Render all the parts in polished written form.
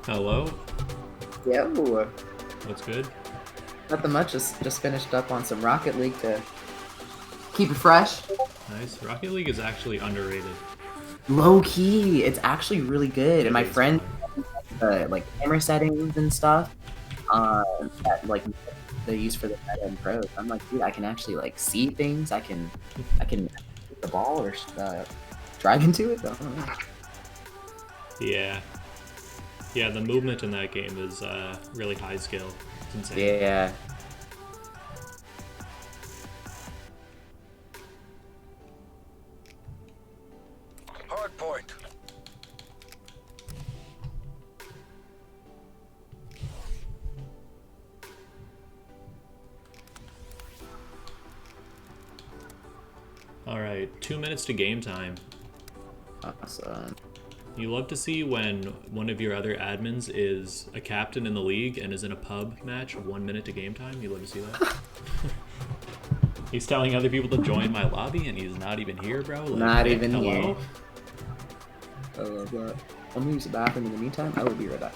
Hello. Yo. What's good? Nothing much. Just finished up on some Rocket League to keep it fresh. Nice. Rocket League is actually underrated. Low key, it's actually really good. And my friend, like camera settings and stuff, that like they use for the meta and pros. I'm like, dude, I can actually like see things. I can hit the ball or drive into it. I don't know. Yeah, the movement in that game is really high skill. It's insane. Yeah. Hard point. All right, 2 minutes to game time. Awesome. You love to see when one of your other admins is a captain in the league and is in a pub match 1 minute to game time. You love to see that. He's telling other people to join my lobby and he's not even here, bro. Like, Not even hello? here. I love that. I'm gonna use the bathroom in the meantime. I will be right back.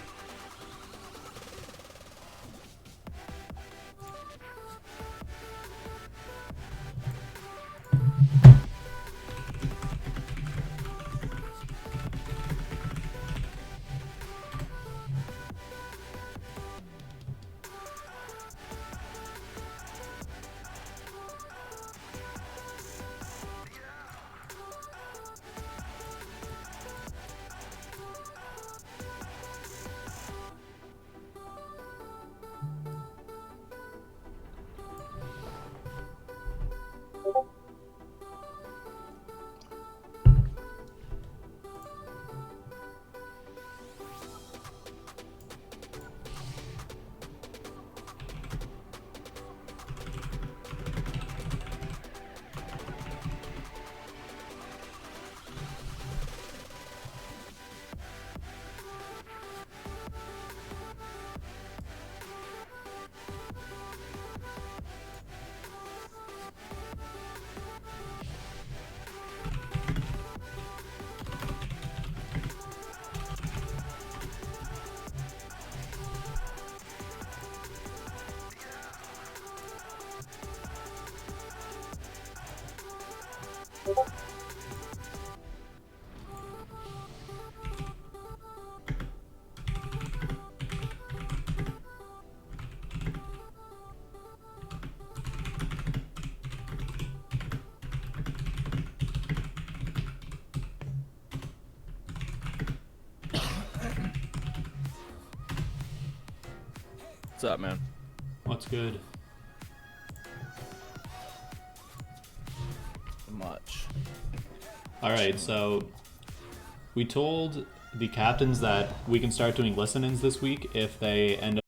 up, man? What's good? Much. Alright, so we told the captains that we can start doing listen-ins this week if they end up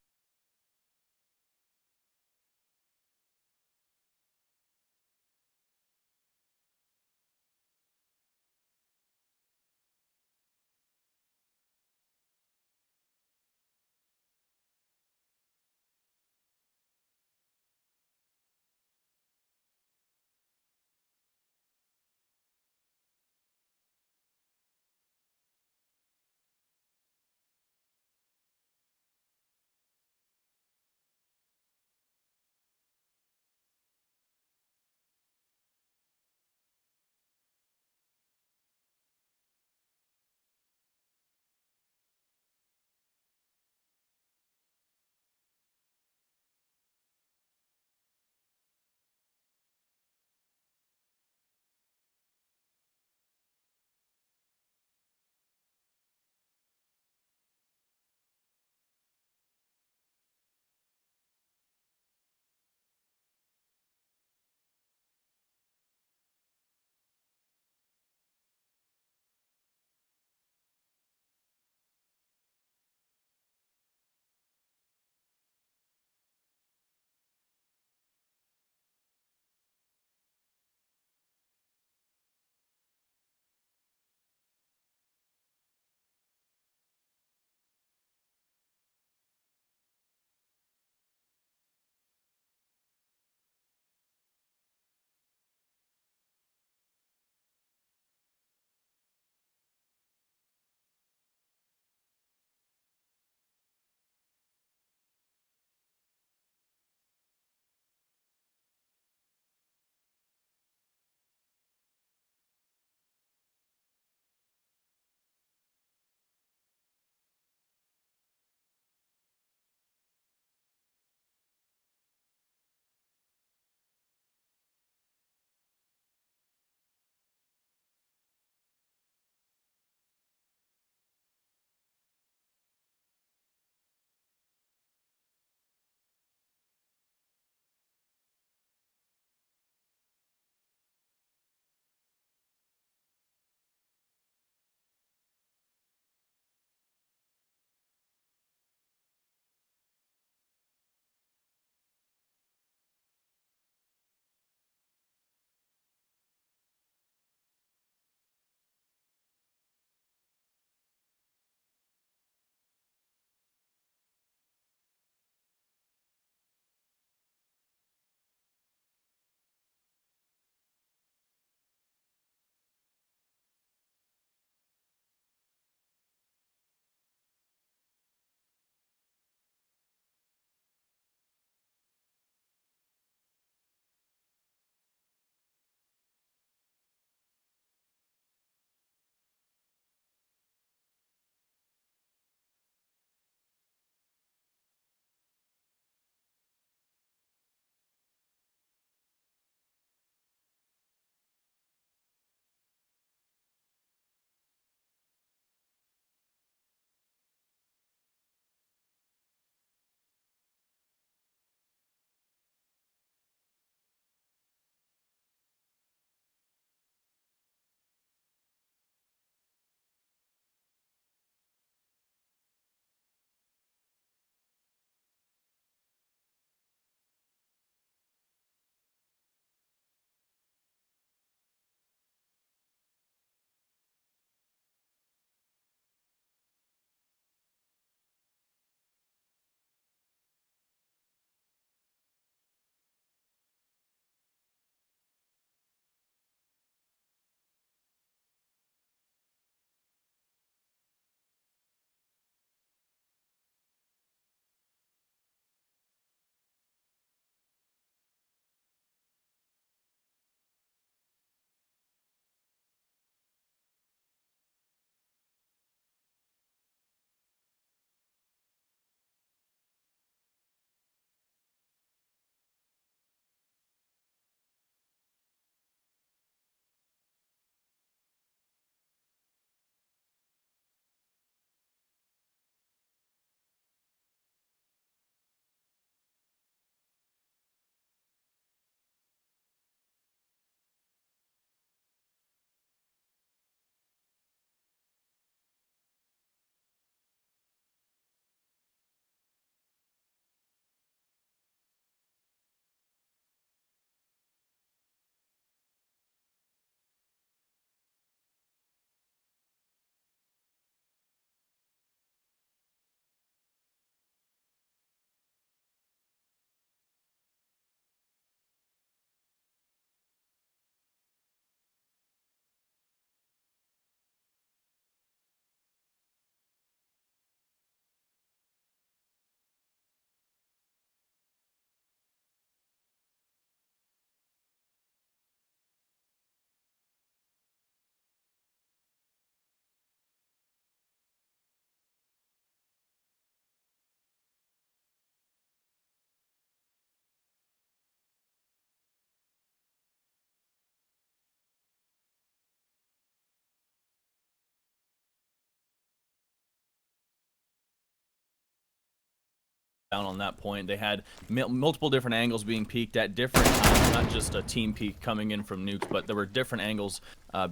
down on that point. They had multiple different angles being peeked at different times, not just a team peek coming in from Nukes, but there were different angles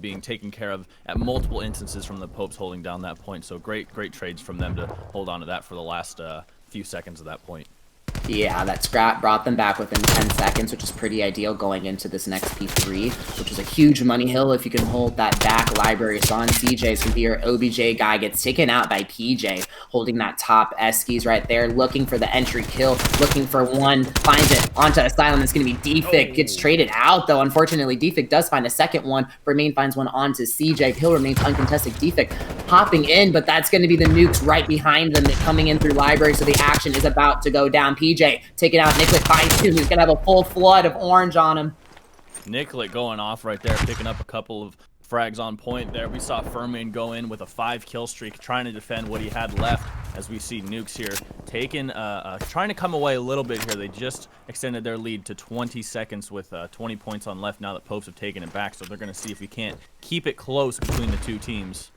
being taken care of at multiple instances from the Popes holding down that point. So great trades from them to hold on to that for the last few seconds of that point. Yeah, that scrap brought them back within 10 seconds, which is pretty ideal going into this next P3, which is a huge money hill if you can hold that back. Library on CJ's gonna be your OBJ guy, gets taken out by PJ, holding that top Eskies right there, looking for the entry kill, looking for one, finds it onto Asylum. It's gonna be Defik, gets traded out though. Unfortunately, Defik does find a second one. Remain finds one onto CJ. Hill remains uncontested. Defik hopping in, but that's gonna be the Nukes right behind them coming in through Library, so the action is about to go down. PJ taking out Nicklet, finds two. He's gonna have a full flood of orange on him. Nicklet going off right there, picking up a couple of frags on point there. We saw Furman go in with a 5-kill streak, trying to defend what he had left. As we see Nukes here taking, trying to come away a little bit here. They just extended their lead to 20 seconds with 20 points on left now that Popes have taken it back. So they're gonna see if we can't keep it close between the two teams.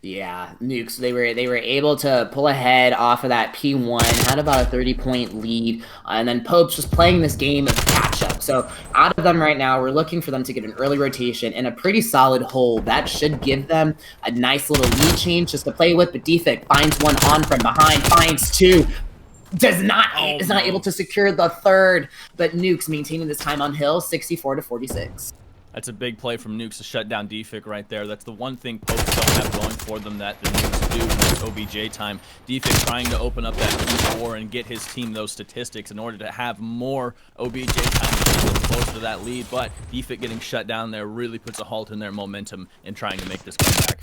Yeah, Nukes, they were able to pull ahead off of that P1, had about a 30-point lead, and then Popes just playing this game of catch-up. So out of them right now, we're looking for them to get an early rotation and a pretty solid hold. That should give them a nice little lead change just to play with, but Defik finds one on from behind, finds two, is not able to secure the third, but Nukes maintaining this time on Hill, 64-46. That's a big play from Nukes to shut down Defik right there. That's the one thing Popes don't have going for them that the Nukes do in this OBJ time. Defik trying to open up that P4 and get his team those statistics in order to have more OBJ time to get them close to that lead, but Defik getting shut down there really puts a halt in their momentum in trying to make this comeback.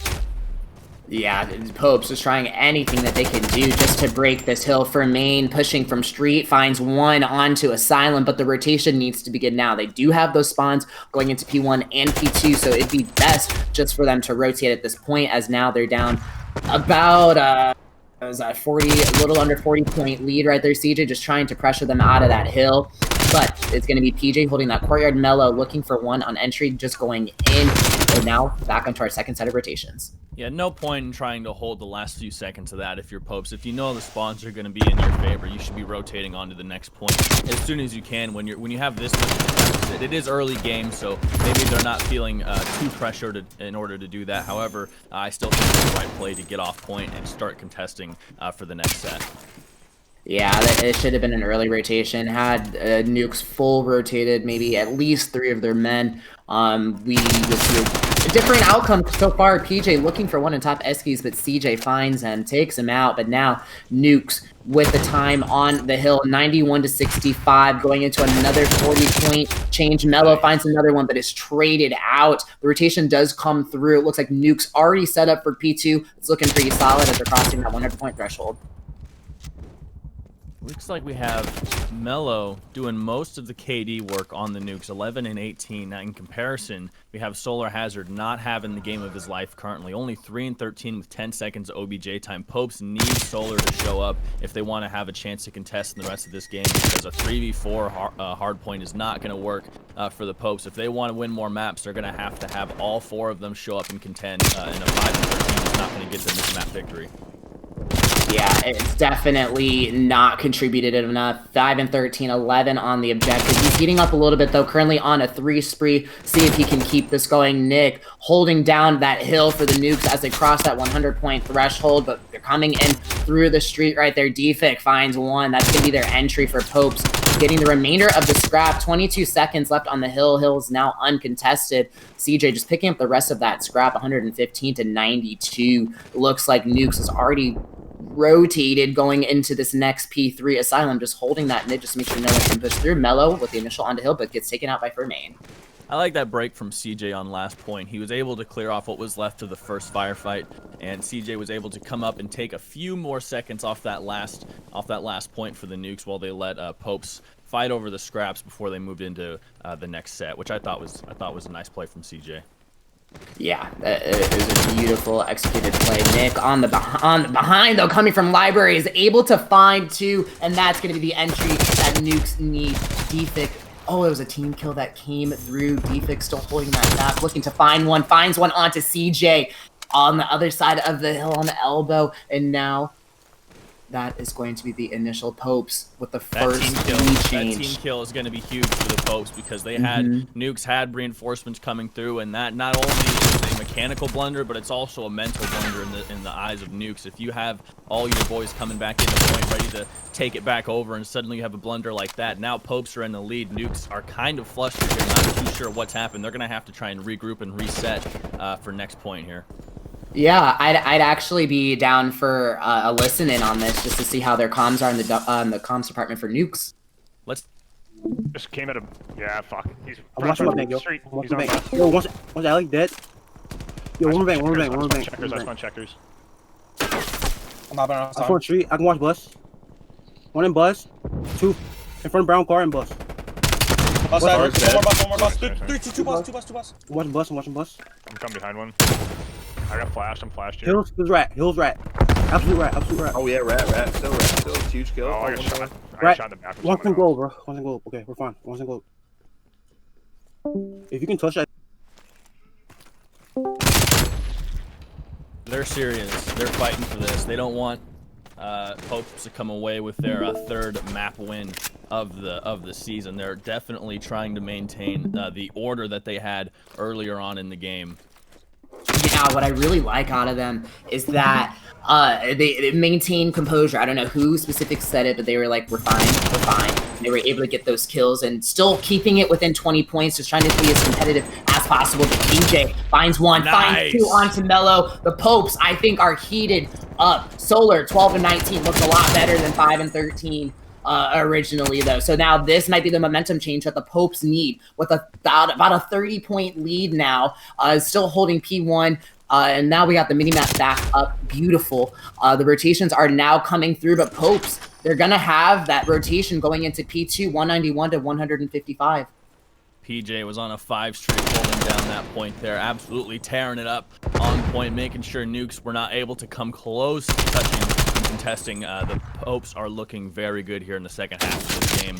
Yeah, Popes is trying anything that they can do just to break this hill. For main, pushing from street, finds one onto Asylum, but the rotation needs to begin now. They do have those spawns going into P1 and P2, so it'd be best just for them to rotate at this point, as now they're down about, was that 40, a little under 40-point lead right there. CJ just trying to pressure them out of that hill, but it's going to be PJ holding that courtyard. Mellow looking for one on entry, just going in, and now back onto our second set of rotations. Yeah, no point in trying to hold the last few seconds of that if you're Popes. If you know the spawns are going to be in your favor, you should be rotating onto the next point as soon as you can. When you have this much of a deficit, it is early game, so maybe they're not feeling too pressured in order to do that. However, I still think it's the right play to get off point and start contesting for the next set. Yeah, it should have been an early rotation. Had Nukes full rotated, maybe at least 3 of their men. We would see a different outcome so far. PJ looking for one in top Eskies, but CJ finds him, takes him out. But now Nukes with the time on the hill, 91-65, going into another 40-point change. Mello finds another one, but is traded out. The rotation does come through. It looks like Nukes already set up for P2. It's looking pretty solid as they're crossing that 100-point threshold. Looks like we have Mello doing most of the KD work on the Nukes, 11 and 18. Now, in comparison, we have Solar Hazard not having the game of his life currently, only 3 and 13 with 10 seconds OBJ time. Popes need Solar to show up if they want to have a chance to contest in the rest of this game, because a 3v4 hard point is not going to work for the Popes. If they want to win more maps, they're going to have all 4 of them show up and contend, and a 5 and 13 is not going to get them this map victory. Yeah, it's definitely not contributed enough. 5 and 13, 11 on the objective. He's heating up a little bit, though, currently on a 3 spree. See if he can keep this going. Nick holding down that hill for the Nukes as they cross that 100-point threshold, but they're coming in through the street right there. Defik finds one. That's going to be their entry for Popes. Getting the remainder of the scrap. 22 seconds left on the hill. Hill's now uncontested. CJ just picking up the rest of that scrap, 115-92. Looks like Nukes is already rotated going into this next P3. Asylum just holding that mid just to make sure no one can push through. Mellow with the initial onto hill, but gets taken out by Fermain. I like that break from CJ on last point. He was able to clear off what was left of the first firefight, and CJ was able to come up and take a few more seconds off that last point for the Nukes while they let Popes fight over the scraps before they moved into the next set, which I thought was a nice play from CJ. Yeah, it was a beautiful executed play. Nick on the behind, though, coming from Library, is able to find 2, and that's going to be the entry that Nukes need. Defik, oh, it was a team kill that came through. Defik still holding that map, looking to find one, finds one onto CJ on the other side of the hill on the elbow, and now that is going to be the initial Popes with the That first team kill. lead That change. team kill is going to be huge for the Popes because they had Nukes had reinforcements coming through, and that not only is a mechanical blunder, but it's also a mental blunder in the eyes of Nukes. If you have all your boys coming back into point, ready to take it back over, and suddenly you have a blunder like that, now Popes are in the lead. Nukes are kind of flustered here, not too sure what's happened. They're going to have to try and regroup and reset for next point here. Yeah, I'd actually be down for a listen in on this just to see how their comms are in the comms department for Nukes. Let's. Just came at him. Yeah, fuck. He's I'm watching my bank, yo. street. I'm He's watching on bank. left. Yo, one's Alley dead. Yo, one more bank, one more bank, one more bank. Checkers, I spawn checkers. I'm hopping on I'm outside. on street. I can watch bus. One in bus. Two in front of brown car and bus. Bus What? side. One more bus. Nice, nice. Two bus. I'm watching bus. I'm watching bus. I'm coming behind one. I got flashed. I'm flashed here. Hills rat. Hills rat. Absolute rat. Absolute rat. Oh yeah, rat. Still huge kill. Oh, I got shot. I got Right. shot in the back. from One's in someone gold, bro. One's in gold. Okay, we're fine. One's in gold. If you can touch that. They're serious. They're fighting for this. They don't want Popes to come away with their third map win of the season. They're definitely trying to maintain the order that they had earlier on in the game. Yeah, what I really like out of them is that they maintain composure. I don't know who specific said it, but they were like, we're fine. They were able to get those kills and still keeping it within 20 points, just trying to be as competitive as possible. But DJ finds one, finds two onto Mello. The Popes, I think, are heated up. Solar, 12 and 19, looks a lot better than 5 and 13. Originally though, so now this might be the momentum change that the Popes need with about a 30-point lead now, still holding P1, and now we got the mini-map back up. Beautiful. The rotations are now coming through, but Popes, they're gonna have that rotation going into P2, 191 to 155. PJ was on a 5 streak holding down that point there, absolutely tearing it up on point, making sure Nukes were not able to come close to touching and contesting. The Popes are looking very good here in the second half of this game.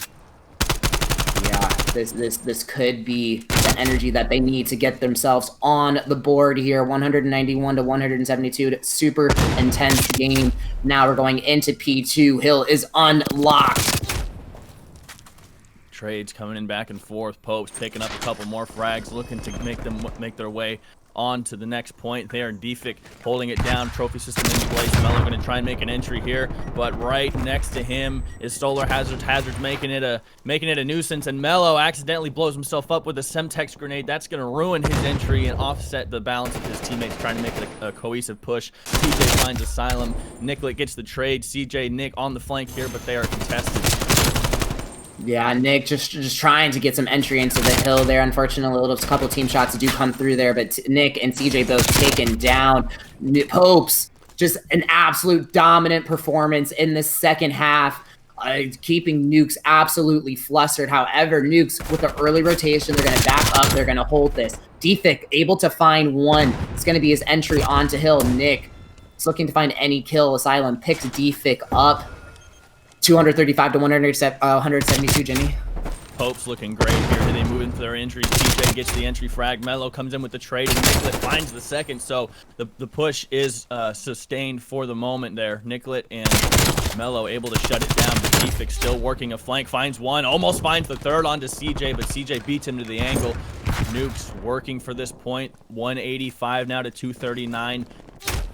Yeah, this could be the energy that they need to get themselves on the board here. 191 to 172, super intense game. Now we're going into P2. Hill is unlocked. Trades coming in back and forth. Popes picking up a couple more frags, looking to make their way on to the next point there. Defic holding it down. Trophy system in place. Mello going to try and make an entry here, but right next to him is Solar Hazard. Hazard's making it a nuisance, and Mello accidentally blows himself up with a Semtex grenade. That's going to ruin his entry and offset the balance of his teammates trying to make it a cohesive push. CJ finds Asylum. Nicklet gets the trade. CJ, Nick on the flank here, but they are contested. Yeah, Nick just trying to get some entry into the hill there. Unfortunately, a couple team shots do come through there, but Nick and CJ both taken down. Popes, just an absolute dominant performance in the second half, keeping Nukes absolutely flustered. However, Nukes, with the early rotation, they're going to back up. They're going to hold this. Defic able to find one. It's going to be his entry onto hill. Nick is looking to find any kill. Asylum picks Defic up. 235 to 172, Jimmy. Popes looking great here. They move into their entries. TJ gets the entry frag. Mello comes in with the trade, and Nicklet finds the second. So the push is sustained for the moment there. Nicklet and Mello able to shut it down, but Defic still working a flank. Finds one, almost finds the third onto CJ, but CJ beats him to the angle. Nukes working for this point. 185 now to 239.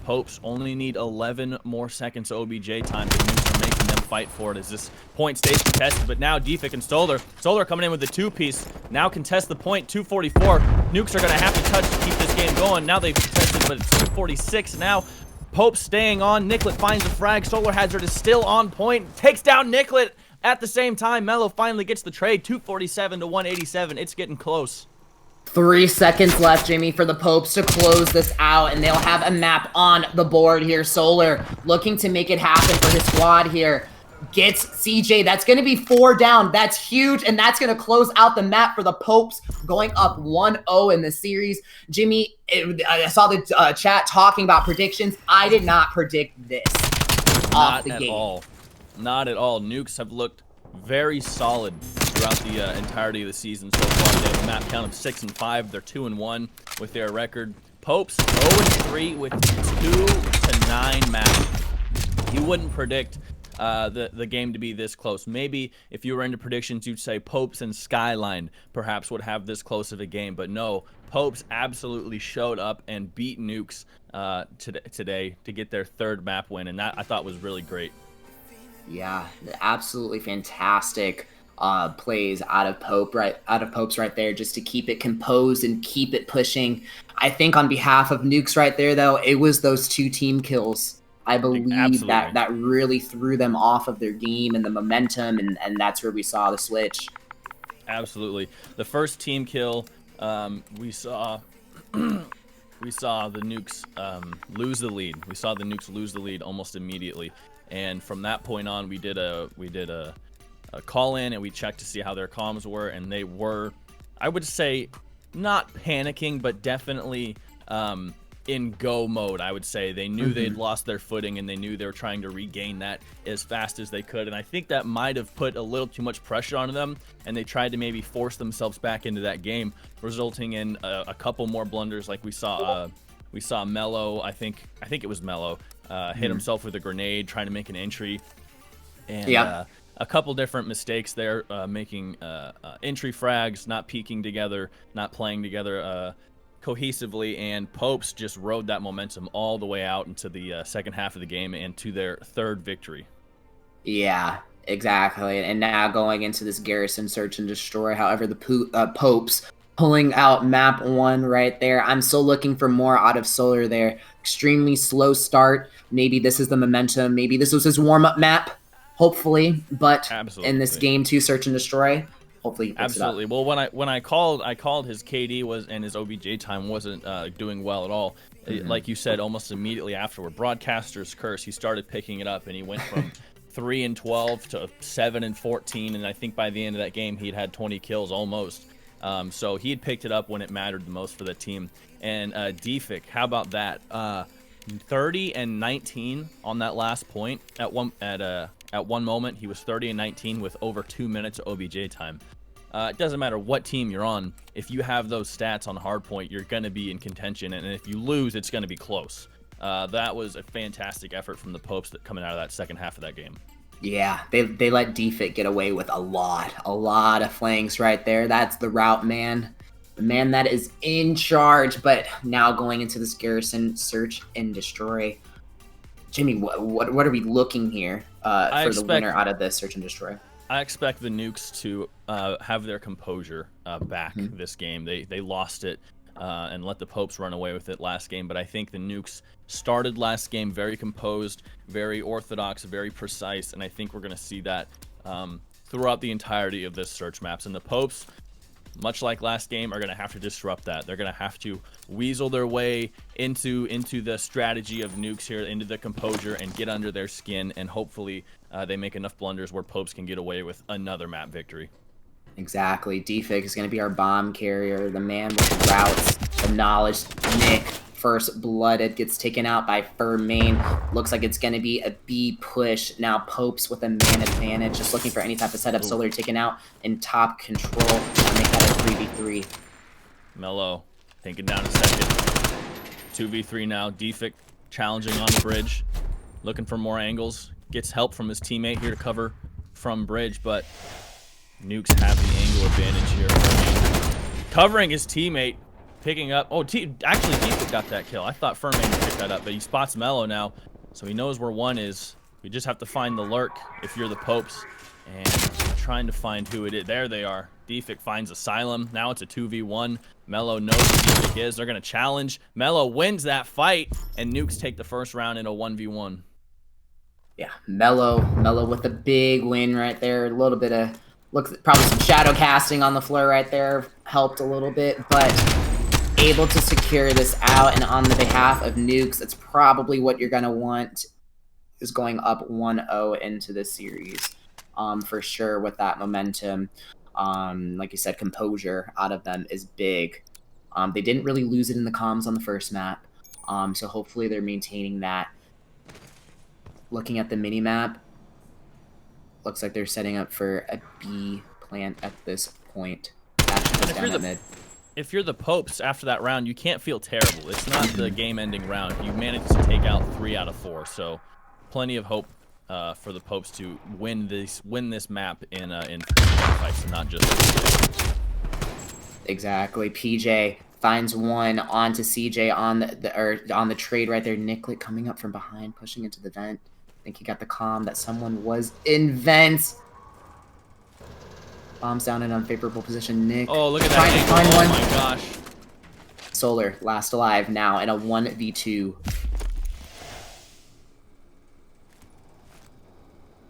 Popes only need 11 more seconds OBJ time, but Nukes are making them fight for it as this point stays contested. But now Defic and Solar coming in with the two-piece. Now contest the point, 244. Nukes are going to have to touch to keep this game going. Now they've contested, but it's 246 now. Pope staying on. Nicklet finds the frag. Solar Hazard is still on point. Takes down Nicklet. At the same time, Mello finally gets the trade, 247 to 187. It's getting close. 3 seconds left, Jimmy, for the Popes to close this out, and they'll have a map on the board here. Solar looking to make it happen for his squad here. Gets CJ. That's going to be 4 down. That's huge, and that's going to close out the map for the Popes, going up 1-0 in the series. Jimmy, I saw the chat talking about predictions. I did not predict this off the gate. Not at all. Nukes have looked very solid throughout the entirety of the season so far. They have a map count of 6-5. They're 2-1 with their record. Popes 0-3 with 2 to 9 maps. You wouldn't predict the game to be this close. Maybe if you were into predictions, you'd say Popes and Skyline perhaps would have this close of a game, but no, Popes absolutely showed up and beat Nukes today to get their third map win, and that I thought was really great. Yeah, absolutely fantastic plays out of Popes right there, just to keep it composed and keep it pushing. I think on behalf of Nukes right there, though, it was those 2 team kills. I believe that really threw them off of their game and the momentum, and that's where we saw the switch. Absolutely. The first team kill, we saw we saw the Nukes lose the lead. We saw the Nukes lose the lead almost immediately, and from that point on, we did a call in and we checked to see how their comms were, and they were, I would say, not panicking, but definitely in go mode. I would say they knew they'd lost their footing, and they knew they were trying to regain that as fast as they could, and I think that might have put a little too much pressure on them, and they tried to maybe force themselves back into that game, resulting in a couple more blunders. Like we saw Mello, I think it was Mello, hit himself with a grenade trying to make an entry, and a couple different mistakes there, making entry frags, not peeking together, not playing together cohesively, and Popes just rode that momentum all the way out into the second half of the game and to their third victory. Yeah, exactly. And now going into this Garrison search and destroy, however, the Popes pulling out map 1 right there. I'm still looking for more out of Solar there. Extremely slow start. Maybe this is the momentum. Maybe this was his warm-up map, hopefully. But in this game 2 search and destroy, hopefully he picks it up. Well, when I called his KD and his OBJ time wasn't doing well at all. Like you said, almost immediately afterward, Broadcaster's curse, he started picking it up, and he went from 3-12 to 7-14, and I think by the end of that game he'd had 20 kills almost. So he had picked it up when it mattered the most for the team. And Defic, how about that? 30-19 on that last point. At one moment, he was 30-19 with over 2 minutes of OBJ time. It doesn't matter what team you're on. If you have those stats on hardpoint, you're going to be in contention, and if you lose, it's going to be close. That was a fantastic effort from the Popes coming out of that second half of that game. Yeah, they let Defic get away with a lot of flanks right there. That's the route man. The man that is in charge, but now going into this Garrison search and destroy. Jimmy, what are we looking here for the winner out of this search and destroy? I expect the Nukes to have their composure back this game. They lost it and let the Popes run away with it last game, but I think the Nukes started last game very composed, very orthodox, very precise, and I think we're going to see that throughout the entirety of this search maps. And the Popes, much like last game, are going to have to disrupt that. They're going to have to weasel their way into the strategy of Nukes here, into the composure, and get under their skin, and hopefully they make enough blunders where Popes can get away with another map victory. Exactly. Defic is going to be our bomb carrier, the man with the routes, the knowledge. Nick, first blooded, gets taken out by Fur Main. Looks like it's going to be a B push. Now Popes with a man advantage, just looking for any type of setup. Solar taken out in top control. Now make that a 3v3. Mello taken down a second. 2v3 now. Defic challenging on the bridge, looking for more angles. Gets help from his teammate here to cover from bridge, but Nukes have the angle advantage here. Covering his teammate, picking up. Oh, actually, Defic got that kill. I thought Furman would pick that up, but he spots Mello now, so he knows where one is. We just have to find the lurk if you're the Popes, and trying to find who it is. There they are. Defic finds Asylum. Now it's a 2v1. Mello knows who Defic is. They're going to challenge. Mello wins that fight, and Nukes take the first round in a 1v1. Yeah, Mello with a big win right there. A little bit of, probably some shadow casting on the floor right there helped a little bit, but able to secure this out. And on the behalf of Nukes, that's probably what you're going to want, is going up 1-0 into this series for sure with that momentum. Like you said, composure out of them is big. They didn't really lose it in the comms on the first map, so hopefully they're maintaining that. Looking at the mini-map, looks like they're setting up for a B plant at this point. If you're the Popes after that round, you can't feel terrible. It's not the game-ending round. You managed to take out 3 out of 4, so plenty of hope for the Popes to win this map in fights and not just. Exactly. PJ finds one onto CJ on the trade right there. Nicklet coming up from behind, pushing into the vent. I think he got the comm that someone was in vent. Bombs down in unfavorable position. Nick. Oh, look at that trying to angle. find Oh one. my gosh. Solar last alive now in a 1v2.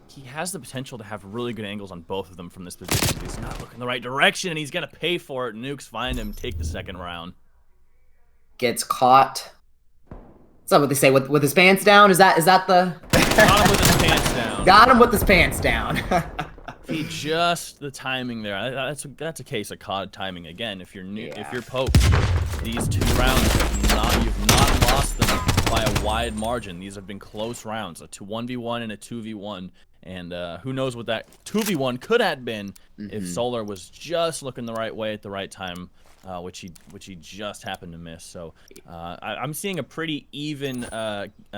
He has the potential to have really good angles on both of them from this position. He's not looking the right direction, and he's gonna pay for it. Nukes find him, take the second round. Gets caught. Is that what they say? With his pants down? Is that the? Got him with his pants down. Got him with his pants down. He just the timing there. That's a case of COD timing again. If you're if you're Pope, these 2 rounds you've not lost them by a wide margin. These have been close rounds, a 1v1 and a 2v1. And who knows what that 2v1 could have been if Solar was just looking the right way at the right time, which he just happened to miss. So I'm seeing a pretty even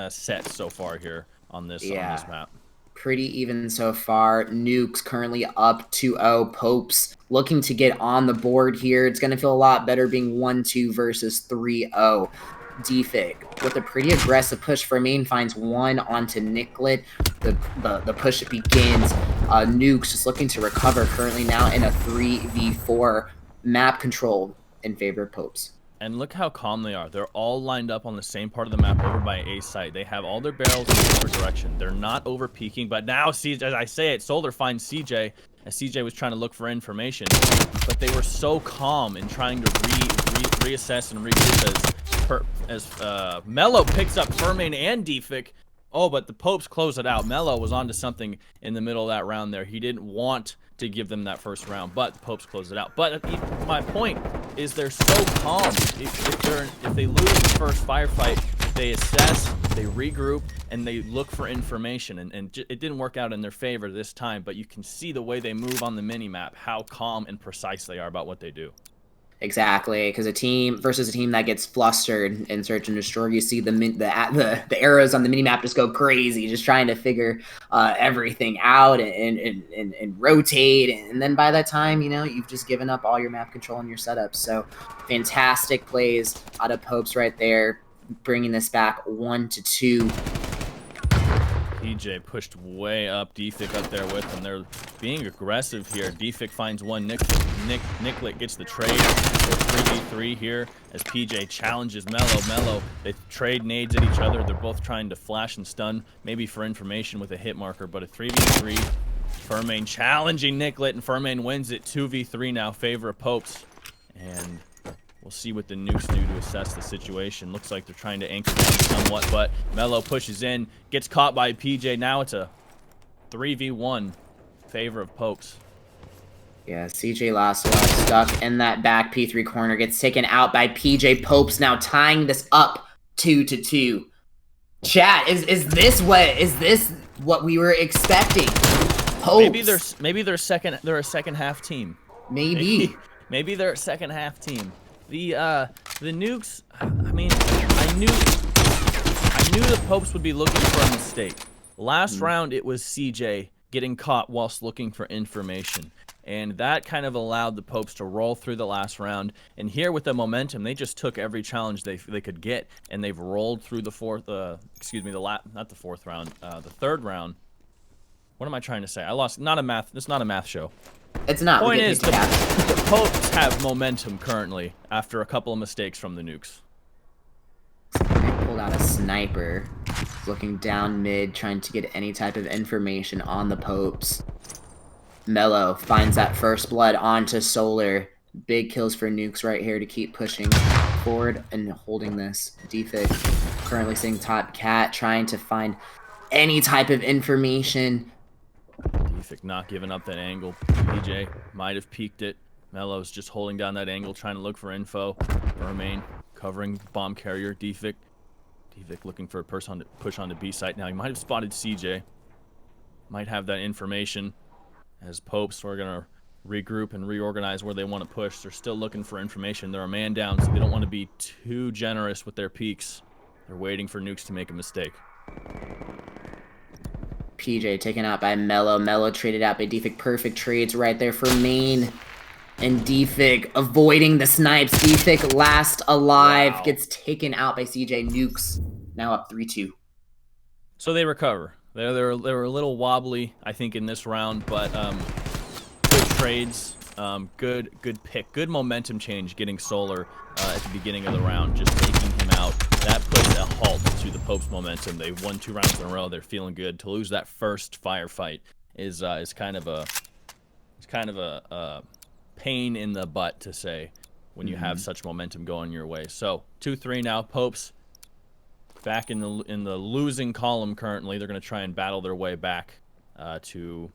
set so far here on this map. Pretty even so far. Nukes currently up 2-0. Popes looking to get on the board here. It's going to feel a lot better being 1-2 versus 3-0. Defig with a pretty aggressive push for main finds one onto Nicklet. The push begins. Nukes just looking to recover currently now in a 3v4 map control in favor of Popes. And look how calm they are. They're all lined up on the same part of the map over by A site. They have all their barrels in a different direction. They're not over peeking, but now as I say it, Solar finds CJ as CJ was trying to look for information, but they were so calm in trying to reassess and regroup as Mello picks up Furmain and Defik. Oh, but the Popes close it out. Mello was onto something in the middle of that round there. He didn't want to give them that first round, but the Popes close it out. But my point is they're so calm. If they lose the first firefight, they assess, they regroup, and they look for information. And it didn't work out in their favor this time, but you can see the way they move on the mini-map, how calm and precise they are about what they do. Exactly, because a team versus a team that gets flustered in search and destroy, you see the arrows on the minimap just go crazy, just trying to figure everything out and rotate, and then by that time, you know, you've just given up all your map control and your setups. So, fantastic plays out of Popes right there, bringing this back 1-2. PJ pushed way up, Defik up there with them. They're being aggressive here. Defik finds one. Nicklet gets the trade. 3v3 here as PJ challenges Mello. They trade nades at each other. They're both trying to flash and stun, maybe for information with a hit marker, but a 3v3. Furmain challenging Nicklet, and Furmain wins it 2v3 now, favor of Popes. And we'll see what the Nukes do to assess the situation. Looks like they're trying to anchor down somewhat, but Mello pushes in, gets caught by PJ. Now it's a 3v1 favor of Popes. Yeah, CJ last stuck in that back P3 corner, gets taken out by PJ. Popes now tying this up 2-2. Chat, is this what we were expecting? Popes. Maybe they're a second half team. Maybe they're a second half team. The Nukes, I mean, I knew the Popes would be looking for a mistake. Last round, it was CJ getting caught whilst looking for information. And that kind of allowed the Popes to roll through the last round. And here with the momentum, they just took every challenge they could get, and they've rolled through the third round. What am I trying to say? I lost. It's not a math show. It's not. Point is, the Popes have momentum currently after a couple of mistakes from the Nukes. Pulled out a sniper, looking down mid, trying to get any type of information on the Popes. Mello finds that first blood onto Solar. Big kills for Nukes right here to keep pushing forward and holding this. Defig currently sitting top cat, trying to find any type of information. Defik not giving up that angle. PJ might have peeked it. Mello's just holding down that angle, trying to look for info. Furmain covering bomb carrier. Defik looking for a push on the B site now. He might have spotted CJ. Might have that information. As Popes are going to regroup and reorganize where they want to push. They're still looking for information. They're a man down, so they don't want to be too generous with their peeks. They're waiting for Nukes to make a mistake. PJ taken out by Mello. Mello traded out by Defig. Perfect trades right there for main. And Defig avoiding the snipes. Defig last alive. Wow. Gets taken out by CJ. Nukes now up 3-2. So they recover. They were a little wobbly, I think, in this round, but good trades, good pick, good momentum change. Getting Solar at the beginning of the round, just taking him out. That puts a halt to the Pope's momentum. They won 2 rounds in a row. They're feeling good. To lose that first firefight is kind of a pain in the butt to say when you have such momentum going your way. So 2-3 now. Popes back in the losing column currently. They're going to try and battle their way back to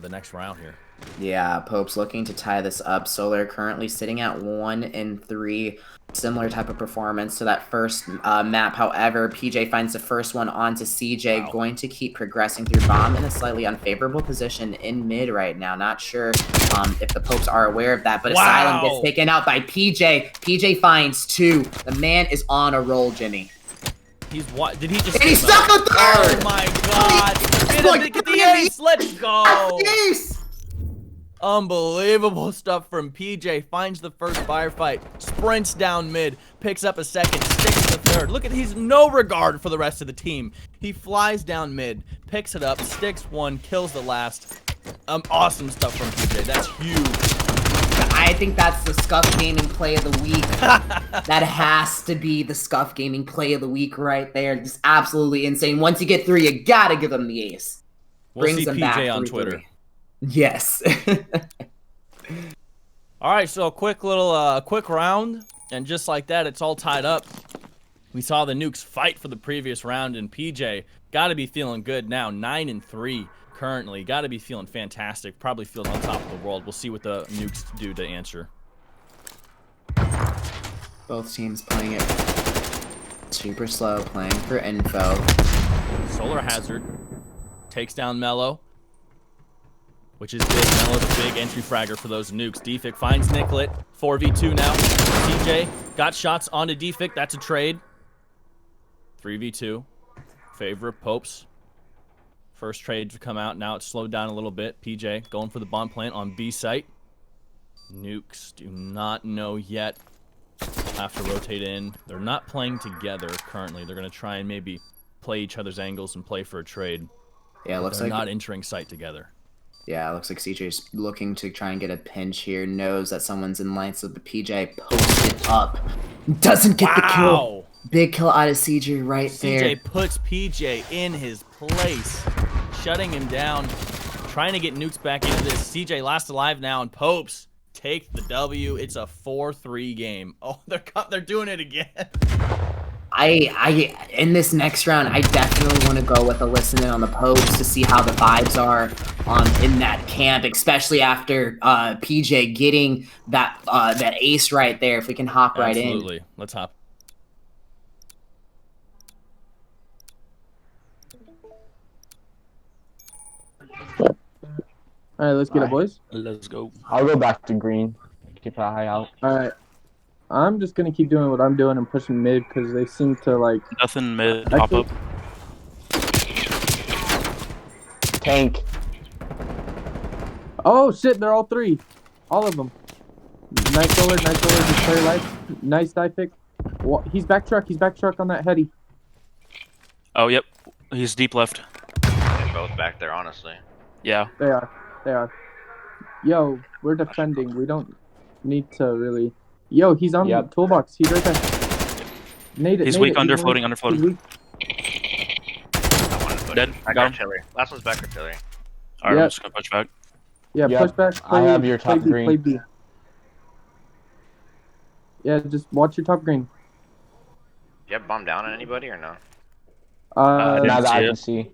the next round here. Yeah, Pope's looking to tie this up. Solar currently sitting at 1-3. Similar type of performance to that first map. However, PJ finds the first one onto CJ. Wow. Going to keep progressing through bomb in a slightly unfavorable position in mid right now. Not sure if the Popes are aware of that, but Asylum gets taken out by PJ. PJ finds 2. The man is on a roll, Jimmy. He's what? Did he just? And he stuck a third! Oh my God! Get the ace! Let's go! Ace! Unbelievable stuff from PJ. Finds the first firefight, sprints down mid, picks up a second, sticks the third. Look at, he's no regard for the rest of the team. He flies down mid, picks it up, sticks 1, kills the last. Awesome stuff from PJ. That's huge. I think that's the Scuff Gaming Play of the Week. That has to be the Scuff Gaming Play of the Week right there. Just absolutely insane. Once you get 3, you gotta give them the ace. We'll see PJ on Twitter. Yes. All right, so a quick round, and just like that, it's all tied up. We saw the Nukes fight for the previous round, and PJ got to be feeling good now. 9-3 currently. Got to be feeling fantastic. Probably feeling on top of the world. We'll see what the Nukes do to answer. Both teams playing it super slow, playing for info. Solar Hazard takes down Mello, which is big. Mello's a big entry fragger for those Nukes. Defik finds Nicklet. 4v2 now. CJ got shots onto Defik. That's a trade. 3v2. Favor of Popes. First trade to come out. Now it's slowed down a little bit. PJ going for the bomb plant on B site. Nukes do not know yet. Have to rotate in. They're not playing together currently. They're going to try and maybe play each other's angles and play for a trade. Yeah, it looks They're like not entering site together. Yeah, it looks like CJ's looking to try and get a pinch here. Knows that someone's in line, so the PJ posts it up. Doesn't get the kill. Big kill out of CJ right there. CJ puts PJ in his place, shutting him down, trying to get Nukes back into this. CJ last alive now, and Popes take the W. It's a 4-3 game. Oh, they're doing it again. In this next round, I definitely want to go with a listen in on the Popes to see how the vibes are in that camp, especially after PJ getting that ace right there. If we can hop right in. Absolutely. Let's hop. All right, let's get it, boys. Let's go. I'll go back to green. Keep an eye out. All right. I'm just going to keep doing what I'm doing and pushing mid because they seem to, like... Nothing mid. Pop up. Tank. Oh, shit. They're all 3. All of them. Nice solar, just play life. Nice die pick. He's back truck on that heady. Oh, yep. He's deep left. They're both back there, honestly. Yeah. They are. Yo, we're defending. We don't need to really... Yo, he's on the toolbox. He's right there. He's weak, under floating. Dead. Back artillery. Last one's back artillery. Alright, I'm just gonna push back. Yeah, push back. I have your top green. Play B. Yeah, just watch your top green. Do you have bomb down on anybody or no? Now that I can see.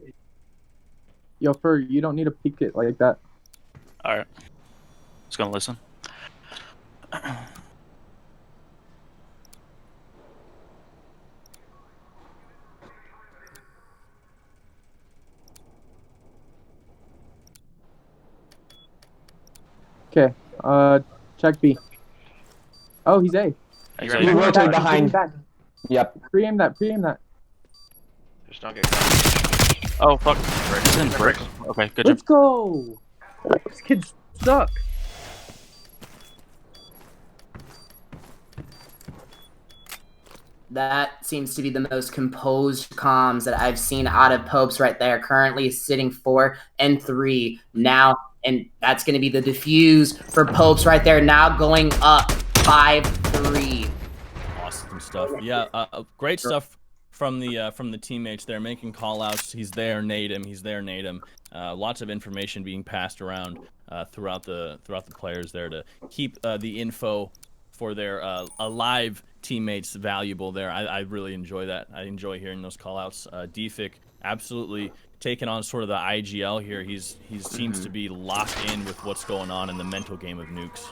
Yo, Fur, you don't need to peek it like that. Alright. Just gonna listen. Okay, check B. Oh, he's A. Exactly. We rotate behind. Yep. Pre-aim that. Just don't get caught. Oh, fuck. Bricks. In bricks. Okay, good Let's job. go. These kids suck. That seems to be the most composed comms that I've seen out of Popes right there. Currently sitting 4 and 3 now, and that's going to be the defuse for Popes right there. Now going up 5-3. Awesome stuff. Yeah, great stuff from the teammates there, making call outs. He's there, nade him. He's there, nade him. Lots of information being passed around throughout the players there to keep the info for their alive teammates valuable there. I really enjoy that. I enjoy hearing those call outs. Defic absolutely taking on sort of the IGL here. He seems to be locked in with what's going on in the mental game of Nukes.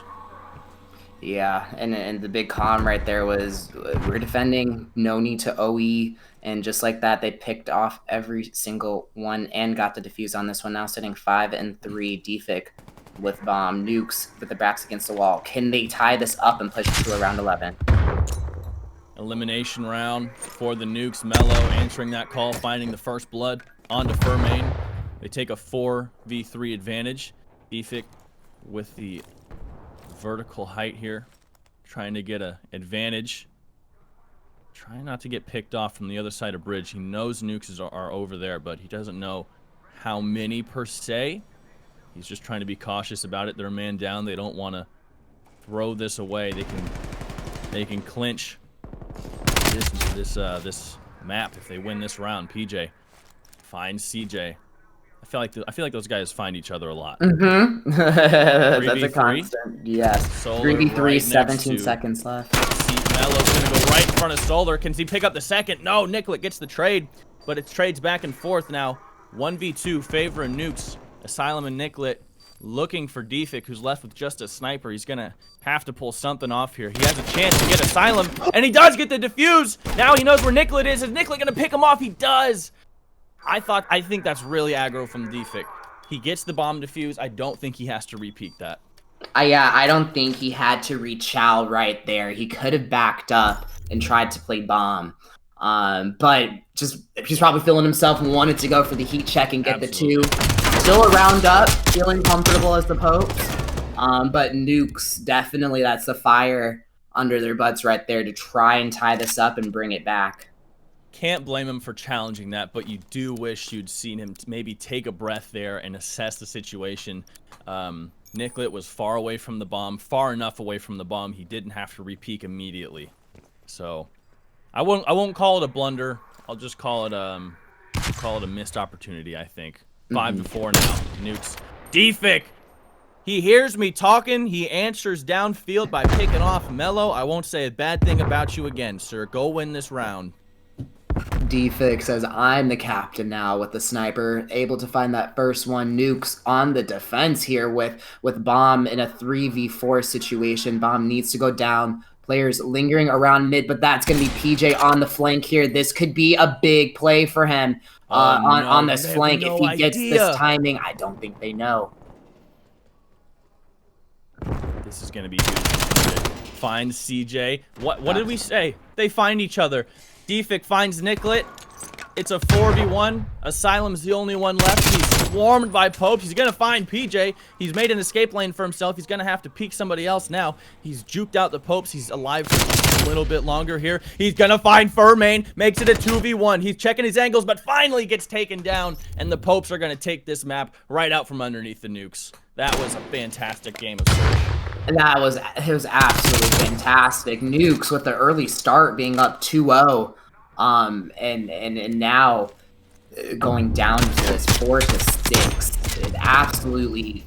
Yeah, and the big comm right there was, we're defending, no need to OE, and just like that, they picked off every single one and got the defuse on this one. Now sitting 5 and 3, Defic with bomb, Nukes with their backs against the wall. Can they tie this up and push it to around 11? Elimination round for the Nukes. Mello answering that call, finding the first blood onto Furmain. They take a 4v3 advantage. Defic with the vertical height here, trying to get an advantage. Trying not to get picked off from the other side of bridge. He knows Nukes are over there, but he doesn't know how many per se. He's just trying to be cautious about it. They're a man down. They don't want to throw this away. They can clinch this map if they win this round. PJ finds CJ. I feel like those guys find each other a lot. Mm-hmm. That's a 3v3? constant. Yes. Solar 3v3, right 17 next to- seconds left. Mello's gonna go right in front of Solar. Can he pick up the second? No, Nicklet gets the trade, but it trades back and forth now. 1v2 favoring Nukes. Asylum and Nicklet looking for Defic, who's left with just a sniper. He's gonna have to pull something off here. He has a chance to get Asylum, and he does get the defuse. Now he knows where Nicklet is. Is Nicklet gonna pick him off? He does. I think that's really aggro from Defic. He gets the bomb defuse. I don't think he has to repeat that. Yeah, I don't think he had to rechow right there. He could have backed up and tried to play bomb. But just he's probably feeling himself and wanted to go for the heat check and get Absolutely. the 2. Still a round up, feeling comfortable as the Popes. But Nukes, definitely that's the fire under their butts right there to try and tie this up and bring it back. Can't blame him for challenging that, but you do wish you'd seen him maybe take a breath there and assess the situation. Nicklet was far away from the bomb, far enough away from the bomb he didn't have to repeak immediately. So I won't call it a blunder. I'll just call it a missed opportunity, I think. 5-4 now. Nukes. Defic! He hears me talking. He answers downfield by picking off Mello. I won't say a bad thing about you again, sir. Go win this round. Defic says, I'm the captain now with the sniper, able to find that first one. Nukes on the defense here with Bomb in a 3v4 situation. Bomb needs to go down. Players lingering around mid, but that's going to be PJ on the flank here. This could be a big play for him on this flank. If he gets this timing, I don't think they know. This is going to be huge. Finds CJ. What did we say? They find each other. Defic finds Nicklet. It's a 4v1. Asylum's the only one left. He's swarmed by Popes. He's going to find PJ. He's made an escape lane for himself. He's going to have to peek somebody else now. He's juked out the Popes. He's alive for a little bit longer here. He's going to find Furmain. Makes it a 2v1. He's checking his angles, but finally gets taken down. And the Popes are going to take this map right out from underneath the Nukes. That was a fantastic game of Surge. It was absolutely fantastic. Nukes with the early start being up 2-0. And now going down to this 4-6. An absolutely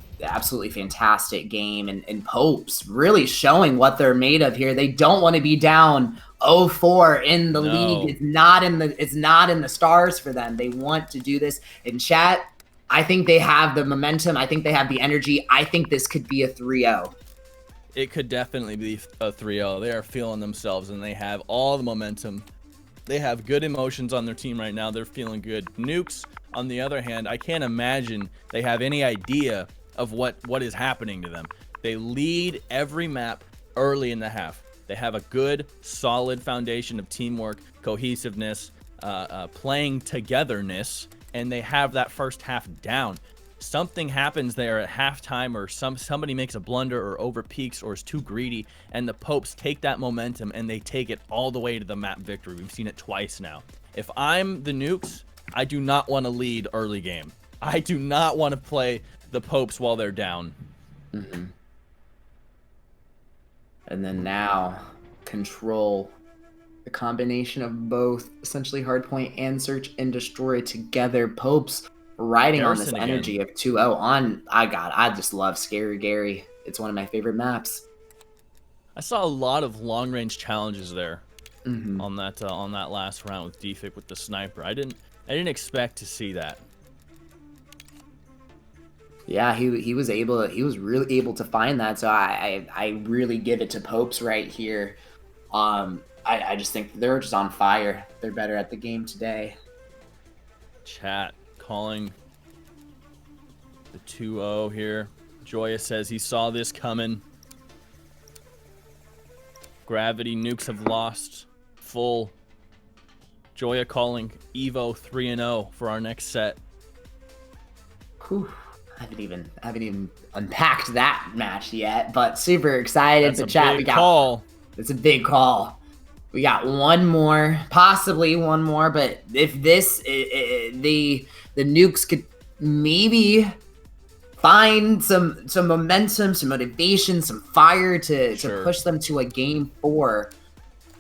fantastic game, and Popes really showing what they're made of here. They don't want to be down 0-4 in the league. It's not in the stars for them. They want to do this. In chat, I think they have the momentum. I think they have the energy. I think this could be a 3-0. It could definitely be a 3-0. They are feeling themselves, and they have all the momentum. They have good emotions on their team right now. They're feeling good. Nukes, on the other hand, I can't imagine they have any idea of what is happening to them. They lead every map early in the half. They have a good, solid foundation of teamwork, cohesiveness, playing togetherness, and they have that first half down. Something happens there at halftime, or somebody makes a blunder or over peaks or is too greedy, and the Popes take that momentum and they take it all the way to the map victory. We've seen it twice now. If I'm the Nukes, I do not want to lead early game. I do not want to play the Popes while they're down. Mm-hmm. And then now, control. The combination of both essentially hardpoint and search and destroy together. Popes riding on this energy of 2-0 on. I just love Scary Gary. It's one of my favorite maps. I saw a lot of long range challenges there Mm-hmm. on that last round with Defik with the sniper. I didn't expect to see that. Yeah, he was really able to find that. So I really give it to Popes right here. I just think they're just on fire. They're better at the game today. Chat calling the 2-0 here. Joya says he saw this coming. Gravity Nukes have lost full. Joya calling Evo 3-0 for our next set. Whew. I haven't even unpacked that match yet, but super excited. That's the chat we got call. It's a big call. We got one more, possibly one more, but if this, the Nukes could maybe find some momentum, some motivation, some fire to push them to a game 4.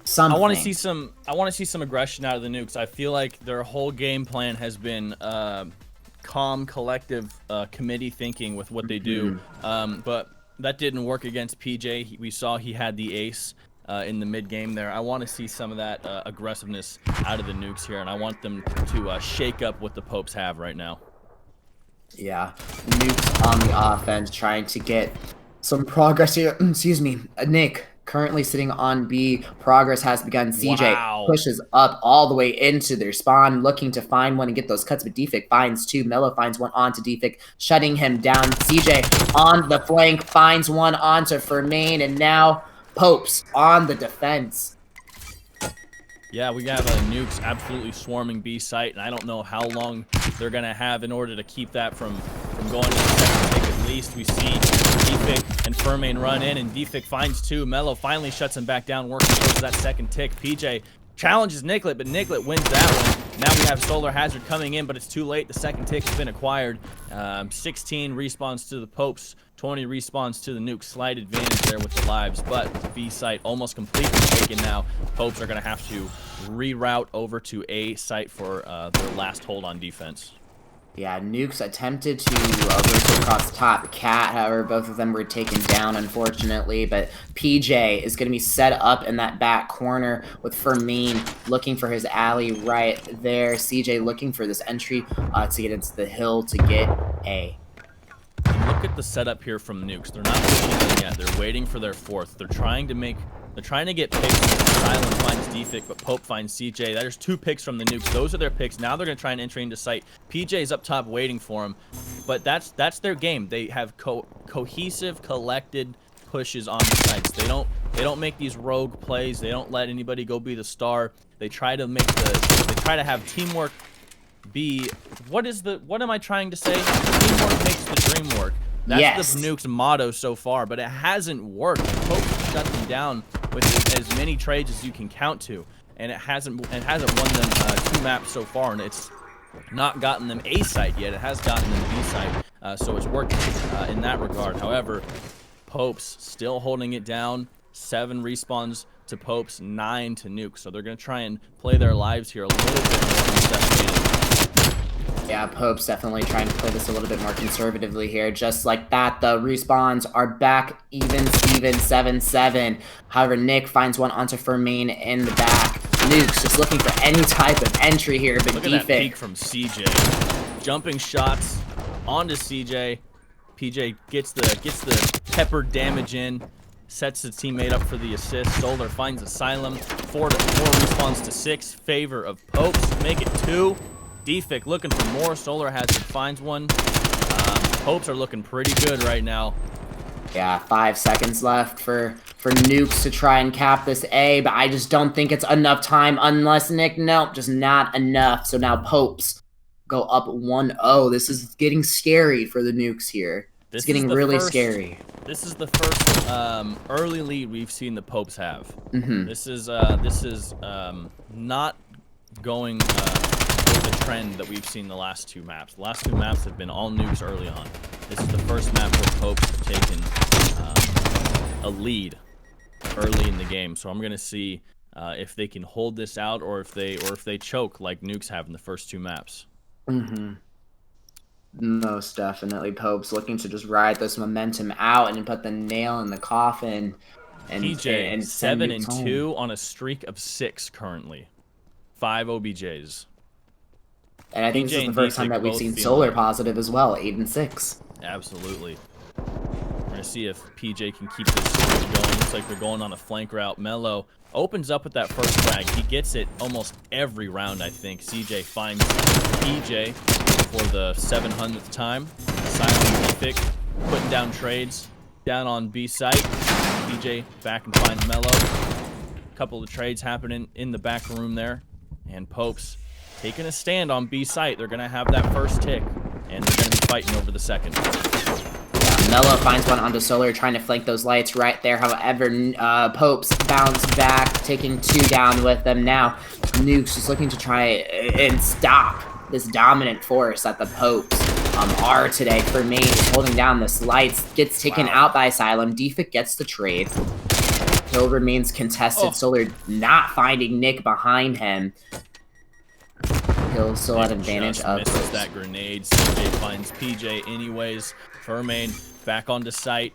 Something. I want to see some aggression out of the Nukes. I feel like their whole game plan has been calm, collective, committee thinking with what they do. But that didn't work against PJ. We saw he had the ace in the mid game there. I want to see some of that aggressiveness out of the Nukes here, and I want them to shake up what the Popes have right now. Yeah, Nukes on the offense trying to get some progress here. Excuse me, Nick. Currently sitting on B. Progress has begun. CJ pushes up all the way into their spawn, looking to find one and get those cuts, but Defik finds 2. Mello finds one onto Defik, shutting him down. CJ on the flank finds one onto Fermain, and now Popes on the defense. Yeah, we have Nukes absolutely swarming B site, and I don't know how long they're going to have in order to keep that from going to the second pick at least. We see Defik and Fermain run in, and Defik finds 2. Mello finally shuts him back down, working towards that second tick. PJ challenges Nicklet, but Nicklet wins that one. Now we have Solar Hazard coming in, but it's too late. The second tick has been acquired. 16 respawns to the Popes, 20 respawns to the Nukes. Slight advantage there with the lives, but B site almost completely taken now. Popes are going to have to reroute over to A site for their last hold on defense. Yeah, Nukes attempted to rotate across top Cat, however, both of them were taken down, unfortunately, but PJ is going to be set up in that back corner with Fermain looking for his alley right there. CJ looking for this entry to get into the hill to get A. And look at the setup here from Nukes. They're not pushing in yet. They're waiting for their 4th. They're trying to get picks. Silent finds Defik, but Pope finds CJ. There's 2 picks from the Nukes. Those are their picks. Now they're going to try and enter into sight. PJ's up top waiting for him, but that's their game. They have cohesive, collected pushes on the sites. They don't make these rogue plays. They don't let anybody go be the star. They try to have teamwork be what am I trying to say? Teamwork makes the dream work. That's the Nukes motto so far, but it hasn't worked. Pope shut them down with as many trades as you can count to, and it hasn't won them 2 maps so far, and it's not gotten them A site yet. It has gotten them B site, so it's worked in that regard. However, Popes still holding it down. 7 respawns to Popes, 9 to Nukes, so they're going to try and play their lives here a little bit more conservatively. Yeah, Pope's definitely trying to play this a little bit more conservatively here. Just like that, the respawns are back even, Steven, 7-7. However, Nick finds one onto Fermain in the back. Nukes just looking for any type of entry here, but look at that peek from CJ. Jumping shots onto CJ. PJ gets the pepper damage in, sets his teammate up for the assist. Solar finds Asylum. 4 respawns to 6. Favor of Popes. Make it 2. Defik looking for more. Solar Hazard finds one. Popes are looking pretty good right now. Yeah, 5 seconds left for Nukes to try and cap this A, but I just don't think it's enough time unless Nick, nope, just not enough. So now Popes go up 1-0. This is getting scary for the Nukes here. It's getting really scary. This is the first early lead we've seen the Popes have. This is not going with the trend that we've seen the last 2 maps. The last 2 maps have been all Nukes early on. This is the first map where Popes have taken a lead early in the game. So I'm gonna see if they can hold this out, or if they choke like Nukes have in the first 2 maps. Most definitely, Popes looking to just ride this momentum out and put the nail in the coffin. And PJ and 7-2 on a streak of 6 currently, 5 OBJs. And I think this is the first time that we've seen Solar positive as well, 8-6. Absolutely. We're gonna see if PJ can keep this streak going. Looks like they're going on a flank route. Mello opens up with that first frag. He gets it almost every round, I think. CJ finds PJ for the 700th time. Silent pick, putting down trades down on B site. PJ back and finds Mello. Couple of trades happening in the back room there, and Popes taking a stand on B site. They're gonna have that first tick, and they're gonna be fighting over the second. Mello finds one onto Solar, trying to flank those lights right there. However, Popes bounce back, taking 2 down with them now. Nukes just looking to try and stop this dominant force that the Popes are today. For me, holding down this lights, gets taken out by Asylum. Defik gets the trade. Kill remains contested. Solar not finding Nick behind him. He'll still have advantage of misses that grenade. CJ finds PJ anyways. Furmain back onto site.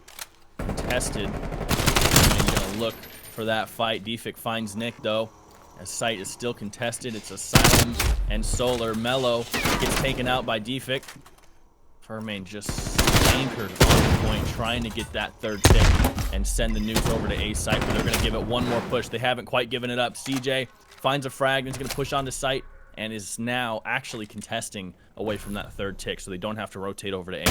Contested. Furmain gonna look for that fight. Defik finds Nick though. As site is still contested. It's Asylum and Solar. Mello gets taken out by Defik. Furmain just anchored on the point, trying to get that 3rd tick and send the Nukes over to A site, but they're gonna give it one more push. They haven't quite given it up. CJ finds a frag and is gonna push onto site, and is now actually contesting away from that 3rd tick, so they don't have to rotate over to A.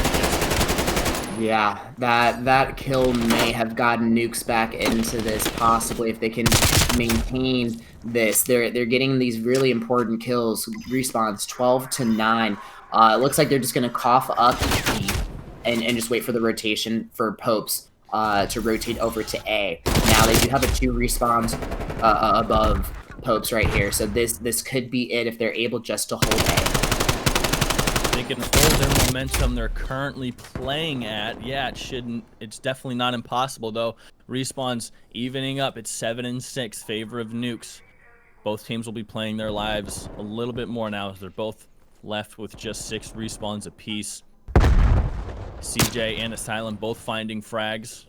Yeah, that kill may have gotten Nukes back into this, possibly, if they can maintain this. They're getting these really important kills. Respawns 12-9. It looks like they're just gonna cough up B and just wait for the rotation for Popes to rotate over to A. Now they do have a 2 respawns above Popes right here, so this could be it if they're able just to hold A. They can hold their momentum they're currently playing at. Yeah, it's definitely not impossible though. Respawns evening up. It's 7-6, favor of Nukes. Both teams will be playing their lives a little bit more now, as they're both left with just 6 respawns apiece. CJ and Asylum both finding frags.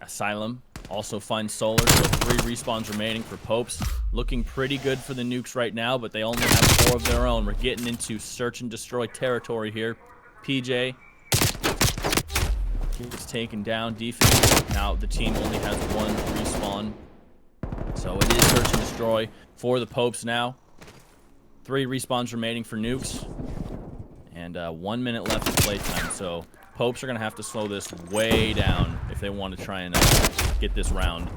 Asylum also finds Solar, so 3 respawns remaining for Popes. Looking pretty good for the Nukes right now, but they only have 4 of their own. We're getting into search and destroy territory here. PJ gets taken down. Defense. Now the team only has 1 respawn, so it is search and destroy for the Popes now. 3 respawns remaining for Nukes, and 1 minute left of playtime. So Popes are gonna have to slow this way down if they want to try and get this round.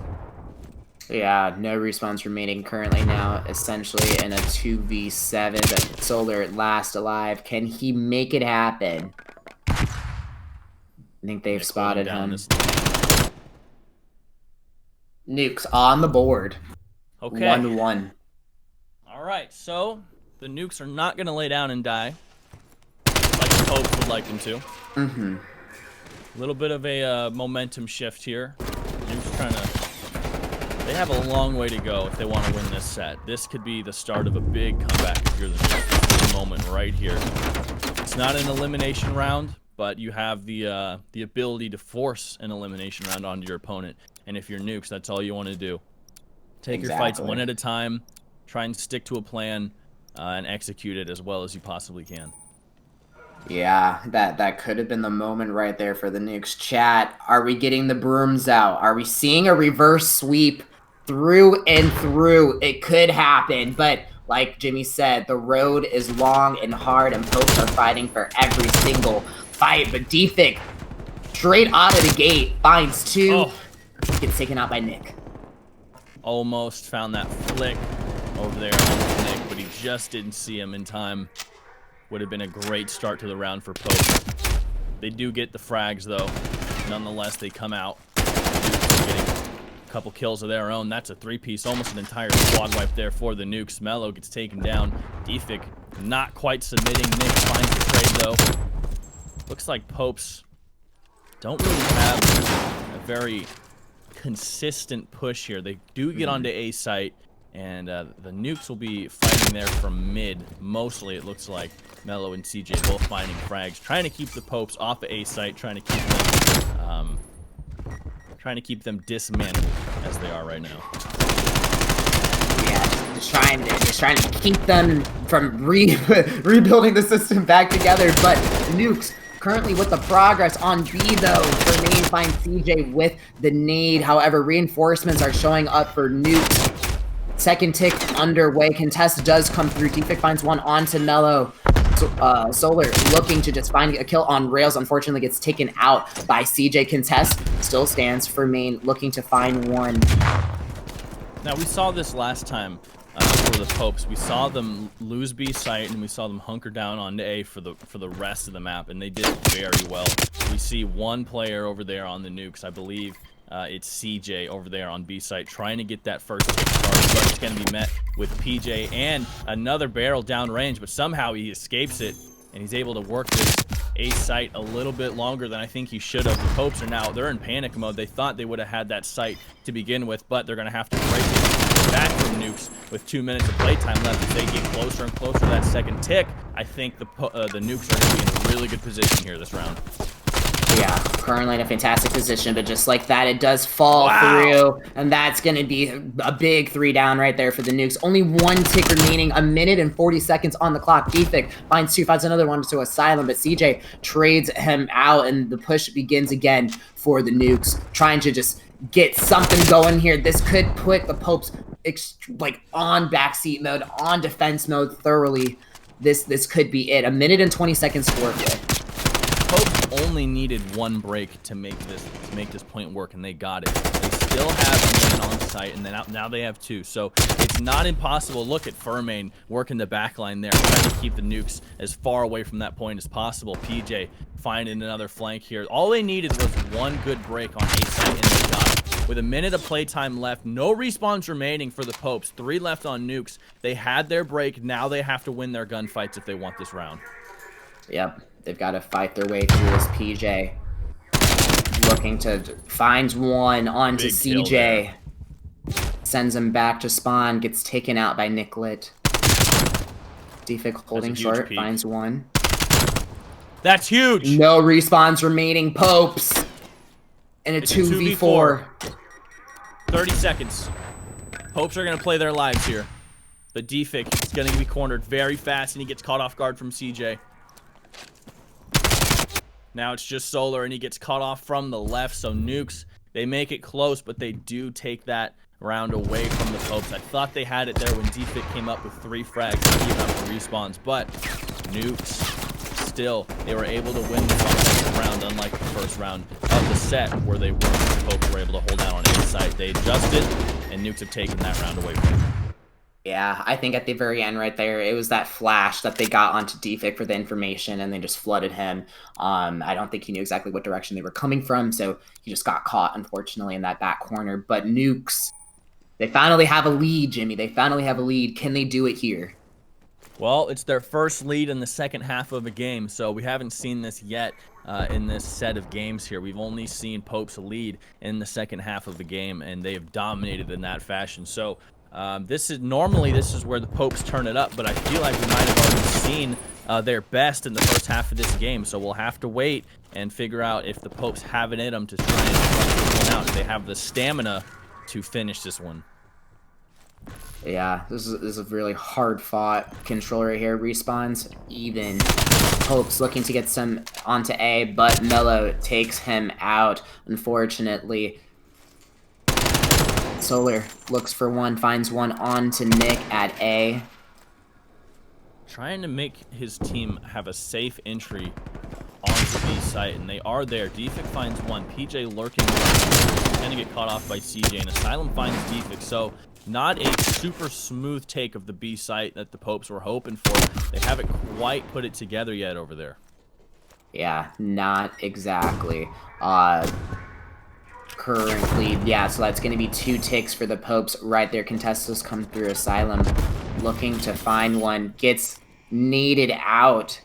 Yeah, no respawns remaining currently now, essentially in a 2v7, but Solar at last alive. Can he make it happen? I think they've spotted him. Nukes on the board. Okay. 1-1. Alright, so the Nukes are not going to lay down and die, like the Popes would like them to. A little bit of a momentum shift here. Nukes trying to... They have a long way to go if they want to win this set. This could be the start of a big comeback if you're the Nukes. This is the moment right here. It's not an elimination round, but you have the ability to force an elimination round onto your opponent. And if you're Nukes, that's all you want to do. Take your fights one at a time. Try and stick to a plan and execute it as well as you possibly can. Yeah, that could have been the moment right there for the Nukes. Chat, are we getting the brooms out? Are we seeing a reverse sweep through and through? It could happen, but like Jimmy said, the road is long and hard, and Popes are fighting for every single fight. But Defik, straight out of the gate, finds 2. Gets taken out by Nick. Almost found that flick over there on Nick, but he just didn't see him in time. Would have been a great start to the round for Pope. They do get the frags, though. Nonetheless, they come out getting a couple kills of their own. That's a 3-piece, almost an entire squad wipe there for the Nukes. Mello gets taken down. Defik not quite submitting. Nick finds the trade, though. Looks like Popes don't really have a very consistent push here. They do get onto A site, and the Nukes will be fighting there from mid. Mostly, it looks like Mello and CJ both finding frags, trying to keep the Popes off of A site, trying to keep them dismantled as they are right now. Yeah, just trying to keep them from rebuilding the system back together. But Nukes currently with the progress on B, though. Jermaine finds CJ with the nade. However, reinforcements are showing up for Nukes. Second tick underway. Contest does come through. Defik finds one onto Mello. Solar looking to just find a kill on rails. Unfortunately, gets taken out by CJ. Contest still stands for main, looking to find one. Now, we saw this last time for the Popes. We saw them lose B site, and we saw them hunker down on A for the rest of the map, and they did it very well. We see one player over there on the Nukes, I believe. It's CJ over there on B site trying to get that first kick started, but it's going to be met with PJ and another barrel down range, but somehow he escapes it, and he's able to work this A site a little bit longer than I think he should have. The Popes are now, they're in panic mode. They thought they would have had that site to begin with, but they're going to have to break it back from Nukes with 2 minutes of playtime left. As they get closer and closer to that second tick, I think the Nukes are going to be in a really good position here this round. Yeah, currently in a fantastic position, but just like that, it does fall through, and that's going to be a big 3 down right there for the Nukes. Only 1 tick remaining, 1 minute and 40 seconds on the clock. Defik finds 2, finds another one to Asylum, but CJ trades him out, and the push begins again for the Nukes, trying to just get something going here. This could put the Popes like on backseat mode, on defense mode thoroughly. This could be it. 1 minute and 20 seconds to work with. Popes only needed 1 break to make this point work, and they got it. They still have a man on site, and then now they have 2. So it's not impossible. Look at Furmain working the back line there, trying to keep the Nukes as far away from that point as possible. PJ finding another flank here. All they needed was 1 good break on A site, and they got it. With 1 minute of playtime left, no respawns remaining for the Popes. 3 left on Nukes. They had their break. Now they have to win their gunfights if they want this round. Yep. They've got to fight their way through this. PJ looking to find one onto CJ. Sends him back to spawn. Gets taken out by Nicklet. Defik holding short. Peak. Finds one. That's huge. No respawns remaining. Popes. And it's 2v4. 30 seconds. Popes are going to play their lives here. But Defik is going to be cornered very fast, and he gets caught off guard from CJ. Now it's just Solar, and he gets caught off from the left. So Nukes, they make it close, but they do take that round away from the Popes. I thought they had it there when Defik came up with 3 frags to keep up the respawns, but Nukes, still, they were able to win the round, unlike the first round of the set, where the Popes were able to hold out on A side. They adjusted, and Nukes have taken that round away from them. Yeah, I think at the very end right there, it was that flash that they got onto Defik for the information, and they just flooded him. I don't think he knew exactly what direction they were coming from, so he just got caught, unfortunately, in that back corner. But Nukes, they finally have a lead, Jimmy. They finally have a lead. Can they do it here? Well, it's their first lead in the second half of a game, so we haven't seen this yet in this set of games here. We've only seen Popes lead in the second half of the game, and they have dominated in that fashion. So this is where the Popes turn it up, but I feel like we might have already seen their best in the first half of this game, so we'll have to wait and figure out if the Popes have it in them to try and flush this one out, if they have the stamina to finish this one. Yeah, this is a really hard-fought control right here. Respawns even. Popes looking to get some onto A, but Mello takes him out, unfortunately. Solar looks for one, finds one onto Nick at A. Trying to make his team have a safe entry onto B site, and they are there. Defik finds one. PJ lurking gonna get caught off by CJ, and Asylum finds Defix. So not a super smooth take of the B site that the Popes were hoping for. They haven't quite put it together yet over there. Yeah, not exactly. Currently, yeah, so that's going to be 2 ticks for the Popes right there. Contestants come through. Asylum looking to find one. Gets needed out.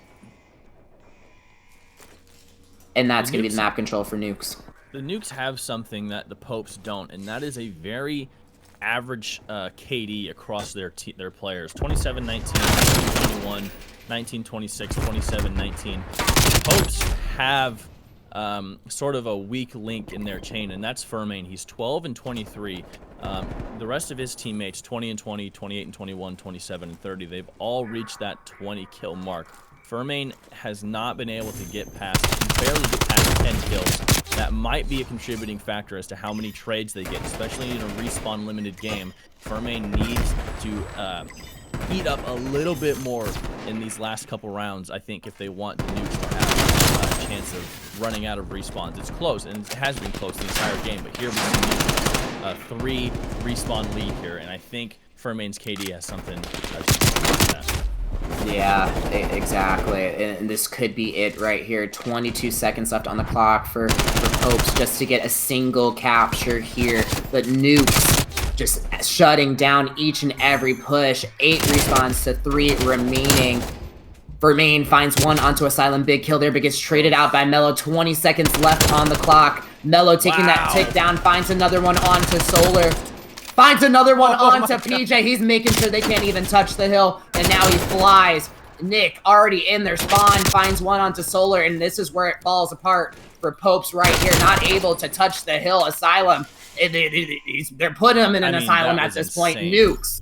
And that's going to be the map control for Nukes. The Nukes have something that the Popes don't, and that is a very average KD across their players. 27-19, 19-21, 19-26, 27-19. The Popes have sort of a weak link in their chain, and that's Fermain. He's 12-23. The rest of his teammates, 20-20, 28-21, 27-30, they've all reached that 20 kill mark. Fermain has not been able to get past, barely get past 10 kills. That might be a contributing factor as to how many trades they get, especially in a respawn limited game. Fermain needs to eat up a little bit more in these last couple rounds, I think, if they want the Nukes to have a chance of running out of respawns. It's close, and it has been close the entire game, but here we see a 3 respawn lead here, and I think Fermain's KD has something to do with that. Yeah, exactly. And this could be it right here. 22 seconds left on the clock for Popes just to get a single capture here. But Nukes just shutting down each and every push. 8 respawns to 3 remaining. Fermain finds one onto Asylum. Big kill there, but gets traded out by Mello. 20 seconds left on the clock. Mello taking that tick down, finds another one onto Solar. Finds another one onto PJ. He's making sure they can't even touch the hill. And now he flies. Nick already in their spawn. Finds one onto Solar. And this is where it falls apart for Popes right here. Not able to touch the hill. Asylum. They're putting him in an Asylum at this point. Nukes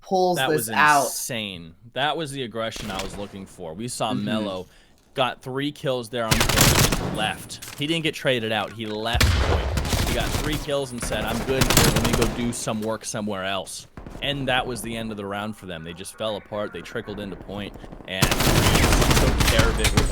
pulls this out. That was insane. That was the aggression I was looking for. We saw Mello got 3 kills there on point and left. He didn't get traded out. He left point. He got 3 kills and said, I'm good here. Let me go do some work somewhere else. And that was the end of the round for them. They just fell apart. They trickled into point and took care of it with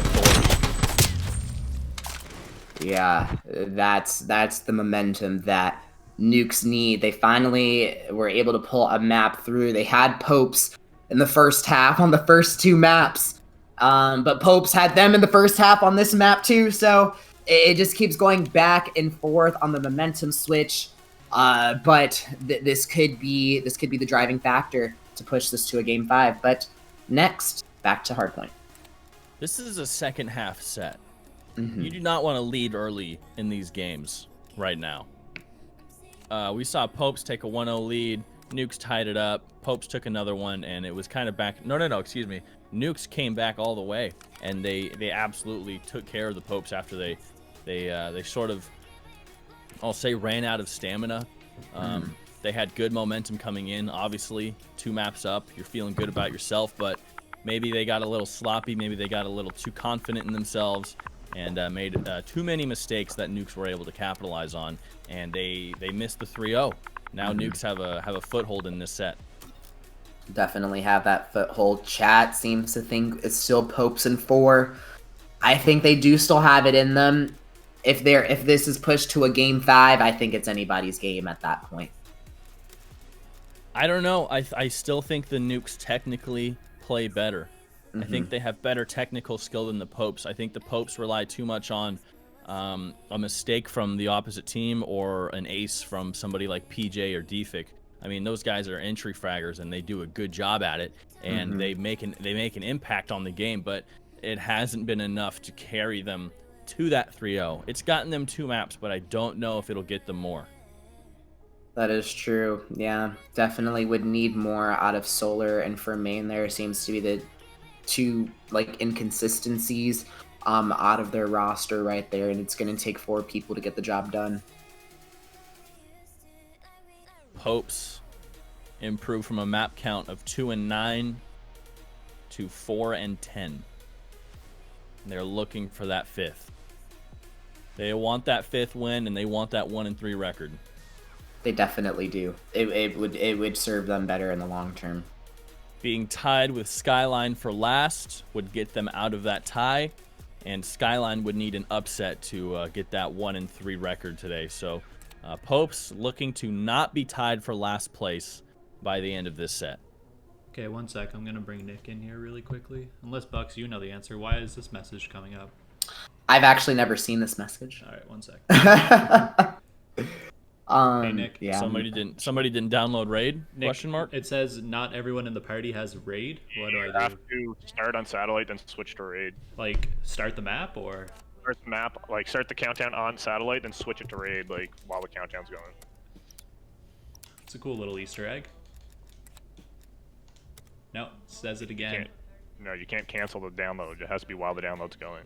authority. Yeah, that's the momentum that Nukes need. They finally were able to pull a map through. They had Popes in the first half on the first 2 maps. But Popes had them in the first half on this map too, so it just keeps going back and forth on the momentum switch, but this could be the driving factor to push this to a game 5. But next, back to hardpoint. This is a second half set. You do not want to lead early in these games right now. We saw Popes take a 1-0 lead. Nukes tied it up. Popes took another one, and it was kind of back. No, excuse me. Nukes came back all the way, and they absolutely took care of the Popes after they sort of, I'll say, ran out of stamina. They had good momentum coming in. Obviously, 2 maps up, you're feeling good about yourself, but maybe they got a little sloppy. Maybe they got a little too confident in themselves and made too many mistakes that Nukes were able to capitalize on, and they missed the 3-0. Now Nukes have a foothold in this set. Definitely have that foothold. Chat seems to think it's still Popes in 4. I think they do still have it in them. If this is pushed to a game 5, I think it's anybody's game at that point. I don't know. I still think the Nukes technically play better. I think they have better technical skill than the Popes. I think the Popes rely too much on a mistake from the opposite team or an ace from somebody like PJ or Defik. I mean, those guys are entry fraggers and they do a good job at it, and they make an impact on the game, but it hasn't been enough to carry them to that 3-0. It's gotten them 2 maps, but I don't know if it'll get them more. That is true. Yeah, definitely would need more out of Solar and Fermain. There seems to be the 2 inconsistencies out of their roster right there, and it's going to take 4 people to get the job done. Popes improved from a map count of 2-9 to 4-10. They're looking for that 5th. They want that 5th win, and they want that 1-3 record. They definitely do. It would serve them better in the long term. Being tied with Skyline for last would get them out of that tie, and Skyline would need an upset to get that 1-3 record today. So Popes looking to not be tied for last place by the end of this set. Okay, one sec. I'm gonna bring Nick in here really quickly. Unless Bucks, you know the answer. Why is this message coming up? I've actually never seen this message. All right, one sec. Hey Nick, yeah. somebody didn't download Raid? Nick, Question mark. It says not everyone in the party has Raid. What do You I have do? to start on satellite, then switch to raid. Like start the map or? Start the map, like start the countdown on satellite, then switch it to raid, like while the countdown's going. It's a cool little Easter egg. No, says it again. No, you can't cancel the download. It has to be while the download's going.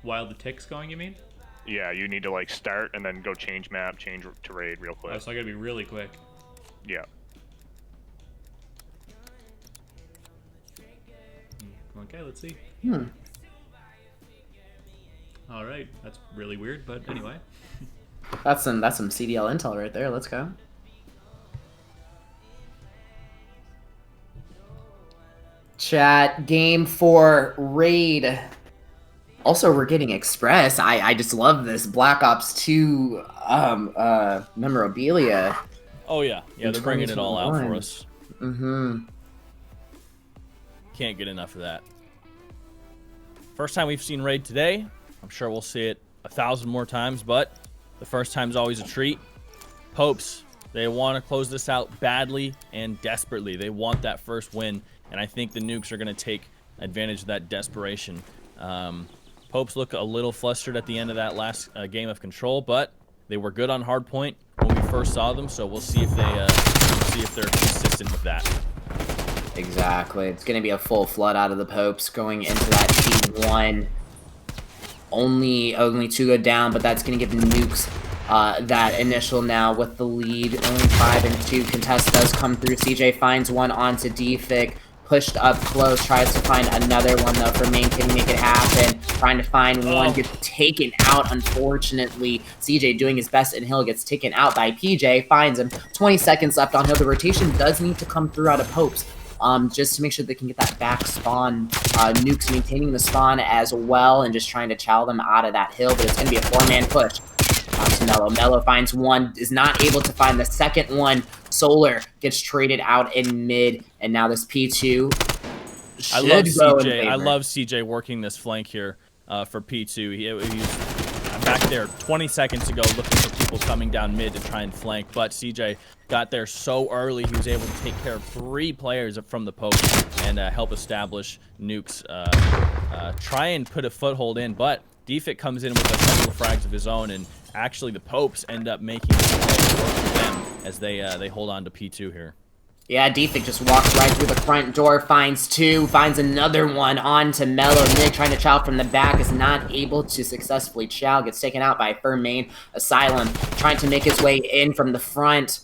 While the tick's going, you mean? Yeah, you need to like start and then go change map, change to raid real quick. Oh, so I gotta be really quick. Yeah. Okay, let's see. Hmm. All right, that's really weird, but anyway. That's some CDL intel right there. Let's go. Chat, game 4 raid. Also, we're getting Express. I just love this Black Ops 2 memorabilia. Oh yeah, they're bringing it all out for us. Mm-hmm. Can't get enough of that. First time we've seen Raid today. I'm sure we'll see it 1,000 more times, but the first time's always a treat. Popes, they want to close this out badly and desperately. They want that first win, and I think the Nukes are going to take advantage of that desperation. Popes look a little flustered at the end of that last game of Control, but they were good on hardpoint when we first saw them, so we'll see if they're consistent with that. Exactly. It's going to be a full flood out of the Popes going into that T1. Only 2 go down, but that's going to give the Nukes that initial now with the lead. Only 5 and 2 contest does come through. CJ finds one onto Defic. Pushed up close, tries to find another one though. For Main can make it happen. Trying to find one, gets taken out unfortunately. CJ doing his best and Hill gets taken out by PJ, finds him. 20 seconds left on Hill. The rotation does need to come through out of Popes. Just to make sure they can get that back spawn. Nukes maintaining the spawn as well and just trying to chow them out of that hill, but it's going to be a 4-man push. To Mello. Mello finds one, is not able to find the second one. Solar gets traded out in mid, and now this P2 I love CJ. I love CJ working this flank here for P2. He was back there 20 seconds ago looking for people coming down mid to try and flank, but CJ got there so early he was able to take care of 3 players from the poke and help establish Nukes try and put a foothold in, but Defic comes in with a couple of frags of his own, and actually the Popes end up making it work for them as they hold on to P2 here. Yeah, Defic just walks right through the front door, finds 2, finds another one onto Mello. Nick trying to chow from the back is not able to successfully chow, gets taken out by Firm Main. Asylum trying to make his way in from the front,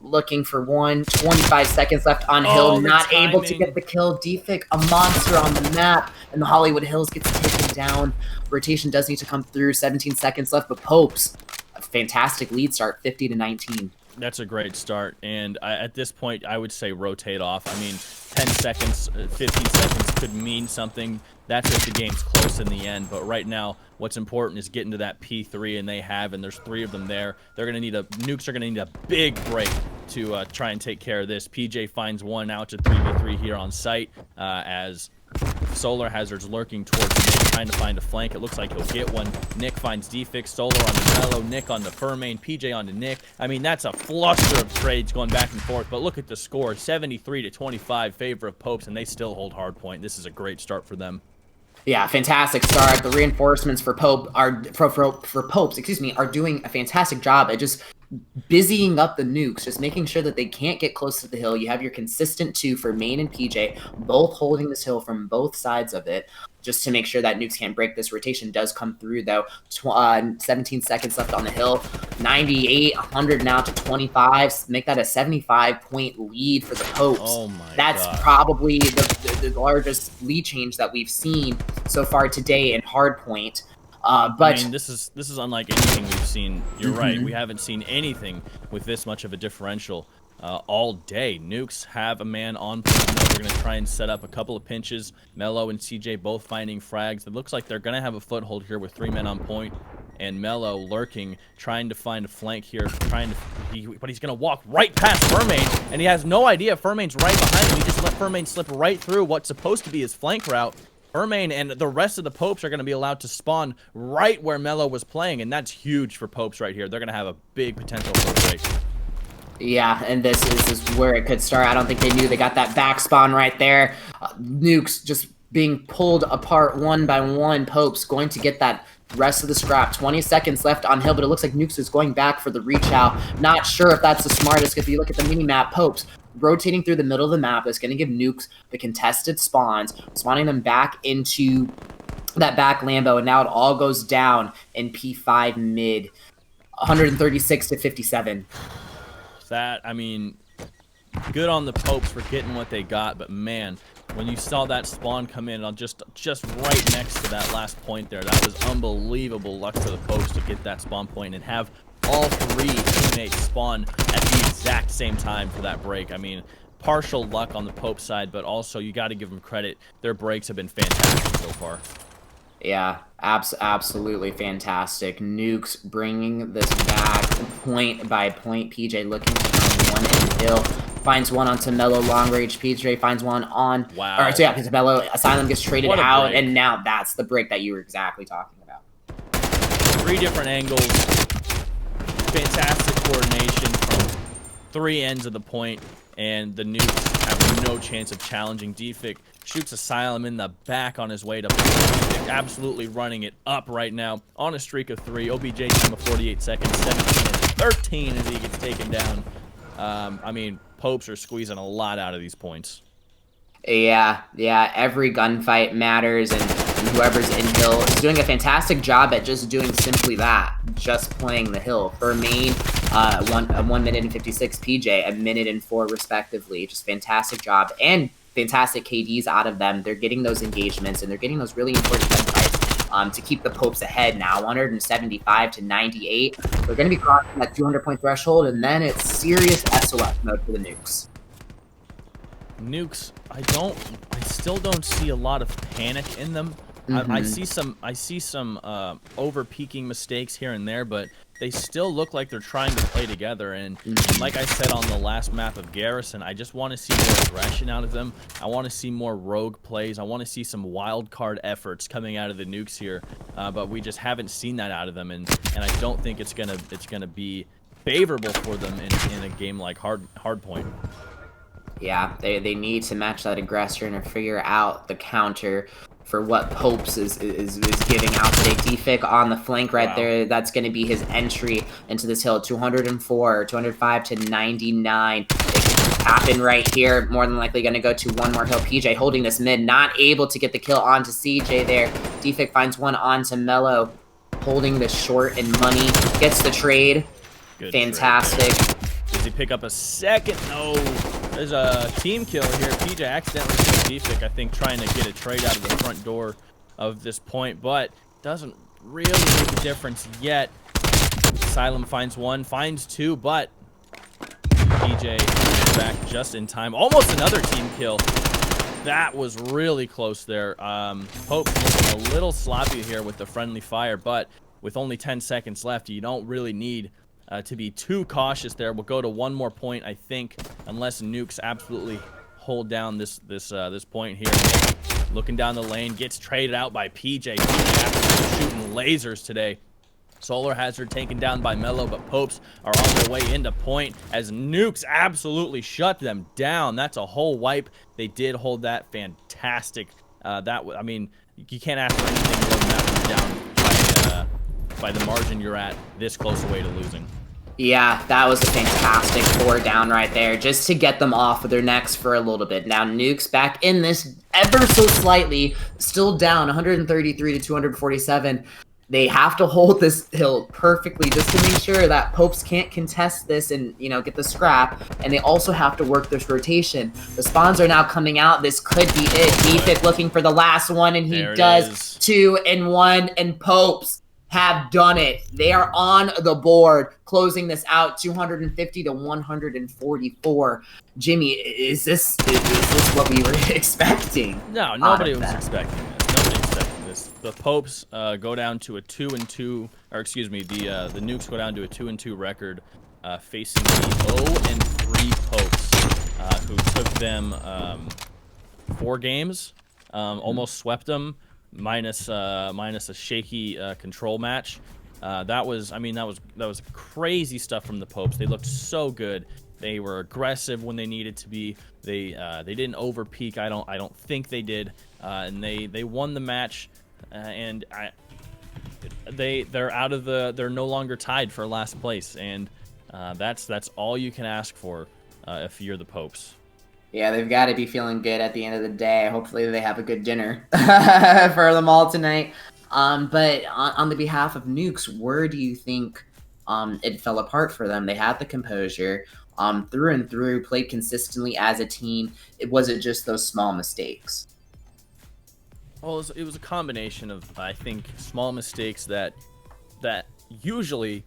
looking for one. 25 seconds left on Hill, not able to get the kill. Defic, a monster on the map, and the Hollywood Hills gets taken down. Rotation does need to come through. 17 seconds left, but Popes, a fantastic lead start, 50-19. That's a great start, and at this point, I would say rotate off. I mean, 10 seconds, 15 seconds could mean something. That's if the game's close in the end, but right now, what's important is getting to that P3, and they have, and there's 3 of them there. They're gonna need Nukes are gonna need a big break to try and take care of this. PJ finds one out to 3v3 here on site as Solar Hazard's lurking towards Nick, trying to find a flank. It looks like he'll get one. Nick finds Defix, Solar on the Mellow, Nick on the Furmain, PJ on the Nick. I mean, that's a fluster of trades going back and forth, but look at the score, 73-25 favor of Popes, and they still hold hardpoint. This is a great start for them. Yeah, fantastic start. The reinforcements for Popes are doing a fantastic job at just busying up the Nukes, just making sure that they can't get close to the hill. You have your consistent 2 for Main and PJ, both holding this hill from both sides of it, just to make sure that Nukes can't break this. Rotation does come through, though. 17 seconds left on the hill. 98, 100 now to 25. Make that a 75-point lead for the Popes. Oh my That's God. probably the largest lead change that we've seen so far today in hardpoint. But I mean, this is unlike anything we've seen. You're right. We haven't seen anything with this much of a differential all day. Nukes have a man on point. They're going to try and set up a couple of pinches. Mello and CJ both finding frags. It looks like they're going to have a foothold here with 3 men on point. and Mello lurking, trying to find a flank here, but he's gonna walk right past Furmain, and he has no idea Furmain's right behind him. He just let Furmain slip right through what's supposed to be his flank route. Furmain and the rest of the Popes are going to be allowed to spawn right where Mello was playing, and that's huge for Popes right here. They're going to have a big potential for a break. Yeah, and this is where it could start. I don't think they knew they got that back spawn right there. Nukes just being pulled apart one by one. Popes going to get that rest of the scrap. 20 seconds left on Hill, but it looks like Nukes is going back for the reach out. Not sure if that's the smartest. If you look at the mini-map, Popes rotating through the middle of the map. That's going to give Nukes the contested spawns, spawning them back into that back Lambo, and now it all goes down in P5 mid, 136 to 57. That, I mean, good on the Popes for getting what they got, but man, when you saw that spawn come in on just right next to that last point there, that was unbelievable luck for the Popes to get that spawn point and have all three teammates spawn at the exact same time for that break. I mean, partial luck on the Pope side, but also you got to give them credit. Their breaks have been fantastic so far. Yeah, absolutely fantastic. Nukes bringing this back point by point. PJ looking to find one in Hill. Finds one onto Mello, long range. PJ finds one on. Wow. Or, so yeah, because Mello, Asylum gets traded out, break. and now that's the break that you were exactly talking about. 3 different angles. Fantastic coordination from 3 ends of the point, and the Nukes have no chance of challenging. Defik shoots Asylum in the back on his way to Defik, absolutely running it up right now on a streak of 3. OBJ time of 48 seconds, 17 and 13 as he gets taken down. I mean, Popes are squeezing a lot out of these points. Yeah, every gunfight matters, and whoever's in Hill is doing a fantastic job at just doing simply that, just playing the Hill. For main, 1 minute and 56, PJ, 1 minute and 4 respectively. Just fantastic job, and fantastic KDs out of them. They're getting those engagements, and they're getting those really important gunfights to keep the Popes ahead now, 175 to 98. They're going to be crossing that 200-point threshold, and then it's serious SOS mode for the Nukes. Nukes, I still don't see a lot of panic in them. I see some over peaking mistakes here and there, but they still look like they're trying to play together. And like I said on the last map of Garrison, I just want to see more aggression out of them. I want to see more rogue plays. I want to see some wild card efforts coming out of the Nukes here, but we just haven't seen that out of them, and I don't think it's gonna be favorable for them in a game like Hardpoint. Yeah, they need to match that aggressor and figure out the counter for what Popes is giving out today. Defik on the flank right there. That's going to be his entry into this Hill. 204, 205 to 99. It could happen right here. More than likely going to go to one more Hill. PJ holding this mid. Not able to get the kill onto CJ there. Defik finds one onto Mello. Holding the short and money. Gets the trade. Good fantastic. Trade. Does he pick up a second? No. There's a team kill here. PJ accidentally killed Defik, I think, trying to get a trade out of the front door of this point, but doesn't really make a difference yet. Asylum finds one, finds 2, but PJ is back just in time. Almost another team kill. That was really close there. Pope looking a little sloppy here with the friendly fire, but with only 10 seconds left, you don't really need to be too cautious there. We'll go to one more point, I think, unless Nukes absolutely hold down this point here. Looking down the lane, gets traded out by PJ. PJ shooting lasers today. Solar Hazard taken down by Mello, but Popes are on their way into point as Nukes absolutely shut them down. That's a whole wipe. They did hold that fantastic. I mean, you can't ask for anything more than that down by the margin you're at this close away to losing. Yeah, that was a fantastic 4 down right there, just to get them off of their necks for a little bit. Now Nukes back in this ever so slightly, still down 133 to 247. They have to hold this Hill perfectly just to make sure that Popes can't contest this and, you know, get the scrap. And they also have to work this rotation. The spawns are now coming out. This could be it. Defik looking for the last one, and he does. 2 and 1, and Popes have done it. They are on the board, closing this out 250 to 144. Jimmy, is this what we were expecting? No, nobody was expecting this. Nobody expected this. this. The Popes go down to a 2-2, or excuse me, the Nukes go down to a 2-2 record, facing the 0-3 Popes, who took them 4 games, almost swept them, minus a shaky control match. That was crazy stuff from the Popes. They looked so good. They were aggressive when they needed to be. They didn't overpeak. I don't think they did. And they won the match. And they're no longer tied for last place. And that's all you can ask for if you're the Popes. Yeah, they've got to be feeling good at the end of the day. Hopefully they have a good dinner for them all tonight. But on the behalf of Nukes, where do you think it fell apart for them? They had the composure. Through and through, played consistently as a team. It wasn't just those small mistakes. Well, it was a combination of, I think, small mistakes that usually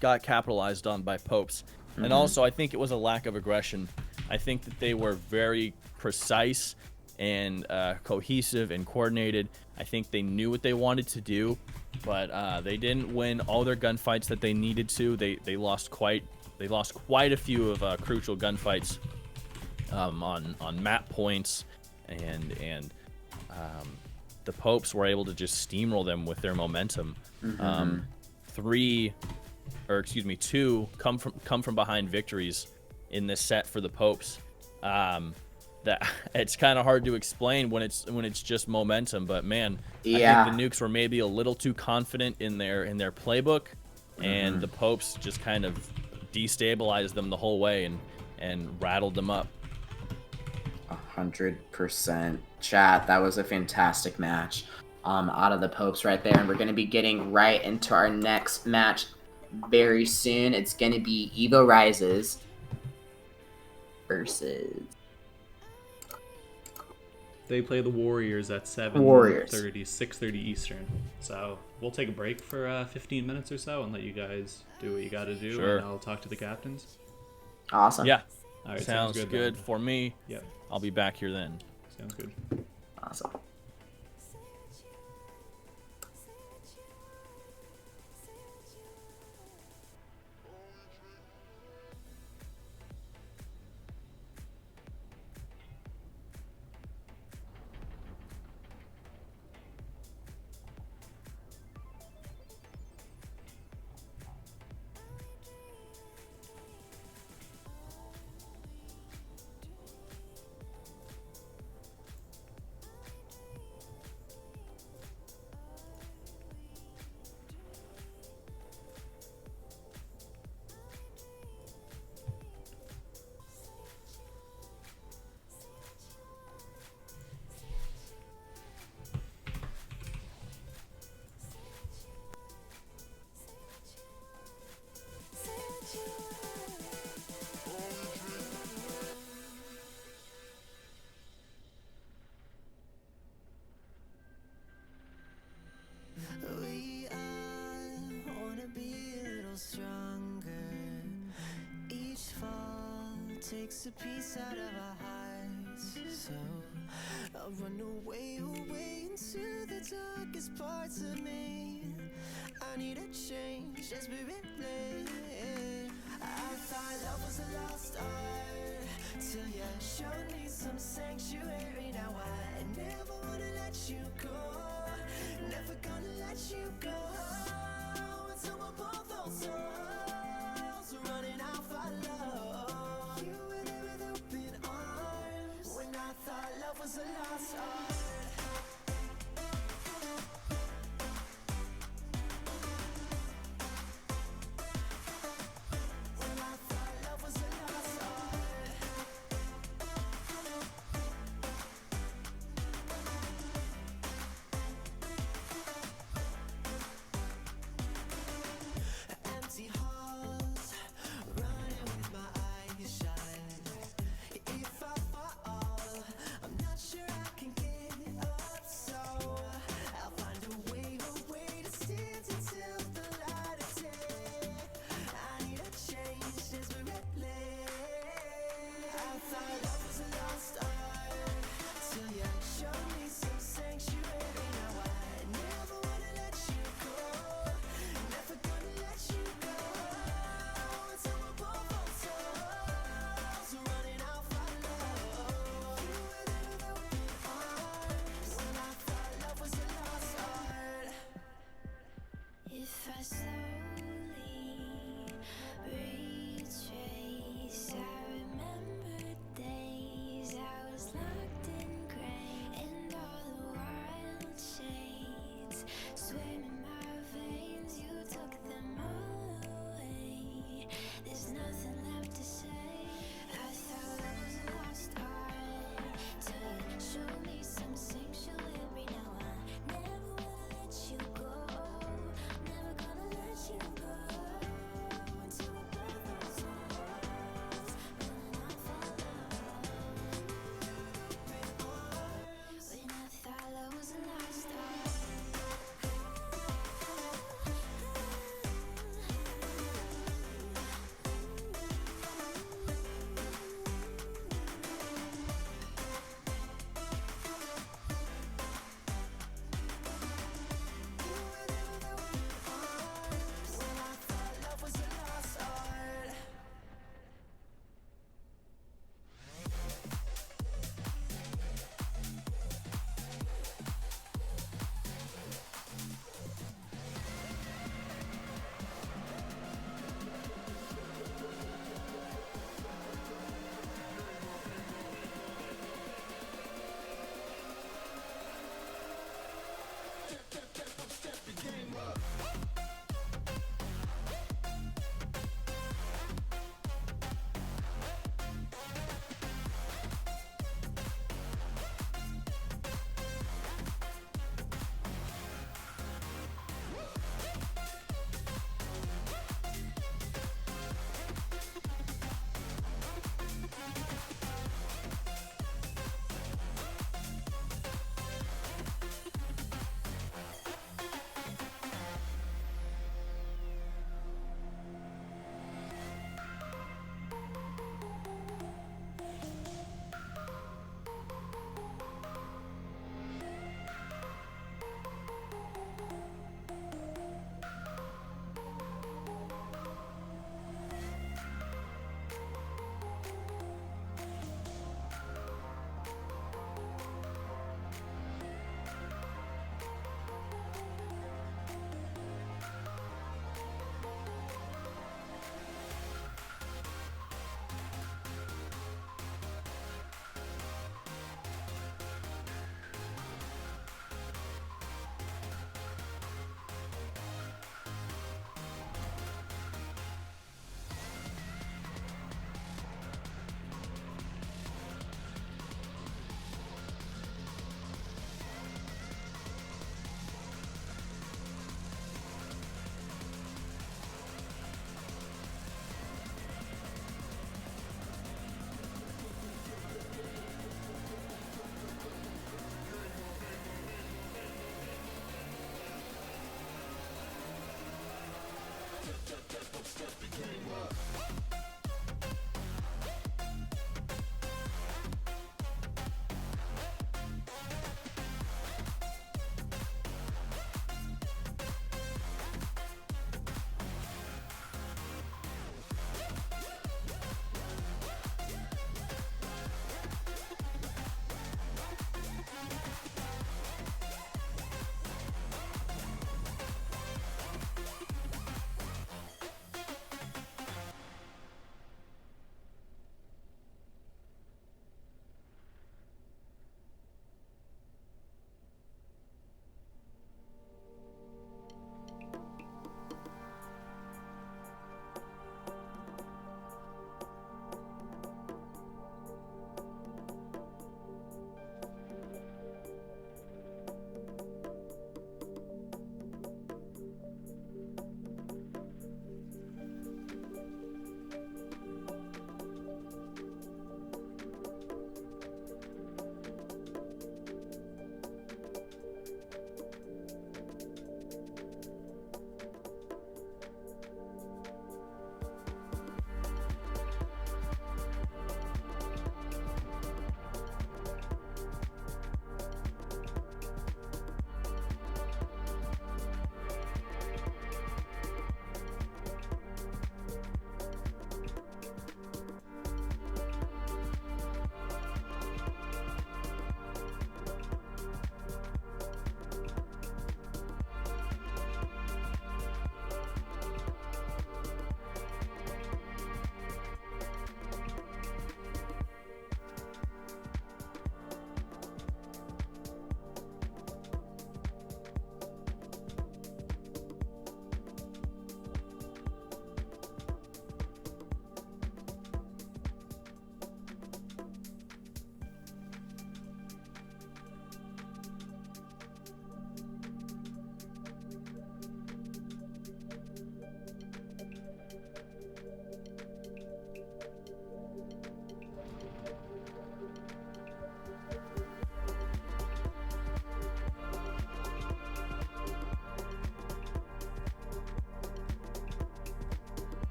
got capitalized on by Popes. And also, I think it was a lack of aggression. I think that they were very precise and cohesive and coordinated. I think they knew what they wanted to do, but they didn't win all their gunfights that they needed to. They lost quite a few of crucial gunfights on map points, and the Popes were able to just steamroll them with their momentum. 2 come from behind victories in this set for the Popes. That it's kind of hard to explain when it's just momentum, but man, yeah. I think the Nukes were maybe a little too confident in their playbook, and the Popes just kind of destabilized them the whole way and rattled them up. 100%. Chat, that was a fantastic match out of the Popes right there, and we're going to be getting right into our next match very soon. It's going to be Evo Risez versus... They play the Warriors at 7:30, 6:30 Eastern. So we'll take a break for 15 minutes or so and let you guys do what you got to do. Sure. And I'll talk to the captains. Awesome. Yeah. All right, sounds good for me. Yep. I'll be back here then. Sounds good. Awesome. Takes a piece out of our hearts, so I'll run away into the darkest parts of me. I need a change, desperately. I thought love was a lost art till you showed me some sanctuary. Now I never wanna let you go, never gonna let you go until we're both those souls running out for love. You were there with open arms when I thought love was a lost art.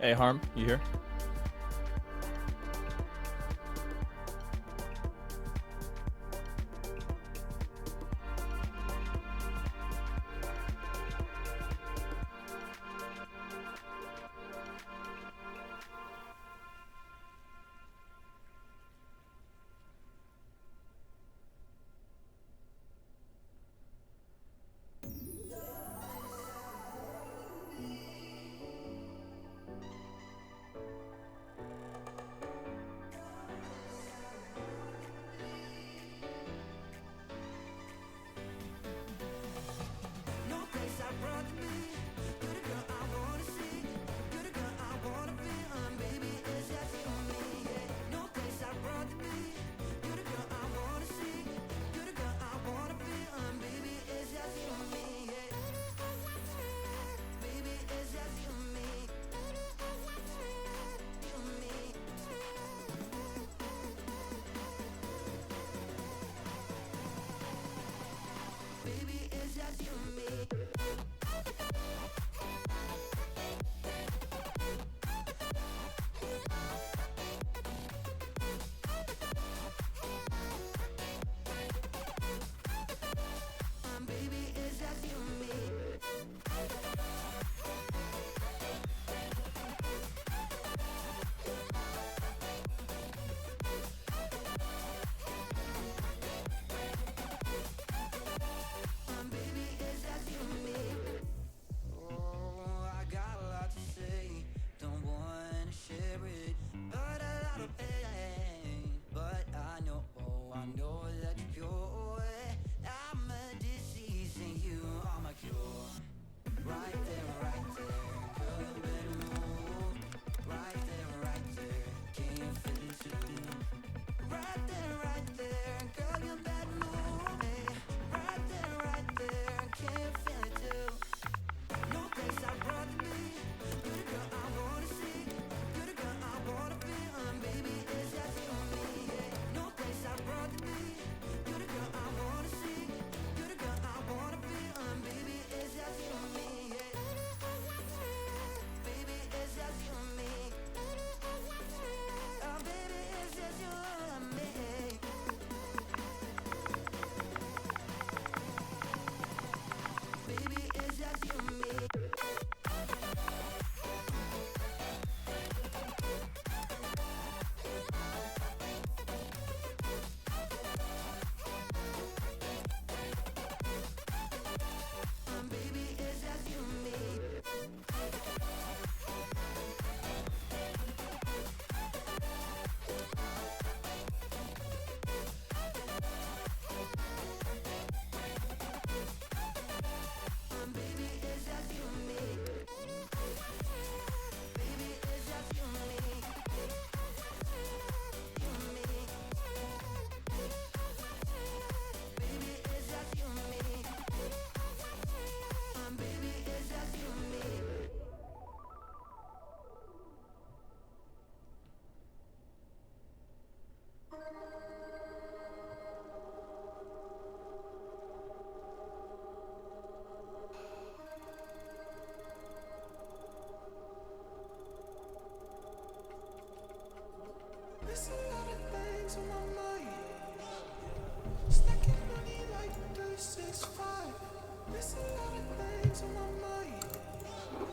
Hey, Harm, you here?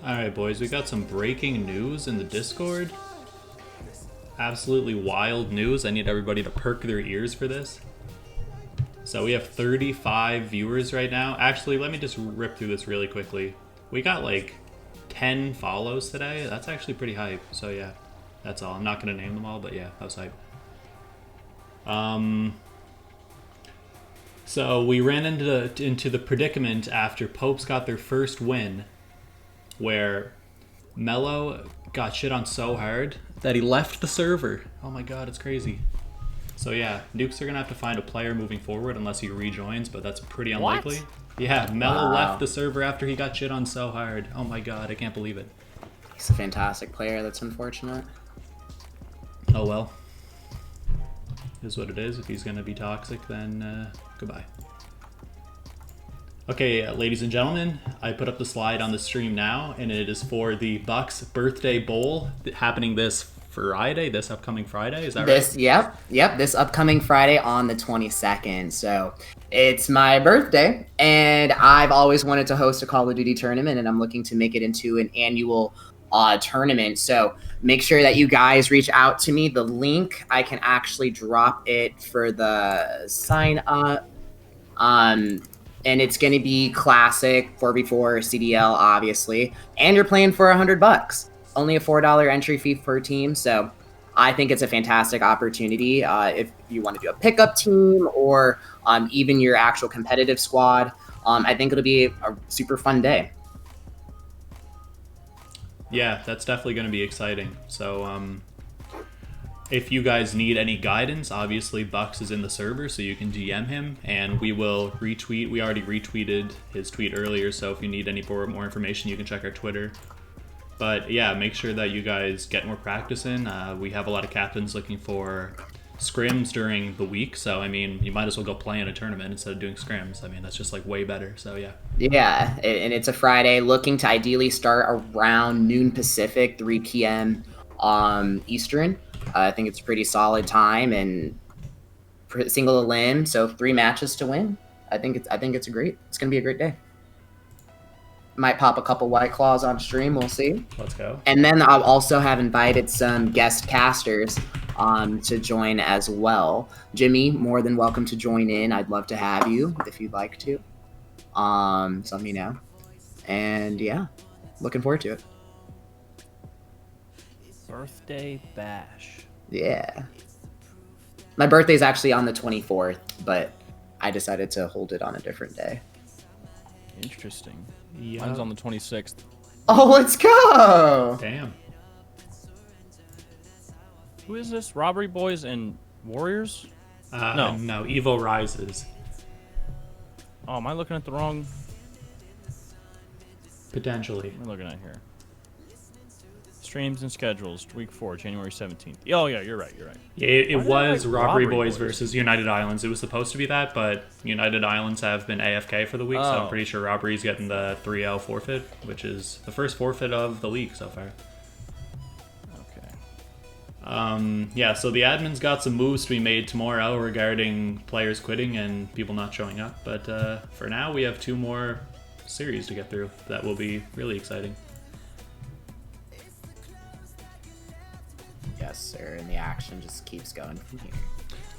Alright boys, we got some breaking news in the Discord. Absolutely wild news. I need everybody to perk their ears for this. So we have 35 viewers right now. Actually, let me just rip through this really quickly. We got like 10 follows today. That's actually pretty hype. So yeah, that's all. I'm not going to name them all, but yeah, that was hype. So we ran into the predicament after Popes got their first win, where Mello got shit on so hard that he left the server. Oh my god, it's crazy. So yeah, Nukes are gonna have to find a player moving forward unless he rejoins, but that's pretty unlikely. What? Yeah, Mello left the server after he got shit on so hard. Oh my god, I can't believe it. He's a fantastic player. That's unfortunate. Oh well. It is what it is. If he's gonna be toxic, then goodbye. Okay, ladies and gentlemen, I put up the slide on the stream now, and it is for the Bucks birthday bowl happening this Friday, this upcoming Friday. Is that right? Yep. This upcoming Friday on the 22nd. So it's my birthday, and I've always wanted to host a Call of Duty tournament, and I'm looking to make it into an annual tournament. So make sure that you guys reach out to me. The link, I can actually drop it for the sign up. And it's going to be classic 4v4 CDL, obviously. And you're playing for $100. Only a $4 entry fee per team. So I think it's a fantastic opportunity. If you want to do a pickup team or even your actual competitive squad, I think it'll be a super fun day. Yeah, that's definitely going to be exciting. So if you guys need any guidance, obviously Bucks is in the server, so you can DM him, and we will retweet. We already retweeted his tweet earlier, so if you need any more information, you can check our Twitter. But yeah, make sure that you guys get more practice in. We have a lot of captains looking for scrims during the week, so I mean, you might as well go play in a tournament instead of doing scrims. I mean, that's just like way better, so yeah. Yeah, and it's a Friday, looking to ideally start around noon Pacific, 3 p.m. Eastern. I think it's a pretty solid time, and single elim, so 3 matches to win. I think it's gonna be a great day. Might pop a couple White Claws on stream, we'll see. Let's go. And then I'll also have invited some guest casters to join as well. Jimmy, more than welcome to join in. I'd love to have you if you'd like to. So let me know. And yeah, looking forward to it. Birthday bash. Yeah. My birthday's actually on the 24th, but I decided to hold it on a different day. Interesting. Yeah. Mine's on the 26th. Oh, let's go! Damn. Who is this? Robbery Boys and Warriors? No, Evo Risez. Oh, am I looking at the wrong? Potentially. What am I looking at here? Streams and schedules, week 4, January 17th. Oh, yeah, you're right. Yeah, it was like Robbery Boys versus United Islands. It was supposed to be that, but United Islands have been AFK for the week, so I'm pretty sure Robbery's getting the 3-0 forfeit, which is the first forfeit of the league so far. Okay. Yeah, so the admin's got some moves to be made tomorrow regarding players quitting and people not showing up, but for now we have 2 more series to get through. That will be really exciting. Yes, sir, and the action just keeps going from here.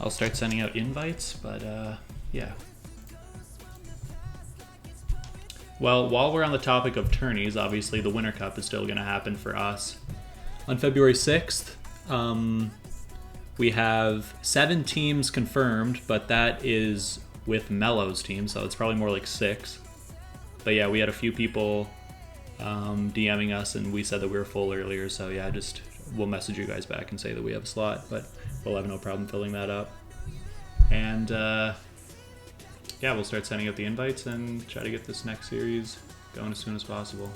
I'll start sending out invites, but yeah. Well, while we're on the topic of tourneys, obviously the Winter Cup is still going to happen for us. On February 6th, we have 7 teams confirmed, but that is with Mello's team, so it's probably more like 6. But yeah, we had a few people DMing us, and we said that we were full earlier, so yeah, we'll message you guys back and say that we have a slot, but we'll have no problem filling that up. And yeah, we'll start sending out the invites and try to get this next series going as soon as possible.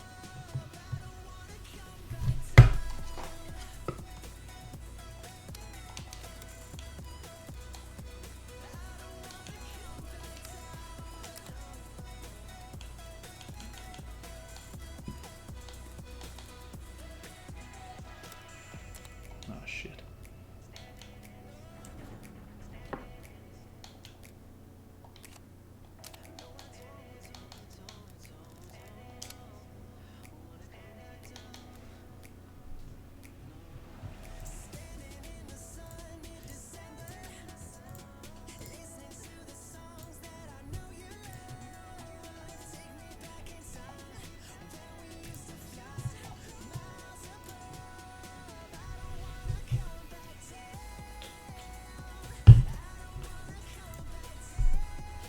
Oh shit.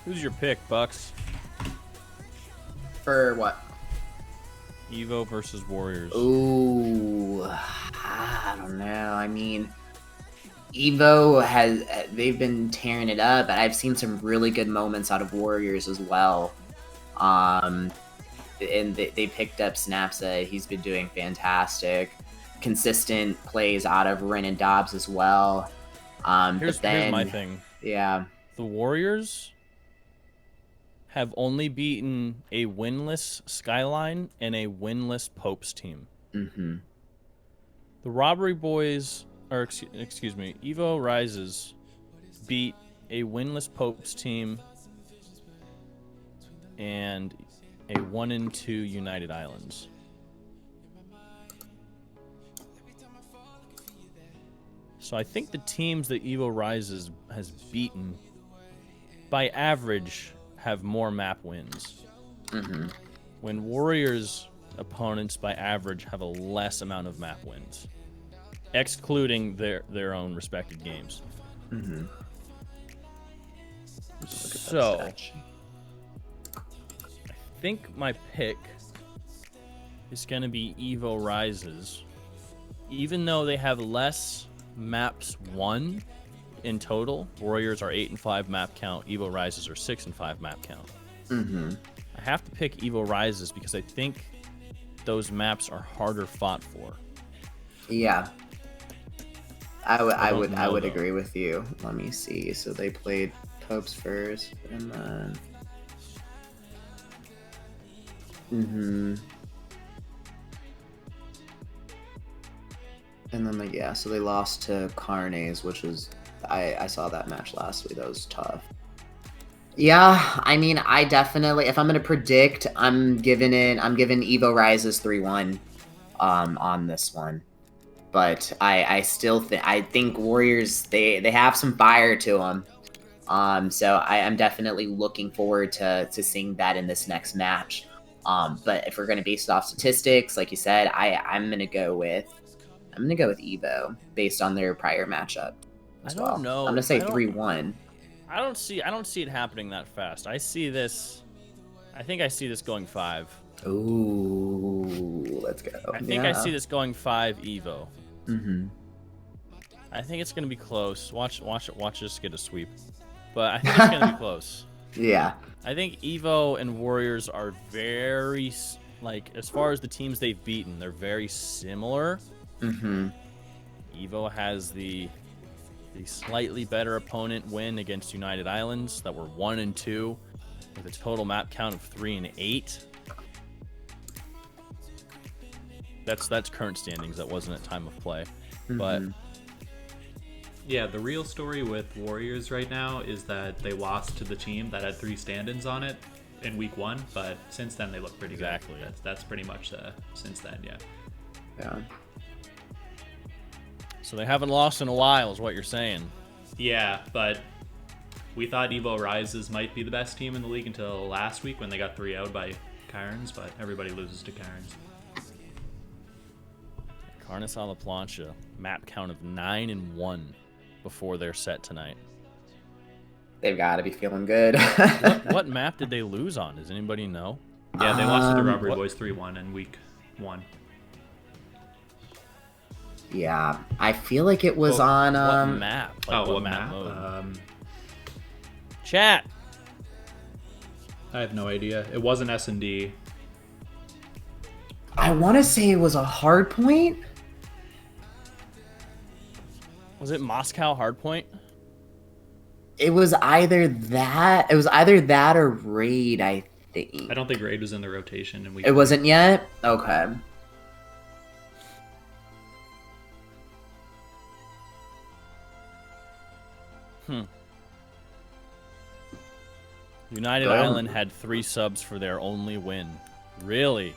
Who's your pick, Bucks? For what? Evo versus Warriors. Ooh, I don't know. I mean, Evo they've been tearing it up, and I've seen some really good moments out of Warriors as well. And they picked up Snapsa. He's been doing fantastic. Consistent plays out of Ren and Dobbs as well. Here's my thing. Yeah. The Warriors have only beaten a winless Skyline and a winless Popes team. Mm-hmm. The Robbery Boys, or excuse me, Evo Risez beat a winless Popes team and a 1-2 United Islands. So I think the teams that Evo Risez has beaten, by average, have more map wins. Mm-hmm. When Warriors opponents, by average, have a less amount of map wins, excluding their own respective games. Mm-hmm. So, I think my pick is going to be Evo Risez, even though they have less maps won in total. Warriors are 8-5 map count. Evo Risez are 6-5 map count. Mm-hmm. I have to pick Evo Risez because I think those maps are harder fought for. Yeah. I would though. agree with you. Let me see. So they played Popes first, and then. Mm-hmm. And then so they lost to Carnes, which was I saw that match last week. That was tough. Yeah, I mean, I definitely, if I'm gonna predict, I'm giving Evo Risez 3-1 on this one. But I still think Warriors, they have some fire to them. So I am definitely looking forward to seeing that in this next match. But if we're gonna base it off statistics, like you said, I'm gonna go with Evo based on their prior matchup as well. Know. I'm gonna say 3-1. I don't see it happening that fast. I think I see this going 5. Ooh, let's go. I think I see this going 5 Evo. Mm-hmm. I think it's gonna be close. Watch us get a sweep. But I think it's gonna be close. Yeah. I think Evo and Warriors are very, as far as the teams they've beaten, they're very similar. Mm-hmm. Evo has the slightly better opponent win against United Islands that were 1-2 with a total map count of 3 and 8. That's current standings. That wasn't at time of play. Mm-hmm. But yeah, the real story with Warriors right now is that they lost to the team that had 3 stand-ins on it in week 1, but since then they look pretty good. That's pretty much since then, yeah. Yeah. So they haven't lost in a while, is what you're saying. Yeah, but we thought Evo Risez might be the best team in the league until last week when they got 3-0 by Carnes, but everybody loses to Carnes. Carnes on the Plancha, map count of 9-1 before their set tonight. They've got to be feeling good. what map did they lose on? Does anybody know? Yeah, they lost to the Robbery Boys 3-1 in week 1. Yeah, I feel like it was on what map? What map? Chat. I have no idea. It wasn't S&D. I want to say it was a hard point. Was it Moscow Hardpoint? It was either that or Raid, I think. I don't think Raid was in the rotation in week. It wasn't yet? Okay. United Island had 3 subs for their only win. Really?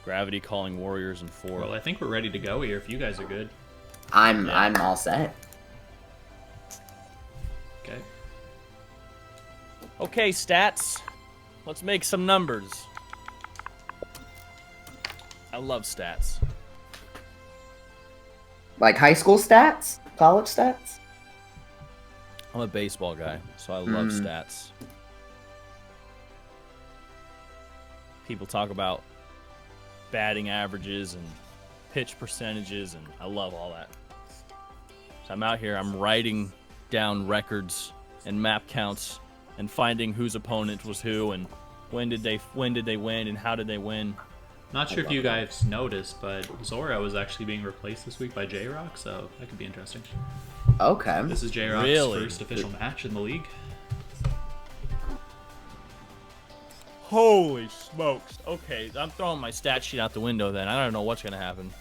Gravity calling Warriors in 4. Well, I think we're ready to go here if you guys are good. I'm all set. Okay. Okay, stats. Let's make some numbers. I love stats. Like high school stats? College stats? I'm a baseball guy, so I love stats. People talk about batting averages and pitch percentages, and I love all that. So I'm out here, I'm writing down records and map counts and finding whose opponent was who and when did they win and how did they win. Not sure if you guys noticed, but Zora was actually being replaced this week by J-Rock, so that could be interesting. Okay. This is J-Rock's first official match in the league. Holy smokes. Okay, I'm throwing my stat sheet out the window then. I don't know what's going to happen.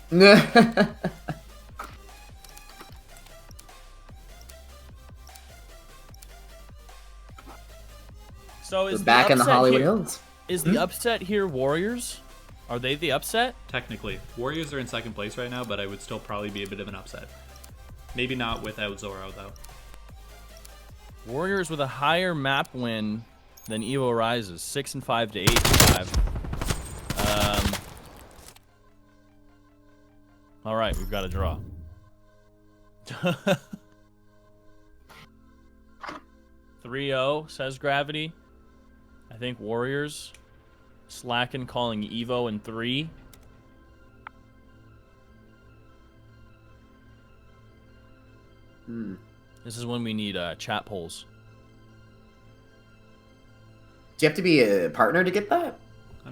So is We're back in the Hollywood here, Hills. Is the upset here Warriors? Are they the upset? Technically. Warriors are in second place right now, but I would still probably be a bit of an upset. Maybe not without Zoro, though. Warriors with a higher map win than Evo Risez, 6-5 to 8-5. All right, we've got a draw. 3-0, says Gravity. I think Warriors. Slacken calling Evo in 3. This is when we need chat polls. Do you have to be a partner to get that?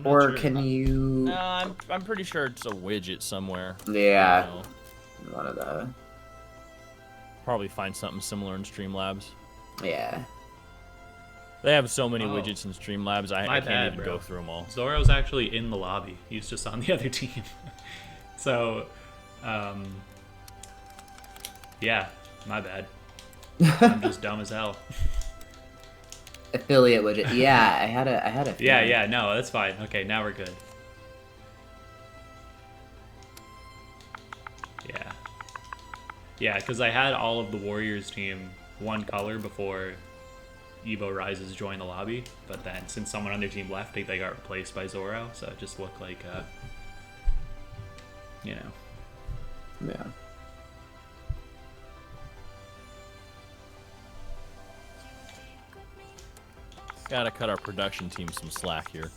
Or sure. can you... No, I'm pretty sure it's a widget somewhere. Yeah. I don't know. One of the... Probably find something similar in Streamlabs. Yeah. They have so many widgets in Streamlabs, I can't even bro. go through them all. Zoro's actually in the lobby. He's just on the other team. So, yeah, my bad. I'm just dumb as hell. Affiliate widget. Yeah, I had a Yeah, no, that's fine. Okay, now we're good. Yeah, because I had all of the Warriors team one color before Evo Risez joined the lobby, but then since someone on their team left, they got replaced by Zoro, so it just looked like, you know. Yeah. Gotta cut our production team some slack here.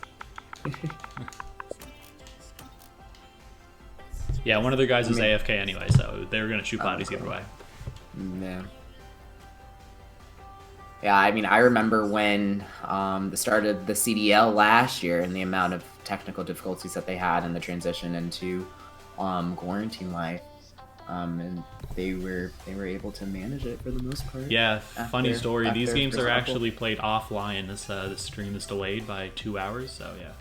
Yeah, one of their guys is AFK anyway, so they were gonna shoot bodies either way. Yeah. Yeah, I mean, I remember when the start of the CDL last year and the amount of technical difficulties that they had in the transition into quarantine life, and they were able to manage it for the most part. Yeah, funny story. These games are actually played offline. This stream is delayed by 2 hours, so yeah.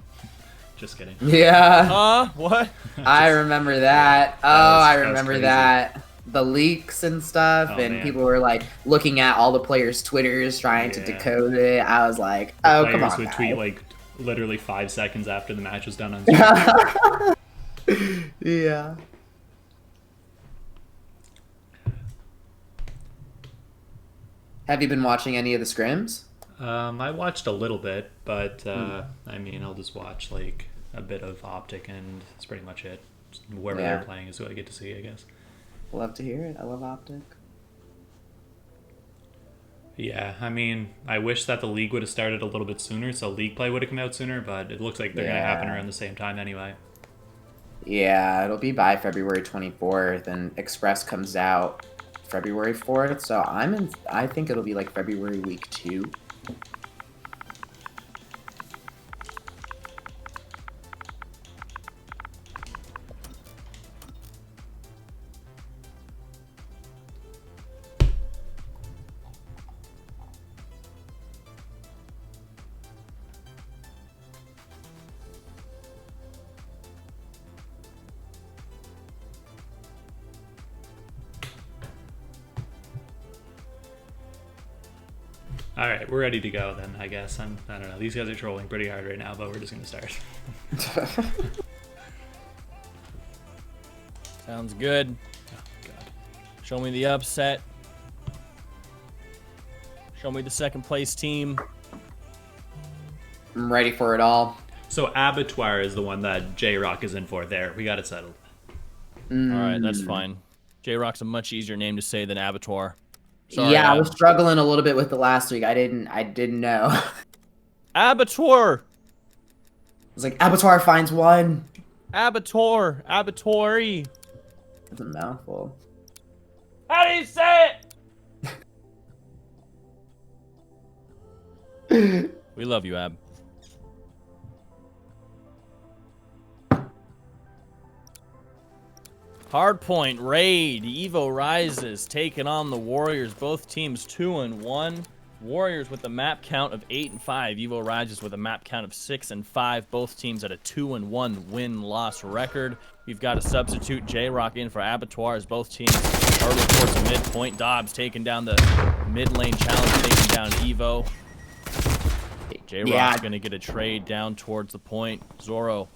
Just kidding. Yeah. What? I remember that. Oh, I remember that. The leaks and stuff, Oh, and man. people were like looking at all the players' Twitters trying to decode it. I was like, oh, come on. Players would guys. tweet like literally 5 seconds after the match was done on stream. Yeah. Have you been watching any of the scrims? I watched a little bit, but I mean, I'll just watch like a bit of Optic, and that's pretty much it. Wherever they're playing is what I get to see, I guess. Love to hear it. I love Optic. Yeah, I mean, I wish that the league would have started a little bit sooner, so league play would have come out sooner, but it looks like they're going to happen around the same time anyway. Yeah, it'll be by February 24th, and Express comes out February 4th, so I think it'll be like February week 2. All right, we're ready to go then, I guess. I don't know. These guys are trolling pretty hard right now, but we're just going to start. Sounds good. Oh, God. Show me the upset. Show me the second place team. I'm ready for it all. So Abattoir is the one that J-Rock is in for. There, we got it settled. All right, that's fine. J-Rock's a much easier name to say than Abattoir. Sorry, Yeah, I was struggling a little bit with the last week. I didn't know. Abattoir. It's like Abattoir finds one. Abattoir. Abattoir. That's a mouthful. How do you say it? We love you, Ab. Hardpoint raid. Evo Risez taking on the Warriors. Both teams 2-1. Warriors with a map count of 8 and 5. Evo Risez with a map count of 6 and 5. Both teams at a 2-1 win-loss record. We've got a substitute J-Rock in for Abattoir as both teams hurtle towards the midpoint. Dobbs taking down the mid lane challenge, taking down Evo. J-Rock's gonna get a trade down towards the point. Zoro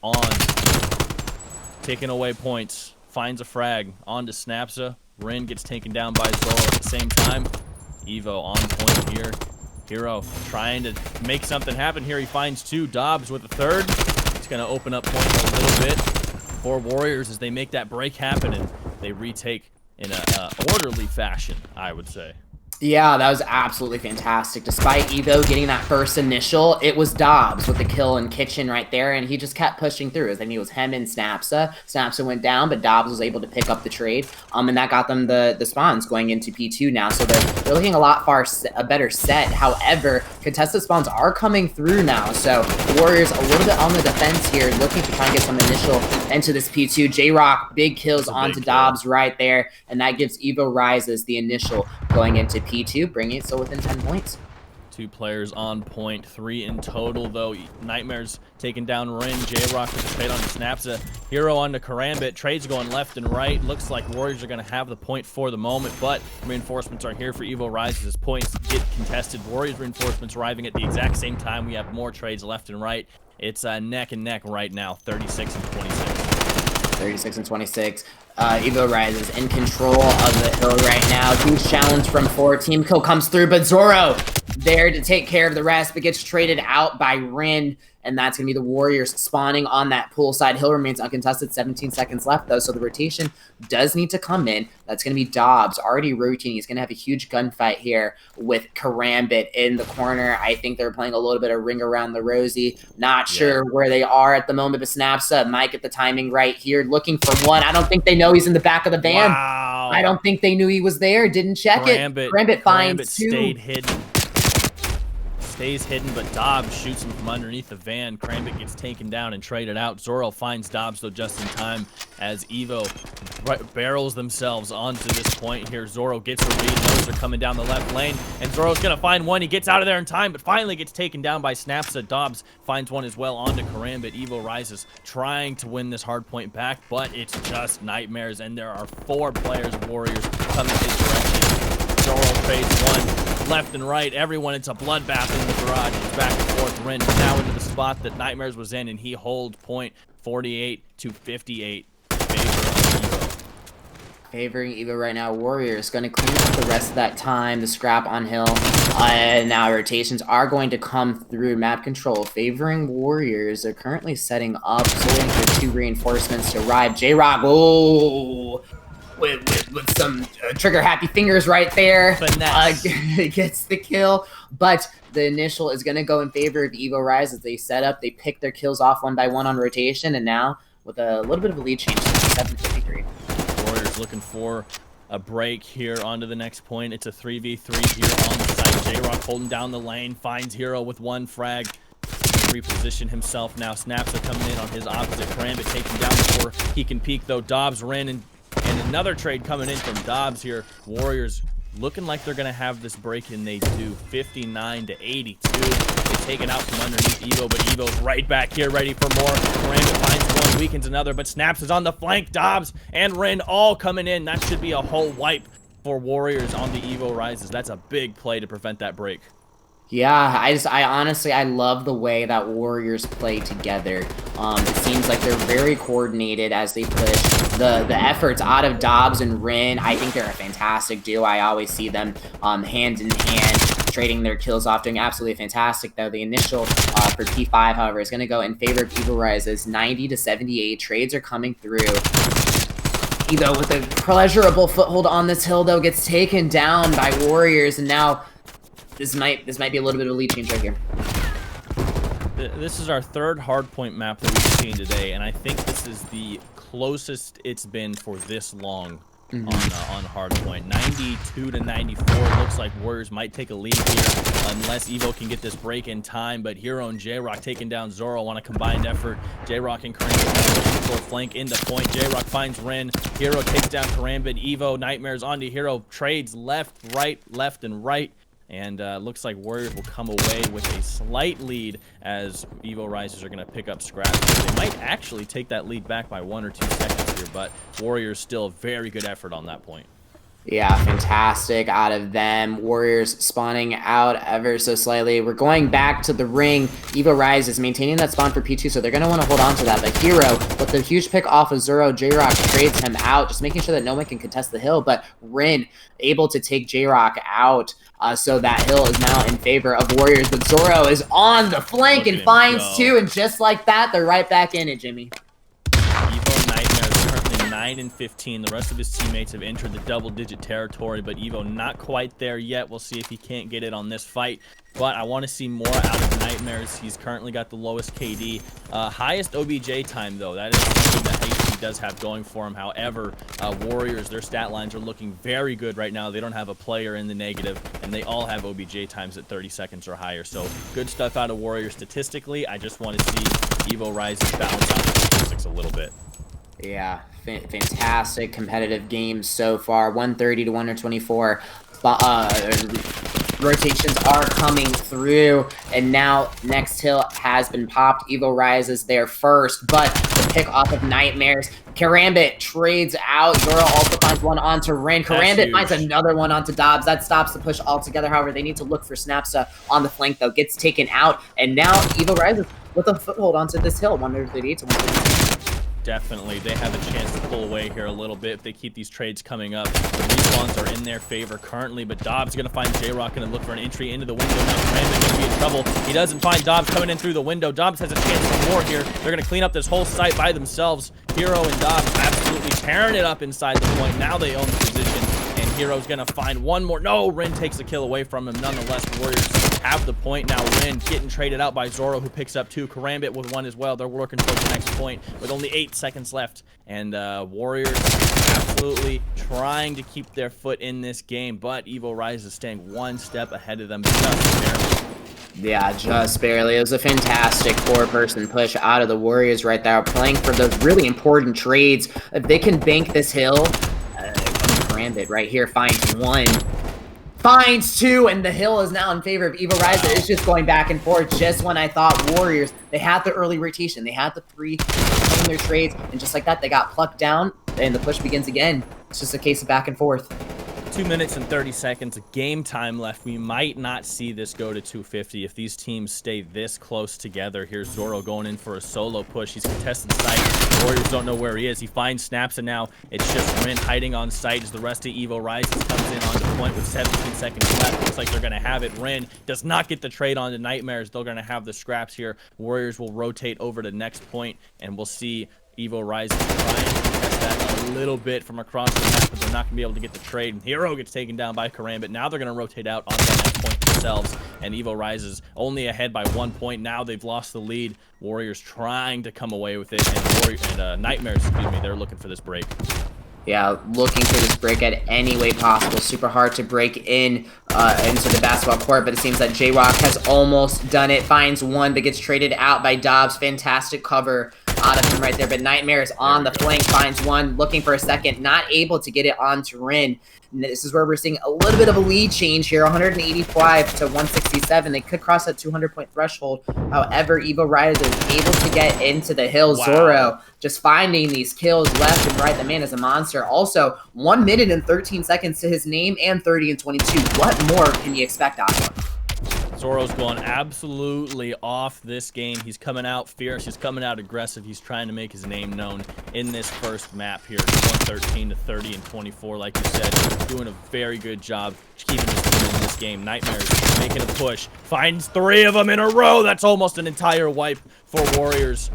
on, taking away points. Finds a frag onto Snapsa. Rin gets taken down by Zoro at the same time. Evo on point here. Hero trying to make something happen here. He finds two. Dobbs with a third. It's going to open up point a little bit for Warriors as they make that break happen and they retake in a orderly fashion, I would say. Yeah, that was absolutely fantastic. Despite Evo getting that first initial, it was Dobbs with the kill in kitchen right there, and he just kept pushing through. I think it was him and Snapsa. Snapsa went down, but Dobbs was able to pick up the trade, and that got them the spawns going into P2 now. So they're looking a better set. However, contested spawns are coming through now. So the Warriors a little bit on the defense here, looking to try and get some initial into this P2. J-Rock, big kills onto Dobbs right there, and that gives Evo Risez the initial going into P2, bringing it still within 10 points. 2 players on point, 3 in total, though. Nightmares taking down Rin. J-Rock with the trade on Snapsa. Hero onto Karambit. Trades going left and right. Looks like Warriors are going to have the point for the moment, but reinforcements are here for Evo Risez as points get contested. Warriors reinforcements arriving at the exact same time. We have more trades left and right. It's neck and neck right now, 36 and 26. 36 and 26. Evo Risez in control of the hill right now. Huge challenge from 4. Team kill comes through, but Zoro there to take care of the rest, but gets traded out by Rin, and that's going to be the Warriors spawning on that poolside. Hill remains uncontested. 17 seconds left, though, so the rotation does need to come in. That's going to be Dobbs already rotating. He's going to have a huge gunfight here with Karambit in the corner. I think they're playing a little bit of ring around the rosy. Not sure where they are at the moment, but Snapsa might get the timing right here. Looking for one. I don't think they know he's in the back of the van. Wow. I don't think they knew he was there. Didn't check it. Karambit finds 2. Stayed hidden. Stays hidden, but Dobbs shoots him from underneath the van. Karambit gets taken down and traded out. Zoro finds Dobbs, though, just in time as Evo barrels themselves onto this point here. Zoro gets a read. Those are coming down the left lane, and Zoro's going to find one. He gets out of there in time, but finally gets taken down by Snapsa. Dobbs finds one as well onto Karambit. Evo Risez trying to win this hard point back, but it's just Nightmares, and there are 4 players, Warriors, coming his direction. Zoro trades one. Left and right, everyone, it's a bloodbath in the garage. It's back and forth. Rin now into the spot that Nightmares was in, and he holds point 48 to 58. Favoring Evo right now. Warriors going to clean up the rest of that time. The scrap on hill. And now rotations are going to come through. Map control favoring Warriors. They're currently setting up, so waiting for 2 reinforcements to arrive. J-Rock, oh, with some trigger happy fingers right there. Gets the kill, but the initial is going to go in favor of Evo Risez as they set up. They pick their kills off one by one on rotation, and now with a little bit of a lead change, 57-53. Warriors looking for a break here onto the next point. It's a 3v3 here on the site. J-Rock holding down the lane, finds Hero with 1 frag. Reposition himself now. Snapsa coming in on his opposite. Karambit taken down before he can peek, though. Dobbs ran and another trade coming in from Dobbs here. Warriors looking like they're going to have this break, and they do. 59 to 82. They're taken out from underneath Evo, but Evo's right back here ready for more. Karambit finds one, weakens another, but Snaps is on the flank. Dobbs and Rin all coming in. That should be a whole wipe for Warriors on the Evo Risez. That's a big play to prevent that break. Yeah, I honestly, I love the way that Warriors play together. It seems like they're very coordinated as they push the efforts out of Dobbs and Rin. I think they're a fantastic duo. I always see them hand in hand, trading their kills off, doing absolutely fantastic, though. The initial for P5, however, is going to go in favor of Evo Risez. 90 to 78. Trades are coming through. Evo with a pleasurable foothold on this hill, though, gets taken down by Warriors, and now this might be a little bit of a lead change right here. This is our third hardpoint map that we've seen today, and I think this is the closest it's been for this long on hardpoint. 92 to 94. Looks like Warriors might take a lead here unless Evo can get this break in time. But Hero and J-Rock taking down Zoro on a combined effort. J-Rock and Karambit flank into point. J-Rock finds Ren. Hero takes down Karambit. Evo Nightmares onto Hero. Trades left, and right. And looks like Warriors will come away with a slight lead as Evo Risez are going to pick up scraps. They might actually take that lead back by 1 or 2 seconds here, but Warriors still a very good effort on that point. Yeah, fantastic out of them. Warriors spawning out ever so slightly. We're going back to the ring. Evo Risez is maintaining that spawn for P2, so they're going to want to hold on to that. But Hero, with the huge pick off of Zoro, J-Rock trades him out, just making sure that no one can contest the hill. But Rin able to take J-Rock out. So that hill is now in favor of Warriors, but Zoro is on the flank and finds 2, and just like that, they're right back in it, Jimmy. Evo Nightmare is currently 9 and 15. The rest of his teammates have entered the double-digit territory, but Evo not quite there yet. We'll see if he can't get it on this fight. But I want to see more out of Nightmares. He's currently got the lowest KD. Highest OBJ time, though. That is something that he does have going for him. However, Warriors, their stat lines are looking very good right now. They don't have a player in the negative, and they all have OBJ times at 30 seconds or higher. So good stuff out of Warriors statistically. I just want to see Evo Risez balance out the statistics a little bit. Yeah, fantastic competitive games so far. 130 to 124. Rotations are coming through, and now next hill has been popped. Evo Risez is there first, but the pick off of Nightmares. Karambit trades out. Zoro also finds one onto Rin. Karambit finds another one onto Dobbs. That stops the push altogether. However, they need to look for Snapsa on the flank, though. Gets taken out, and now Evo Risez with a foothold onto this hill. 138 to 132. Definitely, they have a chance to pull away here a little bit if they keep these trades coming up. The respawns are in their favor currently, but Dobbs going to find J-Rock and look for an entry into the window. Now Karambit going to be in trouble. He doesn't find Dobbs coming in through the window. Dobbs has a chance for more here. They're going to clean up this whole site by themselves. Hero and Dobbs absolutely tearing it up inside the point. Now they own the position, and Hero's going to find one more. No, Rin takes the kill away from him. Nonetheless, Warriors have the point now. Rin getting traded out by Zoro, who picks up 2. Karambit with 1 as well. They're working towards the next point with only 8 seconds left. And Warriors absolutely trying to keep their foot in this game, but Evo Risez is staying 1 step ahead of them just barely. Yeah, just barely. It was a fantastic 4-person push out of the Warriors right there, playing for those really important trades. If they can bank this hill, Karambit right here finds 1. Finds 2, and the hill is now in favor of Evo Risez. It's just going back and forth. Just when I thought Warriors, they had the early rotation, they had the 3 playing their trades, and just like that, they got plucked down, and the push begins again. It's just a case of back and forth. 2 minutes and 30 seconds of game time left. We might not see this go to 250 if these teams stay this close together. Here's Zoro going in for a solo push. He's contested site. Warriors don't know where he is. He finds Snaps, and now it's just Rin hiding on site as the rest of Evo Risez comes in on the point with 17 seconds left. Looks like they're going to have it. Rin does not get the trade on the Nightmares. They're going to have the scraps here. Warriors will rotate over to next point, and we'll see Evo Risez try and contest that a little bit from across the map, but they're not going to be able to get the trade. And Hero gets taken down by Karambit. Now they're going to rotate out on the next point themselves, and Evo Risez only ahead by 1 point. Now they've lost the lead. Warriors trying to come away with it, and Nightmares, excuse me, they're looking for this break. Yeah, looking for this break at any way possible. Super hard to break in into the basketball court, but it seems that J-Rock has almost done it. Finds 1, but gets traded out by Dobbs. Fantastic cover out of him right there, but Nightmares on the flank finds 1, looking for a second, not able to get it onto Rin. And this is where we're seeing a little bit of a lead change here, 185 to 167. They could cross that 200-point threshold. However, Evo Risez is able to get into the hill. Wow. Zoro just finding these kills left and right. The man is a monster. Also, 1 minute and 13 seconds to his name and 30 and 22. What more can you expect out of him? Zoro's going absolutely off this game. He's coming out fierce. He's coming out aggressive. He's trying to make his name known in this first map here. 113 to 30 and 24, like you said. Doing a very good job keeping his team in this game. Nightmares making a push. Finds 3 of them in a row. That's almost an entire wipe for Warriors.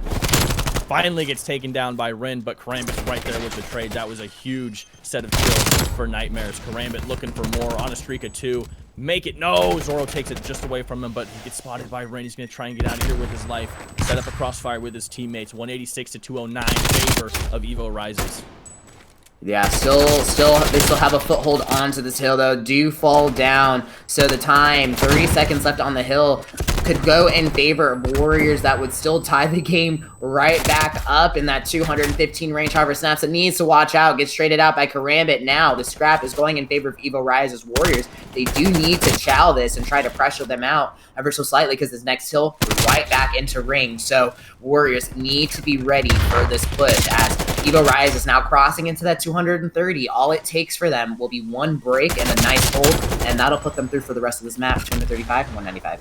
finally gets taken down by Rin, but Karambit's right there with the trade. That was a huge set of kills for Nightmares. Karambit looking for more on a streak of 2. Make it. No, Zoro takes it just away from him, but he gets spotted by Rin. He's going to try and get out of here with his life. Set up a crossfire with his teammates. 186 to 209 in favor of Evo Risez. Yeah, they still have a foothold onto this hill, though. Do fall down, so the time, 30 seconds left on the hill, could go in favor of Warriors. That would still tie the game right back up in that 215 range. However, Snaps, it needs to watch out. Gets traded out by Karambit now. The scrap is going in favor of Evo Risez Warriors. They do need to chow this and try to pressure them out ever so slightly, because this next hill right back into ring. So Warriors need to be ready for this push, as Evo Risez is now crossing into that 230. All it takes for them will be one break and a nice hold, and that'll put them through for the rest of this map, 235 and 195.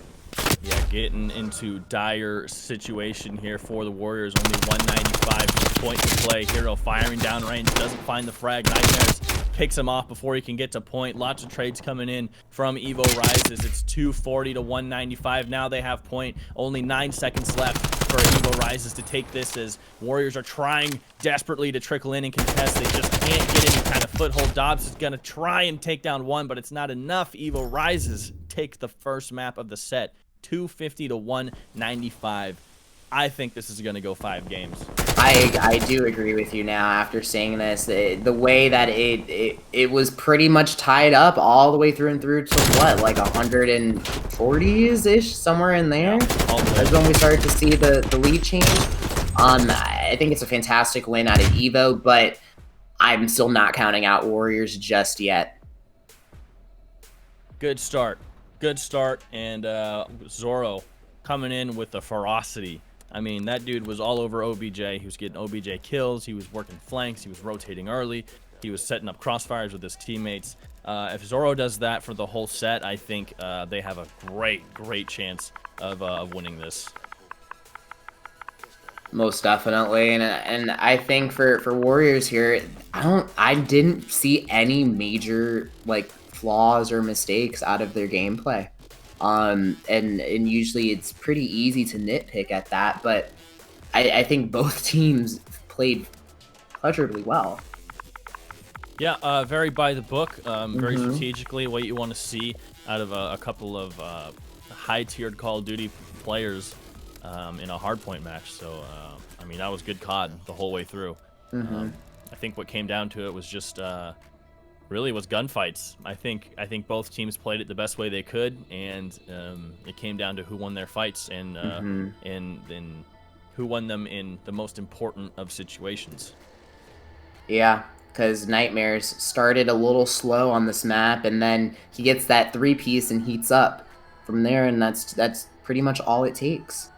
Yeah, getting into dire situation here for the Warriors. Only 195 point to play. Hero firing down range, doesn't find the frag. Nightmares picks him off before he can get to point. Lots of trades coming in from Evo Risez. It's 240 to 195. Now they have point. Only 9 seconds left for Evo Risez to take this, as Warriors are trying desperately to trickle in and contest. They just can't get any kind of foothold. Dobbs is going to try and take down one, but it's not enough. Evo Risez take the first map of the set, 250 to 195. I think this is going to go 5 games. I do agree with you now after seeing this. The way that it was pretty much tied up all the way through and through to what, like 140s-ish, somewhere in there? That's when we started to see the lead change. I think it's a fantastic win out of Evo, but I'm still not counting out Warriors just yet. Good start. Good start, and Zoro coming in with the ferocity. I mean, that dude was all over OBJ. He was getting OBJ kills. He was working flanks. He was rotating early. He was setting up crossfires with his teammates. If Zoro does that for the whole set, I think they have a great chance of winning this. Most definitely, and I think for Warriors here, I didn't see any major like flaws or mistakes out of their gameplay. And usually it's pretty easy to nitpick at that, but I think both teams played pleasurably well. Yeah, very by the book, very strategically, what you want to see out of a couple of high-tiered Call of Duty players in a hardpoint match. So, I mean, that was good COD the whole way through. I think what came down to it was just really was gunfights. I think both teams played it the best way they could, and it came down to who won their fights and who won them in the most important of situations. Yeah, because Nightmares started a little slow on this map, and then he gets that 3-piece and heats up from there, and that's pretty much all it takes.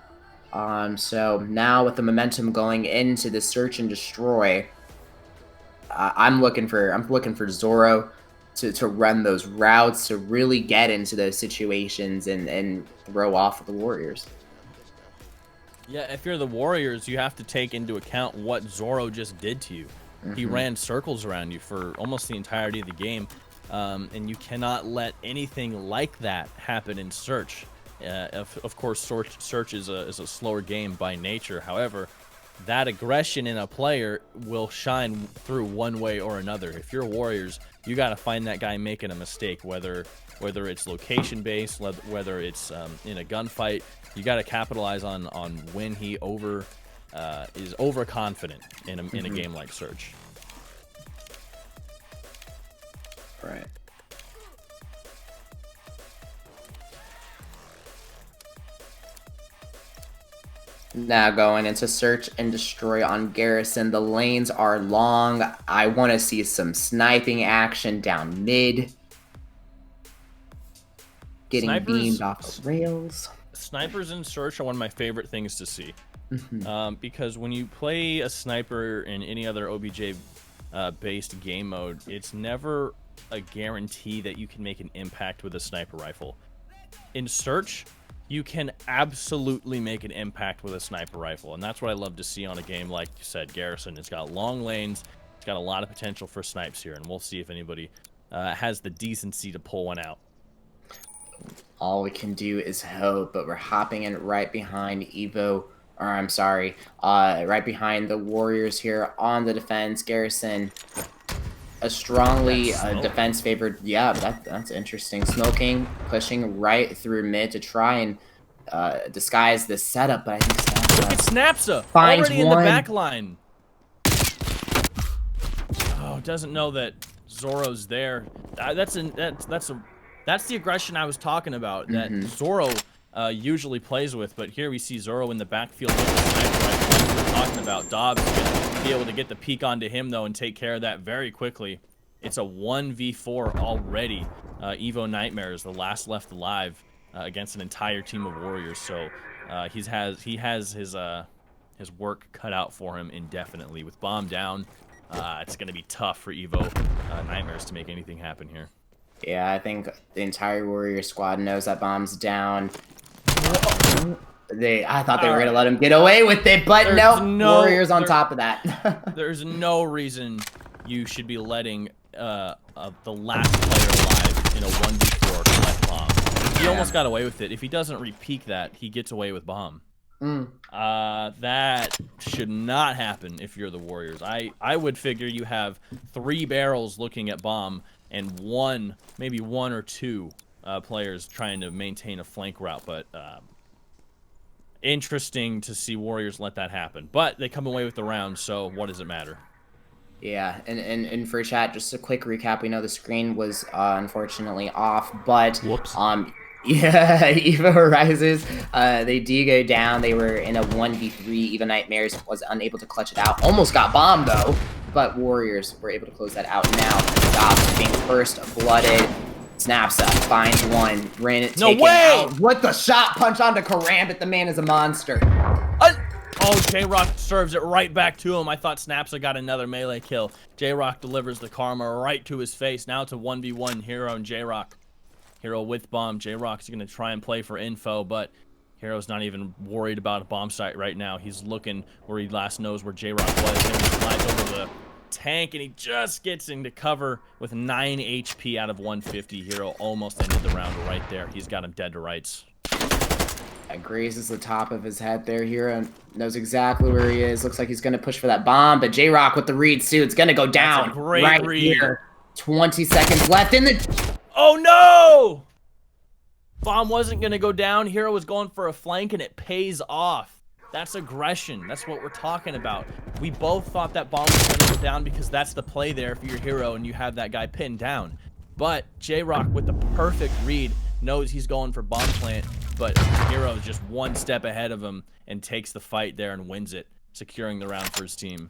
So now with the momentum going into the search and destroy, I'm looking for Zoro to run those routes, to really get into those situations and throw off the Warriors. Yeah, if you're the Warriors, you have to take into account what Zoro just did to you. He ran circles around you for almost the entirety of the game, and you cannot let anything like that happen in Search. Of course, Search is a slower game by nature. However, that aggression in a player will shine through one way or another. If you're Warriors, you got to find that guy making a mistake, whether it's location-based, whether it's in a gunfight. You got to capitalize on when he is overconfident in a game like Search. Right. Now going into search and destroy on Garrison. The lanes are long. I want to see some sniping action down mid. Getting beamed off the rails. Snipers in Search are one of my favorite things to see. Because when you play a sniper in any other OBJ based game mode, it's never a guarantee that you can make an impact with a sniper rifle. In Search, you can absolutely make an impact with a sniper rifle, and that's what I love to see on a game like you said, Garrison. It's got long lanes, it's got a lot of potential for snipes here, and we'll see if anybody has the decency to pull one out. All we can do is hope, but we're hopping in right behind Evo or I'm sorry, right behind the Warriors here on the defense. Garrison, a strongly defense favored. Yeah, that's interesting. Smoking, pushing right through mid to try and disguise this setup, but I think Snapsa Look at Snapsa finds already in one. the back line. Oh, doesn't know that Zoro's there. That's the aggression I was talking about that Zoro usually plays with, but here we see Zoro in the backfield with the sniper rifle like we're talking about. Dobbs is gonna be able to get the peek onto him though and take care of that very quickly. It's a 1v4 already. Evo Nightmare is the last left alive against an entire team of Warriors, so he has his work cut out for him indefinitely. With bomb down, it's going to be tough for Evo Nightmares to make anything happen here. Yeah, I think the entire Warrior squad knows that bomb's down. I thought they were going to let him get away with it, but no, Warriors on top of that. There's no reason you should be letting the last player alive in a 1v4 collect bomb. He almost got away with it. If he doesn't repeat that, he gets away with bomb. That should not happen if you're the Warriors. I would figure you have 3 barrels looking at bomb and maybe one or two players trying to maintain a flank route, but interesting to see Warriors let that happen. But they come away with the round, so what does it matter? Yeah, and for chat, just a quick recap. We know the screen was unfortunately off, but whoops. Yeah, Evo Risez, they do go down. They were in a 1v3. Evo Nightmares was unable to clutch it out. Almost got bombed, though, but Warriors were able to close that out. Now, Dobbs being first blooded. Snapsa finds one. Rin taken out. What the shot punch onto Karambit? The man is a monster. Oh, J-Rock serves it right back to him. I thought Snapsa got another melee kill. J-Rock delivers the karma right to his face. Now it's a 1v1 Hero and J-Rock. Hero with bomb. J-Rock's going to try and play for info, but Hero's not even worried about a bomb site right now. He's looking where he last knows where J-Rock was. And he slides over the tank, and he just gets into cover with 9 HP out of 150. Hero almost ended the round right there. He's got him dead to rights. Grazes the top of his head there. Hero knows exactly where he is. Looks like he's going to push for that bomb, but J-Rock with the read, too. It's going to go down. That's a great right read. Here. 20 seconds left in the... Oh, no! Bomb wasn't going to go down. Hero was going for a flank, and it pays off. That's aggression. That's what we're talking about. We both thought that bomb was going to go down because that's the play there for your Hero, and you have that guy pinned down. But J-Rock, with the perfect read, knows he's going for bomb plant, but Hero is just one step ahead of him and takes the fight there and wins it, securing the round for his team.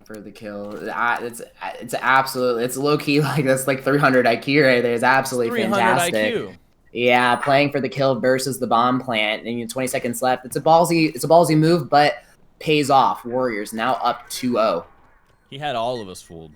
For the kill. It's absolutely, it's low-key, like, that's like 300 IQ right there. It's absolutely 300 fantastic. IQ. Yeah, playing for the kill versus the bomb plant, and you know, 20 seconds left. It's a ballsy move, but pays off. Warriors now up 2-0. He had all of us fooled.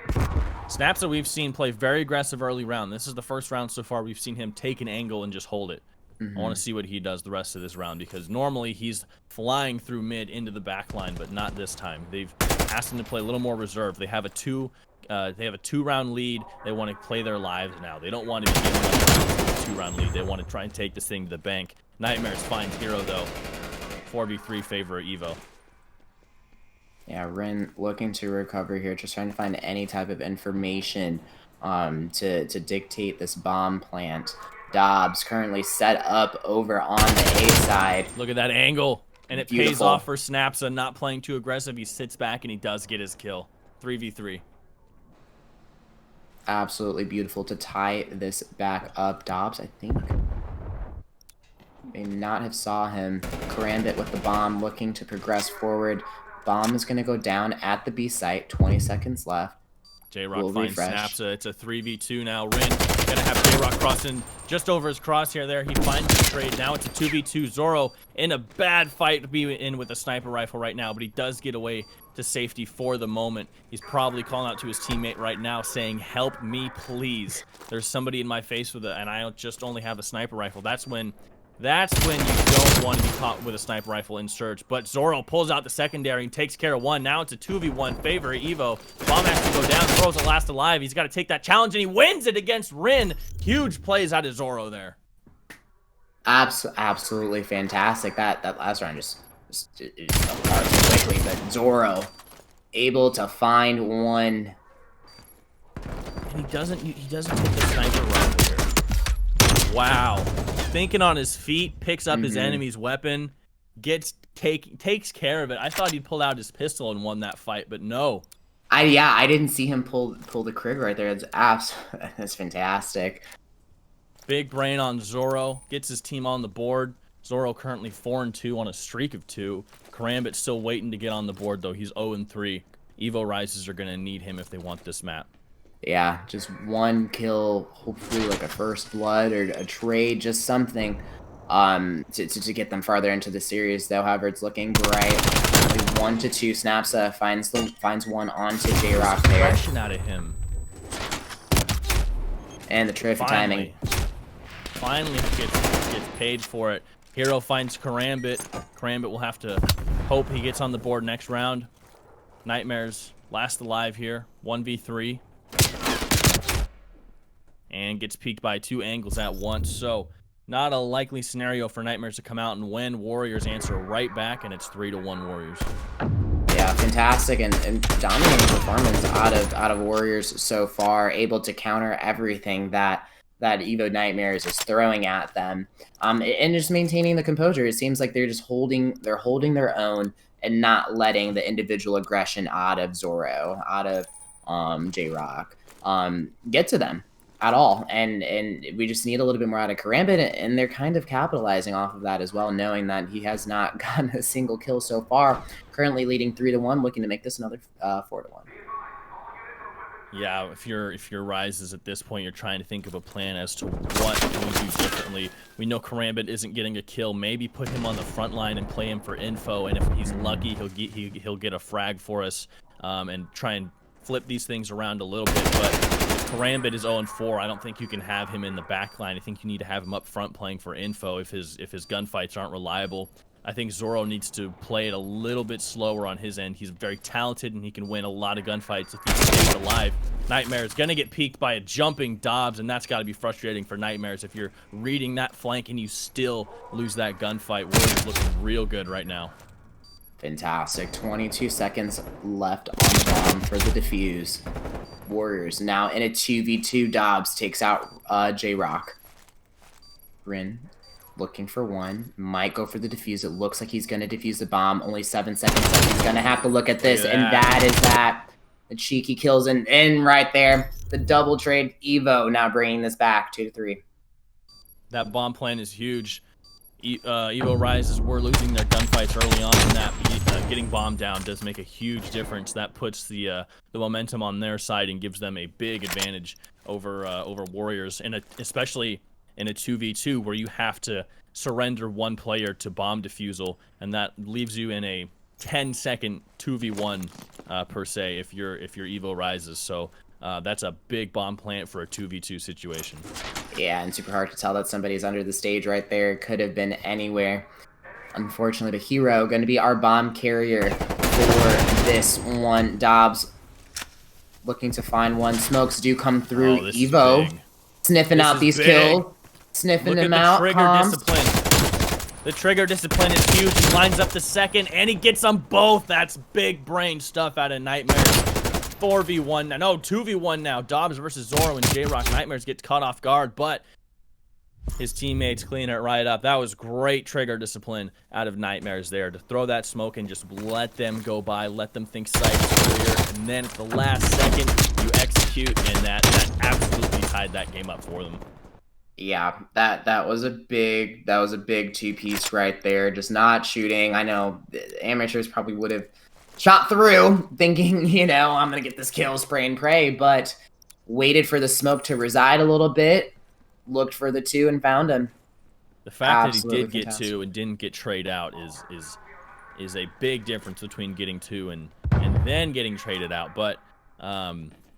Snapsa we've seen play very aggressive early round. This is the first round so far we've seen him take an angle and just hold it. I want to see what he does the rest of this round, because normally he's flying through mid into the back line, but not this time. They've asked him to play a little more reserved. They have a 2-round lead. They want to play their lives now. They don't want to be giving up a 2-round lead. They want to try and take this thing to the bank. Nightmares finds Hero though. 4v3 favor Evo. Yeah, Rin looking to recover here, just trying to find any type of information to dictate this bomb plant. Dobbs currently set up over on the A side. Look at that angle. And it Beautiful. pays off for Snapsa, not playing too aggressive. He sits back and he does get his kill. 3v3. Absolutely beautiful to tie this back up. Dobbs, I think, may not have saw him. Karambit with the bomb, looking to progress forward. Bomb is going to go down at the B site. 20 seconds left. J-Rock finds Snapsa. It's a 3v2 now. Rin gonna have J-Rock crossing just over his crosshair there. He finds the trade. Now it's a 2v2. Zoro in a bad fight to be in with a sniper rifle right now, but he does get away to safety for the moment. He's probably calling out to his teammate right now saying, "Help me, please. There's somebody in my face with and I just only have a sniper rifle." That's when you don't want to be caught with a sniper rifle in Surge. But Zoro pulls out the secondary and takes care of one. Now it's a 2v1 favor Evo. Bomb has to go down. Zoro's the last alive. He's got to take that challenge, and he wins it against Rin. Huge plays out of Zoro there. Absolutely fantastic. That last round just it fell apart so quickly. But Zoro able to find one. And he doesn't take the sniper rifle here. Wow. Thinking on his feet, picks up his enemy's weapon, takes care of it. I thought he'd pull out his pistol and won that fight, but no. I didn't see him pull the crib right there. That's fantastic. Big brain on Zoro, gets his team on the board. Zoro currently 4-2 on a streak of 2. Karambit's still waiting to get on the board though. He's 0-3. Evo Risez are gonna need him if they want this map. Yeah, just one kill, hopefully like a first blood or a trade, just something to get them farther into the series. Though, however, it's looking bright. Only 1 to 2 snaps. Finds one onto J-Rock there. Aggression out of him. And the terrific timing. Finally gets paid for it. Hero finds Karambit. Karambit will have to hope he gets on the board next round. Nightmares last alive here. 1v3. And gets peeked by 2 angles at once. So not a likely scenario for Nightmares to come out and win. Warriors answer right back, and it's 3-1 Warriors. Yeah, fantastic and dominating performance out of Warriors so far. Able to counter everything that Evo Nightmares is throwing at them, and just maintaining the composure. It seems like they're just holding their own and not letting the individual aggression out of Zoro, out of J-Rock, get to them at all. And we just need a little bit more out of Karambit, and they're kind of capitalizing off of that as well, knowing that he has not gotten a single kill so far. Currently leading 3-1, looking to make this another 4-1. Yeah, if you're Risez at this point, you're trying to think of a plan as to what can we do differently. We know Karambit isn't getting a kill. Maybe put him on the front line and play him for info, and if he's lucky, he'll get a frag for us, and try and flip these things around a little bit. But Karambit is 0-4. I don't think you can have him in the back line. I think you need to have him up front playing for info if his gunfights aren't reliable. I think Zoro needs to play it a little bit slower on his end. He's very talented, and he can win a lot of gunfights if he stays alive. Nightmare is going to get peeked by a jumping Dobbs, and that's got to be frustrating for Nightmares if you're reading that flank and you still lose that gunfight. Warriors looking real good right now. Fantastic. 22 seconds left on the bomb for the defuse. Warriors now in a 2v2. Dobbs takes out J-Rock. Rin looking for one. Might go for the defuse. It looks like he's going to defuse the bomb. Only 7 seconds left. He's going to have to look at this, and that is that. The cheeky kills in right there. The double trade. Evo now bringing this back 2-3. That bomb plan is huge. Evo Risez were losing their gunfights early on in that. Getting bombed down does make a huge difference. That puts the momentum on their side and gives them a big advantage over Warriors, and especially in a 2v2 where you have to surrender one player to bomb defusal, and that leaves you in a 10-second 2v1 per se if you're Evo Risez. So that's a big bomb plant for a 2v2 situation. Yeah, and super hard to tell that somebody's under the stage right there. Could have been anywhere. Unfortunately, the hero going to be our bomb carrier for this one. Dobbs looking to find one. Smokes do come through. Evo sniffing out these kills. Sniffing them out. The trigger discipline is huge. He lines up the second, and he gets them both. That's big brain stuff out of Nightmares. 4v1 now. No, 2v1 now. Dobbs versus Zoro and J-Rock. Nightmares gets caught off guard, but his teammates clean it right up. That was great trigger discipline out of Nightmares there to throw that smoke and just let them go by, let them think sight is clear, and then at the last second, you execute, and that absolutely tied that game up for them. Yeah, that was a big two-piece right there. Just not shooting. I know the amateurs probably would have shot through, thinking, I'm gonna get this kill, spray and pray, but waited for the smoke to reside a little bit, looked for the 2 and found him. The fact that he did get 2 and didn't get trade out is a big difference between getting 2 and then getting traded out. But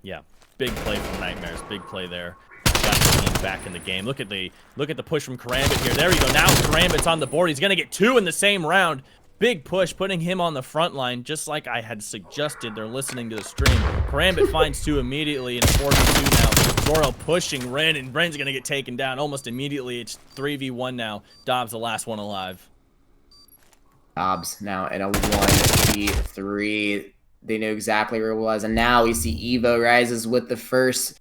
yeah, big play from Nightmares, big play there. Got the team back in the game. Look at the push from Karambit here. There you go. Now Karambit's on the board. He's gonna get 2 in the same round. Big push, putting him on the front line, just like I had suggested. They're listening to the stream. Karambit finds 2 immediately, and a 4v2 now. Zoro pushing Ren, and Ren's going to get taken down almost immediately. It's 3v1 now. Dobbs, the last one alive. Dobbs now at a 1v3. They knew exactly where it was, and now we see Evo Risez with the first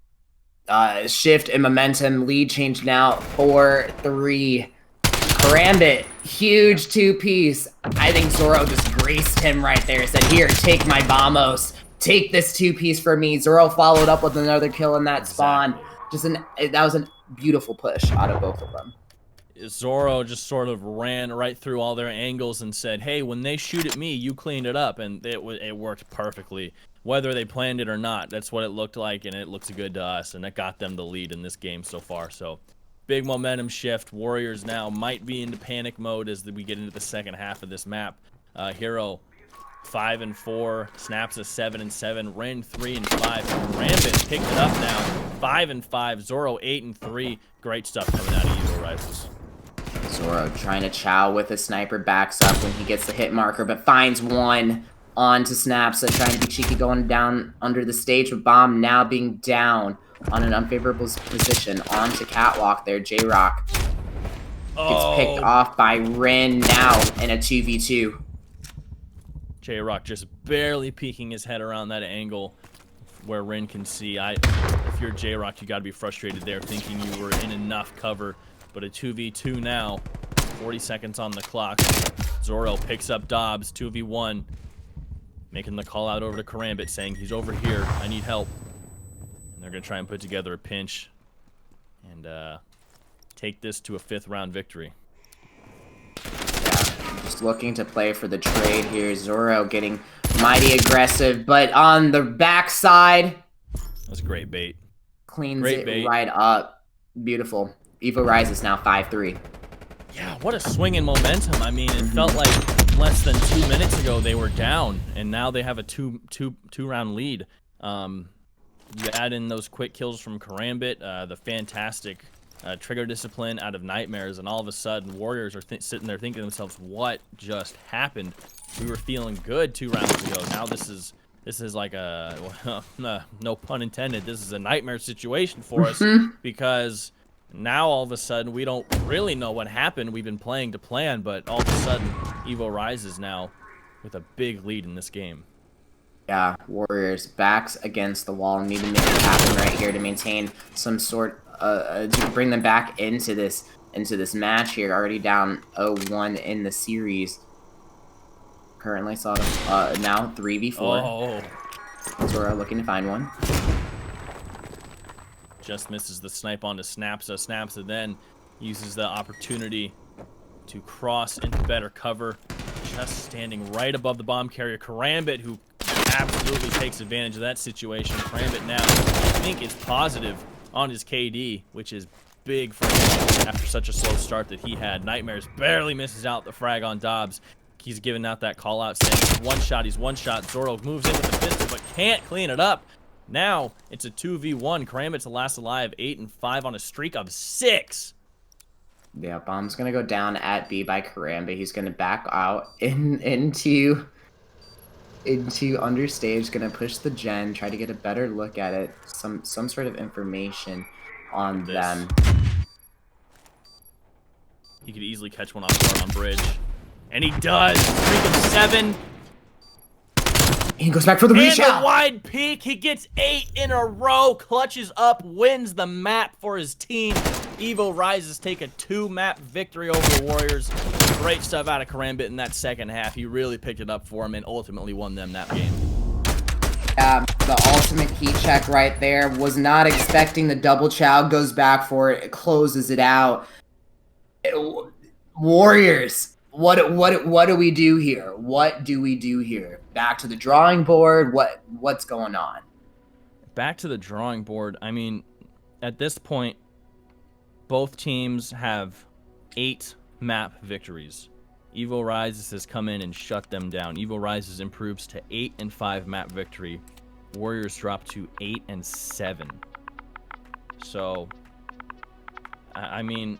shift in momentum. Lead change now 4-3. Karambit, huge 2-piece. I think Zoro just graced him right there. Said, here, take my Vamos. Take this 2-piece for me. Zoro followed up with another kill in that spawn. That was a beautiful push out of both of them. Zoro just sort of ran right through all their angles and said, hey, when they shoot at me, you clean it up. And it worked perfectly. Whether they planned it or not, that's what it looked like, and it looks good to us. And that got them the lead in this game so far. So big momentum shift. Warriors now might be into panic mode as we get into the second half of this map. Hero 5-4, Snaps a 7-7, Ren 3-5. Karambit picked it up now, 5-5. Zoro 8-3. Great stuff coming out of Evo Risez. Zoro trying to chow with a sniper, backs up when he gets the hit marker, but finds one onto Snapsa, trying to be cheeky going down under the stage with Bomb now being down on an unfavorable position onto Catwalk there. J-Rock gets picked off by Ren now in a 2v2. J-Rock just barely peeking his head around that angle where Ren can see. If you're J-Rock, you got to be frustrated there, thinking you were in enough cover. But a 2v2 now, 40 seconds on the clock. Zoro picks up Dobbs, 2v1, making the call out over to Karambit, saying he's over here, I need help. And they're going to try and put together a pinch and take this to a 5th round victory. Yeah, just looking to play for the trade here. Zoro getting mighty aggressive, but on the backside, that's great bait. Cleans it right up. Beautiful. Evo Risez now 5-3. Yeah, what a swing in momentum. I mean, it felt like less than 2 minutes ago they were down, and now they have a two round lead. You add in those quick kills from Karambit, the fantastic trigger discipline out of Nightmares, and all of a sudden Warriors are sitting there thinking to themselves, what just happened? We were feeling good 2 rounds ago. Now this is like a, no pun intended, this is a nightmare situation for us, because now all of a sudden we don't really know what happened. We've been playing to plan, but all of a sudden Evo Risez now with a big lead in this game. Yeah, Warriors backs against the wall, need to make it happen right here to maintain some sort to bring them back into this match here. Already down 0-1 in the series. Currently saw them now 3v4. Oh. Zoro looking to find one. Just misses the snipe onto Snapsa. Snapsa then uses the opportunity to cross into better cover. Just standing right above the bomb carrier. Karambit, who absolutely takes advantage of that situation. Karambit now, I think, is positive on his KD, which is big for him after such a slow start that he had. Nightmares barely misses out the frag on Dobbs. He's giving out that call out saying he's one shot. Zoro moves in with the pistol but can't clean it up. Now it's a 2v1. Karambit's the last alive, 8-5 on a streak of 6. Yeah, Bomb's gonna go down at B by Karambit. He's gonna back out into understage. Gonna push the gen, try to get a better look at it. Some sort of information on them. He could easily catch one off guard on bridge, and he does. Streak of 7. He goes back for the reach out. And a wide peak. He gets 8 in a row. Clutches up, wins the map for his team. Evo Risez take a 2-map victory over the Warriors. Great stuff out of Karambit in that second half. He really picked it up for him and ultimately won them that game. The ultimate heat check right there. Was not expecting the double chow. Goes back for it. Closes it out. Warriors. What do we do here? What do we do here? Back to the drawing board? What's going on? Back to the drawing board. I mean, at this point, both teams have 8 map victories. Evo Risez has come in and shut them down. Evo Risez improves to 8-5 map victory. Warriors drop to 8-7. So, I mean,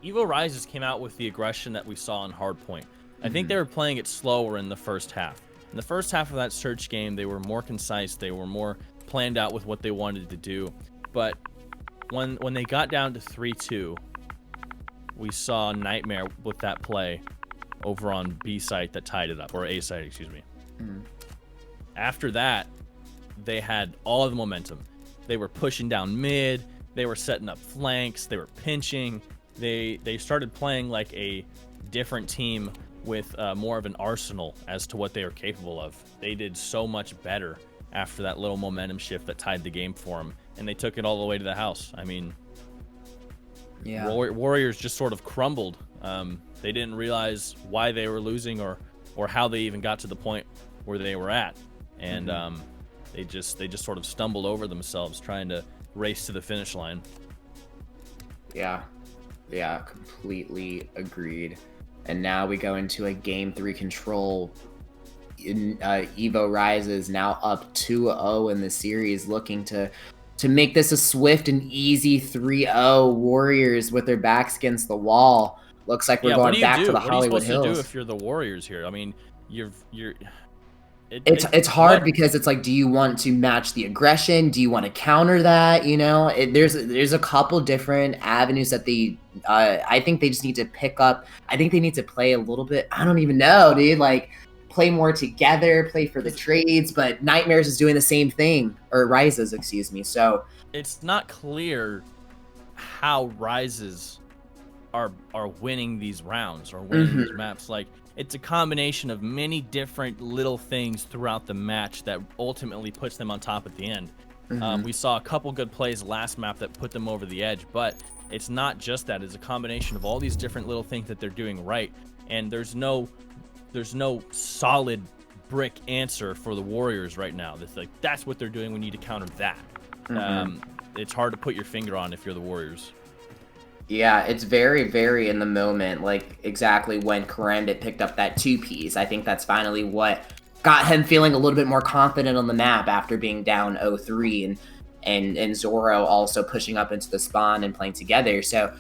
Evo Risez came out with the aggression that we saw on Hardpoint. I think they were playing it slower in the first half. In the first half of that search game, they were more concise. They were more planned out with what they wanted to do. But when they got down to 3-2, we saw Nightmare with that play over on B site that tied it up, or A site, excuse me. After that, they had all of the momentum. They were pushing down mid. They were setting up flanks. They were pinching. They started playing like a different team with more of an arsenal as to what they were capable of. They did so much better after that little momentum shift that tied the game for them, and they took it all the way to the house. I mean, Yeah. Warriors just sort of crumbled. They didn't realize why they were losing or how they even got to the point where they were at, and they just sort of stumbled over themselves trying to race to the finish line. Yeah, completely agreed. And now we go into a Game 3 control. Evo Risez now up 2-0 in the series, looking to make this a swift and easy 3-0. Warriors with their backs against the wall. Looks like we're going back to the Hollywood Hills. What are you supposed to do if you're the Warriors here? I mean, It's hard because it's like, do you want to match the aggression? Do you want to counter that? You know, there's a couple different avenues that they. I think they just need to pick up. I think they need to play a little bit. I don't even know, dude. Like, play more together, play for the trades. But Nightmares is doing the same thing, or Risez, excuse me. So it's not clear how Risez are winning these rounds or winning these maps. Like, it's a combination of many different little things throughout the match that ultimately puts them on top at the end. We saw a couple good plays last map that put them over the edge, but it's not just that. It's a combination of all these different little things that they're doing right, and there's no solid brick answer for the Warriors right now. That's like, that's what they're doing. We need to counter that. It's hard to put your finger on if you're the Warriors. yeah, it's very, very in the moment, like exactly when Karambit picked up that 2-piece. I think that's finally what got him feeling a little bit more confident on the map after being down 0-3, and Zoro also pushing up into the spawn and playing together. So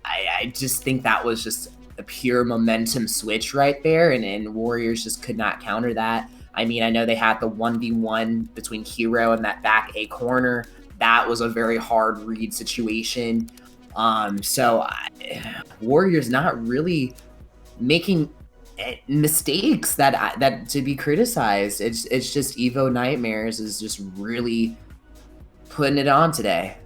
I just think that was just a pure momentum switch right there, and Warriors just could not counter that. I mean, I know they had the 1v1 between Hero and that back A corner. That was a very hard read situation. Warriors not really making mistakes that to be criticized. It's just Evo Nightmares is just really putting it on today.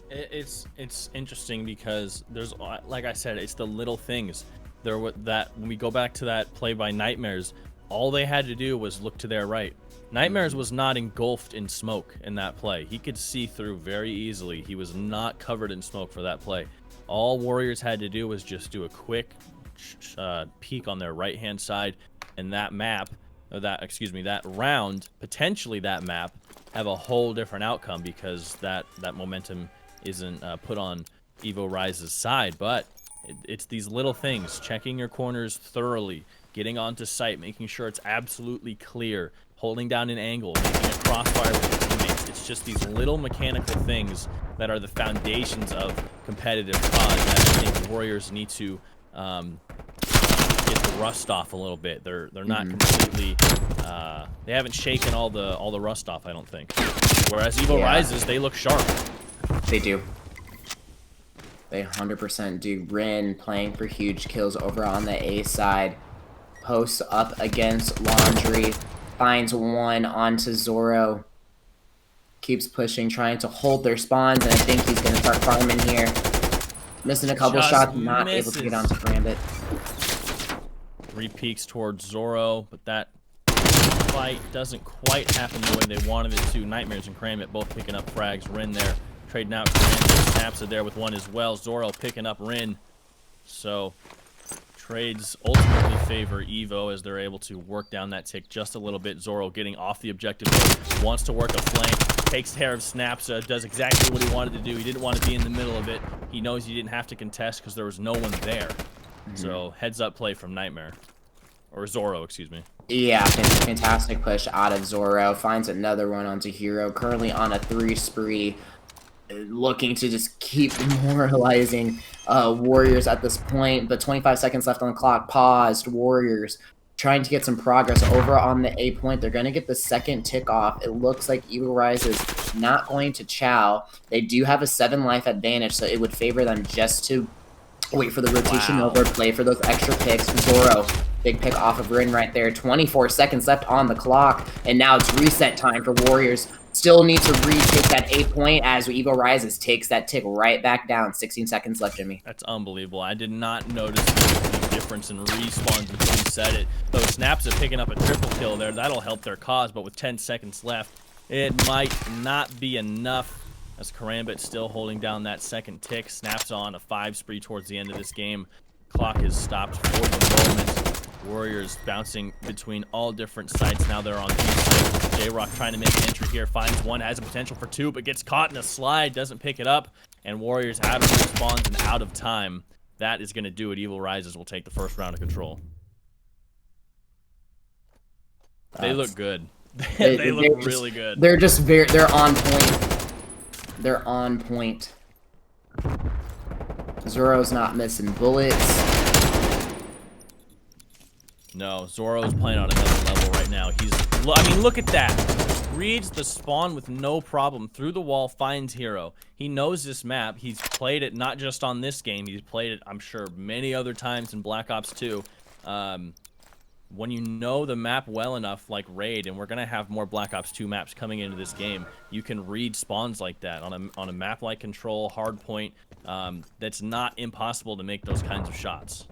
It's interesting because there's, like I said, it's the little things. That when we go back to that play by Nightmares, all they had to do was look to their right. Nightmares was not engulfed in smoke in that play. He could see through very easily. He was not covered in smoke for that play. All Warriors had to do was just do a quick peek on their right-hand side, and that map, or that round, potentially that map, have a whole different outcome because that momentum isn't put on Evo Risez's side. But it's these little things, checking your corners thoroughly, getting onto site, making sure it's absolutely clear, holding down an angle, making a crossfire with your teammates. It's just these little mechanical things that are the foundations of competitive COD that I think the Warriors need to get the rust off a little bit. They're not completely they haven't shaken all the rust off, I don't think. Whereas Evo Risez, they look sharp. They do. They 100% do. Rin playing for huge kills over on the A side. Posts up against Laundry. Finds one onto Zoro. Keeps pushing, trying to hold their spawns, and I think he's going to start farming here. Missing a couple shots, not able to get onto Karambit. 3 peeks towards Zoro, but that fight doesn't quite happen the way they wanted it to. Nightmares and Karambit both picking up frags. Rin there, trading out Karambit. Snapsa there with one as well. Zoro picking up Rin. So trades ultimately favor Evo as they're able to work down that tick just a little bit. Zoro getting off the objective, wants to work a flank, takes care of Snapsa, does exactly what he wanted to do. He didn't want to be in the middle of it. He knows he didn't have to contest because there was no one there. So heads up play from Nightmare. Or Zoro, excuse me. Yeah, fantastic push out of Zoro. Finds another one onto Hero. Currently on a 3 spree. looking to just keep demoralizing Warriors at this point. But 25 seconds left on the clock. Paused. Warriors trying to get some progress over on the A point. They're going to get the second tick off. It looks like Evil Rise is not going to chow. They do have a 7 life advantage, so it would favor them just to wait for the rotation over, play for those extra picks. Zoro, big pick off of Rin right there. 24 seconds left on the clock, and now it's reset time for Warriors. Still need to retake that 8 point as Evo Rises takes that tick right back down. 16 seconds left, Jimmy. That's unbelievable. I did not notice the difference in respawns between set it. Those snaps are picking up a triple kill there. That'll help their cause, but with 10 seconds left, it might not be enough. As Karambit still holding down that second tick, snaps on a 5 spree towards the end of this game. Clock is stopped for the moment. Warriors bouncing between all different sites. Now they're on B site. J-Rock trying to make an entry here. Finds one, has a potential for 2, but gets caught in a slide. Doesn't pick it up. And Warriors out of respawns and out of time. That is going to do it. Evil Rises will take the first round of control. They look good. They look really good. They're just they're on point. They're on point. Zoro's not missing bullets. No, Zoro's playing on another level right now. I mean, look at that. Reads the spawn with no problem. Through the wall, finds Hero. He knows this map. He's played it not just on this game. He's played it, I'm sure, many other times in Black Ops 2. When you know the map well enough, like Raid, and we're going to have more Black Ops 2 maps coming into this game, you can read spawns like that. On a map like Control, Hardpoint, that's not impossible to make those kinds of shots.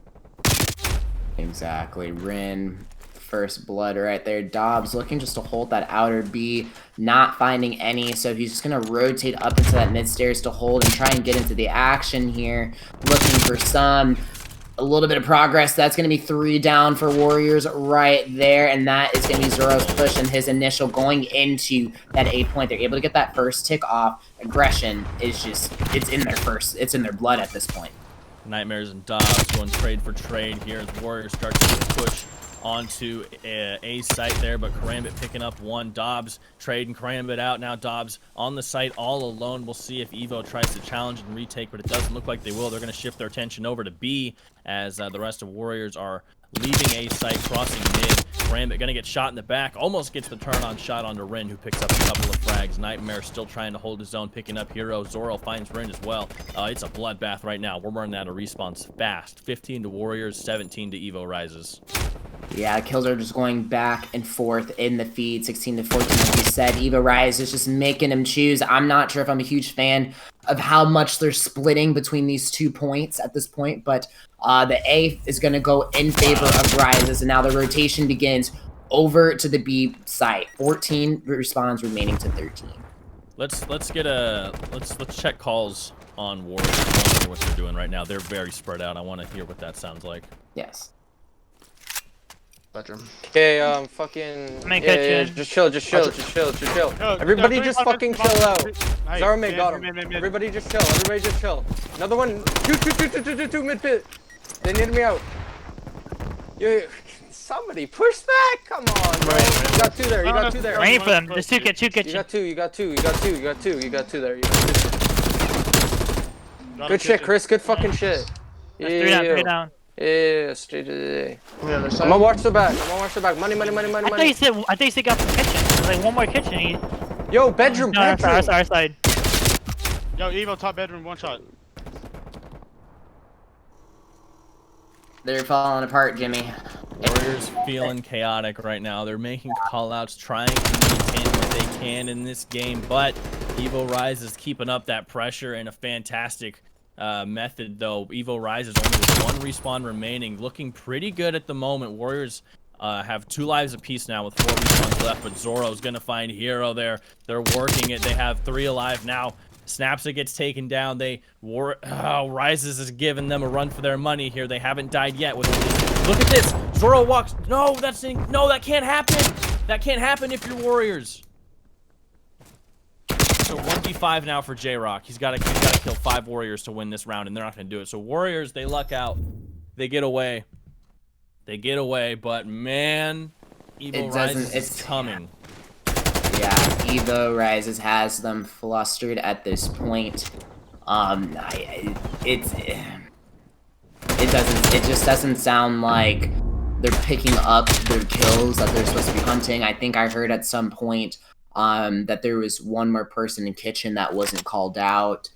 Exactly. Rin, first blood right there. Dobbs looking just to hold that outer B, not finding any, so he's just going to rotate up into that mid stairs to hold and try and get into the action here. Looking for a little bit of progress. That's going to be 3 down for Warriors right there, and that is going to be Zoro's push and his initial going into that 8 point. They're able to get that first tick off. Aggression is just, it's in their blood at this point. Nightmares and Dobbs going trade for trade here as Warriors start to push onto a site there, but Karambit picking up one. Dobbs trading Karambit out. Now Dobbs on the site all alone. We'll see if Evo tries to challenge and retake, but it doesn't look like they will. They're going to shift their attention over to B as the rest of Warriors are leaving A site, crossing mid. Karambit going to get shot in the back. Almost gets the turn-on shot onto Rin, who picks up a couple of frags. Nightmare still trying to hold his own, picking up Hero. Zoro finds Rin as well. It's a bloodbath right now. We're running out of respawns fast. 15 to Warriors, 17 to Evo Rises. Yeah, kills are just going back and forth in the feed, 16 to 14, like you said. Evo Rise is just making him choose. I'm not sure if I'm a huge fan of how much they're splitting between these 2 points at this point, but the A is going to go in favor of Rises, and now the rotation begins over to the B site. 14 respawns remaining to 13. Let's check calls on Warriors. I want to hear what they're doing right now. They're very spread out. I want to hear what that sounds like. Yes. Bedroom. Okay, fucking. Yeah, just chill. Everybody just fucking chill out. Zara mate got him. Everybody just chill. Another one. Two mid pit. They need me out. Yo, somebody push that. Come on, bro. You got 2 there. Wait for them. There's 2 kitchen. You got two there. Good shit, Chris. Good fucking shit. Three down. Yeah, straight to the I'm gonna watch the back. Money. I thought you said got the kitchen. There's like one more kitchen. Yo, bedroom. No, that's our side. Yo, Evo, top bedroom, 1 shot. They're falling apart, Jimmy. Warriors feeling chaotic right now. They're making callouts, trying to maintain what they can in this game, but Evo Rise is keeping up that pressure in a fantastic method, though. Evo Rise is only with 1 respawn remaining, looking pretty good at the moment. Warriors have 2 lives apiece now with 4 respawns left, but Zoro's gonna find Hero there. They're working it. They have 3 alive now. Snapsa gets taken down. Rises is giving them a run for their money here. They haven't died yet. Look at this. Zoro walks. No, that can't happen. That can't happen if you're Warriors. So 1v5 now for J-Rock. He's got to kill 5 Warriors to win this round, and they're not going to do it. So Warriors, they luck out. They get away. But man, Evo Rise is coming. Yeah, Evo Risez has them flustered at this point. It just doesn't sound like they're picking up their kills that they're supposed to be hunting. I think I heard at some point that there was one more person in kitchen that wasn't called out.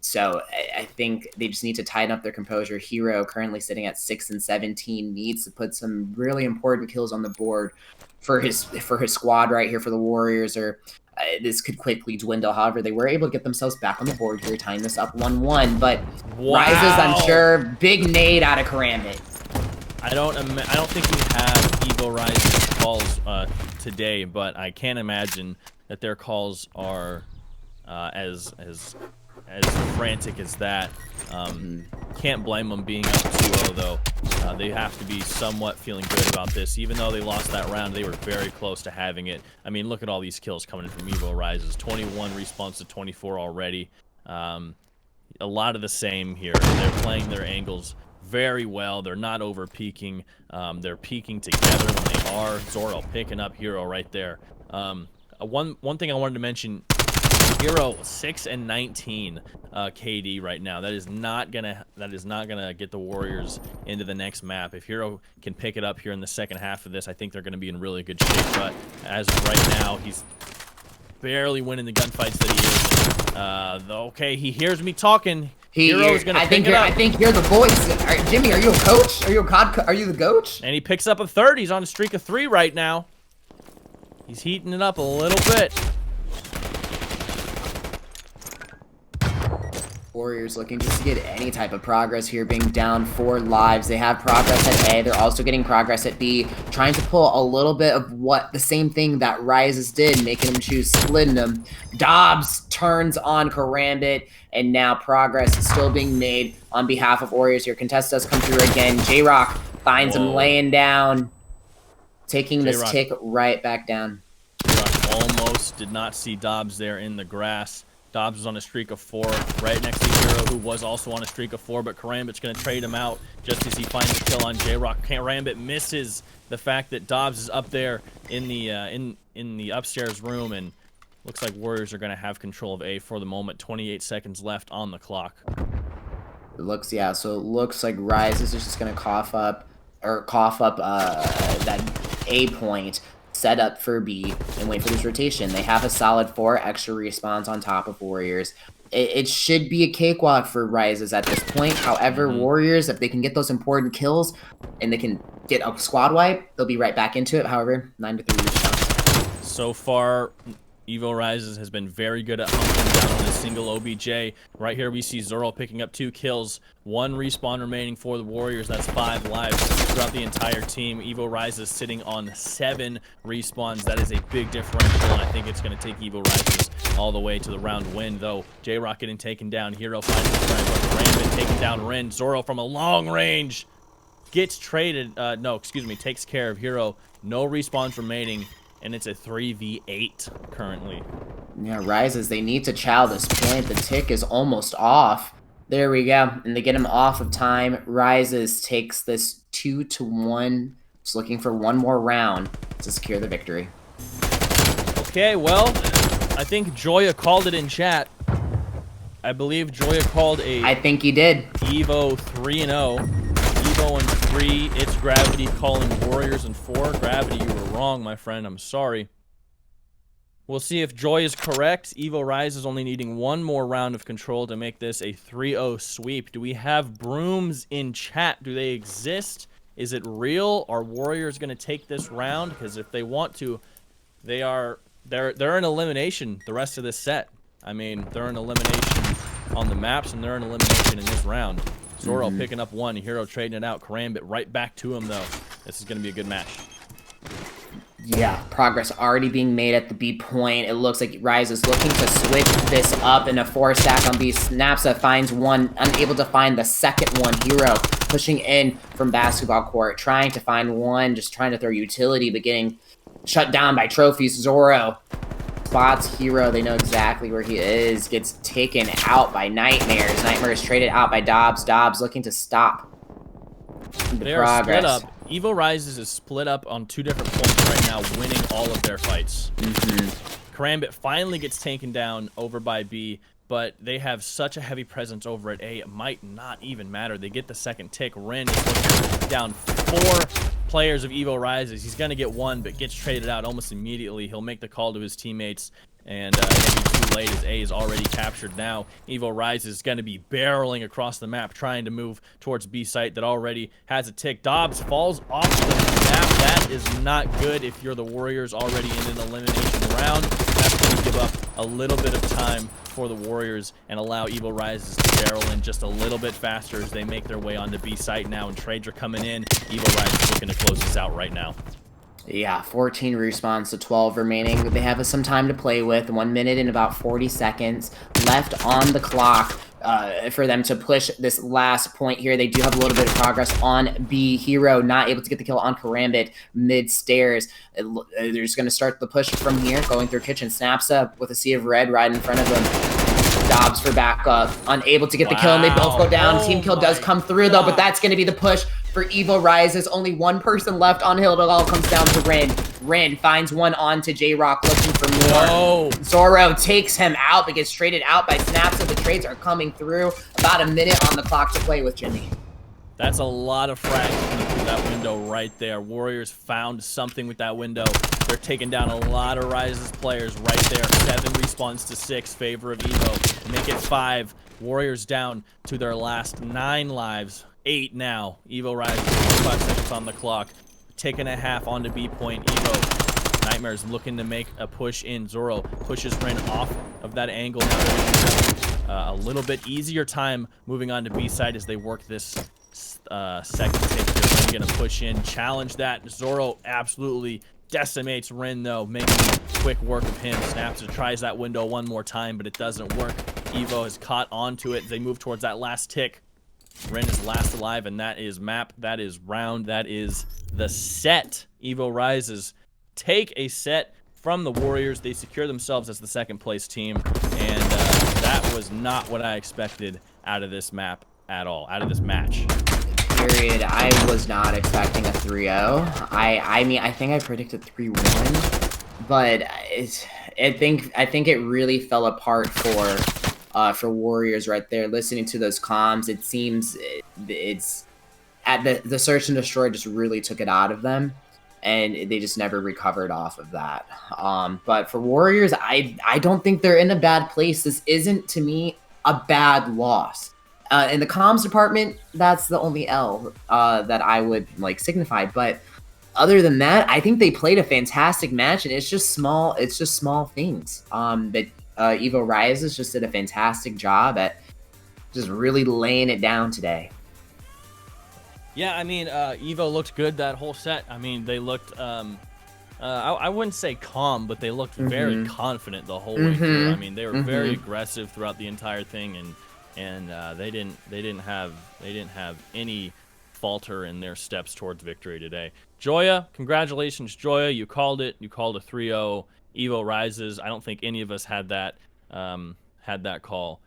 So I think they just need to tighten up their composure. Hero, currently sitting at 6 and 17, needs to put some really important kills on the board for his squad right here for the Warriors, or this could quickly dwindle. However, they were able to get themselves back on the board here, tying this up 1-1. But Risez, I'm sure, big nade out of Karambit. I don't think we have Evo Risez calls today, but I can't imagine that their calls are as frantic as that. Can't blame them being up 2-0 though. They have to be somewhat feeling good about this. Even though they lost that round, they were very close to having it. I mean, look at all these kills coming in from Evo Risez. 21 respawns to 24 already. A lot of the same here. They're playing their angles very well. They're not over peeking. They're peeking together when they are. Zoro picking up Hero right there. One thing I wanted to mention. Hero 6 and 19 KD right now. That is not gonna get the Warriors into the next map. If Hero can pick it up here in the second half of this, I think they're gonna be in really good shape. But as of right now, he's barely winning the gunfights that he is. Okay, he hears me talking. Hero's gonna pick it up. I think you're the voice. Jimmy, are you a coach? Are you the coach? And he picks up a third. He's on a streak of 3 right now. He's heating it up a little bit. Warriors looking just to get any type of progress here, being down 4 lives. They have progress at A. They're also getting progress at B, trying to pull a little bit of the same thing that Risez did, making them choose, splitting them. Dobbs turns on Karambit, and now progress is still being made on behalf of Warriors here. Contest does come through again. J-Rock finds him laying down, taking this tick right back down. J-Rock almost did not see Dobbs there in the grass. Dobbs is on a streak of 4, right next to Hero, who was also on a streak of 4, but Karambit's going to trade him out just as he finds a kill on J-Rock. Karambit misses the fact that Dobbs is up there in the upstairs room, and looks like Warriors are going to have control of A for the moment. 28 seconds left on the clock. It looks like Risez is just going to cough up that A point, set up for B, and wait for this rotation. They have a solid 4 extra respawns on top of Warriors. It should be a cakewalk for Risez at this point. However, Warriors, if they can get those important kills and they can get a squad wipe, they'll be right back into it. However, 9-3 respawns. So far, Evo Risez has been very good at hunting down on a single OBJ. Right here we see Zoro picking up 2 kills. 1 respawn remaining for the Warriors. That's 5 lives throughout the entire team. Evo Risez sitting on 7 respawns. That is a big differential, and I think it's going to take Evo Risez all the way to the round win, though. J-Rock getting taken down. Hero finding his friend. Rambit taking down Ren. Zoro from a long range gets traded. Takes care of Hero. No respawns remaining. And it's a 3v8 currently. Yeah, Risez, they need to chow this point. The tick is almost off. There we go. And they get him off of time. Risez takes this 2-1. Just looking for one more round to secure the victory. Okay, well, I think Joya called it in chat. I believe Joya called I think he did. Evo 3-0. Evo and 3, it's Gravity calling Warriors and 4. Gravity, you were wrong, my friend. I'm sorry. We'll see if Joy is correct. Evo Risez only needing 1 more round of control to make this a 3-0 sweep. Do we have brooms in chat? Do they exist? Is it real? Are Warriors going to take this round? Because if they want to, they're in elimination the rest of this set. I mean, they're in elimination on the maps, and they're in elimination in this round. Zoro picking up 1, Hero trading it out. Karambit right back to him, though. This is going to be a good match. Yeah, progress already being made at the B point. It looks like Risez is looking to switch this up in a 4-stack on B. Snapsa finds 1, unable to find the second one. Hero pushing in from basketball court, trying to find 1, just trying to throw utility, but getting shut down by trophies. Zoro spots Hero. They know exactly where he is. Gets taken out by Nightmares. Nightmares traded out by Dobbs. Dobbs looking to stop the progress. Split up. Evo Risez is split up on 2 different points right now, winning all of their fights. Karambit finally gets taken down over by B, but they have such a heavy presence over at A, it might not even matter. They get the second tick. Ren is looking down 4 players of Evo Risez. He's going to get 1, but gets traded out almost immediately. He'll make the call to his teammates, and maybe too late as A is already captured now. Evo Risez is going to be barreling across the map, trying to move towards B site that already has a tick. Dobbs falls off the map. That is not good if you're the Warriors already in an elimination round. That's going to give up a little bit of time for the Warriors and allow Evo Risez to barrel in just a little bit faster as they make their way onto B site now, and trades are coming in. Evo Risez is looking to close this out right now. Yeah, 14 respawns to 12 remaining. They have some time to play with. 1 minute and about 40 seconds left on the clock for them to push this last point here. They do have a little bit of progress on B. Hero not able to get the kill on Karambit mid-stairs. They're just going to start the push from here, going through kitchen. Snaps up with a sea of red right in front of them. Dobbs for backup, unable to get the kill, and they both go down. Team kill does come through, though, but that's going to be the push for Evo Risez. Only 1 person left on hill. It all comes down to Ren. Ren finds one on to J-Rock, looking for more. Zoro takes him out, but gets traded out by Snaps, so the trades are coming through. About a minute on the clock to play with, Jimmy. That's a lot of frags coming through that window right there. Warriors found something with that window. They're taking down a lot of Risez players right there. 7 respawns to 6, favor of Evo. Make it 5. Warriors down to their last 9 lives. 8 now. Evo Risez, 5 seconds on the clock. Taking a half onto B point. Evo Nightmares looking to make a push in. Zoro pushes Ren off of that angle. Now they're going to have a little bit easier time moving on to B side as they work this second take. They're going to push in, challenge that. Zoro absolutely decimates Ren, though, making quick work of him. Snaps and tries that window one more time, but it doesn't work. Evo has caught onto it as they move towards that last tick. Ren is last alive, and that is map, that is round, that is the set. Evo Risez take a set from the Warriors. They secure themselves as the second place team, and that was not what I expected out of this map at all, out of this match. Period. I was not expecting a 3-0. I mean, I think I predicted 3-1, but I think it really fell apart for Warriors right there. Listening to those comms, it seems it's at the search and destroy just really took it out of them, and they just never recovered off of that. But for Warriors, I don't think they're in a bad place. This isn't, to me, a bad loss. In the comms department, that's the only L that I would like signify. But other than that, I think they played a fantastic match, and it's just small things. That Evo Risez just did a fantastic job at just really laying it down today. Yeah, I mean, Evo looked good that whole set. I mean, they looked, I wouldn't say calm, but they looked very confident the whole way through. I mean, they were very aggressive throughout the entire thing, and they didn't have any falter in their steps towards victory today. Joya, congratulations, Joya. You called it. You called a 3-0. Evo Risez. I don't think any of us had that call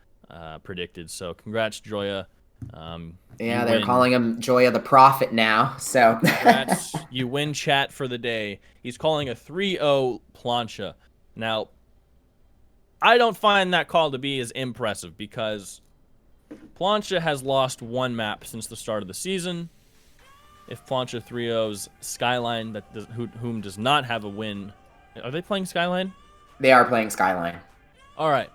predicted. So congrats, Joya. Yeah, they're calling him Joya the Prophet now. So congrats. You win chat for the day. He's calling a 3-0 Plancha. Now, I don't find that call to be as impressive because Plancha has lost 1 map since the start of the season. If Plancha 3-0's Skyline, whom does not have a win, are they playing Skyline? They are playing Skyline. All right,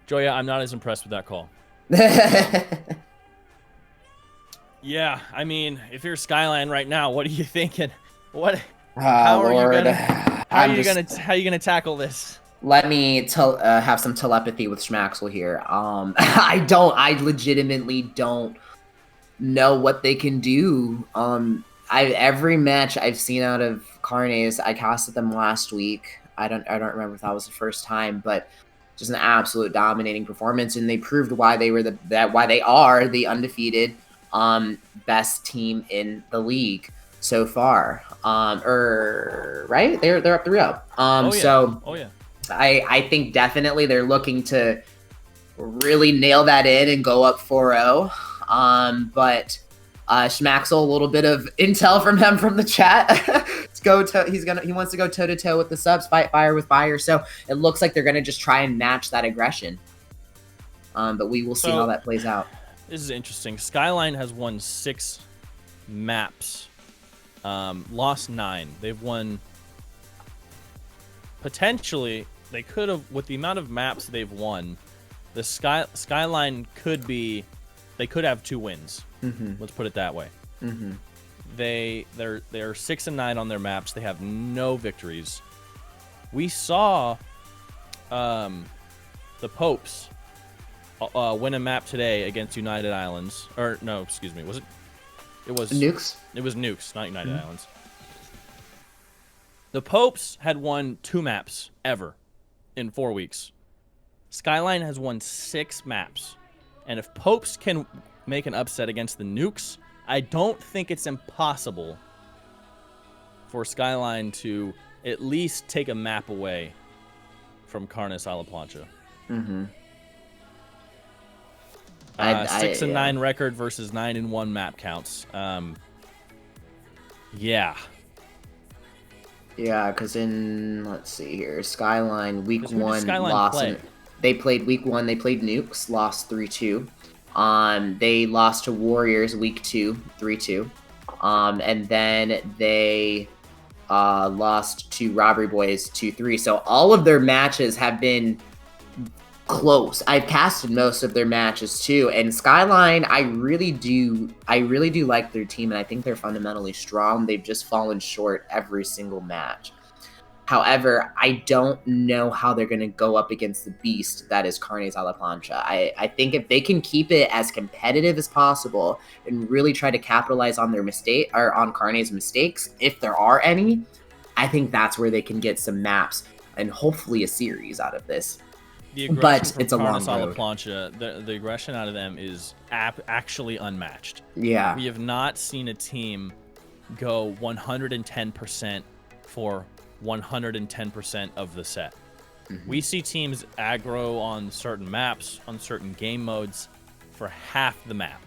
Joya, I'm not as impressed with that call. Yeah, I mean, if you're Skyline right now, what are you thinking? How are you gonna tackle this? Let me have some telepathy with Schmaxwell here. I legitimately don't know what they can do. Every match I've seen out of Carnes, I casted them last week. I don't remember if that was the first time, but just an absolute dominating performance, and they proved why they are the undefeated best team in the league so far. Right? They're up 3-0. I think definitely they're looking to really nail that in and go up 4-0. But Schmaxel, a little bit of intel from him from the chat. He wants to go toe to toe with the subs, fight fire with fire. So it looks like they're gonna just try and match that aggression. But we will see how that plays out. This is interesting. Skyline has won 6 maps, lost 9. They've won. Potentially, they could have, with the amount of maps they've won, the Skyline could be. They could have 2 wins. Let's put it that way. They're 6 and 9 on their maps. They have no victories. We saw the Popes win a map today against United Islands. Or no, excuse me. Was it? It was Nukes. It was Nukes, not United Islands. The Popes had won 2 maps ever in 4 weeks. Skyline has won 6 maps. And if Popes can make an upset against the Nukes, I don't think it's impossible for Skyline to at least take a map away from Carnes a la Plancha. 6 and 9 record versus 9 and 1 map counts. Yeah, because let's see here, Skyline week 1 Skyline lost. They played week 1. They played Nukes, lost 3-2. They lost to Warriors week 2, 3-2. And then they lost to Robbery Boys 2-3. So all of their matches have been close. I've casted most of their matches too. And Skyline, I really do like their team, and I think they're fundamentally strong. They've just fallen short every single match. However, I don't know how they're going to go up against the beast that is Carnes a la Plancha. I think if they can keep it as competitive as possible and really try to capitalize on their mistake or on Carnes' mistakes, if there are any, I think that's where they can get some maps and hopefully a series out of this. But it's a long road. Plancha, the aggression out of them is actually unmatched. Yeah. We have not seen a team go 110% for 110% of the set. We see teams aggro on certain maps, on certain game modes, for half the map.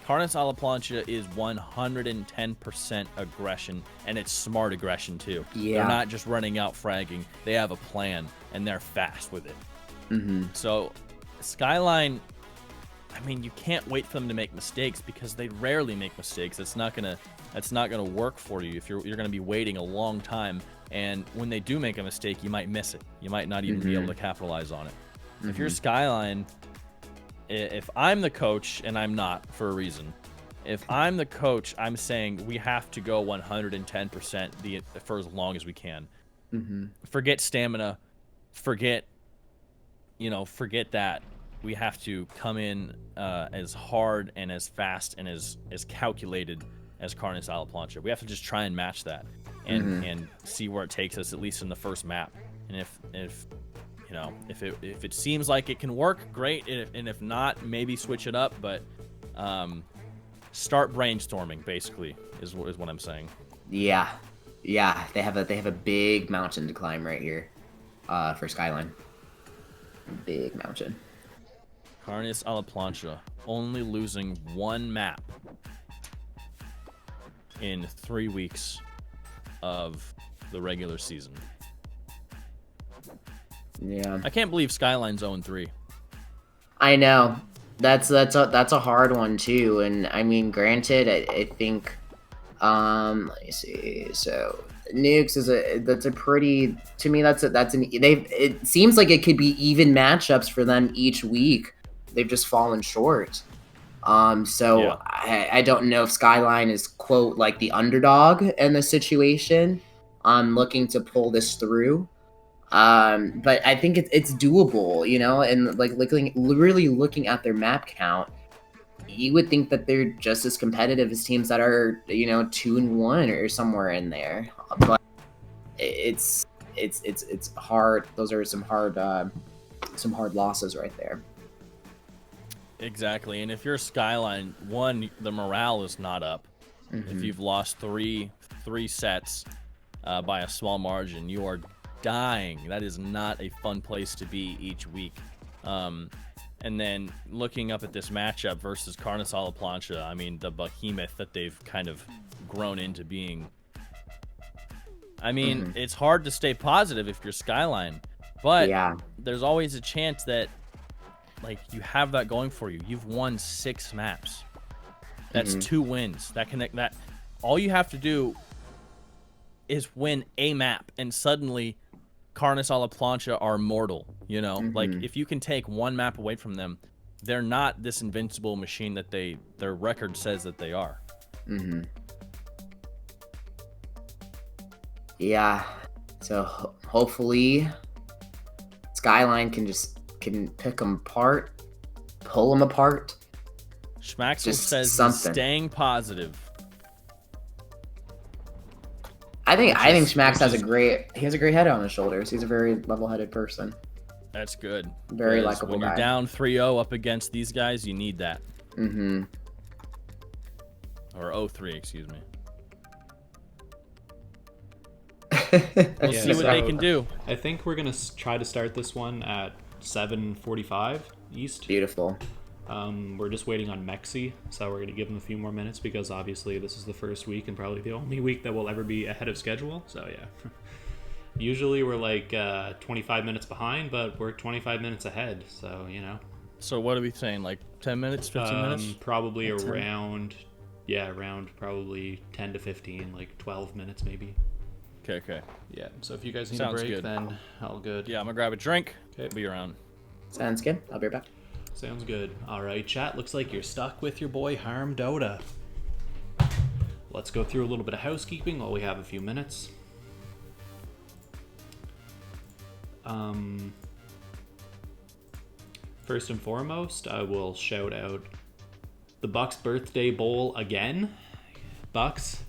Carnes a la Plancha is 110% aggression, and it's smart aggression too. Yeah. They're not just running out fragging. They have a plan, and they're fast with it. So, Skyline, I mean, you can't wait for them to make mistakes because they rarely make mistakes. That's not gonna work for you if you're gonna be waiting a long time. And when they do make a mistake, you might miss it. You might not even be able to capitalize on it. If you're Skyline, if I'm the coach, and I'm not for a reason, if I'm the coach, I'm saying we have to go 110% for as long as we can. Forget stamina. Forget that. We have to come in as hard and as fast and as calculated as Carnes a la Plancha. We have to just try and match that. And see where it takes us, at least in the first map. And if it seems like it can work, great. And if not, maybe switch it up. But start brainstorming, basically, is what I'm saying. Yeah. They have a big mountain to climb right here, for Skyline. Big mountain. Carnes a la Plancha only losing 1 map in 3 weeks of the regular season. Yeah. I can't believe Skyline's 0-3. I know. That's a hard one too. And I mean, granted, I think let me see. So Nukes is that's a pretty, to me, it seems like it could be even matchups for them each week. They've just fallen short. So I don't know if Skyline is, quote, like the underdog in the situation, looking to pull this through. But I think it's doable, and like really looking at their map count, you would think that they're just as competitive as teams that are, 2-1 or somewhere in there. But it's hard. Those are some hard losses right there. Exactly, and if you're Skyline, the morale is not up. If you've lost three sets by a small margin, you are dying. That is not a fun place to be each week. And And then looking up at this matchup versus Carnes a la Plancha, I mean, the behemoth that they've kind of grown into being. I mean, it's hard to stay positive if you're Skyline, but there's always a chance that, like, you have that going for you. You've won 6 maps. That's 2 wins. That all you have to do is win a map, and suddenly Carnes a la Plancha are mortal, you know? Like, if you can take 1 map away from them, they're not this invincible machine that their record says that they are. Yeah. So hopefully Skyline can pick them apart, pull them apart. Schmaxel says he's staying positive. I think Schmax has a great head on his shoulders. He's a very level-headed person. That's good. Very likable When you're guy. down 3-0 up against these guys, you need that. Or 0-3, excuse me. We'll see what they can do. I think we're gonna try to start this one at 7:45 East. Beautiful. We're just waiting on Mexi, so we're gonna give him a few more minutes because obviously this is the first week and probably the only week that we'll ever be ahead of schedule. So yeah, usually we're like 25 minutes behind, but we're 25 minutes ahead. So you know. So what are we saying? Like 10 minutes, 15 minutes? Probably around probably 10 to 15, like 12 minutes maybe. Okay. Yeah. So if you guys need a break, then all good. Yeah, I'm gonna grab a drink. Okay, be around. Sounds good. I'll be right back. Sounds good. All right, chat. Looks like you're stuck with your boy Harm Dota. Let's go through a little bit of housekeeping while we have a few minutes. First and foremost, I will shout out the Bucks Birthday Bowl again. Bucks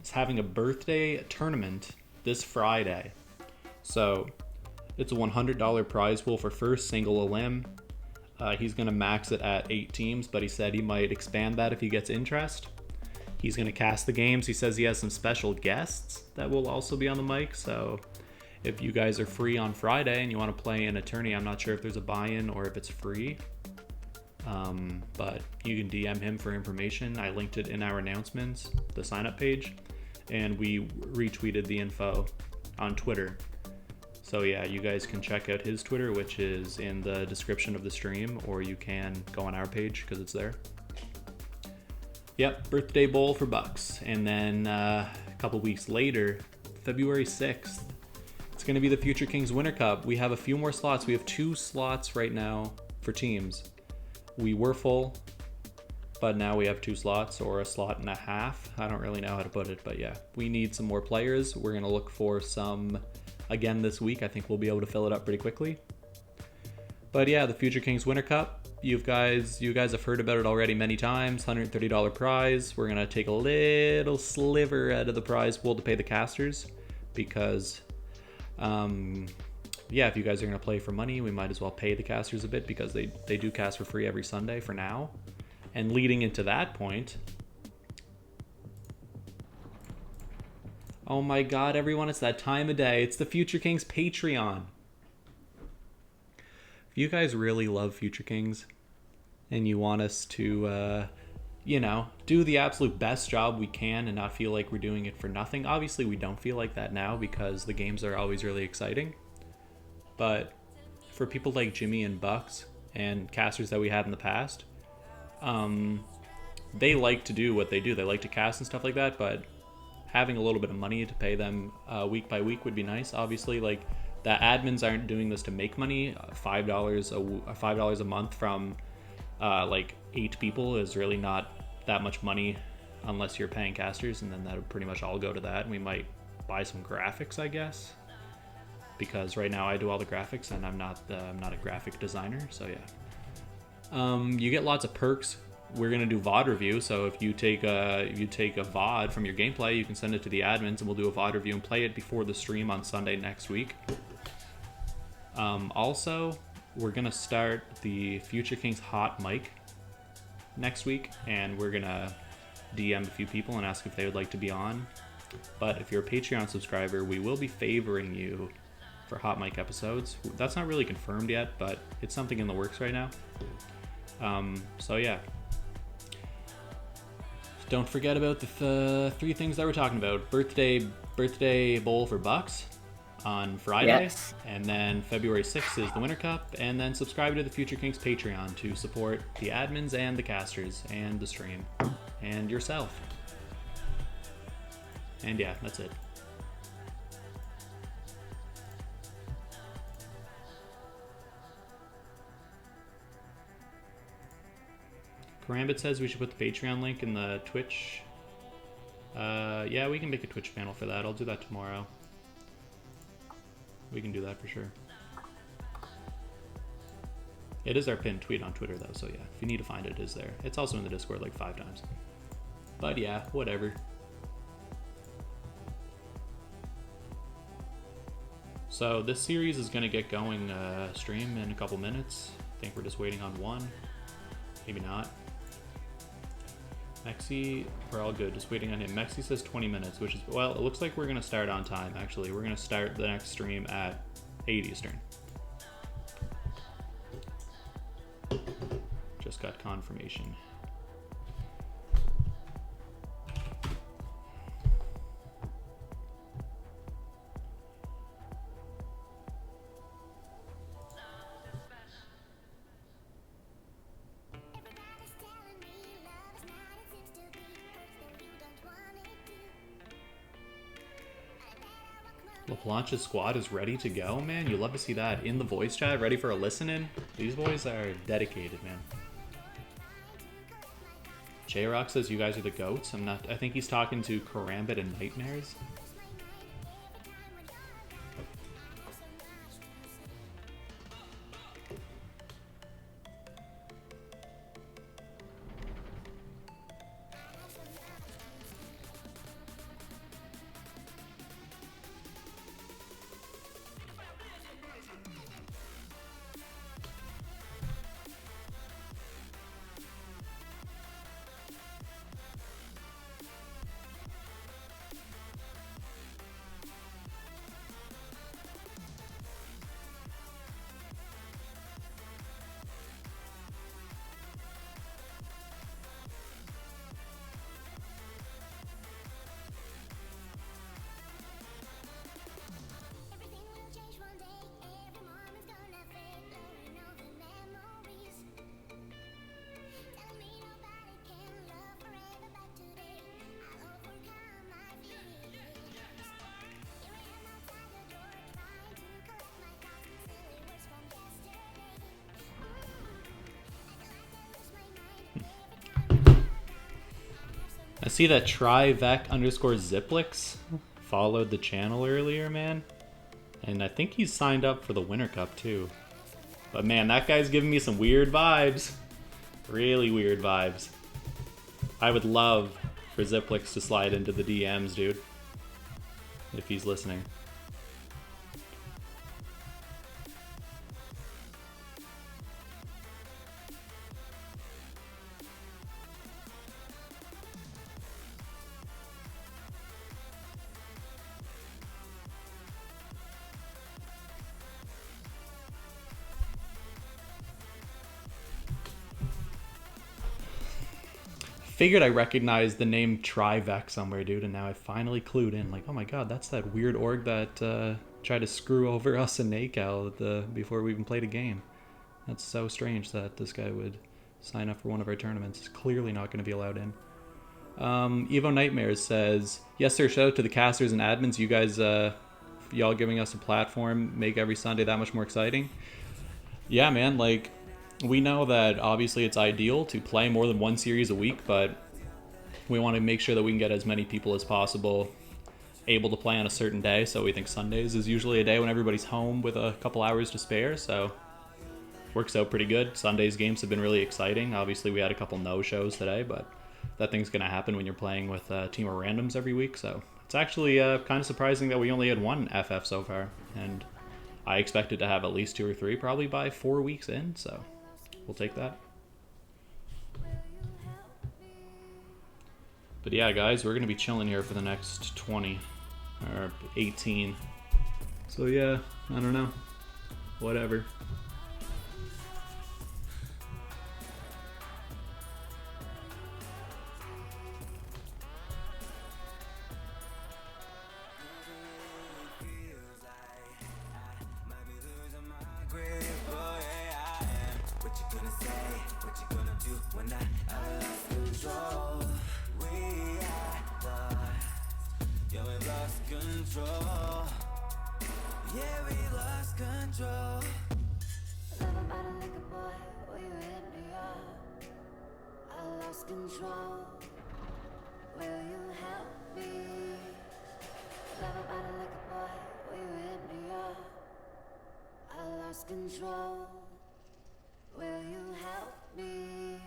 is having a birthday tournament this Friday. So it's a $100 prize pool for first single elim. He's going to max it at 8 teams, but he said he might expand that if he gets interest. He's going to cast the games. He says he has some special guests that will also be on the mic. So if you guys are free on Friday and you want to play in a tourney, I'm not sure if there's a buy-in or if it's free. But you can DM him for information. I linked it in our announcements, the sign-up page, and we retweeted the info on Twitter. So yeah, you guys can check out his Twitter, which is in the description of the stream, or you can go on our page because it's there. Yep, birthday bowl for Bucks. And then a couple weeks later, February 6th, it's going to be the Future Kings Winter Cup. We have a few more slots. We have 2 slots right now for teams. We were full, but now we have 2 slots, or a slot and a half. I don't really know how to put it, but yeah, we need some more players. We're going to look for some again this week. I think we'll be able to fill it up pretty quickly. But yeah, the Future Kings Winter Cup, you guys have heard about it already many times. $130 prize. We're gonna take a little sliver out of the prize pool to pay the casters, because yeah, if you guys are gonna play for money, we might as well pay the casters a bit, because they do cast for free every Sunday for now. And leading into that point, oh my god, everyone, it's that time of day. It's the Future Kings Patreon. If you guys really love Future Kings and you want us to, do the absolute best job we can and not feel like we're doing it for nothing. Obviously, we don't feel like that now because the games are always really exciting. But for people like Jimmy and Bucks and casters that we had in the past, they like to do what they do. They like to cast and stuff like that, but having a little bit of money to pay them week by week would be nice. Obviously, like, the admins aren't doing this to make money. $5 a month from like 8 people is really not that much money unless you're paying casters, and then that would pretty much all go to that. And we might buy some graphics, I guess, because right now I do all the graphics and I'm not a graphic designer. So yeah, you get lots of perks. We're gonna do VOD review, so if you take a VOD from your gameplay, you can send it to the admins and we'll do a VOD review and play it before the stream on Sunday next week. Also, we're gonna start the Future Kings Hot Mic next week, and we're gonna DM a few people and ask if they would like to be on. But if you're a Patreon subscriber, we will be favoring you for hot mic episodes. That's not really confirmed yet, but it's something in the works right now. So yeah. Don't forget about the 3 things that we're talking about. Birthday bowl for Bucks on Friday. Yes. And then February 6th is the Winter Cup. And then subscribe to the Future Kings Patreon to support the admins and the casters and the stream and yourself. And yeah, that's it. Karambit says we should put the Patreon link in the Twitch. Yeah, we can make a Twitch channel for that. I'll do that tomorrow. We can do that for sure. It is our pinned tweet on Twitter though, so yeah, if you need to find it, it is there. It's also in the Discord like 5 times. But yeah, whatever. So this series is going to get going stream in a couple minutes. I think we're just waiting on one. Maybe not. Mexi, we're all good, just waiting on him. Mexi says 20 minutes, which is, well, it looks like we're going to start on time, actually. We're going to start the next stream at 8 Eastern. Just got confirmation. Plancha's squad is ready to go, man. You love to see that in the voice chat, ready for a listen-in. These boys are dedicated, man. J-Rock says you guys are the goats. I think he's talking to Karambit and Nightmares. I see that Trivec_Ziplix followed the channel earlier, man. And I think he's signed up for the Winter Cup, too. But man, that guy's giving me some weird vibes. Really weird vibes. I would love for Ziplix to slide into the DMs, dude. If he's listening. Figured I recognized the name Trivec somewhere, dude, and now I finally clued in. Like, oh my god, that's that weird org that tried to screw over us and NACAL before we even played a game. That's so strange that this guy would sign up for one of our tournaments. He's clearly not going to be allowed in. Evo Nightmares says, yes sir, shout out to the casters and admins. You guys, y'all giving us a platform, make every Sunday that much more exciting. Yeah, man, like... We know that obviously it's ideal to play more than one series a week, but we want to make sure that we can get as many people as possible able to play on a certain day. So we think Sundays is usually a day when everybody's home with a couple hours to spare, so works out pretty good. Sundays games have been really exciting. Obviously we had a couple no-shows today, but that thing's going to happen when you're playing with a team of randoms every week. So it's actually kind of surprising that we only had one FF so far, and I expected to have at least 2 or 3 probably by 4 weeks in, so... We'll take that. But yeah, guys, we're going to be chilling here for the next 20 or 18. So yeah, I don't know. Whatever. Yeah, we lost control. Never matter like a boy, will you hit me up? I lost control. Will you help me? Never matter like a boy, will you hit me up? I lost control. Will you help me?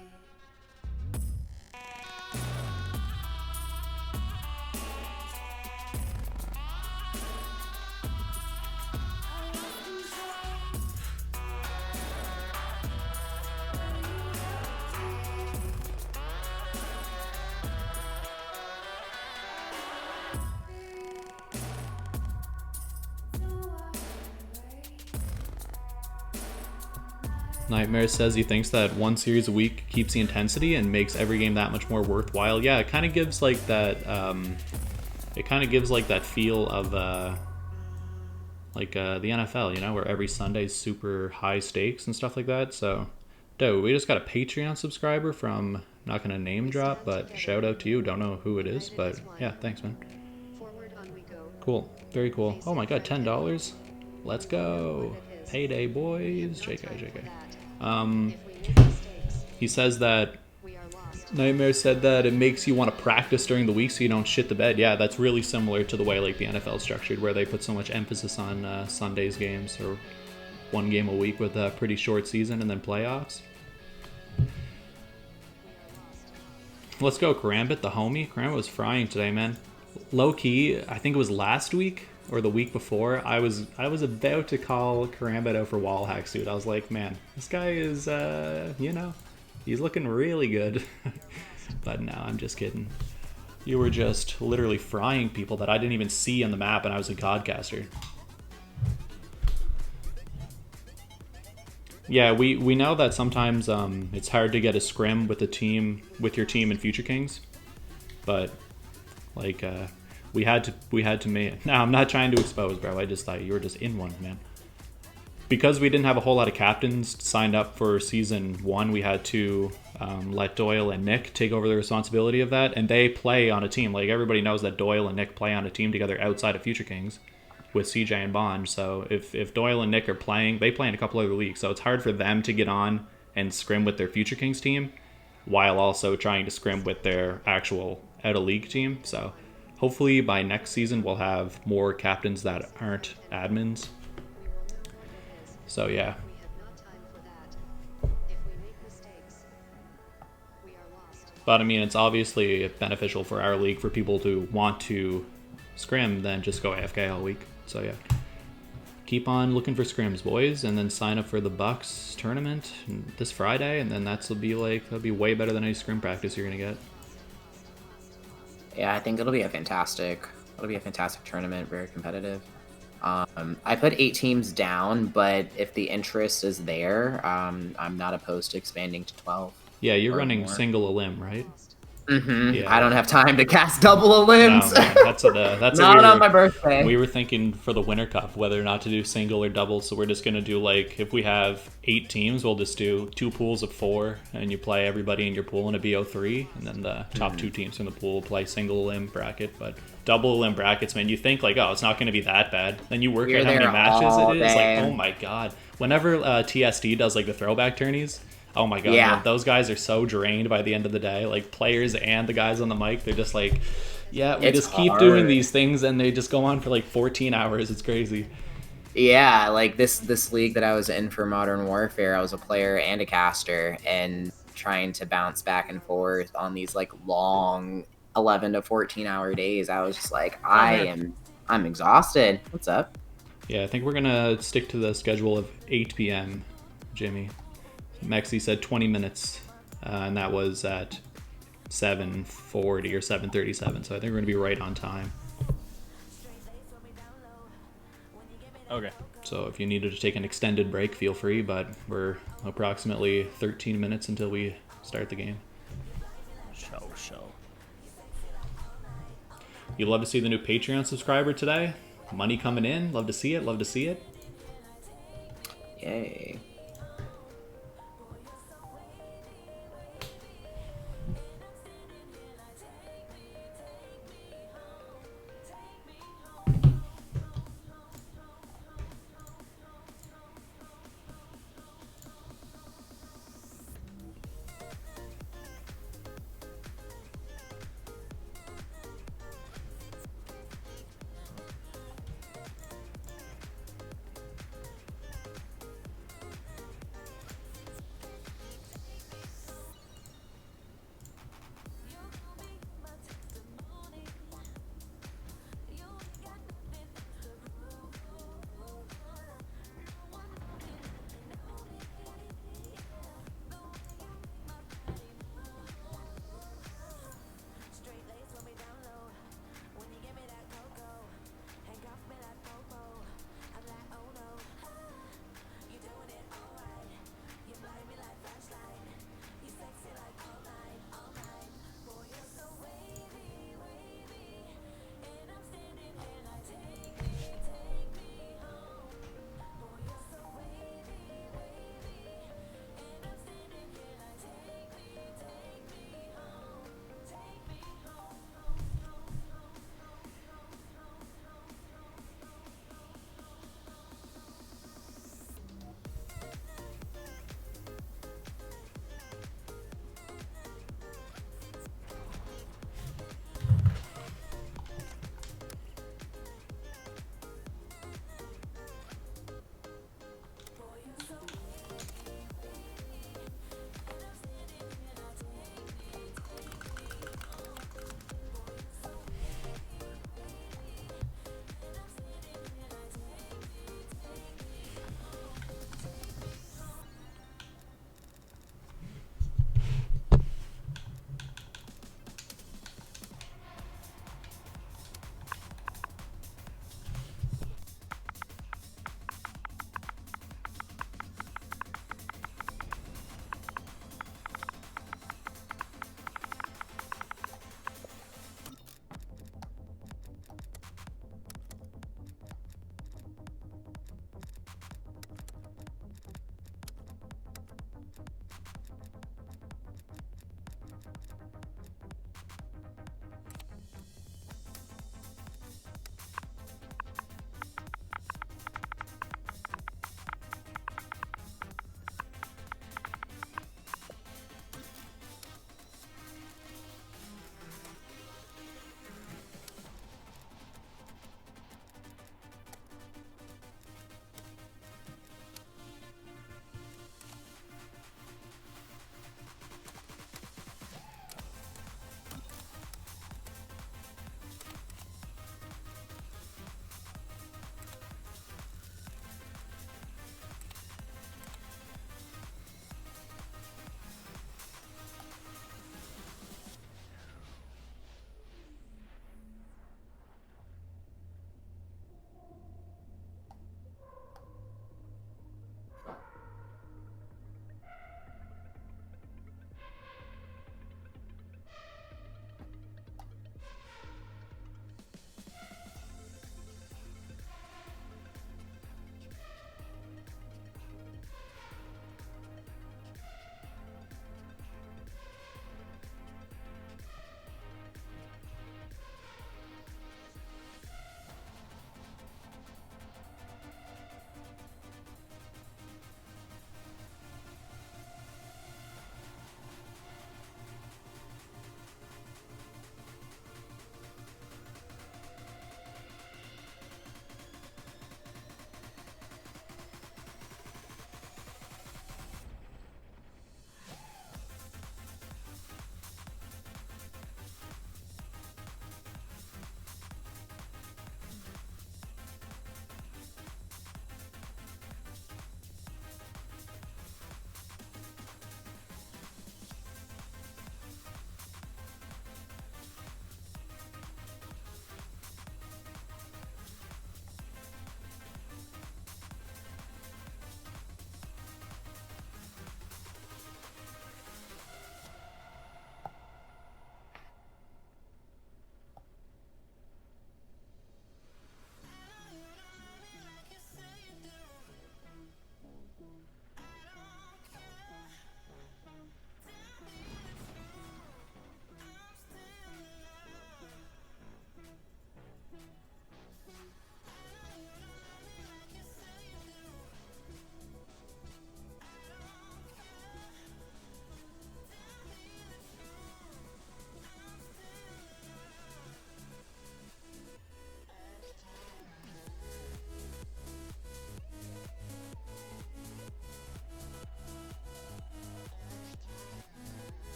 Nightmare says he thinks that one series a week keeps the intensity and makes every game that much more worthwhile. Yeah, it kind of gives like that. It kind of gives like that feel of the NFL, you know, where every Sunday is super high stakes and stuff like that. So, dude, we just got a Patreon subscriber from, not gonna name drop, but shout out to you. Don't know who it is, but yeah, thanks, man. Cool, very cool. Oh my god, $10. Let's go. Payday, boys. JK. He says that Nightmare said that it makes you want to practice during the week so you don't shit the bed. Yeah, that's really similar to the way like the NFL is structured, where they put so much emphasis on Sunday's games, or one game a week with a pretty short season and then playoffs. Let's go, Karambit, the homie. Karambit was frying today, man. Low key, I think it was last week or the week before, I was about to call Karambit out for wall hacks, dude. I was like, man, this guy is, you know, he's looking really good. But no, I'm just kidding. You were just literally frying people that I didn't even see on the map, and I was a CodCaster. Yeah, we know that sometimes it's hard to get a scrim with your team in Future Kings, but like we had to make. No, I'm not trying to expose, bro. I just thought you were just in one, man. Because we didn't have a whole lot of captains signed up for season 1, we had to let Doyle and Nick take over the responsibility of that, and they play on a team. Like, everybody knows that Doyle and Nick play on a team together outside of Future Kings with CJ and Bond. So if Doyle and Nick are playing, they play in a couple other leagues, so it's hard for them to get on and scrim with their Future Kings team while also trying to scrim with their actual out-of-league team. So hopefully by next season we'll have more captains that aren't admins. So yeah. But I mean, it's obviously beneficial for our league for people to want to scrim than just go AFK all week. So yeah. Keep on looking for scrims, boys, and then sign up for the Bucks tournament this Friday, and then that'll be way better than any scrim practice you're gonna get. Yeah, I think it'll be a fantastic tournament, very competitive. I put 8 teams down, but if the interest is there, I'm not opposed to expanding to 12. Yeah, you're running more. Single elim, right? Mm-hmm. Yeah. I don't have time to cast double elims. No, man, that's not on my birthday. We were thinking for the Winter Cup whether or not to do single or double, so we're just gonna do, like, if we have 8 teams, we'll just do 2 pools of 4, and you play everybody in your pool in a BO3, and then the top 2 teams in the pool play single elim bracket. But double elim brackets, man, you think like, oh, it's not gonna be that bad. Then you work out how many matches it is. Like, oh my god. Whenever TSD does like the throwback tourneys, oh my god, man, those guys are so drained by the end of the day. Like, players and the guys on the mic, they're just like, yeah, we just keep doing these things, and they just go on for like 14 hours. It's crazy. Yeah, like this league that I was in for Modern Warfare, I was a player and a caster, and trying to bounce back and forth on these like long 11 to 14 hour days. I was just like, I'm exhausted. What's up? Yeah, I think we're gonna stick to the schedule of 8 p.m. Jimmy. Mexi said 20 minutes, and that was at 7:40 or 7:37, so I think we're going to be right on time. Okay. So if you needed to take an extended break, feel free, but we're approximately 13 minutes until we start the game. Show. You love to see the new Patreon subscriber today? Money coming in. Love to see it. Love to see it. Yay.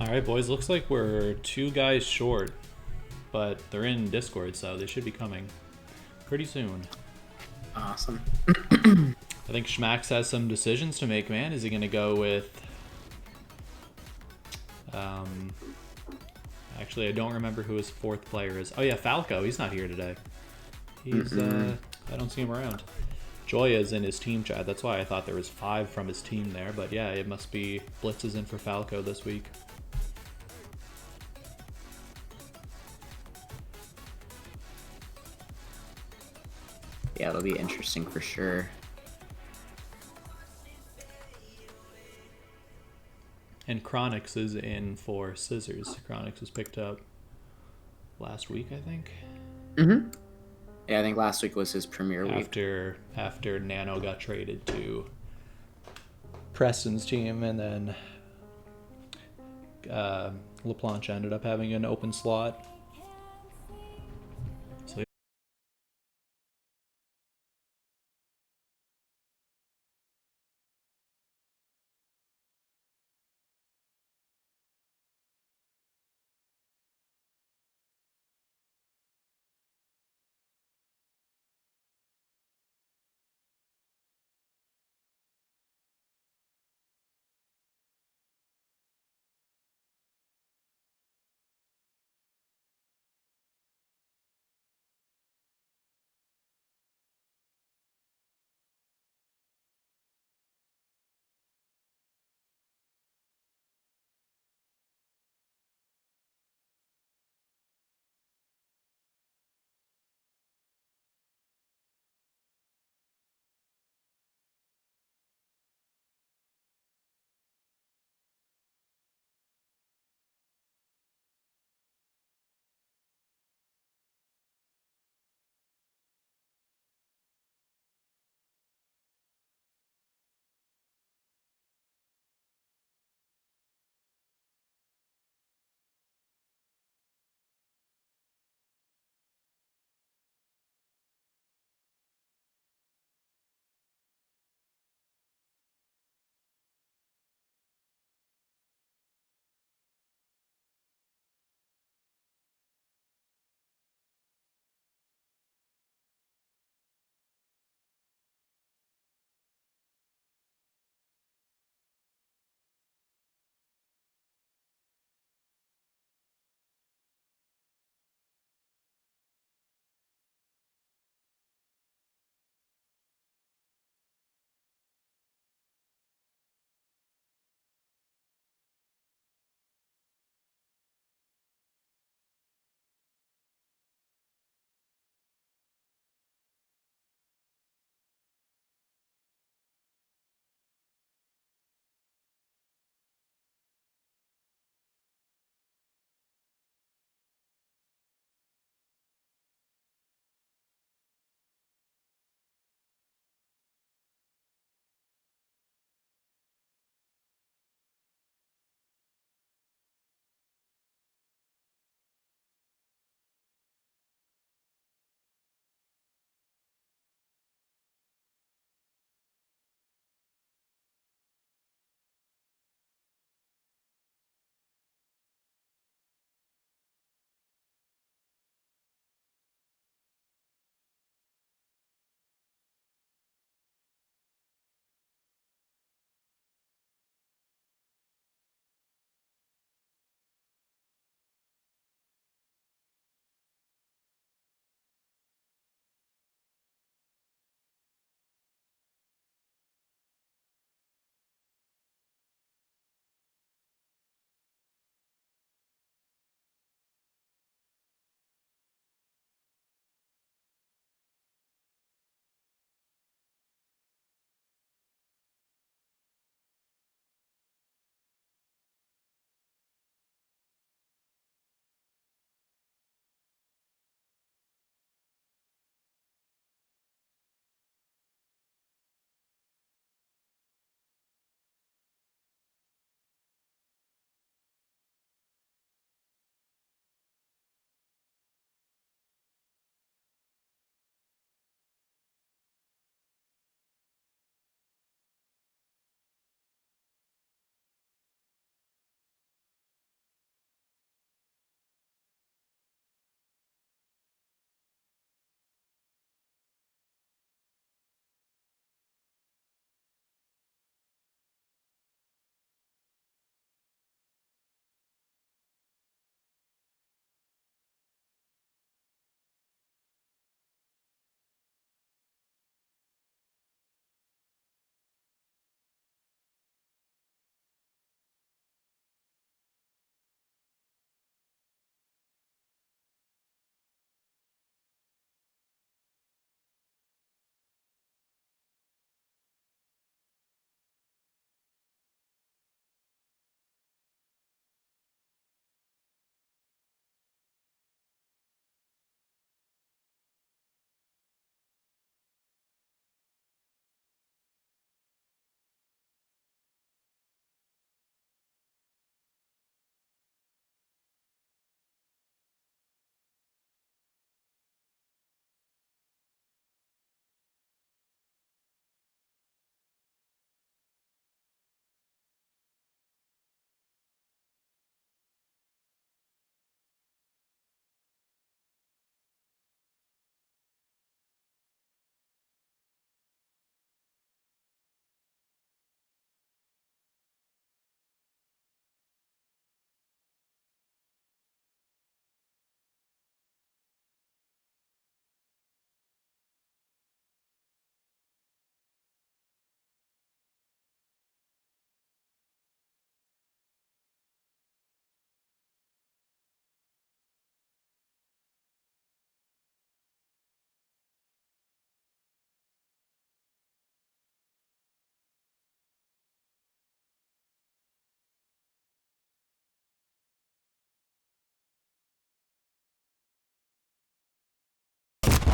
Alright, boys, looks like we're 2 guys short, but they're in Discord, so they should be coming pretty soon. Awesome. I think Schmax has some decisions to make, man. Is he going to go with... Actually, I don't remember who his 4th player is. Oh yeah, Falco. He's not here today. He's, I don't see him around. Joya's in his team chat. That's why I thought there was 5 from his team there. But yeah, it must be Blitz is in for Falco this week. Yeah, it'll be interesting for sure. And Chronix is in for Scissors. Chronix was picked up last week, I think. Mm-hmm. Yeah, I think last week was his premiere week. After Nano got traded to Preston's team, and then Plancha ended up having an open slot.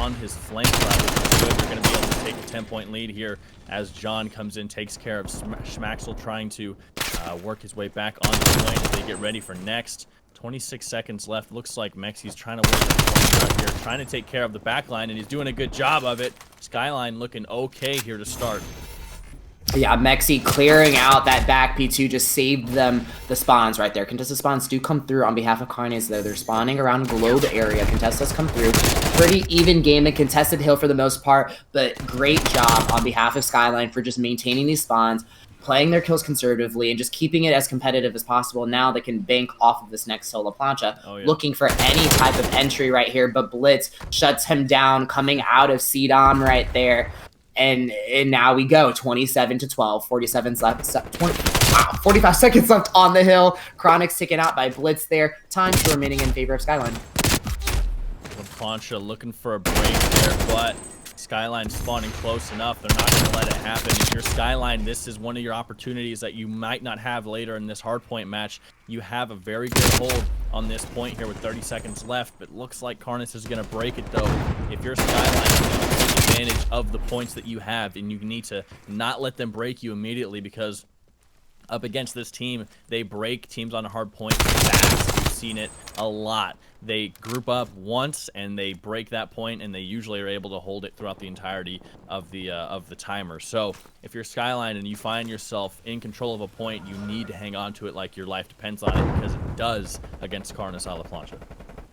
on his flank route, which is good. They're going to be able to take a 10-point lead here as John comes in, takes care of Schmaxel, trying to work his way back on the point as they get ready for next. 26 seconds left. Looks like Mexi's trying to work the point out here, trying to take care of the back line, and he's doing a good job of it. Skyline looking okay here to start. Yeah, Mexi clearing out that back P2 just saved them the spawns right there. Contested spawns do come through on behalf of Carnes, though. They're spawning around globe area. Contested come through. Pretty even game and contested hill for the most part, but great job on behalf of Skyline for just maintaining these spawns, playing their kills conservatively, and just keeping it as competitive as possible. Now they can bank off of this next solo Plancha, looking for any type of entry right here, but Blitz shuts him down, coming out of CDOM right there. And now we go 27-12, 47 left, 45 seconds left on the hill. Chronix taken out by Blitz there. Time still remaining in favor of Skyline. Plancha looking for a break there, but Skyline spawning close enough. They're not going to let it happen. If you're Skyline, this is one of your opportunities that you might not have later in this hardpoint match. You have a very good hold on this point here with 30 seconds left, but looks like Carnes is going to break it, though. If you're Skyline, you need to take advantage of the points that you have, and you need to not let them break you immediately, because up against this team, they break teams on a hard point fast. We've seen it a lot. They group up once and they break that point, and they usually are able to hold it throughout the entirety of the timer. So if you're Skyline and you find yourself in control of a point, you need to hang on to it like your life depends on it, because it does against Carnes a la Plancha.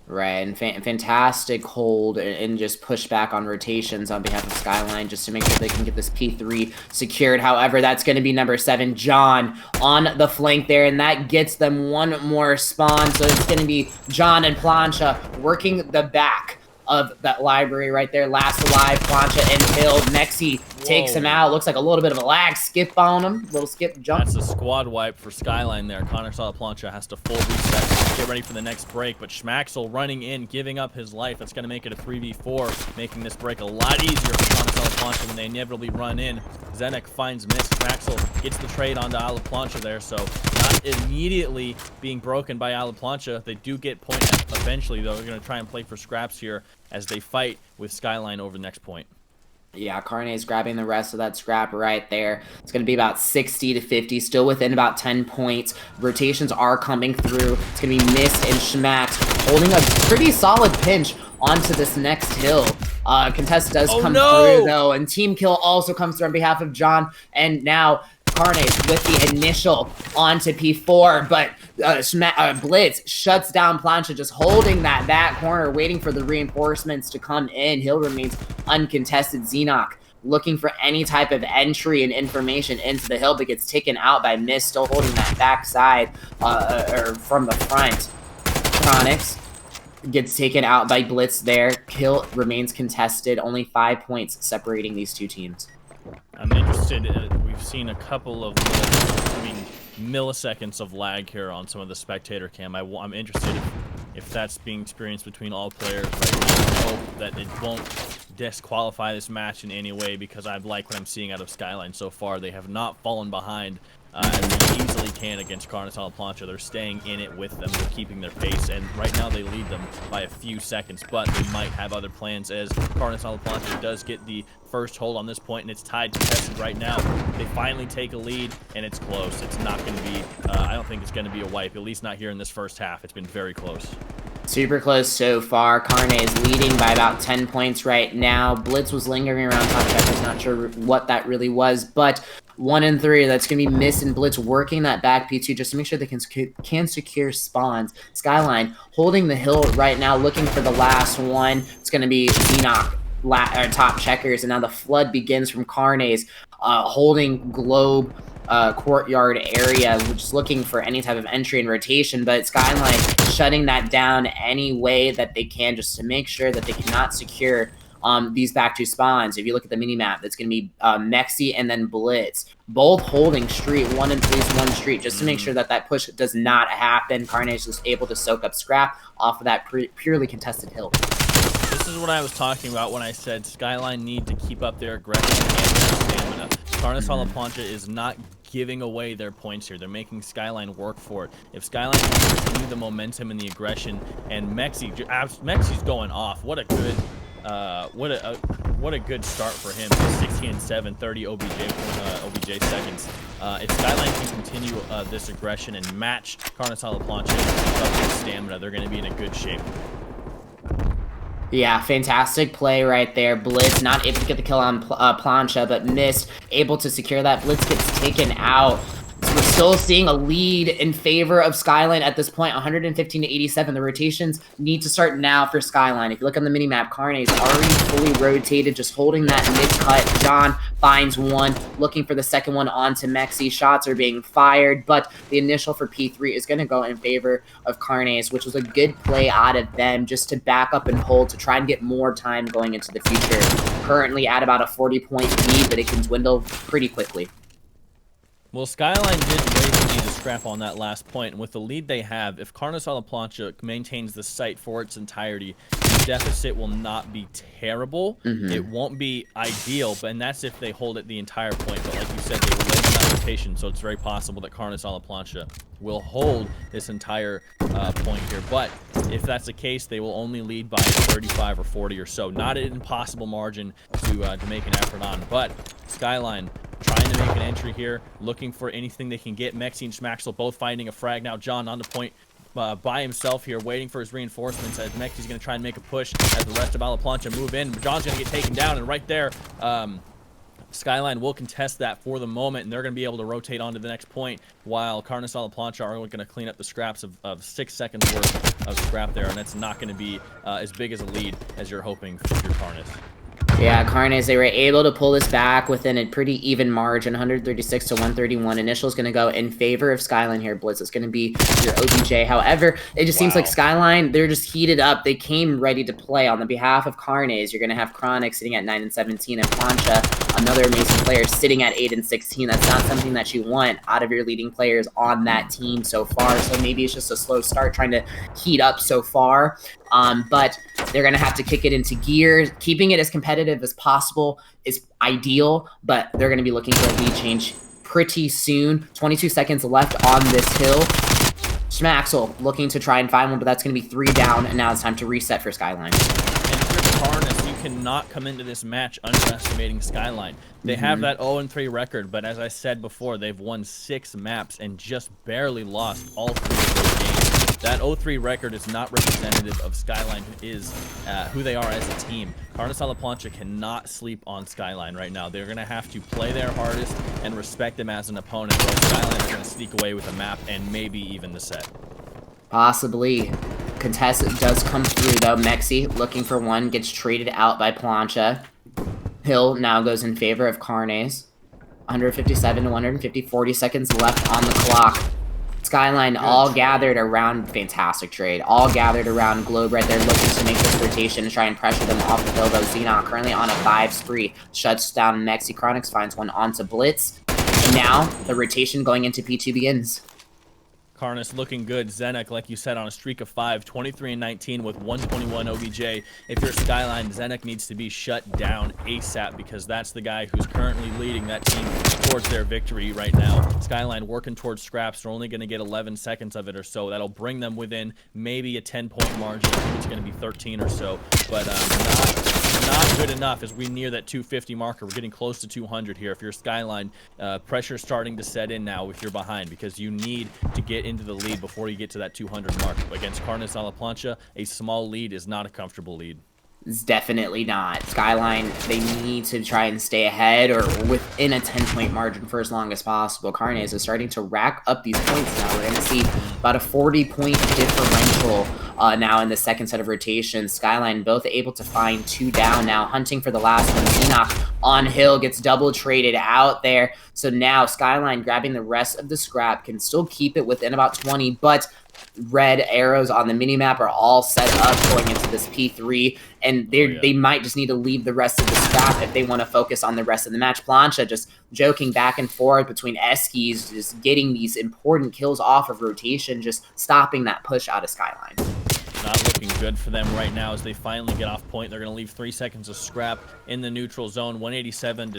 Right, and fantastic hold and just push back on rotations on behalf of Skyline just to make sure they can get this P3 secured. However, that's going to be number 7, John, on the flank there, and that gets them one more spawn. So it's going to be John and Plancha working the back of that library right there. Last alive, Plancha and killed. Mexi takes him out. Looks like a little bit of a lag skip on him. Little skip jump. That's a squad wipe for Skyline there. Carnes a la Plancha has to full reset, get ready for the next break, but Schmaxel running in, giving up his life. That's going to make it a 3v4, making this break a lot easier for Carnes a la Plancha when they inevitably run in. Zenek finds miss. Schmaxel gets the trade onto a la Plancha there, so not immediately being broken by a la Plancha. They do get point eventually, though. They're going to try and play for scraps here as they fight with Skyline over the next point. Yeah, Carnes grabbing the rest of that scrap right there. It's going to be about 60-50, still within about 10 points. Rotations are coming through. It's going to be Mist and Schmax holding a pretty solid pinch onto this next hill. Contest does come through, though, and team kill also comes through on behalf of John. And now Carnes with the initial onto P4, but Blitz shuts down Plancha, just holding that back corner, waiting for the reinforcements to come in. Hill remains uncontested. Xenoc looking for any type of entry and information into the hill, but gets taken out by Mist, still holding that backside or from the front. Chronix gets taken out by Blitz there. Kill remains contested. Only 5 points separating these two teams. I'm interested. We've seen a couple of milliseconds of lag here on some of the spectator cam. I'm interested if that's being experienced between all players right now. I hope that it won't disqualify this match in any way, because I like what I'm seeing out of Skyline so far. They have not fallen behind as they easily can against Carnes a la Plancha. They're staying in it with them. They're keeping their pace, and right now they lead them by a few seconds, but they might have other plans as Carnes a la Plancha does get the first hold on this point, and it's tied contested right now. They finally take a lead, and it's close. It's not going to be, I don't think it's going to be a wipe, at least not here in this first half. It's been very close. Super close so far. Carnes leading by about 10 points right now. Blitz was lingering around top checkers, not sure what that really was, but 1 and 3. That's going to be Mist and Blitz working that back P2 just to make sure they can secure spawns. Skyline holding the hill right now, looking for the last one. It's going to be Xenoc top checkers, and now the flood begins from Carnes holding globe courtyard area, just looking for any type of entry and rotation, but Skyline shutting that down any way that they can just to make sure that they cannot secure these back two spawns. If you look at the mini-map, that's going to be Mexi and then Blitz, both holding street, 1 and 3's 1 street, just to make sure that that push does not happen. Carnage is able to soak up scrap off of that purely contested hill. This is what I was talking about when I said Skyline need to keep up their aggression and their stamina. Carnes a la Plancha is not giving away their points here. They're making Skyline work for it. If Skyline can continue the momentum and the aggression, and Mexi's going off. What a good What a good start for him. 16-7, 30 OBJ seconds. If Skyline can continue this aggression and match Carnes Plancha's stamina, they're going to be in a good shape. Yeah, fantastic play right there. Blitz not able to get the kill on Plancha, but missed. Able to secure that. Blitz gets taken out. So we're still seeing a lead in favor of Skyline at this point, 115-87. The rotations need to start now for Skyline. If you look on the minimap, Carnes already fully rotated, just holding that mid-cut. John finds one, looking for the second one onto Mexi. Shots are being fired, but the initial for P3 is going to go in favor of Carnes, which was a good play out of them just to back up and hold to try and get more time going into the future. Currently at about a 40-point lead, but it can dwindle pretty quickly. Well, Skyline did raise the lead to scrap on that last point, and with the lead they have, if Carnes Plancha maintains the site for its entirety, the deficit will not be terrible. It won't be ideal, and that's if they hold it the entire point. But like you said, they will lay in that rotation, so it's very possible that Carnes Plancha will hold this entire point here. But if that's the case, they will only lead by 35 or 40 or so. Not an impossible margin to make an effort on, but Skyline trying to make an entry here, looking for anything they can get. Mexi and Schmaxel both finding a frag now. John on the point by himself here, waiting for his reinforcements as Mexi's going to try and make a push as the rest of Plancha move in. John's going to get taken down, and right there, Skyline will contest that for the moment, and they're going to be able to rotate on to the next point, while Carnes Plancha are going to clean up the scraps of 6 seconds worth of scrap there, and that's not going to be as big as a lead as you're hoping for your Carnes. Yeah, Carnes, they were able to pull this back within a pretty even margin, 136-131. Initial is going to go in favor of Skyline here. Blitz is going to be your OBJ. However, it just seems like Skyline, they're just heated up. They came ready to play. On the behalf of Carnes, you're going to have Chronic sitting at 9-17, and Plancha, another amazing player, sitting at 8-16. That's not something that you want out of your leading players on that team so far. So maybe it's just a slow start trying to heat up so far. But they're going to have to kick it into gear. Keeping it as competitive as possible is ideal, but they're going to be looking for a lead change pretty soon. 22 seconds left on this hill. Schmaxel looking to try and find one, but that's going to be 3 down, and now it's time to reset for Skyline. And if you're Carnes, you cannot come into this match underestimating Skyline. They have that 0-3 record, but as I said before, they've won 6 maps and just barely lost all 3 of those games. That 0-3 record is not representative of Skyline, who they are as a team. Carnes Plancha cannot sleep on Skyline right now. They're going to have to play their hardest and respect them as an opponent, or Skyline is going to sneak away with a map and maybe even the set. Possibly. Contest does come through, though. Mexi, looking for one, gets traded out by Plancha. Hill now goes in favor of Carnes. 157-150, 40 seconds left on the clock. Skyline all gathered around, fantastic trade, all gathered around Globe right there, looking to make this rotation and try and pressure them off the hill, though. Xenon currently on a 5 spree, shuts down Mexi. Chronics finds one onto Blitz, and now the rotation going into P2 begins. Carnes looking good. Zenek, like you said, on a streak of 5, 23-19 with 121 OBJ. If you're Skyline, Zenek needs to be shut down ASAP, because that's the guy who's currently leading that team towards their victory right now. Skyline working towards scraps. They're only going to get 11 seconds of it or so. That'll bring them within maybe a 10-point margin. I think it's going to be 13 or so, but not good enough as we near that 250 marker. We're getting close to 200 here. If you're Skyline, pressure starting to set in now if you're behind, because you need to get into the lead before you get to that 200 mark. Against Carnes Plancha, a small lead is not a comfortable lead. It's definitely not. Skyline, they need to try and stay ahead or within a 10-point margin for as long as possible. Carnes is starting to rack up these points now. We're going to see about a 40-point differential now in the second set of rotations. Skyline both able to find 2 down now, hunting for the last one. Enoch on hill gets double traded out there. So now Skyline grabbing the rest of the scrap, can still keep it within about 20, but red arrows on the minimap are all set up going into this P3, and they might just need to leave the rest of the scrap if they want to focus on the rest of the match. Plancha just joking back and forth between Eskies, just getting these important kills off of rotation, just stopping that push out of Skyline. not looking good for them right now as they finally get off point. They're going to leave 3 seconds of scrap in the neutral zone. 187 to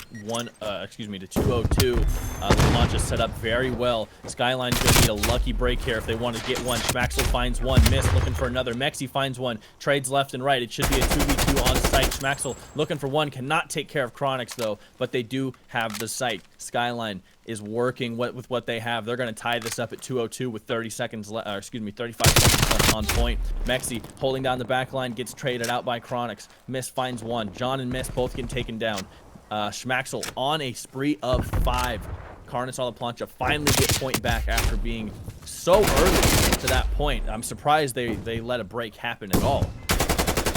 202. The launch is set up very well. Skyline's going to need a lucky break here if they want to get one. Schmaxel finds one, miss, looking for another. Mexi finds one, trades left and right. It should be a 2v2 on site. Schmaxel looking for one, cannot take care of Chronix though, but they do have the site. Skyline is working with what they have. They're going to tie this up at 202 with 35 seconds left on point. Mexi holding down the back line, gets traded out by Chronix. Miss finds one. John and Miss both get taken down. Schmaxel on a spree of 5. Carnes on the Plancha finally get point back after being so early to that point. I'm surprised they let a break happen at all.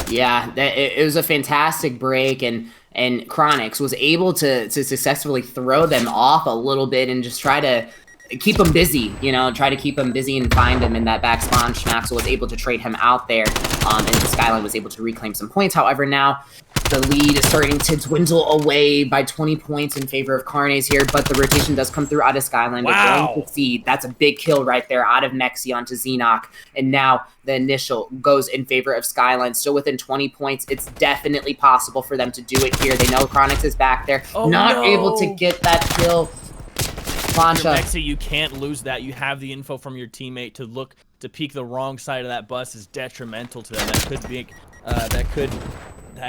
Yeah, it was a fantastic break, and Chronix was able to successfully throw them off a little bit and just try to keep them busy, you know, try to keep them busy and find them in that back spawn. Schmaxel was able to trade him out there, and Skyline was able to reclaim some points. However, now the lead is starting to dwindle away by 20 points in favor of Carnes here, but the rotation does come through out of Skyline. Wow. We're going to see that's a big kill right there out of Mexi onto Xenoc, and now the initial goes in favor of Skyline. Still within 20 points. It's definitely possible for them to do it here. They know Chronix is back there. Oh, not no. able to get that kill. Plancha. Mexi, you can't lose that. You have the info from your teammate to look to peek the wrong side of that bus is detrimental to them. That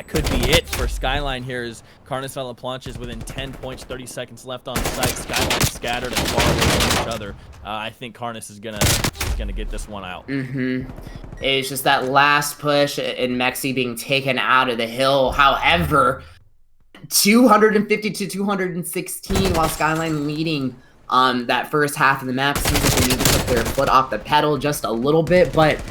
could be it for Skyline here as Carnes on the Plancha is within 10 points, 30 seconds left on the site. Skyline scattered and far away from each other. I think Carnes is gonna get this one out. It's just that last push and Mexi being taken out of the hill. However, 250 to 216 while Skyline leading that first half of the map. Seems like they need to put their foot off the pedal just a little bit, but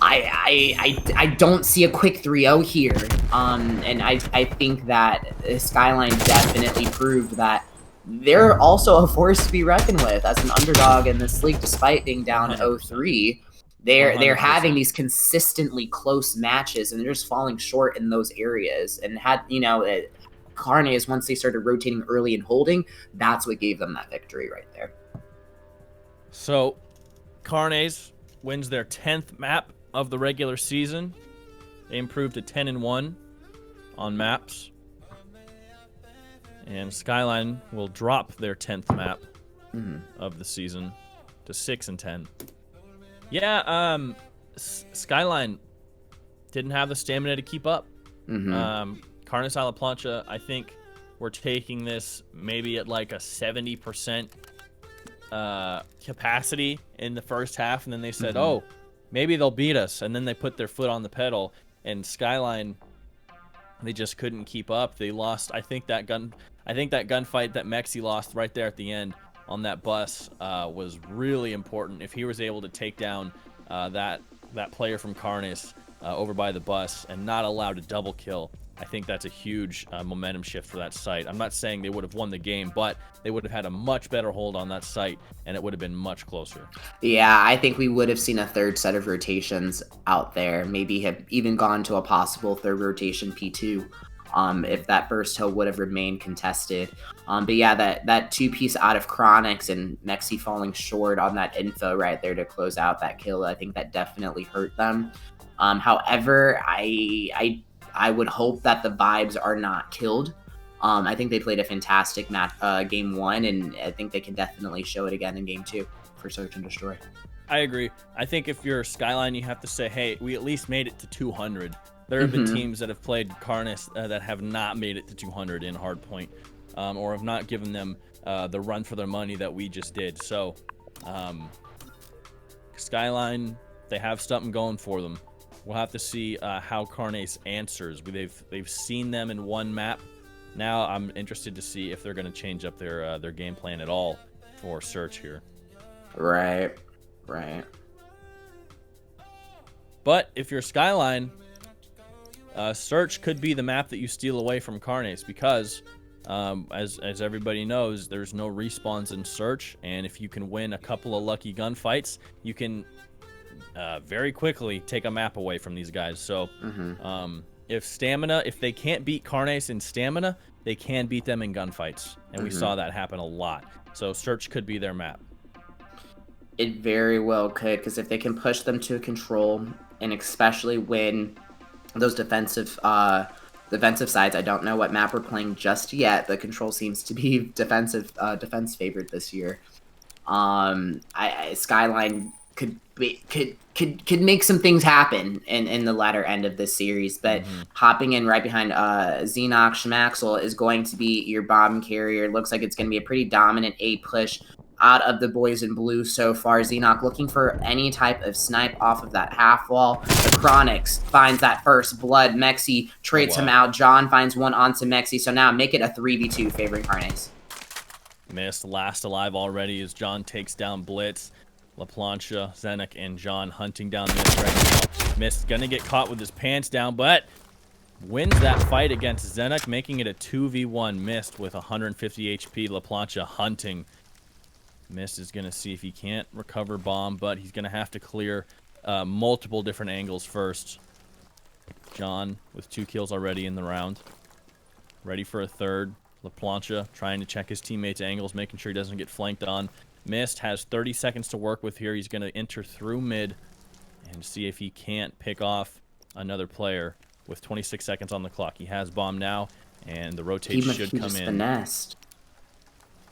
I don't see a quick 3-0 here. And I think that Skyline definitely proved that they're also a force to be reckoned with as an underdog in this league, despite being down 0-3. They're having these consistently close matches, and they're just falling short in those areas. And had, you know, Carnes, once they started rotating early and holding, that's what gave them that victory right there. So, Carnes wins their 10th map of the regular season. They improved to 10-1 on maps. And Skyline will drop their 10th map of the season to 6-10. Yeah, Skyline didn't have the stamina to keep up. Carnes a la Plancha, I think we're taking this maybe at like a 70% capacity in the first half, and then they said, oh, maybe they'll beat us, and then they put their foot on the pedal, and Skyline, they just couldn't keep up. They lost, I think that gunfight that Mexi lost right there at the end on that bus was really important. If he was able to take down that player from Carnes over by the bus and not allowed a double kill, I think that's a huge momentum shift for that site. I'm not saying they would have won the game, but they would have had a much better hold on that site, and it would have been much closer. Yeah, I think we would have seen a third set of rotations out there, maybe have even gone to a possible third rotation P2 if that first hill would have remained contested. But yeah, that two-piece out of Chronix and Mexi falling short on that info right there to close out that kill, I think that definitely hurt them. However, I would hope that the vibes are not killed. I think they played a fantastic match, game 1, and I think they can definitely show it again in game 2 for Search and Destroy. I agree. I think if you're Skyline, you have to say, hey, we at least made it to 200. There have been teams that have played Carnes that have not made it to 200 in hardpoint, or have not given them the run for their money that we just did. So, Skyline, they have something going for them. We'll have to see how Carnes answers. They've seen them in one map. Now I'm interested to see if they're going to change up their game plan at all for Search here. Right. But if you're Skyline, Search could be the map that you steal away from Carnes because, as everybody knows, there's no respawns in Search, and if you can win a couple of lucky gunfights, you can very quickly take a map away from these guys. So if they can't beat Carnes in stamina, they can beat them in gunfights, and we saw that happen a lot. So Search could be their map. It very well could, because if they can push them to a control and especially when those defensive sides. I don't know what map we're playing just yet. The control seems to be defense favored this year. Skyline could make some things happen in the latter end of this series, but hopping in right behind Xenox, Schmaxel is going to be your bomb carrier. Looks like it's going to be a pretty dominant A push out of the boys in blue so far. Xenox looking for any type of snipe off of that half wall. The Chronix finds that first blood. Mexi trades him out. John finds one onto Mexi, so now make it a 3v2 favoring Carnes. Missed, last alive already as John takes down Blitz. Plancha, Zenek, and John hunting down Mist right now. Mist gonna get caught with his pants down, but wins that fight against Zenek, making it a 2v1. Mist with 150 HP. Plancha hunting. Mist is gonna see if he can't recover bomb, but he's gonna have to clear multiple different angles first. John with 2 kills already in the round. Ready for a third. Plancha trying to check his teammates' angles, making sure he doesn't get flanked on. Mist has 30 seconds to work with here. He's going to enter through mid and see if he can't pick off another player with 26 seconds on the clock. He has bomb now, and the rotate should come in. Finessed.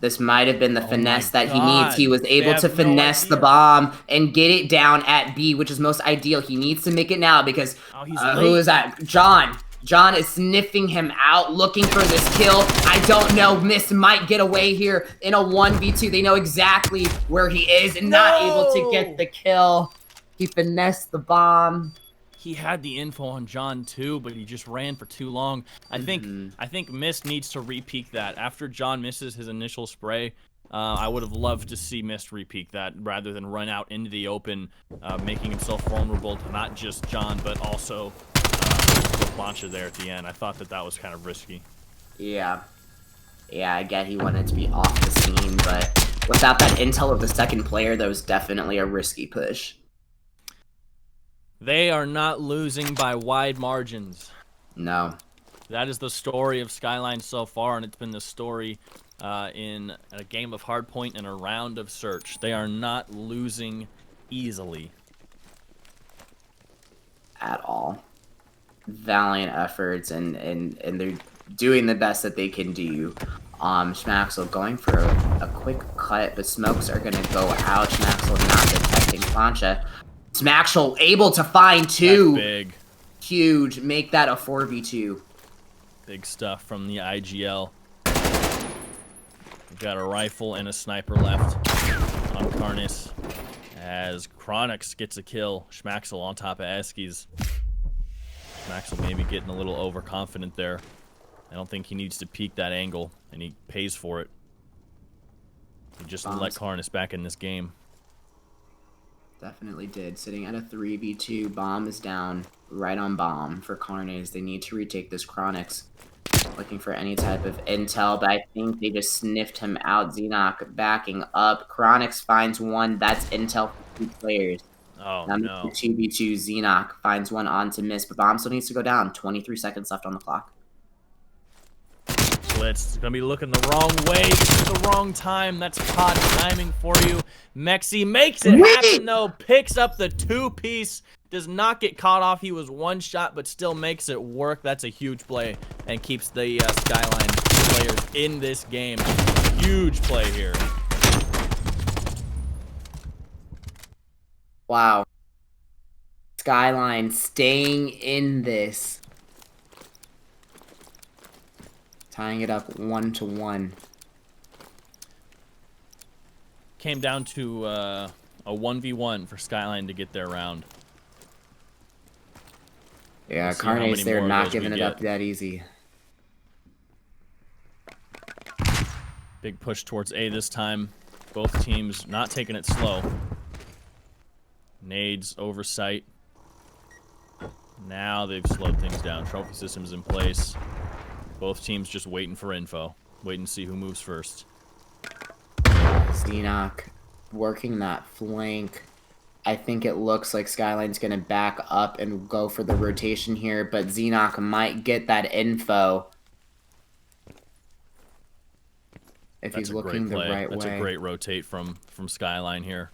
This might have been the finesse that he needs. He was able to finesse the bomb and get it down at B, which is most ideal. He needs to make it now because who is that? John. John is sniffing him out, looking for this kill. I don't know. Mist might get away here in a 1v2. They know exactly where he is and not able to get the kill. He finessed the bomb. He had the info on John too, but he just ran for too long. I think Mist needs to re-peek that. After John misses his initial spray, I would have loved to see Mist re-peek that rather than run out into the open, making himself vulnerable to not just John, but also Plancha there at the end. I thought that was kind of risky. Yeah, I get he wanted to be off the scene, but without that intel of the second player, that was definitely a risky push. They are not losing by wide margins. No. That is the story of Skyline so far, and it's been the story in a game of Hardpoint and a round of Search. They are not losing easily. At all. Valiant efforts, and they're doing the best that they can do. Schmaxel going for a quick cut, but smokes are going to go out. Schmaxel not detecting Plancha. Schmaxel able to find 2. That's big. Huge. Make that a 4v2. Big stuff from the IGL. We've got a rifle and a sniper left on Carnes as Chronix gets a kill. Schmaxel on top of Eskies. Schmaxel maybe getting a little overconfident there. I don't think he needs to peek that angle, and he pays for it. He just let Carnes back in this game. Definitely did. Sitting at a 3v2. Bomb is down. Right on bomb for Carnes. They need to retake this Chronix. Looking for any type of intel, but I think they just sniffed him out. Xenox backing up. Chronix finds one. That's intel for 2 players. Oh, now no. 2v2. Xenox finds one onto Mist, but bomb still needs to go down. 23 seconds left on the clock. Blitz is going to be looking the wrong way. This is the wrong time. That's COD timing for you. Mexi makes it happen, though. Picks up the 2-piece. Does not get caught off. He was 1 shot, but still makes it work. That's a huge play and keeps the Skyline players in this game. Huge play here. Wow. Skyline staying in this. Tying it up 1-1. Came down to a 1v1 for Skyline to get their round. Yeah, Carnes, they're not giving it up that easy. Big push towards A this time. Both teams not taking it slow. Nades, oversight. Now they've slowed things down. Trophy systems in place. Both teams just waiting for info. Waiting to see who moves first. Xenox working that flank. I think it looks like Skyline's going to back up and go for the rotation here, but Xenox might get that info if he's looking the right way. That's a great rotate from Skyline here.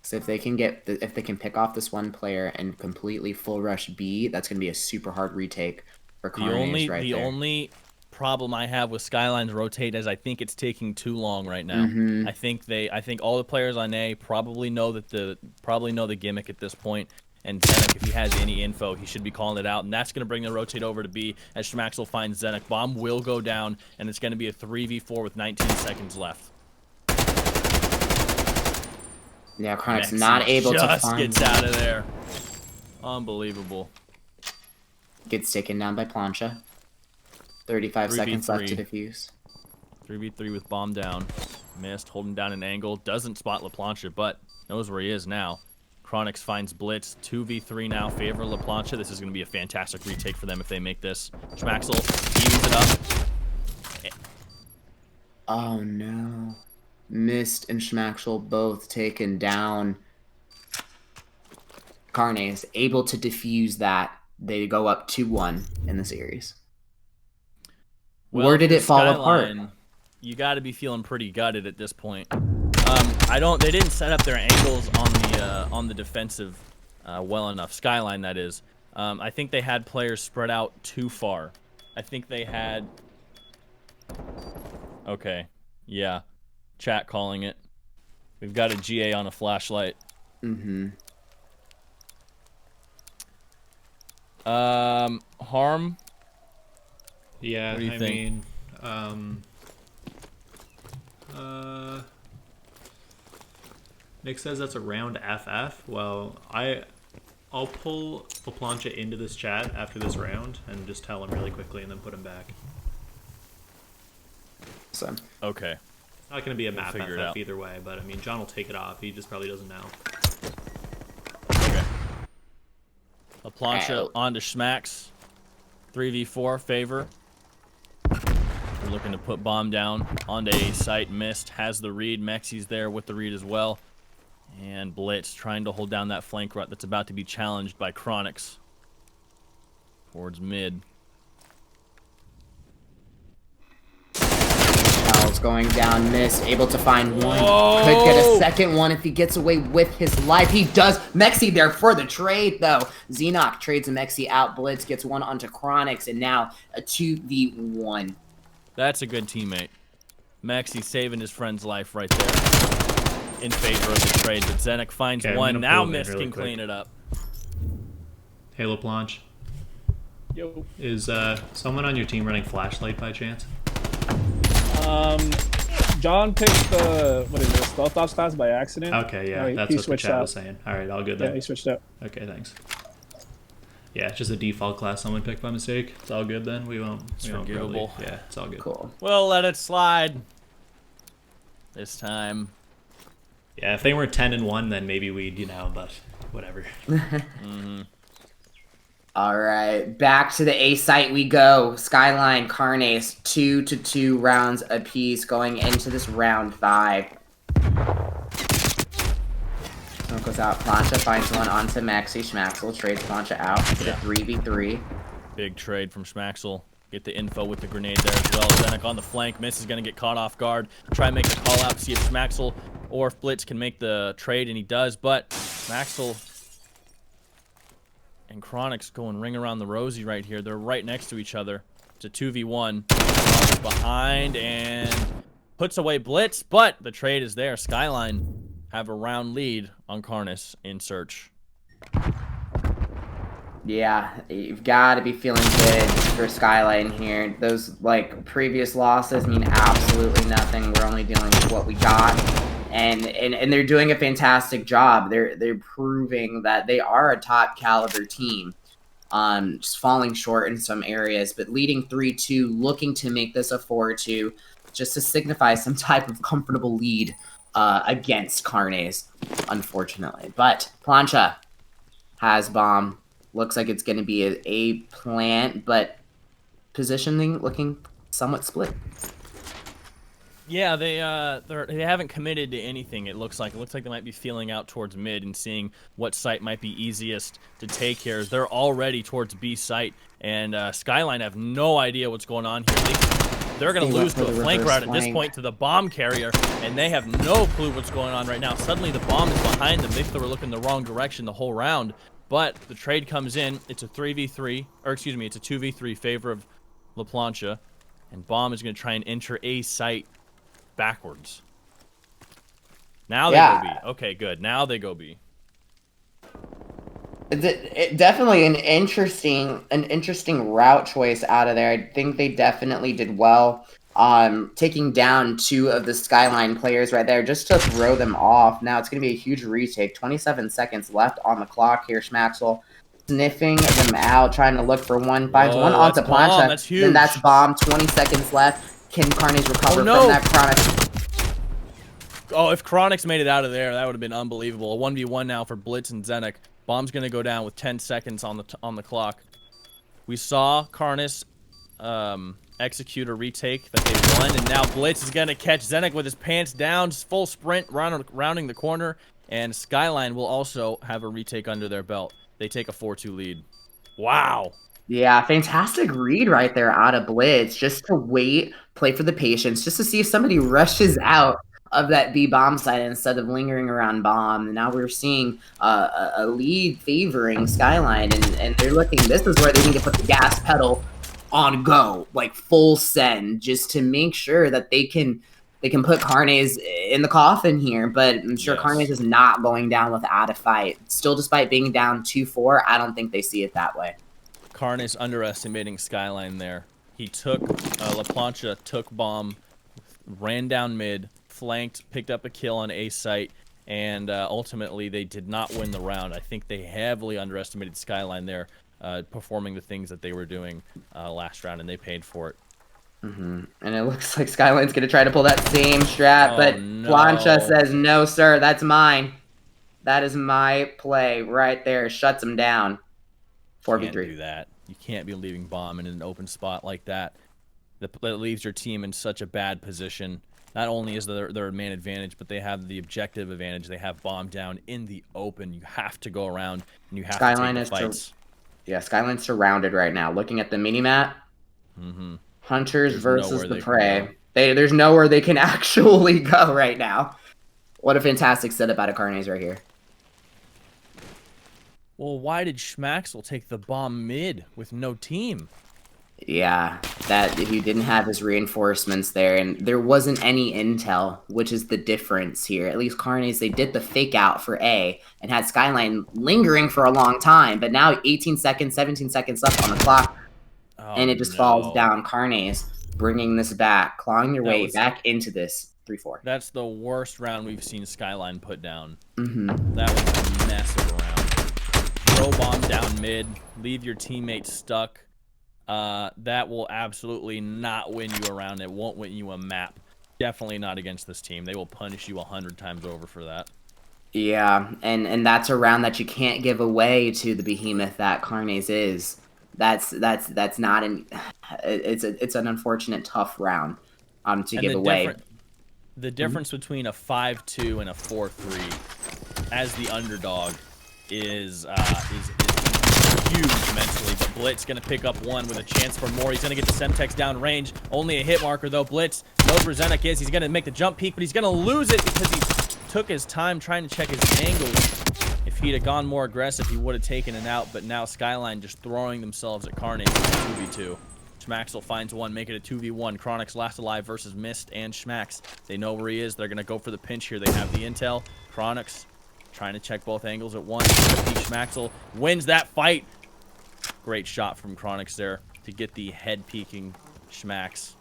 So if they can pick off this one player and completely full rush B, that's going to be a super hard retake for Carnes right there. The only problem I have with Skyline's rotate is I think it's taking too long right now. I think all the players on A probably know the gimmick at this point. And Zenek, if he has any info, he should be calling it out. And that's going to bring the rotate over to B as Schmaxel finds Zenek. Bomb will go down, and it's going to be a 3v4 with 19 seconds left. Yeah, Chronic's not able to find... just gets out of there. Unbelievable. Gets taken down by Plancha. 35 seconds left to defuse. 3v3 with bomb down. Missed, holding down an angle. Doesn't spot LaPlancha, but knows where he is now. Chronix finds Blitz. 2v3 now, favor LaPlancha. This is going to be a fantastic retake for them if they make this. Schmaxel evens it up. Oh no. Mist and Schmaxel both taken down. Carnes able to defuse that. They go up 2-1 in the series. Well, where did it fall Skyline, apart? You got to be feeling pretty gutted at this point. They didn't set up their angles on the defensive well enough. Skyline, that is. I think they had players spread out too far. I think they had. Okay, yeah. Chat calling it. We've got a GA on a flashlight. Harm. Yeah, what do you think? Nick says that's a round FF. Well, I'll pull LaPlancha into this chat after this round and just tell him really quickly and then put him back. So okay. It's not going to be a map FF either way, but I mean, John will take it off. He just probably doesn't know. Okay. LaPlancha on to Schmax. 3v4 favor. We're looking to put bomb down onto A site. Mist has the read. Mexi's there with the read as well. And Blitz trying to hold down that flank rut that's about to be challenged by Chronix. Towards mid. Charles going down, Mist, able to find one. Could get a second one if he gets away with his life. He does. Mexi there for the trade, though. Xenoc trades Mexi out. Blitz gets one onto Chronix, and now a 2v1. That's a good teammate. Mexi saving his friend's life right there in favor of the trade. But Zenek finds one. Now Mist can clean it up. Hey, LaPlanche. Yo. Is someone on your team running flashlight by chance? John picked the, what is it, Stealth Ops class by accident. Okay, yeah, that's what the chat was saying. Alright, all good then. Yeah, he switched out. Okay, thanks. Yeah, it's just a default class someone picked by mistake. It's all good then. We won't. It's forgivable. Yeah, it's all good. Cool. We'll let it slide. This time. Yeah, if they were 10-1, then maybe we'd, but whatever. All right, back to the A site we go. Skyline, Carnes, 2-2 rounds apiece going into this round 5. Smoke goes out. Plancha finds one onto Maxi. Schmaxel trades Plancha out to the 3v3. Big trade from Schmaxel. Get the info with the grenade there as well. Zenek on the flank. Miss is going to get caught off guard. Try and make a call out to see if Schmaxel or if Blitz can make the trade, and he does. But Schmaxel and Chronix going ring around the rosy right here. They're right next to each other. It's a 2v1. Behind and puts away Blitz, but the trade is there. Skyline have a round lead on Carnes in search. Yeah, you've got to be feeling good for Skyline here. Those previous losses mean absolutely nothing. We're only dealing with what we got, and they're doing a fantastic job. They're proving that they are a top caliber team. Just falling short in some areas, but leading 3-2, looking to make this a 4-2, just to signify some type of comfortable lead against Carnes, unfortunately. But Plancha has bomb. Looks like it's going to be a plant, but positioning looking somewhat split. Yeah, they haven't committed to anything. It looks like they might be feeling out towards mid and seeing what site might be easiest to take here. They're already towards B site, and Skyline have no idea what's going on here. They're going to lose to a flank route at this point to the bomb carrier, and they have no clue what's going on right now. Suddenly the bomb is behind them. They were looking the wrong direction the whole round, but the trade comes in. It's a 3v3, or excuse me, it's a 2v3 favor of La Plancha, and bomb is going to try and enter A site backwards. Now they go B. Okay, good. Now they go B. Definitely an interesting route choice out of there. I think they definitely did well taking down 2 of the Skyline players right there just to throw them off. Now it's going to be a huge retake. 27 seconds left on the clock here. Schmaxel sniffing them out, trying to look for one. Finds one onto Plancha. That's huge. Then that's bomb. 20 seconds left. Can Carnes recover from that? Chronic. Oh, if Chronix made it out of there, that would have been unbelievable. A 1v1 now for Blitz and Zenek. Bomb's going to go down with 10 seconds on the clock. We saw Carnes execute a retake that they won, and now Blitz is going to catch Zenek with his pants down, just full sprint, rounding the corner, and Skyline will also have a retake under their belt. They take a 4-2 lead. Wow. Yeah, fantastic read right there out of Blitz, just to wait, play for the patience, just to see if somebody rushes out of that B bomb site instead of lingering around bomb. And now we're seeing a lead favoring Skyline, and they're looking, this is where they need to put the gas pedal on go, like full send, just to make sure that they can put Carnes in the coffin here. But I'm sure Carnes is not going down without a fight. Still, despite being down 2-4, I don't think they see it that way. Carnes underestimating Skyline there. He took La Plancha, took bomb, ran down mid, flanked, picked up a kill on A site, and ultimately they did not win the round. I think they heavily underestimated Skyline there, performing the things that they were doing last round, and they paid for it. And it looks like Skyline's going to try to pull that same strat, but no. Plancha says, no, sir, that's mine. That is my play right there. Shuts him down. 4v3. Can't do that. You can't be leaving bomb in an open spot like that. That leaves your team in such a bad position. Not only is their main advantage, but they have the objective advantage. They have bomb down in the open. You have to go around, and you have Skyline to take the fights. Yeah, Skyline's surrounded right now. Looking at the mini-map, Hunters versus the Prey. There's nowhere they can actually go right now. What a fantastic setup out of Carnes right here. Well, why did Schmaxel take the bomb mid with no team? Yeah, that he didn't have his reinforcements there, and there wasn't any intel, which is the difference here. At least Carnes, they did the fake out for A and had Skyline lingering for a long time, but now 18 seconds, 17 seconds left on the clock, and it just falls down. Carnes bringing this back, clawing their way back into this 3-4. That's the worst round we've seen Skyline put down. That was a massive round. Throw bomb down mid, leave your teammates stuck. That will absolutely not win you a round. It won't win you a map. Definitely not against this team. They will punish you 100 times over for that. Yeah, and that's a round that you can't give away to the behemoth that Carnes is. That's not an. It's an unfortunate tough round to give away. The difference between a 5-2 and a 4-3 as the underdog is huge mentally, but Blitz going to pick up one with a chance for more. He's going to get the Semtex down range. Only a hit marker, though. Blitz knows where Zenek is. He's going to make the jump peek, but he's going to lose it because he took his time trying to check his angles. If he'd have gone more aggressive, he would have taken it out, but now Skyline just throwing themselves at Carnes in 2v2. Schmaxel finds one, make it a 2v1. Chronix last alive versus Mist and Schmax. They know where he is. They're going to go for the pinch here. They have the intel. Chronix trying to check both angles at once. Schmaxel wins that fight. Great shot from Chronix there to get the head-peeking Schmax.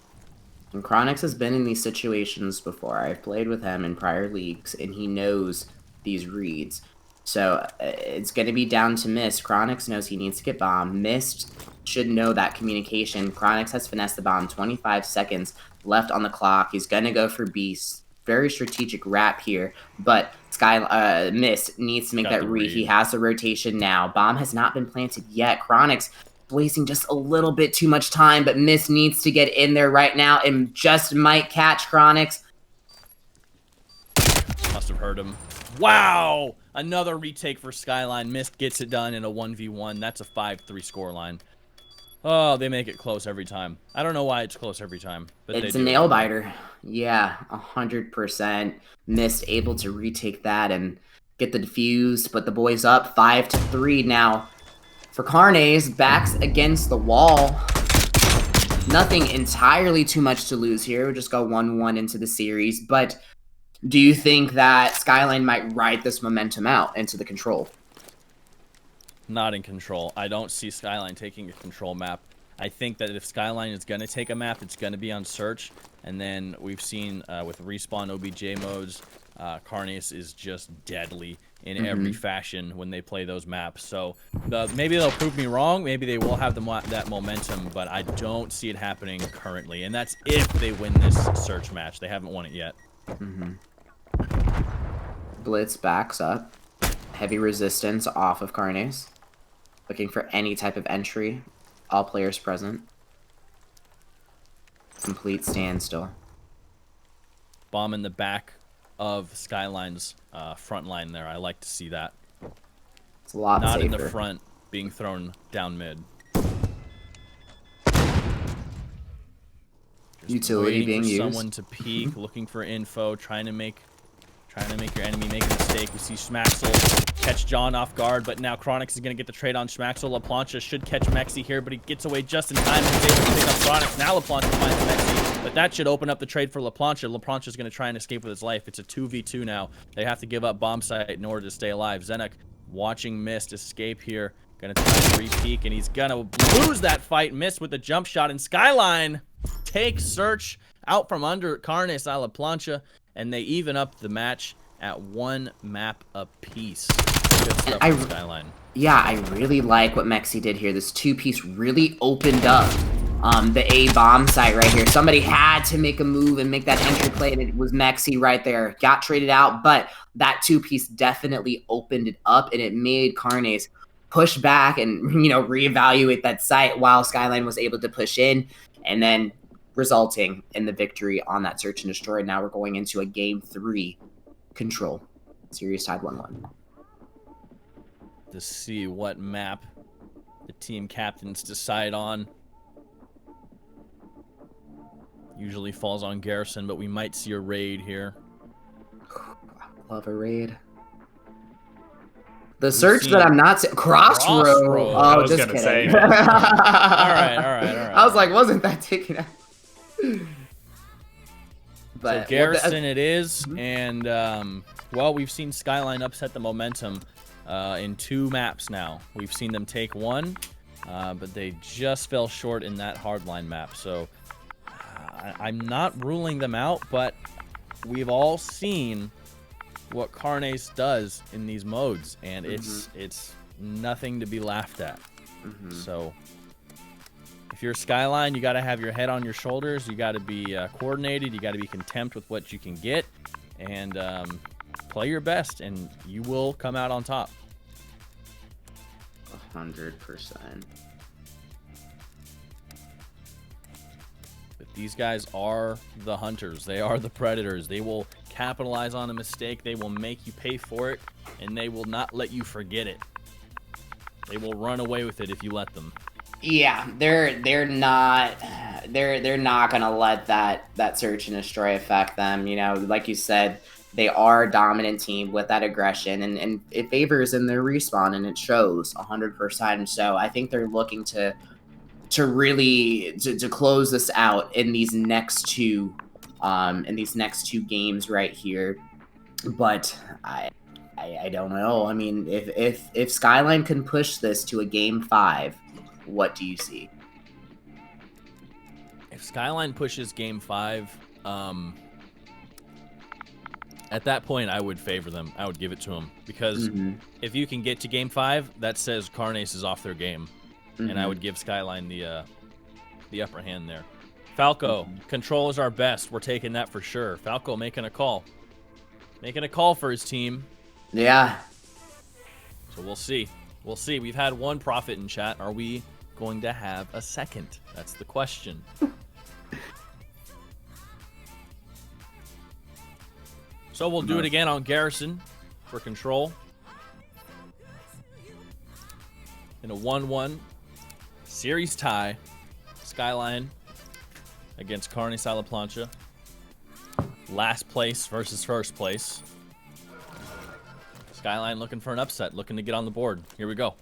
And Chronix has been in these situations before. I've played with him in prior leagues, and he knows these reads. So it's going to be down to Mist. Chronix knows he needs to get bomb. Mist should know that communication. Chronix has finessed the bomb. 25 seconds left on the clock. He's going to go for Beast. Very strategic wrap here, but Mist needs to make that read. He has the rotation now. Bomb has not been planted yet. Chronix wasting just a little bit too much time, but Mist needs to get in there right now and just might catch Chronix. Must have heard him. Wow! Another retake for Skyline. Mist gets it done in a 1v1. That's a 5-3 scoreline. Oh, they make it close every time. I don't know why it's close every time. But It's a nail biter. Yeah, 100%. Mist able to retake that and get the defuse, but the boys up 5-3 now. For Carnes, backs against the wall. Nothing entirely too much to lose here. We'll just go 1-1 into the series. But do you think that Skyline might ride this momentum out into the control? Not in control. I don't see Skyline taking a control map. I think that if Skyline is going to take a map, it's going to be on search. And then we've seen with Respawn OBJ modes, Carnes is just deadly in every fashion when they play those maps. So maybe they'll prove me wrong. Maybe they will have that momentum, but I don't see it happening currently. And that's if they win this search match. They haven't won it yet. Blitz backs up. Heavy resistance off of Carnes. Looking for any type of entry. All players present. Complete standstill. Bomb in the back of Skyline's front line there. I like to see that. It's a lot Not safer. in the front, being thrown down mid. Utility being for used. Someone to peek, looking for info, trying to make your enemy make a mistake. We see Schmaxel catch John off guard, but now Chronix is going to get the trade on Schmaxel. LaPlancha should catch Mexi here, but he gets away just in time. He's able to pick up Chronix. Now LaPlancha finds Mexi, but that should open up the trade for LaPlancha. LaPlancha is going to try and escape with his life. It's a 2v2 now. They have to give up bomb site in order to stay alive. Zenek watching Mist escape here. Going to try and re-peek, and he's going to lose that fight. Mist with the jump shot, and Skyline takes search out from under Carnes a LaPlancha, and they even up the match at 1 map apiece. Good stuff from Skyline. Yeah, I really like what Mexi did here. This 2-piece really opened up the A bomb site right here. Somebody had to make a move and make that entry play, and it was Mexi right there. Got traded out, but that 2-piece definitely opened it up, and it made Carnes push back and, reevaluate that site while Skyline was able to push in, and then resulting in the victory on that search and destroy. Now we're going into a game 3 control. Series tied 1-1. To see what map the team captains decide on. Usually falls on Garrison, but we might see a raid here. Love a raid. The search that I'm not saying. Crossroad. Oh, just kidding. Say, all right. I was like, wasn't that taken out? But so Garrison it is, and well, we've seen Skyline upset the momentum in 2 maps now. We've seen them take 1, but they just fell short in that hardline map. So I'm not ruling them out, but we've all seen what Carnes does in these modes, and it's nothing to be laughed at. So if you're Skyline, you got to have your head on your shoulders. You got to be coordinated. You got to be content with what you can get, and play your best, and you will come out on top. 100%. But these guys are the hunters. They are the predators. They will capitalize on a mistake. They will make you pay for it, and they will not let you forget it. They will run away with it if you let them. Yeah, they're not gonna let that search and destroy affect them. Like you said, they are a dominant team with that aggression, and it favors in their respawn, and it shows 100%. So I think they're looking to really close this out in these next 2 games right here. But I don't know. I mean, if Skyline can push this to a game 5. What do you see? If Skyline pushes game 5, at that point I would favor them. I would give it to them, because if you can get to game 5, that says Carnes is off their game, and I would give Skyline the upper hand there. Falco, control is our best. We're taking that for sure. Falco making a call for his team. Yeah. So we'll see. We've had 1 prophet in chat. Are we going to have a second? That's the question. So we'll do it again on Garrison for control. In a 1-1 series tie, Skyline against Carnes Plancha. Last place versus first place. Skyline looking for an upset, looking to get on the board. Here we go.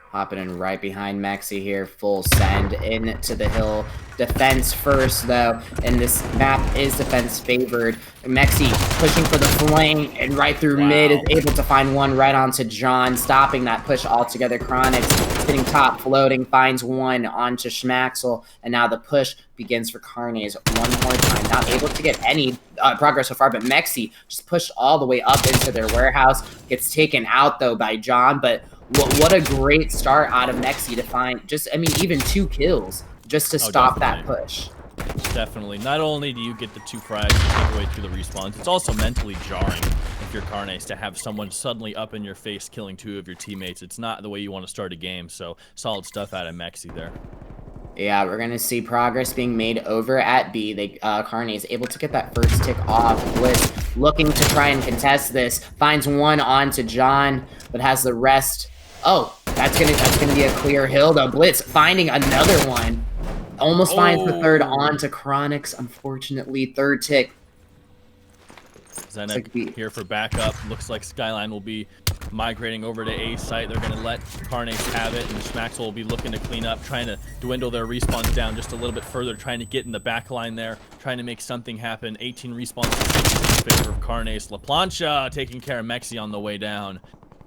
Hopping in right behind Mexi here, full send into the hill. Defense first, though, and this map is defense favored. Mexi pushing for the flank, and right through mid is able to find one right onto John, stopping that push altogether. Chronix sitting top, floating, finds one onto Schmaxel, and now the push begins for Carnes one more time. Not able to get any progress so far, but Mexi just pushed all the way up into their warehouse. Gets taken out, though, by John, but what a great start out of Mexi to find just, I mean, even 2 kills just to stop that push. Definitely. Not only do you get the 2 frags to take away through the respawns, it's also mentally jarring if you're Carnes to have someone suddenly up in your face killing 2 of your teammates. It's not the way you want to start a game, so solid stuff out of Mexi there. Yeah, we're going to see progress being made over at B. Carnes able to get that first tick off. Blitz looking to try and contest this. Finds one onto John, but has the rest. Oh, that's gonna be a clear hill, though. Blitz finding another one. Almost finds the third onto Chronix, unfortunately. 3rd tick. Zenek here for backup. Looks like Skyline will be migrating over to A site. They're going to let Carnes have it, and Schmaxel will be looking to clean up, trying to dwindle their respawns down just a little bit further, trying to get in the back line there, trying to make something happen. 18 respawns in favor of Carnes. Plancha taking care of Mexi on the way down.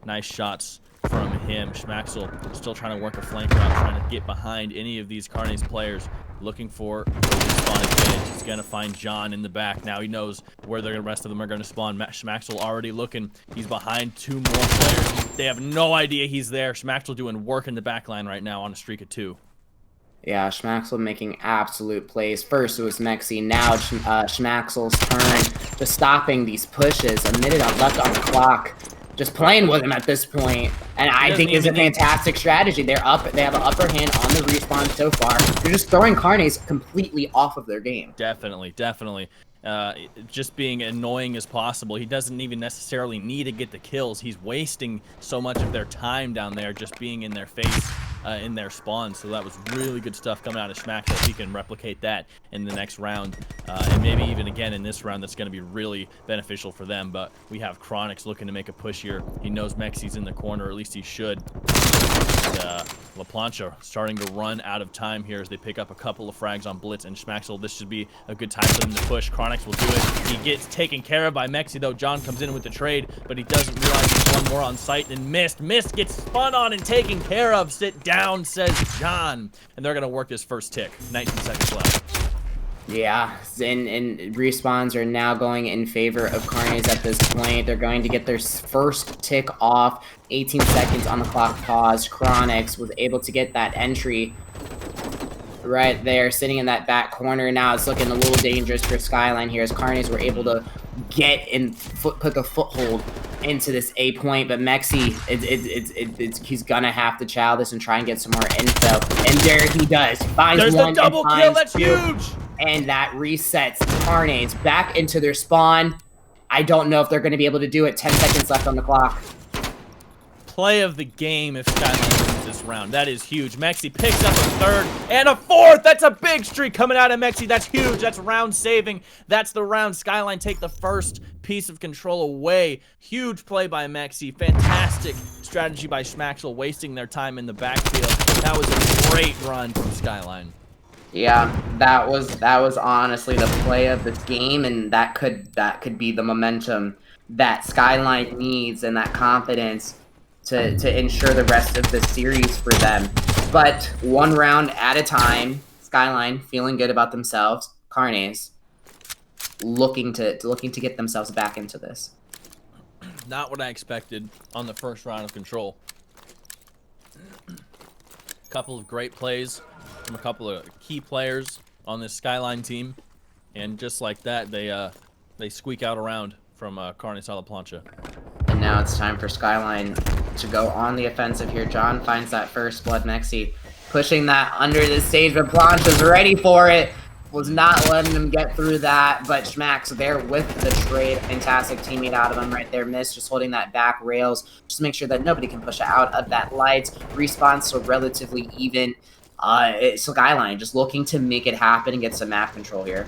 Nice shots from him. Schmaxel still trying to work a flank route, trying to get behind any of these Carnes players, looking for a respawn advantage. He's going to find John in the back. Now he knows where the rest of them are going to spawn. Schmaxel already looking. He's behind 2 more players. They have no idea he's there. Schmaxel doing work in the back line right now on a streak of 2. Yeah, Schmaxel making absolute plays. First it was Mexi, now Schmaxel's turn. Just stopping these pushes. A minute left on the clock. Just playing with him at this point, and I think is a fantastic strategy. They're up. They have an upper hand on the respawn so far. They're just throwing Carnes completely off of their game. Definitely. Just being annoying as possible. He doesn't even necessarily need to get the kills. He's wasting so much of their time down there just being in their face, in their spawn. So that was really good stuff coming out of Schmaxel. If he can replicate that in the next round, and maybe even again in this round, that's going to be really beneficial for them. But we have Chronix looking to make a push here. He knows Mexi's in the corner, or at least he should. And, Plancha starting to run out of time here as they pick up a couple of frags on Blitz and Schmaxel. This should be a good time for them to push. Chronix will do it. He gets taken care of by Mexi, though. John comes in with the trade, but he doesn't realize there's one more on site, and Mist gets spun on and taken care of. Sit down, says John. And they're going to work this first tick. 19 seconds left. Yeah, and respawns are now going in favor of Carnes at this point. They're going to get their first tick off. 18 seconds on the clock paused. Chronix was able to get that entry right there, sitting in that back corner. Now it's looking a little dangerous for Skyline here, as Carnes were able to get and put the foothold into this A point, but Mexi, he's gonna have to chow this and try and get some more info, and there he does. Finds There's one the double kill. That's huge. And that resets Carnes back into their spawn. I don't know if they're going to be able to do it. 10 seconds left on the clock. Play of the game if Skyline wins this round. That is huge. Mexi picks up a 3rd and a 4th. That's a big streak coming out of Mexi. That's huge. That's round saving. That's the round. Skyline take the first piece of control away. Huge play by Mexi. Fantastic strategy by Schmaxel, wasting their time in the backfield. That was a great run from Skyline. Yeah, that was honestly the play of the game, and that could be the momentum that Skyline needs and that confidence to ensure the rest of the series for them. But one round at a time, Skyline feeling good about themselves. Carnes looking to get themselves back into this. Not what I expected on the first round of Control. Couple of great plays from a couple of key players on this Skyline team, and just like that, they squeak out a round from Carnes Plancha. And now it's time for Skyline to go on the offensive here. John finds that first blood. Mexi pushing that under the stage, but Plancha's ready for it. Was not letting him get through that, but Schmack's there with the trade. Fantastic teammate out of him right there. Miss just holding that back rails just to make sure that nobody can push out of that light. Respawn so relatively even. Skyline just looking to make it happen and get some map control here.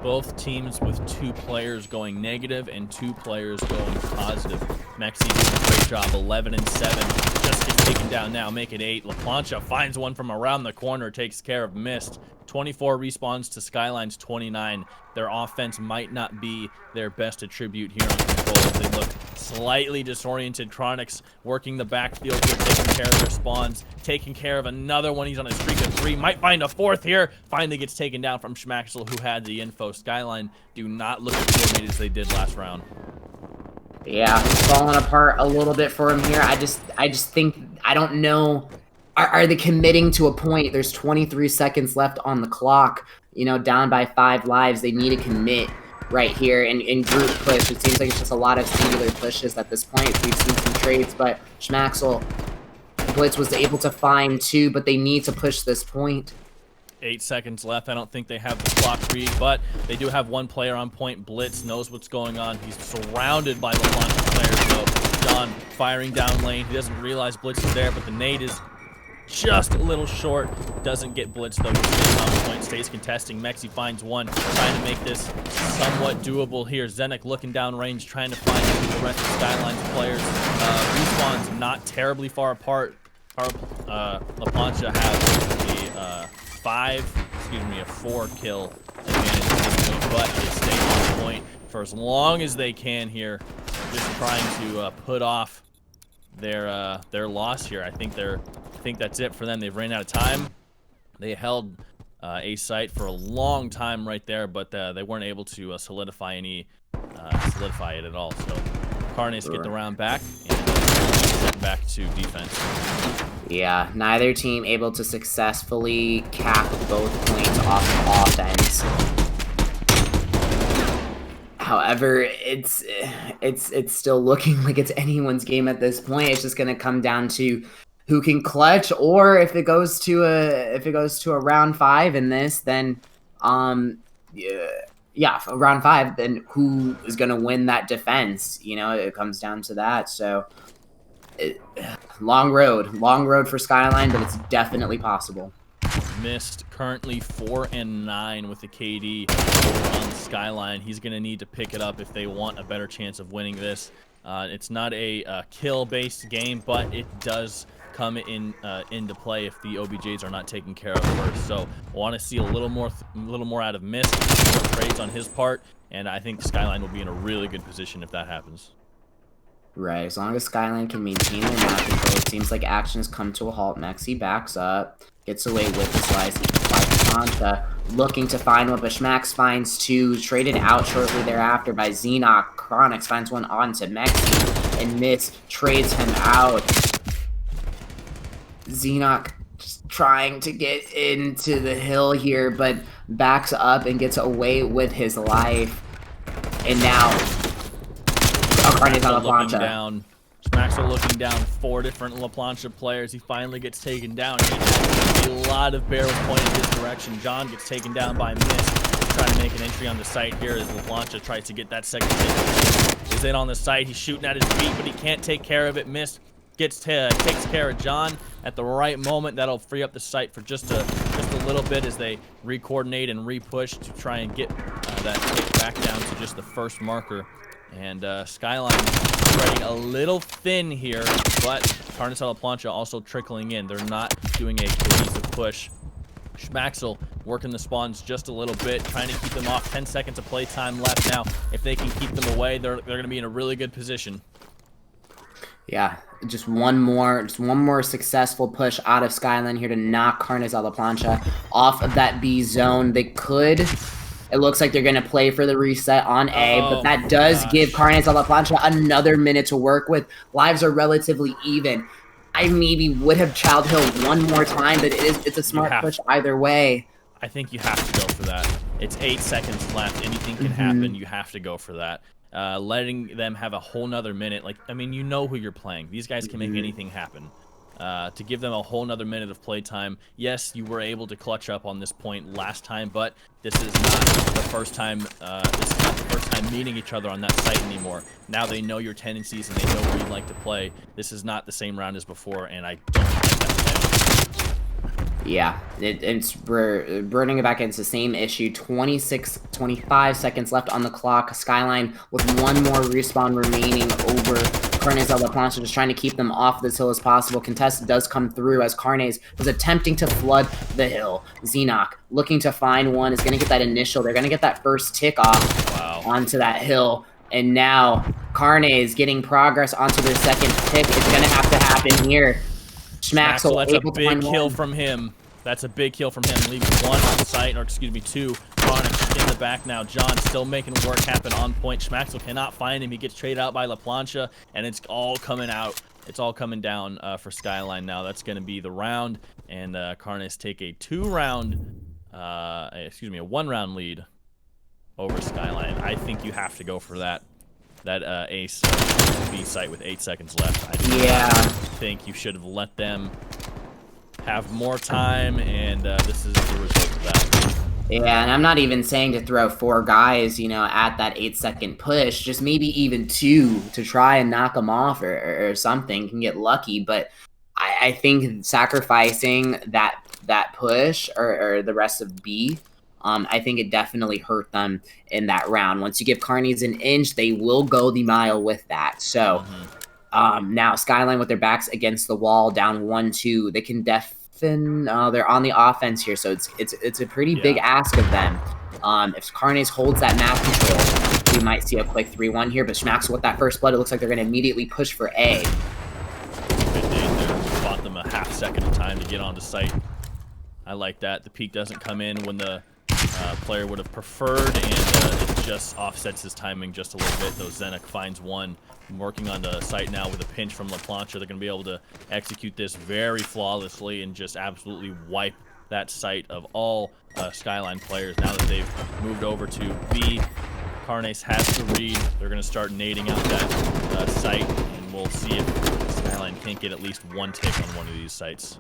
Both teams with 2 players going negative and 2 players going positive. Mexi doing a great job, 11 and 7. Just gets taken down now, make it 8. Plancha finds one from around the corner, takes care of Mist. 24 respawns to Skyline's 29. Their offense might not be their best attribute here on control. They look slightly disoriented. Chronics working the backfield here, taking care of their spawns, taking care of another one. He's on a streak of 3. Might find a 4th here. Finally gets taken down from Schmaxel, who had the info. Skyline do not look as coordinated as they did last round. Yeah, falling apart a little bit for him here. I just think, I don't know. Are they committing to a point? There's 23 seconds left on the clock. You know, down by 5 lives. They need to commit right here in group push. It seems like it's just a lot of singular pushes at this point. We've seen some trades, but Schmaxel, Blitz was able to find 2, but they need to push this point. 8 seconds left. I don't think they have the clock read, but they do have 1 player on point. Blitz knows what's going on. He's surrounded by the Plancha players, though. John firing down lane. He doesn't realize Blitz is there, but the nade is just a little short. Doesn't get Blitz, though. He stays on point, stays contesting. Mexi finds 1, trying to make this somewhat doable here. Zenek looking down range, trying to find the rest of Skyline's players. Respawns not terribly far apart. LaPlancha has a 4 kill advantage, but they stay on point for as long as they can here, just trying to put off their loss here. I think that's it for them. They've ran out of time. They held a site for a long time right there, but they weren't able to solidify it at all. So Carnes get the round back and back to defense. Yeah, neither team able to successfully cap both points off of offense. However, it's still looking like it's anyone's game at this point. It's just going to come down to who can clutch, or if it goes to a round 5 in this, then yeah, round 5, then who is going to win that defense? You know, it comes down to that. So long road for Skyline, but it's definitely possible. Mist currently 4 and 9 with the KD on Skyline. He's going to need to pick it up if they want a better chance of winning this. It's not a kill-based game, but it does come into play if the OBJs are not taken care of first. So I want to see a little more out of Mist, more trades on his part, and I think Skyline will be in a really good position if that happens. Right, as long as Skyline can maintain their map control, it seems like action has come to a halt. Mexi backs up, gets away with the slice. Plancha looking to find one, but Schmax finds 2, traded out shortly thereafter by Xenoc. Chronix finds one onto Mexi, and Miss trades him out. Xenoc just trying to get into the hill here, but backs up and gets away with his life. And now Carnes on LaPlancha. Schmaxel looking down 4 different LaPlancha players. He finally gets taken down. A lot of barrels pointed his direction. John gets taken down by Mist. Trying to make an entry on the site here as LaPlancha tries to get that second hit. He's in on the site. He's shooting at his feet, but he can't take care of it. Mist takes care of John at the right moment. That'll free up the site for just a little bit as they re-coordinate and re-push to try and get that hit back down to just the first marker. And Skyline spreading a little thin here, but Carnes and LaPlancha also trickling in. They're not doing a cohesive push. Schmaxel working the spawns just a little bit, trying to keep them off. 10 seconds of play time left now. If they can keep them away, they're going to be in a really good position. Yeah, just one more successful push out of Skyline here to knock Carnes and LaPlancha off of that B zone. They could. It looks like they're going to play for the reset on A, but that does give Carnes and LaPlancha another minute to work with. Lives are relatively even. I maybe would have Child Hill one more time, but it's a smart push either way. I think you have to go for that. It's 8 seconds left. Anything can happen. You have to go for that. Letting them have a whole nother minute. Like, I mean, you know who you're playing. These guys can make anything happen. to give them a whole nother minute of playtime. Yes, you were able to clutch up on this point last time, but this is not the first time. Meeting each other on that site anymore. Now they know your tendencies and they know where you like to play. This is not the same round as before, and I don't like that play. Yeah, we're running it back into the same issue. 25 seconds left on the clock. Skyline with one more respawn remaining over Carnes and Plancha, just trying to keep them off this hill as possible. Contested does come through as Carnes was attempting to flood the hill. Xenoc looking to find one, is going to get that initial. They're going to get that first tick off onto that hill. And now Carnes getting progress onto their second tick. It's going to have to happen here. Schmaxel, that's a big kill from him. That's a big kill from him, leaving one on site, or excuse me, two. Carnes in the back now. John still making work happen on point. Schmaxel cannot find him. He gets traded out by La Plancha, and it's all coming out. It's all coming down for Skyline now. That's going to be the round, and Carnes take a a one-round lead over Skyline. I think you have to go for that ace B site with 8 seconds left. I think you should have let them have more time, and this is the result of that. Yeah, and I'm not even saying to throw 4 guys, you know, at that 8-second push. Just maybe even 2 to try and knock them off or something. Can get lucky, but I think sacrificing that push or the rest of B, I think it definitely hurt them in that round. Once you give Carnes an inch, they will go the mile with that. So now Skyline with their backs against the wall, down 1-2. They can they're on the offense here, so it's a pretty big ask of them. If Carnes holds that map control, we might see a quick 3-1 here. But Schmaxel with that first blood, it looks like they're going to immediately push for A. They bought them a half second of time to get onto site. I like that. The peak doesn't come in when the player would have preferred, and it just offsets his timing just a little bit. Though Zenek finds one. Working on the site now with a pinch from La Plancha. They're going to be able to execute this very flawlessly and just absolutely wipe that site of all Skyline players. Now that they've moved over to B, Carnes has to read. They're going to start nading out that site, and we'll see if Skyline can't get at least one tick on one of these sites.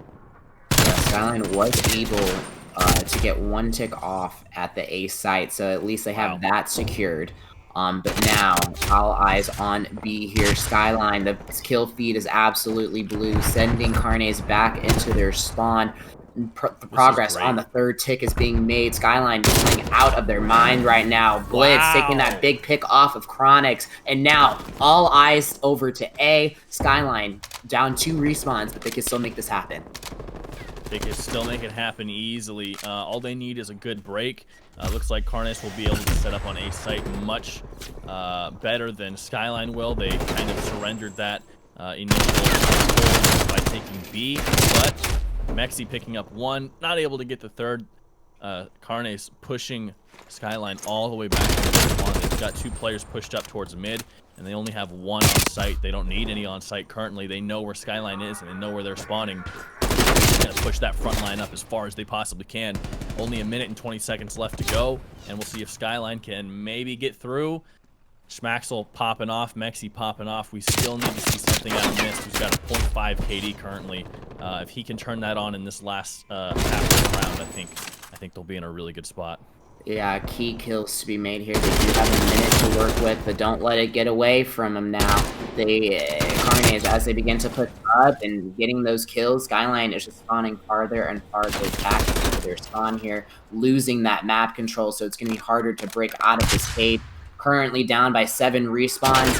Skyline was able to get one tick off at the A site, so at least they have that secured. But now, all eyes on B here. Skyline, the kill feed is absolutely blue, sending Carnes back into their spawn. Progress on the third tick is being made. Skyline just playing out of their mind right now. Blitz taking that big pick off of Chronix. And now, all eyes over to A. Skyline down 2 respawns, but they can still make this happen. They can still make it happen easily. All they need is a good break. Looks like Carnes will be able to set up on A site much better than Skyline will. They kind of surrendered that initial hold by taking B, but Mexi picking up 1, not able to get the third. Carnes pushing Skyline all the way back to the spawn. They've got 2 players pushed up towards mid, and they only have 1 on site. They don't need any on site currently. They know where Skyline is, and they know where they're spawning. Going to push that front line up as far as they possibly can. Only 1 minute and 20 seconds left to go, and we'll see if Skyline can maybe get through. Schmaxel popping off, Mexi popping off. We still need to see something out of Mist, who's got a 0.5 KD currently. If he can turn that on in this last half of the round, I think they'll be in a really good spot. Yeah, key kills to be made here. They do have a minute to work with, but don't let it get away from them now. Carnes, as they begin to push up and getting those kills, Skyline is just spawning farther and farther back into their spawn here, losing that map control, so it's going to be harder to break out of this cage. Currently down by 7 respawns.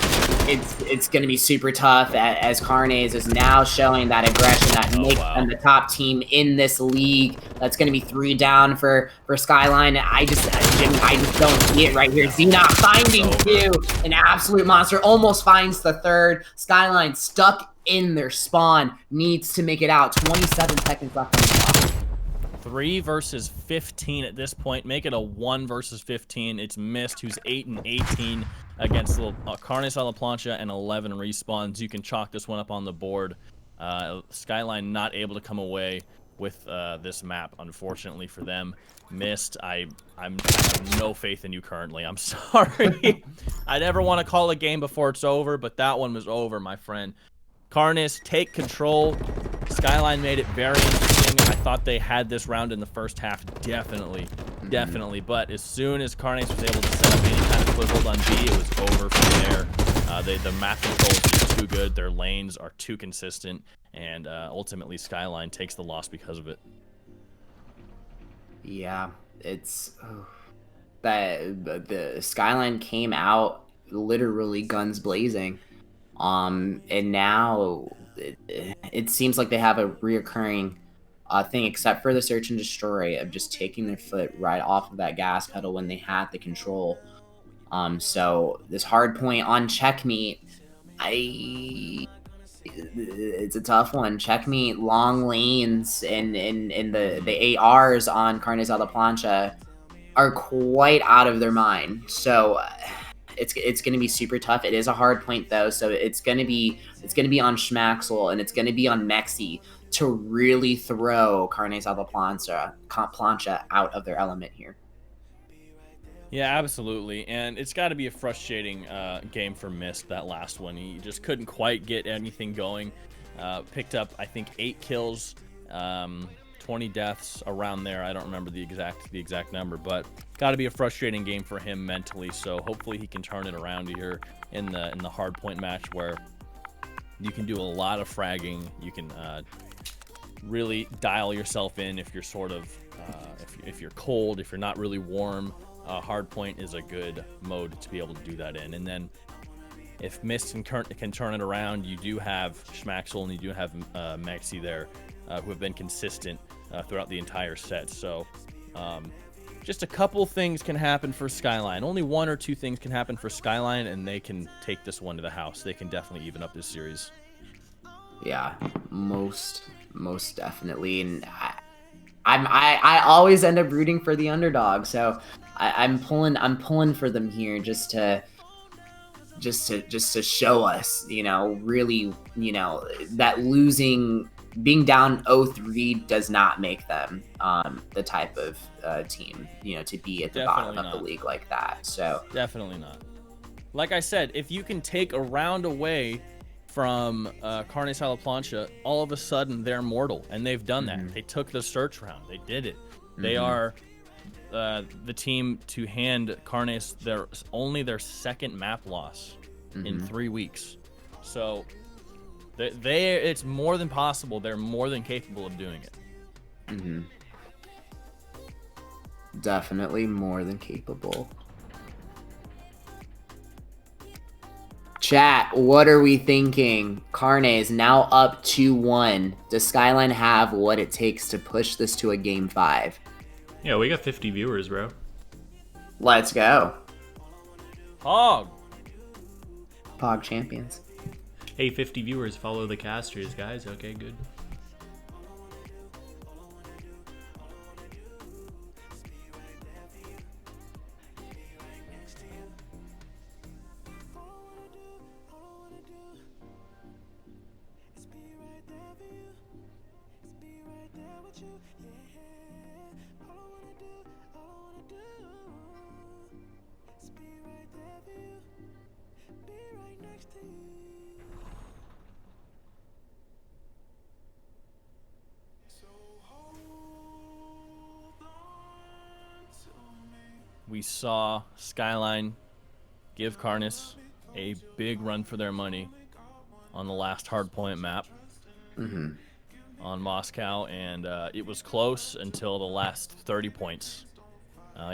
It's going to be super tough as Carnes is now showing that aggression that makes them the top team in this league. That's going to be 3 down for Skyline. I just don't see it right here. Xenoc finding 2, an absolute monster, almost finds the third. Skyline stuck in their spawn, needs to make it out. 27 seconds left on the clock. 3 versus 15 at this point. Make it a 1 versus 15. It's Mist, who's 8 and 18 against Carnes La Plancha and 11 respawns. You can chalk this one up on the board. Skyline not able to come away with this map, unfortunately for them. Mist, I have no faith in you currently. I'm sorry. I never want to call a game before it's over, but that one was over, my friend. Carnes, take control. Skyline made it very interesting. I thought they had this round in the first half, definitely. But as soon as Carnes was able to set up any kind of foothold on B, it was over from there. The map control is just too good. Their lanes are too consistent, and ultimately Skyline takes the loss because of it. Yeah, it's that the Skyline came out literally guns blazing, and now it seems like they have a reoccurring thing, except for the search and destroy, of just taking their foot right off of that gas pedal when they had the control. So this hard point on Checkmate, it's a tough one. Checkmate, long lanes, and the ARs on Carnes de la Plancha are quite out of their mind. So it's going to be super tough. It is a hard point though, so it's going to be on Schmaxel and it's going to be on Mexi to really throw Carnes de la Plancha out of their element here. Yeah, absolutely, and it's got to be a frustrating game for Mist, that last one. He just couldn't quite get anything going. Picked up, I think, 8 kills, 20 deaths, around there. I don't remember the exact number, but got to be a frustrating game for him mentally. So hopefully he can turn it around here in the hard point match, where you can do a lot of fragging. You can really dial yourself in if you're sort of if you're cold, if you're not really warm. Hardpoint is a good mode to be able to do that in. And then if Mist can turn it around, you do have Schmaxel and you do have Maxi there, who have been consistent throughout the entire set. So just a couple things can happen for Skyline. Only 1 or 2 things can happen for Skyline, and they can take this one to the house. They can definitely even up this series. Yeah, most definitely. And I always end up rooting for the underdog, so I'm pulling for them here just to show us, really, that being down 0-3 does not make them the type of team, to be at the bottom of the league like that. So definitely not. Like I said, if you can take a round away from Carnes de la Plancha, all of a sudden they're mortal, and they've done that. They took the search round. They did it. They are the team to hand Carnes only their second map loss in 3 weeks. So it's more than possible. They're more than capable of doing it. Definitely more than capable. Chat, what are we thinking? Carnes now up 2-1. Does Skyline have what it takes to push this to a game 5? Yeah, we got 50 viewers, bro. Let's go. Pog champions. Hey, 50 viewers, follow the casters, guys. Okay, good. We saw Skyline give Carnes a big run for their money on the last hardpoint map on Moscow, and it was close until the last 30 points.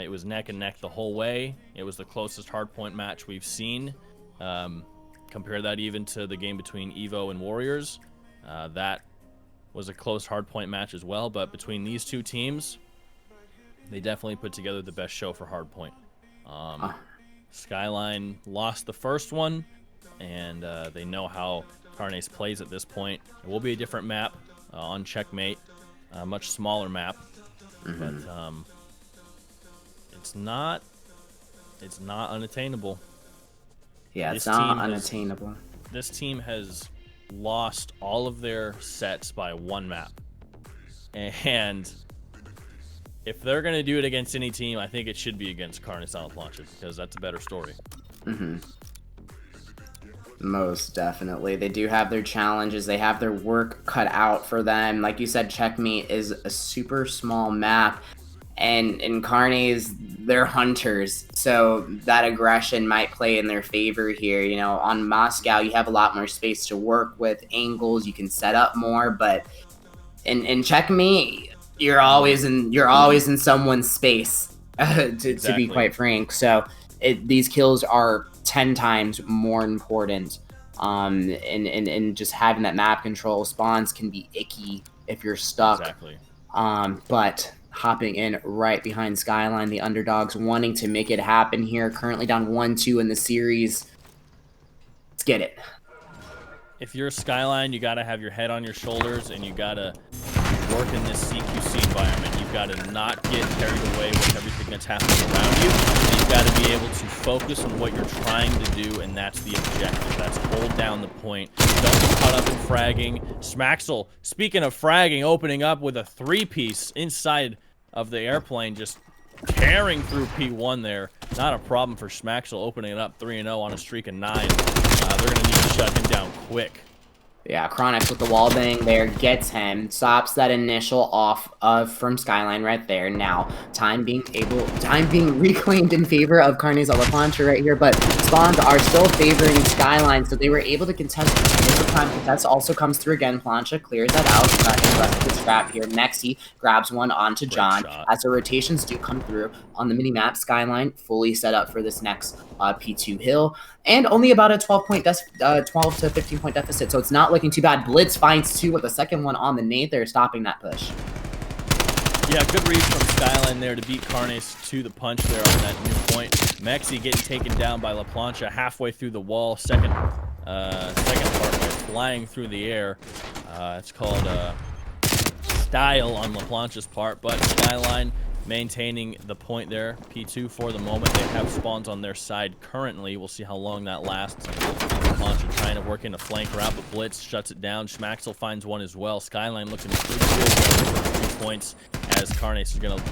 It was neck and neck the whole way. It was the closest hardpoint match we've seen. Compare that even to the game between Evo and Warriors. That was a close hardpoint match as well, but between these two teams, they definitely put together the best show for hardpoint. Skyline lost the first one, and they know how Carnes plays at this point. It will be a different map on Checkmate, a much smaller map, but it's not unattainable. Yeah, it's not unattainable. This team has lost all of their sets by 1 map, and if they're going to do it against any team, I think it should be against Carnes de la Plancha, because that's a better story. Most definitely. They do have their challenges. They have their work cut out for them. Like you said, Checkmate is a super small map. And in Carnes, they're hunters. So that aggression might play in their favor here. You know, on Moscow, you have a lot more space to work with, angles, you can set up more. But in Checkmate, you're always in someone's space, to be quite frank. So these kills are 10 times more important, and just having that map control. Spawns can be icky if you're stuck. Exactly. But hopping in right behind Skyline, the underdogs wanting to make it happen here, currently down 1-2 in the series. Let's get it. If you're Skyline, you gotta have your head on your shoulders, and you gotta work in this CQC environment. You've got to not get carried away with everything that's happening around you. And you've got to be able to focus on what you're trying to do, and that's the objective. That's hold down the point. Don't get caught up in fragging. Smaxel, speaking of fragging, opening up with a 3-piece inside of the airplane, just tearing through P1 there. Not a problem for Smaxel, opening it up 3-0 on a streak of 9. They're going to need to shut him down quick. Yeah, Chronix with the wall bang there gets him, stops that initial off from Skyline right there. Now, time being reclaimed in favor of Carnes a la Plancha right here, but spawns are still favoring Skyline, so they were able to contest. Initial time contest also comes through again. Plancha clears that out, and rest of the scrap here. Mexi grabs one onto John as the rotations do come through on the mini-map. Skyline fully set up for this next P2 hill, and only about a 12 to 15 point deficit, so it's not looking too bad. Blitz finds 2 with the second one on the nade there, stopping that push. Yeah, good read from Skyline there to beat Carnes to the punch there on that new point. Mexi getting taken down by La Plancha halfway through the wall. Second part by flying through the air. It's called style on La Plancha's part, but Skyline maintaining the point there. P2 for the moment. They have spawns on their side currently. We'll see how long that lasts. Plancha trying to work in a flank route, but Blitz shuts it down. Schmaxel finds one as well. Skyline looking pretty good for 3 points, as Carnes is going to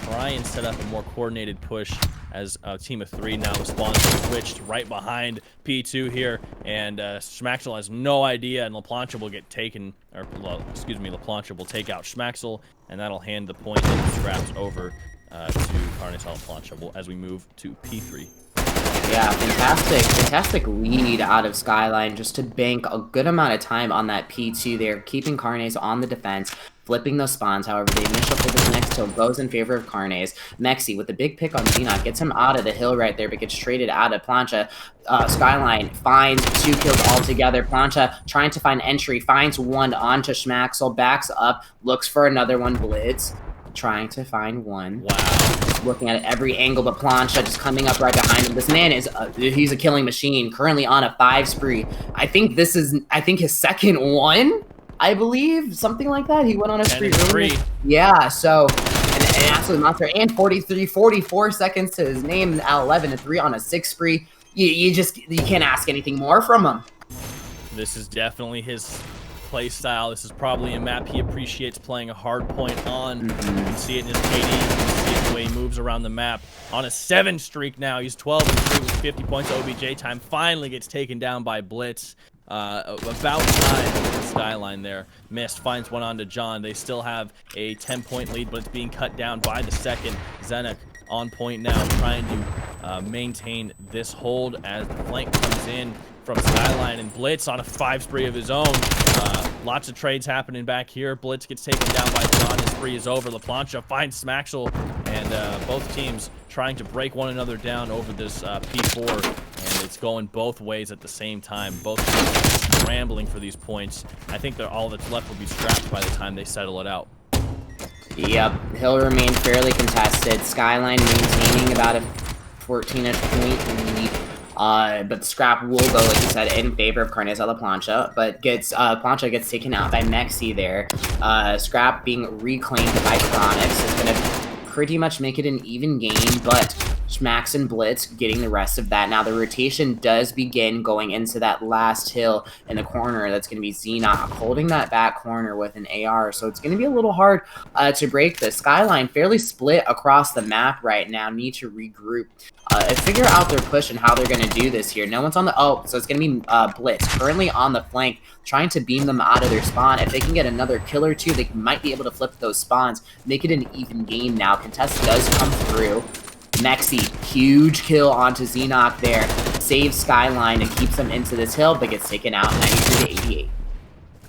try and set up a more coordinated push as a team of 3 now. The spawns switched right behind P2 here, and Schmaxel has no idea, and La Plancha will get taken, or excuse me, La Plancha will take out Schmaxel, and that'll hand the point and scraps over to Carnes La Plancha as we move to P3. Yeah, fantastic lead out of Skyline, just to bank a good amount of time on that P2 there, keeping Carnes on the defense, flipping those spawns. However, the initial for this next hill goes in favor of Carnes. Mexi with the big pick on Xenon gets him out of the hill right there, but gets traded out of Plancha. Skyline finds 2 kills altogether. Plancha trying to find entry, finds one onto Schmaxel, backs up, looks for another one. Blitz trying to find one. Wow. Looking at every angle, but Plancha just coming up right behind him. This man is he's a killing machine, currently on a 5 spree. I think his second one, I believe, something like that. He went on a spree earlier. Yeah, so an absolute monster. And 44 seconds to his name at 11 and 3 on a 6 spree. You can't ask anything more from him. This is definitely his play style. This is probably a map he appreciates playing a hard point on. You can see it in his KD. You can see it the way he moves around the map. On a 7 streak now. He's 12 and 3 with 50 points OBJ time. Finally gets taken down by Blitz. About time. Skyline there. Missed. Finds one onto John. They still have a 10-point lead, but it's being cut down by the second. Zenek on point now, trying to maintain this hold as the flank comes in from Skyline, and Blitz on a 5 spree of his own. Lots of trades happening back here. Blitz gets taken down by John. His spree is over. La Plancha finds Smaxel, and both teams trying to break one another down over this P4, and it's going both ways at the same time. Both teams scrambling for these points. I think that all that's left will be scrapped by the time they settle it out. Yep, he'll remain fairly contested. Skyline maintaining about a 14-ish point lead. But the scrap will go, like you said, in favor of Carnes La Plancha, but Plancha gets taken out by Mexi there. Scrap being reclaimed by Chronix is going to pretty much make it an even game, but Schmax and Blitz getting the rest of that. Now the rotation does begin going into that last hill in the corner. That's going to be Xenoc holding that back corner with an AR. So it's going to be a little hard to break the Skyline. Fairly split across the map right now. Need to regroup. Figure out their push and how they're going to do this here. No one's on the... Oh, so it's going to be Blitz currently on the flank, trying to beam them out of their spawn. If they can get another kill or two, they might be able to flip those spawns, make it an even game now. Contest does come through. Mexi, huge kill onto Xenoc there. Saves Skyline and keeps them into this hill, but gets taken out 93 to 88.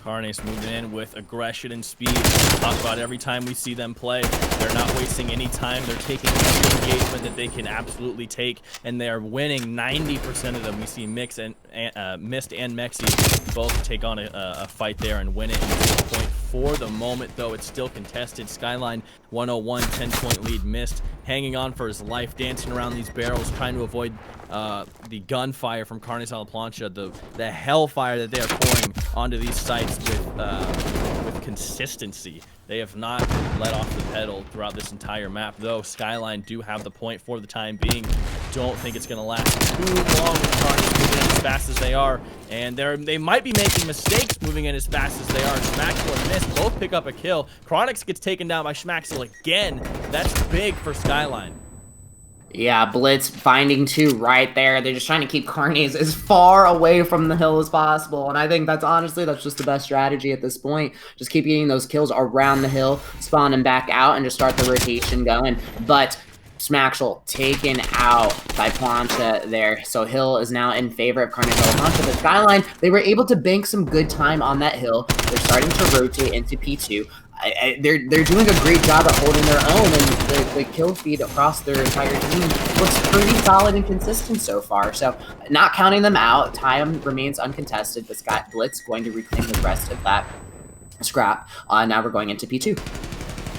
Carnes moving in with aggression and speed. Talk about every time we see them play, they're not wasting any time. They're taking every engagement that they can absolutely take, and they are winning 90% of them. We see Mist and Mexi both take on a fight there and win it. Point for the moment, though, it's still contested. Skyline 101, 10-point lead. Mist hanging on for his life, dancing around these barrels, trying to avoid the gunfire from Carnes a la Plancha, the hellfire that they are pouring onto these sites with consistency. They have not let off the pedal throughout this entire map, though Skyline do have the point for the time being. Don't think it's going to last too long with Carnes moving in as fast as they are, and they might be making mistakes moving in as fast as they are. Schmaxel and Mist both pick up a kill. Chronix gets taken down by Schmaxel again. That's big for Skyline. Yeah, Blitz finding 2 right there. They're just trying to keep Carnes as far away from the hill as possible. And I think that's just the best strategy at this point. Just keep getting those kills around the hill, spawn them back out, and just start the rotation going. But Schmaxel taken out by Plancha there. So hill is now in favor of Carnes a la Plancha. The Skyline, they were able to bank some good time on that hill. They're starting to rotate into P2. They're doing a great job at holding their own, and the kill feed across their entire team looks pretty solid and consistent so far. So not counting them out, time remains uncontested, but Scott Blitz going to reclaim the rest of that scrap. Now we're going into P2.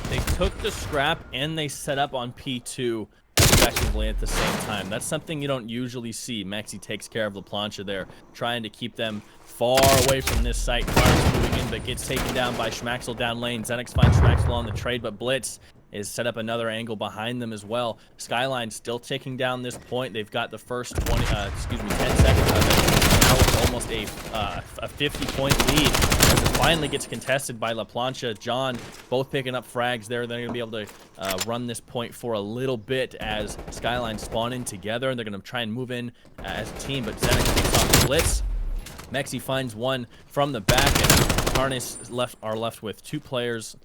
They took the scrap and they set up on P2 effectively at the same time. That's something you don't usually see. Mexi takes care of La Plancha there, trying to keep them far away from this site. Carnes moving in, but gets taken down by Schmaxel down lane. Xenix finds Schmaxel on the trade, but Blitz is set up another angle behind them as well. Skyline still taking down this point. They've got the first 10 seconds of it. Now it's almost a 50-point lead as it finally gets contested by La Plancha. John both picking up frags there. They're going to be able to run this point for a little bit as Skyline spawn in together, and they're going to try and move in as a team, but Xenix takes off Blitz. Mexi finds one from the back, and Carnes are left with 3 players,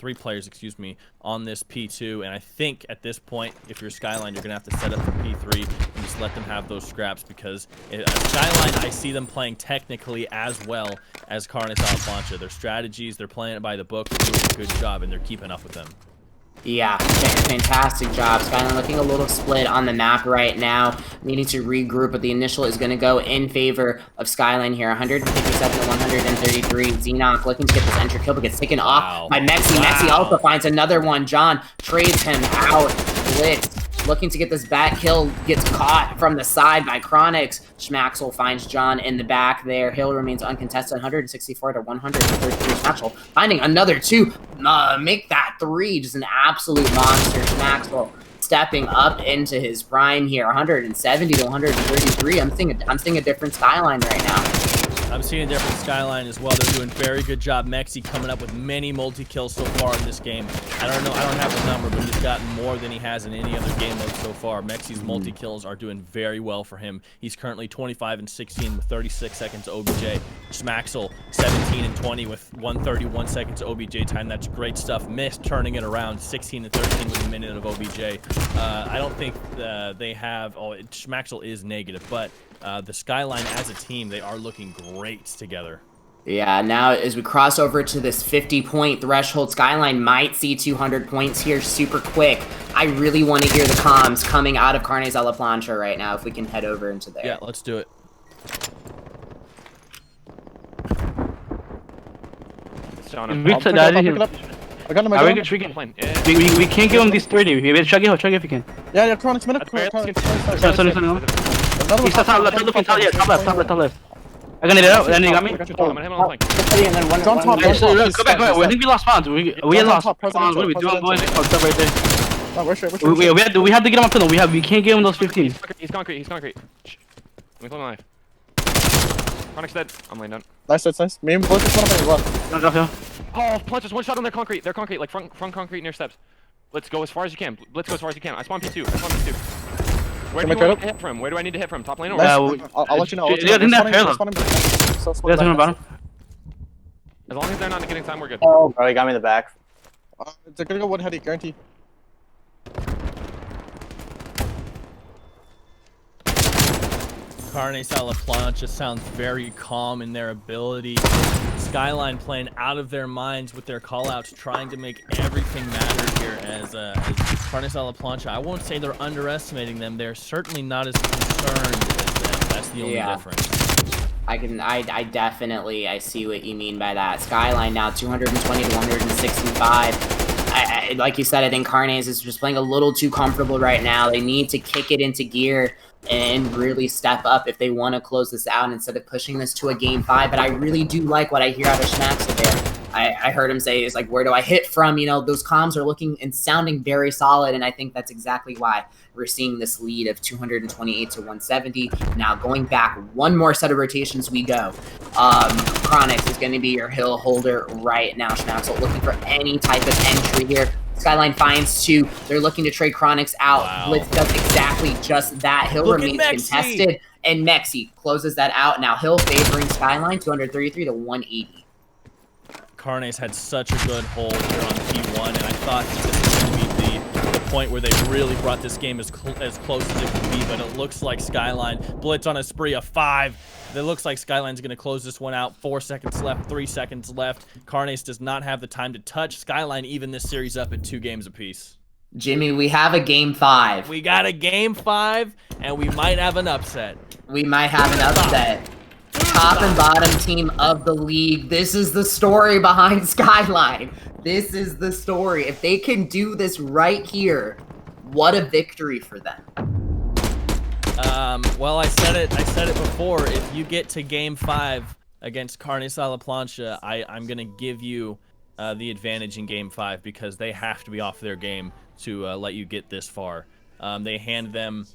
excuse me, on this P2. And I think at this point, if you're Skyline, you're going to have to set up for P3 and just let them have those scraps, because Skyline, I see them playing technically as well as Carnes a la Plancha. Their strategies, they're playing it by the book, they're doing a good job, and they're keeping up with them. Yeah, fantastic job. Skyline looking a little split on the map right now, needing to regroup, but the initial is going to go in favor of Skyline here. 157 to 133. Xenoc looking to get this entry kill, but gets taken off by Mexi. Mexi also finds another one. John trades him out. Blitz looking to get this back kill, gets caught from the side by Chronix. Schmaxel finds John in the back there. Hill remains uncontested, 164 to 133. Schmaxel finding another 2. Make that 3. Just an absolute monster. Schmaxel stepping up into his prime here, 170 to 133. I'm seeing a different Skyline right now. I'm seeing a different Skyline as well. They're doing a very good job. Mexi coming up with many multi-kills so far in this game. I don't have the number, but he's gotten more than he has in any other game mode so far. Mexi's multi-kills are doing very well for him. He's currently 25 and 16 with 36 seconds to OBJ. Schmaxel 17 and 20 with 131 seconds to OBJ time. That's great stuff. Mist turning it around, 16 and 13 with a minute of OBJ. I don't think they have. Schmaxel is negative, but the Skyline as a team, they are looking great together. Yeah, now as we cross over to this 50-point threshold, Skyline might see 200 points here super quick. I really want to hear the comms coming out of Carnes a la Plancha right now, if we can head over into there. Yeah, let's do it. We can't give him these 30. We try to if you can. Yeah, Chronix minute. He's top left. I got it out, and then he got me. I'm gonna hit him on the flank. Go back. I think we lost spawns. We lost spawns. What are we doing, boys? Oh, stuff right there. No, we're straight. We have to get him on pillow. We can't give him those 15. He's concrete. Shh. Let me close my knife. Chronic's dead. I'm laying down. Nice. Me and both just one of them left. Oh, Plancha's one shot on their concrete. They're concrete, like front concrete near steps. Let's go as far as you can. I spawn P2. Where do you want to hit from? Where do I need to hit from? Top lane or what? I'll let you know. Yeah, I think that's fair though. As long as they're not getting time, we're good. Oh, bro, he got me in the back. They're gonna go one heady, guarantee. Carnes a la Plancha sounds very calm in their ability. Skyline playing out of their minds with their callouts, trying to make everything matter here as Carnes a la Plancha. I won't say they're underestimating them. They're certainly not as concerned as them. That's the only difference. I definitely, I see what you mean by that. Skyline now 220 to 165. Like you said, I think Carnes is just playing a little too comfortable right now. They need to kick it into gear and really step up if they want to close this out instead of pushing this to a game 5. But I really do like what I hear out of Schmaxa there. I heard him say, it's like, where do I hit from? You know, those comms are looking and sounding very solid, and I think that's exactly why we're seeing this lead of 228 to 170. Now, going back one more set of rotations, we go. Chronix is going to be your hill holder right now. Schmaxa looking for any type of entry here. Skyline finds 2. They're looking to trade Chronix out. Wow. Blitz does exactly just that. Hill remains contested, and Mexi closes that out. Now, Hill favoring Skyline 233 to 180. Carnes had such a good hold here on P1, and I thought that this was going to be the point where they really brought this game as close as it could be, but it looks like Skyline blitz on a spree of 5. It looks like Skyline's going to close this one out. 4 seconds left, 3 seconds left. Carnes does not have the time to touch. Skyline even this series up at 2 games apiece. Jimmy, we have a game 5. We got a game 5, and we might have an upset. We might have an upset. Top and bottom team of the league. This is the story behind Skyline. This is the story. If they can do this right here, what a victory for them. Well, I said it before. If you get to game 5 against Carnes a la Plancha, I'm gonna give you the advantage in game 5 because they have to be off their game to let you get this far. They hand them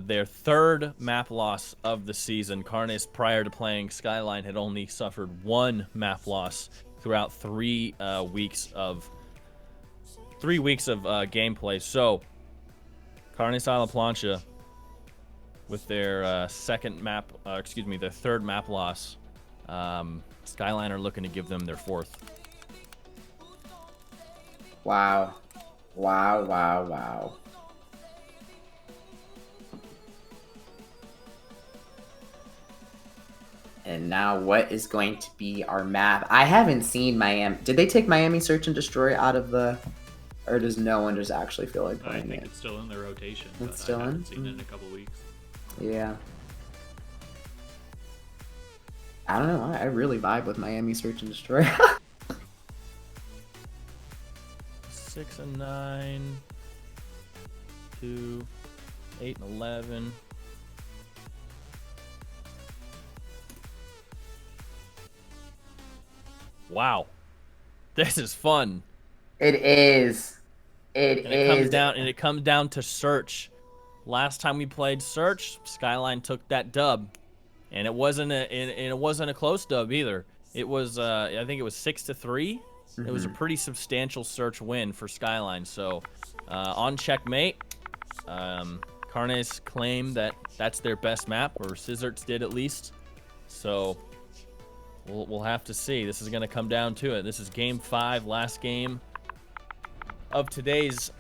their 3rd map loss of the season. Carnes, prior to playing Skyline, had only suffered 1 map loss throughout 3 weeks of gameplay. So, Carnes a la Plancha with their their 3rd map loss. Skyline are looking to give them their 4th. Wow. And now what is going to be our map? I haven't seen Miami. Did they take Miami Search and Destroy out of the... Or does no one just actually feel like playing it? I think it's still in the rotation. It's still in? I haven't seen it in a couple weeks. Yeah. I don't know. I really vibe with Miami Search and Destroy. 6 and 9, 2, 8 and 11. Wow, this is fun. It is. It comes down to Search. Last time we played Search, Skyline took that dub, and it wasn't a close dub either. It was I think it was 6-3. It was a pretty substantial Search win for Skyline. So on checkmate, Carnes claimed that that's their best map, or Scissorts did at least. So we'll have to see. This is going to come down to it. This is game 5, last game of today's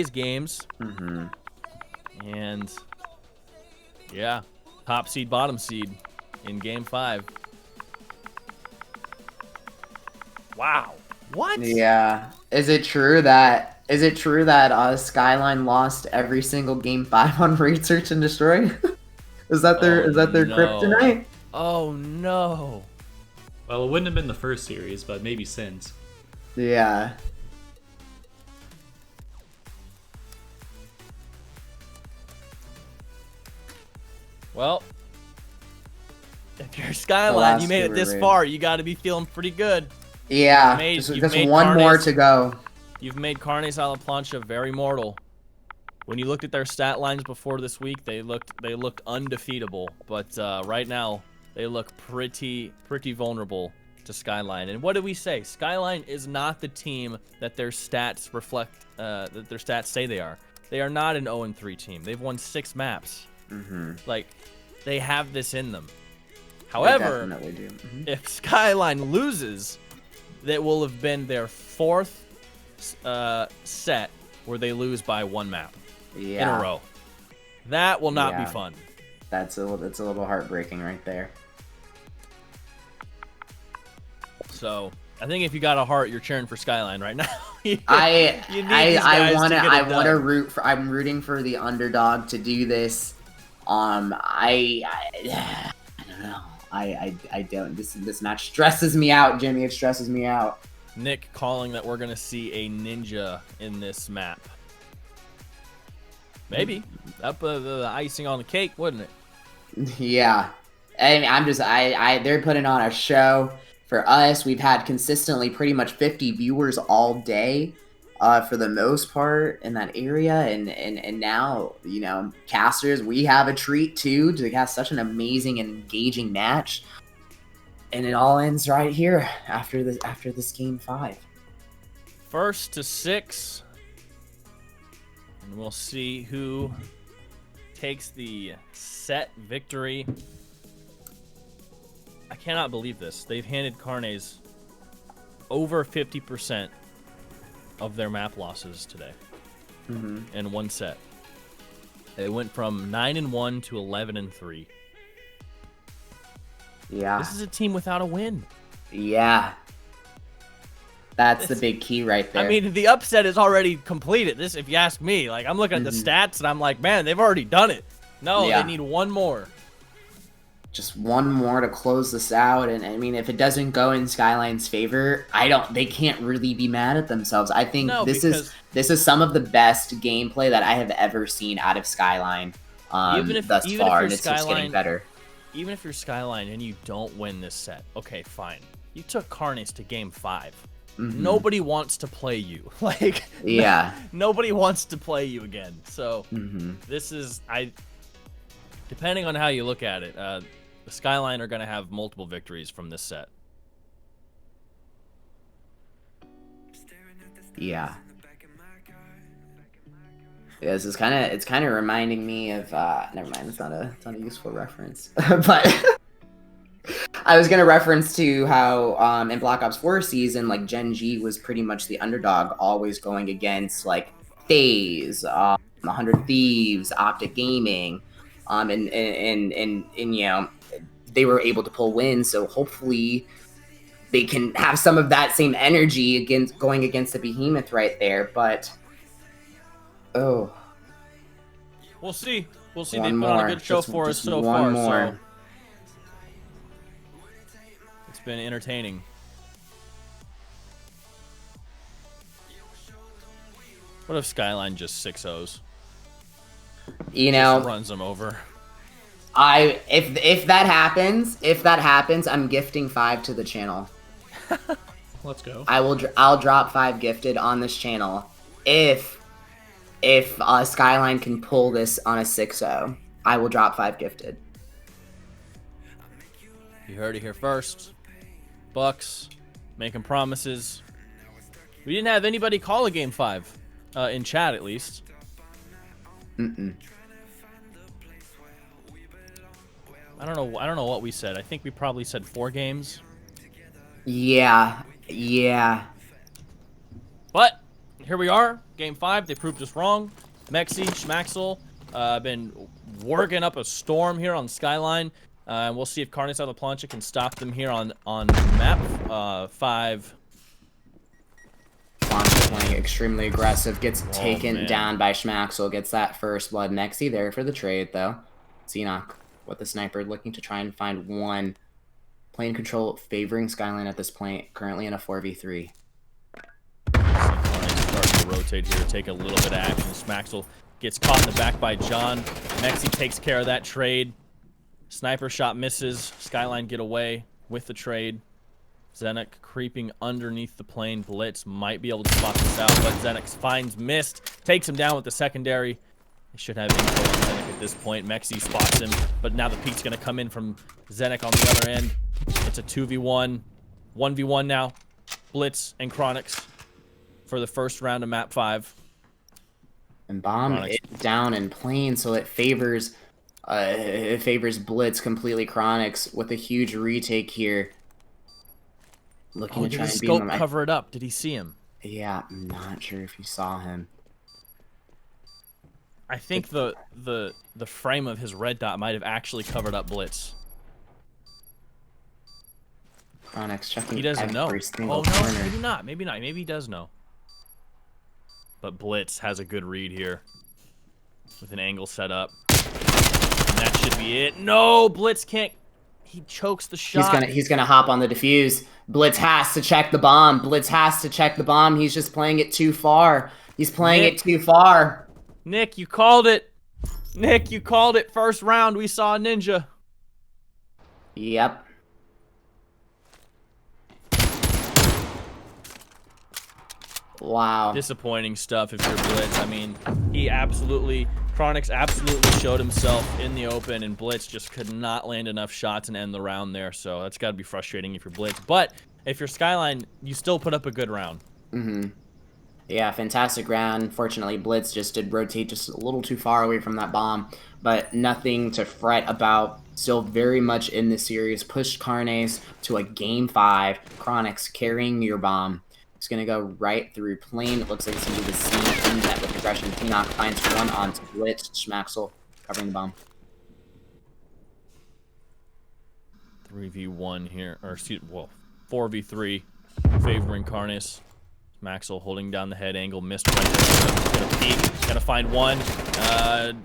games. And yeah, top seed, bottom seed in game 5. Wow. What? Yeah. Is it true that Skyline lost every single game 5 on Raid Search and Destroy? Is that their kryptonite? Oh no. Well, it wouldn't have been the first series, but maybe since. Yeah. Well, if you're Skyline, you made it this far, you got to be feeling pretty good. Yeah, just one more to go. You've made Carnes a la Plancha very mortal. When you looked at their stat lines before this week, they looked undefeatable. But right now, they look pretty vulnerable to Skyline. And what did we say? Skyline is not the team that their stats reflect, that their stats say they are. They are not an 0-3 team. They've won 6 maps. Like, they have this in them. However, They definitely do. if Skyline loses, that will have been their 4th set where they lose by 1 map in a row. That will not be fun. That's a little heartbreaking right there. So I think if you got a heart, you're cheering for Skyline right now. I want to root for. I'm rooting for the underdog to do this. I don't know. I don't. This match stresses me out, Jimmy. It stresses me out. Nick calling that we're gonna see a ninja in this map. Maybe up the icing on the cake, wouldn't it? Yeah, they're putting on a show for us. We've had consistently pretty much 50 viewers all day, for the most part in that area, and now, you know, casters, we have a treat too to have such an amazing and engaging match, and it all ends right here after this game 5. 1st to 6, and we'll see who takes the set victory. I cannot believe this. They've handed Carnes over 50% of their map losses today in 1 set. They went from 9-1 to 11-3. Yeah. This is a team without a win. Yeah. That's the big key right there. I mean, the upset is already completed. This, if you ask me, like, I'm looking at the stats and I'm like, man, they've already done it. No, they need 1 more. Just 1 more to close this out, and I mean, if it doesn't go in Skyline's favor, they can't really be mad at themselves. I think this is some of the best gameplay that I have ever seen out of Skyline thus far, and it's just getting better. Even if you're Skyline and you don't win this set, okay, fine. You took Carnes to game 5. Nobody wants to play you. Like, nobody wants to play you again. So this is, depending on how you look at it, the Skyline are going to have multiple victories from this set. Yeah, this is it's kind of reminding me of never mind, it's not a useful reference. But I was gonna reference to how in Black Ops 4 season, like, Gen G was pretty much the underdog, always going against like FaZe, 100 Thieves, Optic Gaming, and you know, they were able to pull wins. So hopefully they can have some of that same energy going against the behemoth right there. But we'll see. We'll see. They put on a good show for us so far. So it's been entertaining. What if Skyline just 6-0s? You know, just runs them over. If that happens, I'm gifting 5 to the channel. Let's go. I'll drop 5 gifted on this channel if Skyline can pull this on a 6-0. I will drop 5 gifted. You heard it here first. Bucks making promises. We didn't have anybody call a game 5 in chat, at least. I don't know what we said. I think we probably said 4 games. Yeah. But here we are, game 5. They proved us wrong. Mexi, Schmaxel, been working up a storm here on Skyline. And we'll see if Carnes out of Plancha can stop them here on map 5. Plancha playing extremely aggressive, gets taken down by Schmaxel, gets that first blood. Mexi there for the trade, though. Xenoc with the sniper, looking to try and find 1. Plane control favoring Skyline at this point, currently in a 4v3. Starting to rotate here, take a little bit of action. Schmaxel gets caught in the back by John. Mexi takes care of that trade. Sniper shot misses. Skyline get away with the trade. Zenek creeping underneath the plane. Blitz might be able to spot this out, but Zenek finds Mist, takes him down with the secondary. They should have info on Zenek at this point. Mexi spots him, but now the peek's going to come in from Zenek on the other end. It's a 2v1. 1v1 now. Blitz and Chronix for the first round of map 5. And Bomb is down in plane, so it favors Blitz completely. Chronix with a huge retake here. Looking to try and beat him. Did the scope cover it up? Did he see him? Yeah, I'm not sure if he saw him. I think the frame of his red dot might have actually covered up Blitz. Chronix checking. He doesn't know. Oh no, corner. maybe not. Maybe not. Maybe he does know. But Blitz has a good read here with an angle set up. And that should be it. No, Blitz can't. He chokes the shot. He's gonna hop on the defuse. Blitz has to check the bomb. Blitz has to check the bomb. He's just playing it too far. He's playing it too far. Nick, you called it. Nick, you called it. First round, we saw a ninja. Yep. Wow. Disappointing stuff if you're Blitz. I mean, Chronix absolutely showed himself in the open, and Blitz just could not land enough shots and end the round there. So that's got to be frustrating if you're Blitz. But if you're Skyline, you still put up a good round. Yeah, fantastic round. Unfortunately, Blitz just did rotate just a little too far away from that bomb, but nothing to fret about. Still very much in the series. Pushed Carnes to a game 5. Chronix carrying your bomb. It's going to go right through plane. It looks like it's going to be the same in that with aggression. Pinnock finds one onto Blitz. Schmaxel covering the bomb. 3v1 here, or excuse, well, 4v3 favoring Carnes. Maxwell holding down the head angle. Mist right there. Gonna peek. Gotta find one.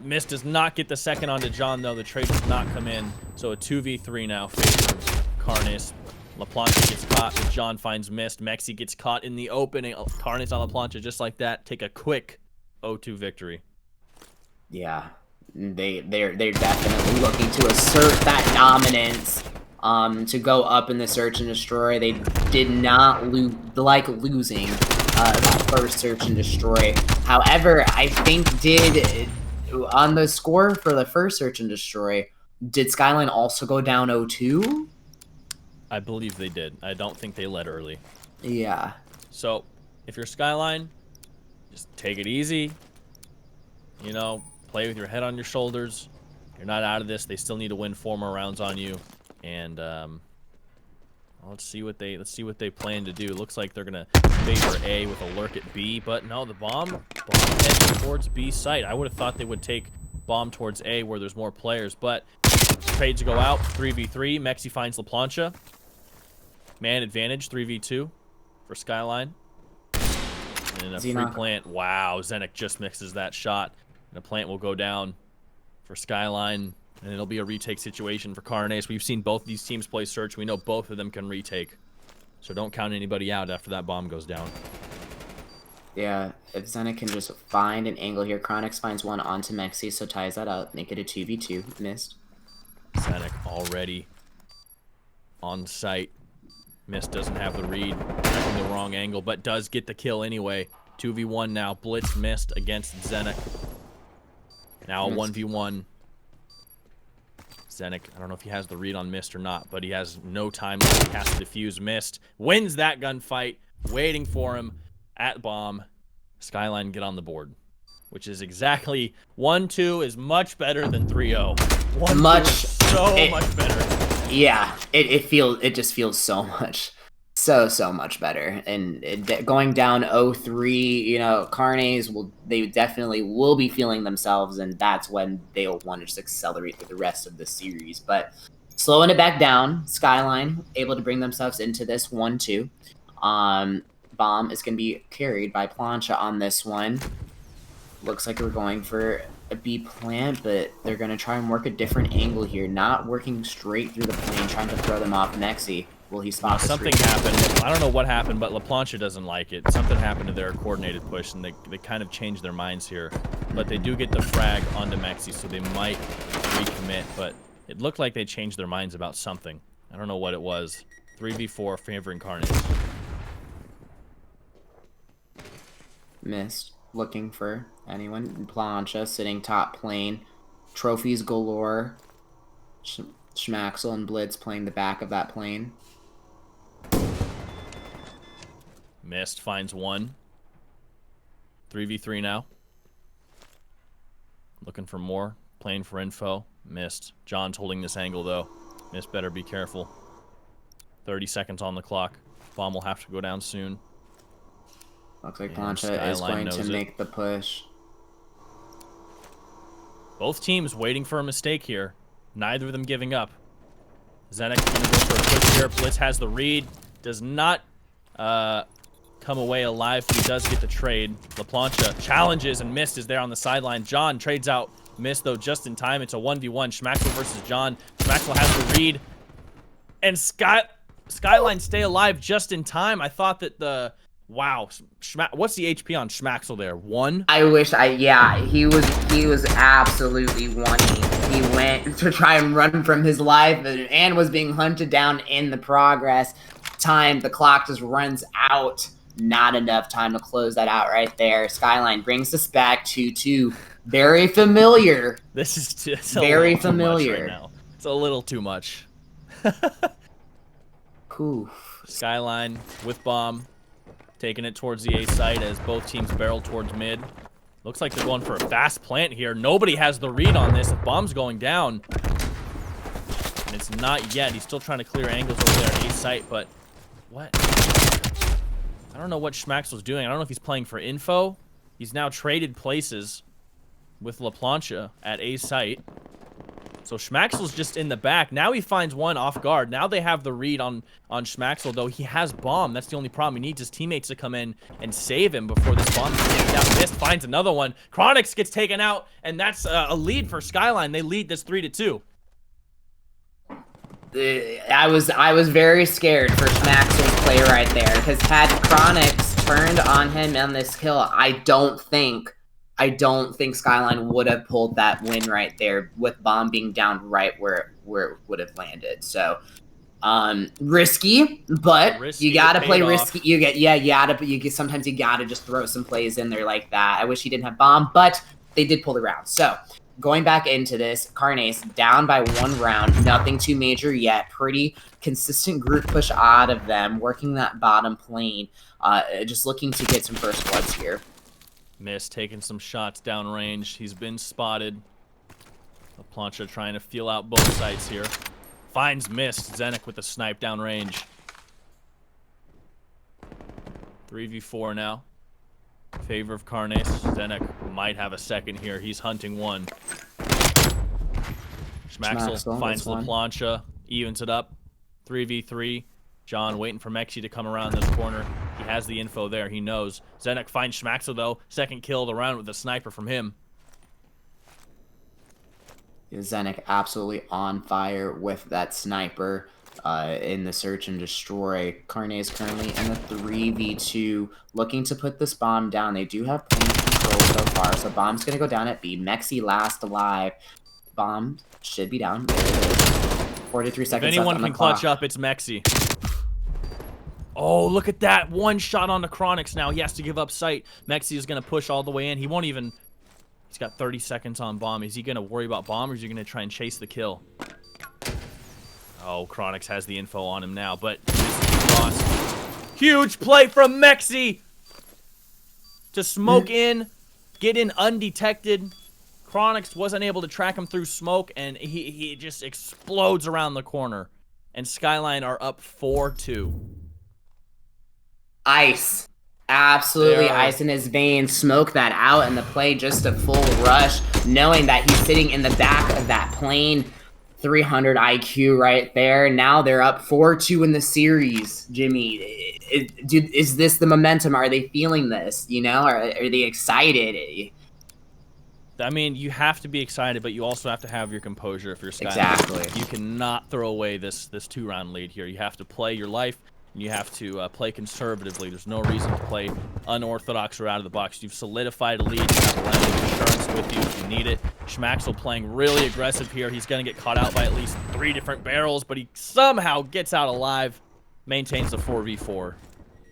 Mist does not get the second onto John, though. The trade does not come in. So a 2v3 now favoring Carnes. LaPlancha gets caught, but John finds Mist. Mexi gets caught in the opening. Carnes on LaPlancha just like that. Take a quick 0-2 victory. Yeah, they're definitely looking to assert that dominance. To go up in the search and destroy. They did not like losing that first search and destroy. However, I think on the score for the first search and destroy, did Skyline also go down 0-2? I believe they did. I don't think they led early. Yeah. So, if you're Skyline, just take it easy. You know, play with your head on your shoulders. You're not out of this. They still need to win 4 more rounds on you. And let's see what they plan to do. Looks like they're gonna favor A with a lurk at B, but no, the bomb heading towards B site. I would have thought they would take bomb towards A where there's more players, but trades go out. 3v3. Mexi finds LaPlancha. Man advantage. 3v2 for Skyline. And a free plant. Wow, Zenek just mixes that shot, and a plant will go down for Skyline. And it'll be a retake situation for Carnes. We've seen both these teams play search. We know both of them can retake. So don't count anybody out after that bomb goes down. Yeah, if Zenek can just find an angle here. Chronix finds one onto Mexi, so ties that up. Make it a 2v2. Missed. Zenek already on site. Mist doesn't have the read. Checking the wrong angle, but does get the kill anyway. 2v1 now. Blitz missed against Zenek. Now a 1v1. Zenek, I don't know if he has the read on Mist or not, but he has no time left. He has to defuse Mist. Wins that gunfight. Waiting for him at bomb. Skyline get on the board, which is exactly 1-2 is much better than 3-0. 1-2 is so much better. Yeah, it just feels so much. So much better. And going down 0-3, you know, Carnes they definitely will be feeling themselves, and that's when they'll want to just accelerate through the rest of the series. But slowing it back down, Skyline able to bring themselves into this 1-2. Bomb is going to be carried by Plancha on this one. Looks like we're going for a B plant, but they're going to try and work a different angle here. Not working straight through the plane, trying to throw them off Mexi. Will he spot something happened. I don't know what happened, but LaPlancha doesn't like it. Something happened to their coordinated push, and they kind of changed their minds here. But they do get the frag onto Mexi, so they might recommit. But it looked like they changed their minds about something. I don't know what it was. 3v4 favoring Carnes. Missed. Looking for anyone. Plancha sitting top plane. Trophies galore. Schmaxel and Blitz playing the back of that plane. Missed. Finds one. 3v3 now. Looking for more. Playing for info. Missed. John's holding this angle, though. Missed. Better be careful. 30 seconds on the clock. Bomb will have to go down soon. Looks like Plancha is going to make the push. Both teams waiting for a mistake here. Neither of them giving up. Zenek going to go for a push here. Blitz has the read. Does not come away alive. He does get the trade. LaPlancha challenges and missed is there on the sideline. John trades out. Missed, though, just in time. It's a 1v1. Schmaxel versus John. Schmaxel has the read. And Skyline stay alive just in time. I thought that the... Wow. What's the HP on Schmaxel there? 1? I wish yeah, he was absolutely wanting. He went to try and run from his life and was being hunted down in the progress. The clock just runs out. Not enough time to close that out right there. Skyline brings us back to 2. Very familiar. This is just very familiar right now. It's a little too much. Cool. Skyline with bomb. Taking it towards the A site as both teams barrel towards mid. Looks like they're going for a fast plant here. Nobody has the read on this. The bomb's going down. And it's not yet. He's still trying to clear angles over there at A site, but what? I don't know what Schmaxel's doing. I don't know if he's playing for info. He's now traded places with LaPlancha at A site. So Schmaxel's just in the back. Now he finds one off guard. Now they have the read on Schmaxel, though he has bomb. That's the only problem. He needs his teammates to come in and save him before this bomb gets taken down. Missed, finds another one. Chronix gets taken out, and that's a lead for Skyline. They lead this 3-2. I was very scared for Schmaxel's play right there, because had Chronix turned on him on this kill, I don't think Skyline would have pulled that win right there with bomb being down right where it would have landed. So risky, but risky, you gotta play risky. Sometimes you gotta just throw some plays in there like that. I wish he didn't have bomb, but they did pull the round. So going back into this, Carnes down by 1 round, nothing too major yet. Pretty consistent group push out of them, working that bottom plane, just looking to get some first bloods here. Missed, taking some shots downrange. He's been spotted. Plancha trying to feel out both sides here. Finds Missed. Zenek with the snipe downrange. 3v4 now. Favor of Carnes. Zenek might have a second here. He's hunting one. Schmaxel finds LaPlancha. Evens it up. 3v3. John waiting for Mexi to come around this corner. He has the info there. He knows. Zenek finds Schmaxel, though. Second kill of the round with a sniper from him. Zenek absolutely on fire with that sniper in the search and destroy. Carnes currently in the 3v2, looking to put this bomb down. They do have plane control so far, so bomb's going to go down at B. Mexi last alive. Bomb should be down. 43 seconds left on the clock. If anyone can clutch up, it's Mexi. Oh, look at that. One shot on the Chronix now. He has to give up sight. Mexi is going to push all the way in. He won't even... He's got 30 seconds on bomb. Is he going to worry about bomb, or is he going to try and chase the kill? Oh, Chronix has the info on him now, but lost. Huge play from Mexi to smoke in, get in undetected. Chronix wasn't able to track him through smoke, and he just explodes around the corner. And Skyline are up 4-2. Ice. Absolutely ice in his veins. Smoke that out and the play just a full rush, knowing that he's sitting in the back of that plane. 300 IQ right there. Now they're up 4-2 in the series. Jimmy, is this the momentum? Are they feeling this? You know, are they excited? I mean, you have to be excited, but you also have to have your composure if you're Skyline. Exactly. You cannot throw away this 2-round lead here. You have to play your life. You have to play conservatively. There's no reason to play unorthodox or out of the box. You've solidified a lead. You have landing insurance with you if you need it. Schmaxel playing really aggressive here. He's going to get caught out by at least 3 different barrels, but he somehow gets out alive. Maintains the 4v4.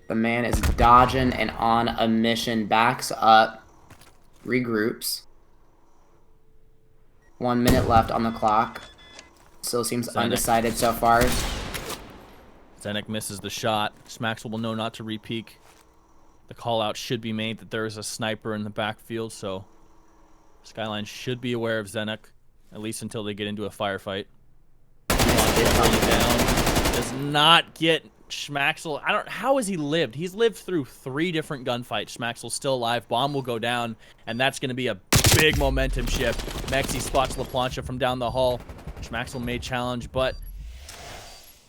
The man is dodging and on a mission. Backs up. Regroups. 1 minute left on the clock. Still seems undecided so far. Zenek misses the shot. Schmaxel will know not to re-peek. The call out should be made that there is a sniper in the backfield, so Skyline should be aware of Zenek, at least until they get into a firefight. Does not get Schmaxel. How has he lived? He's lived through 3 different gunfights. Schmaxel's still alive. Bomb will go down, and that's going to be a big momentum shift. Mexi spots Plancha from down the hall. Schmaxel may challenge, but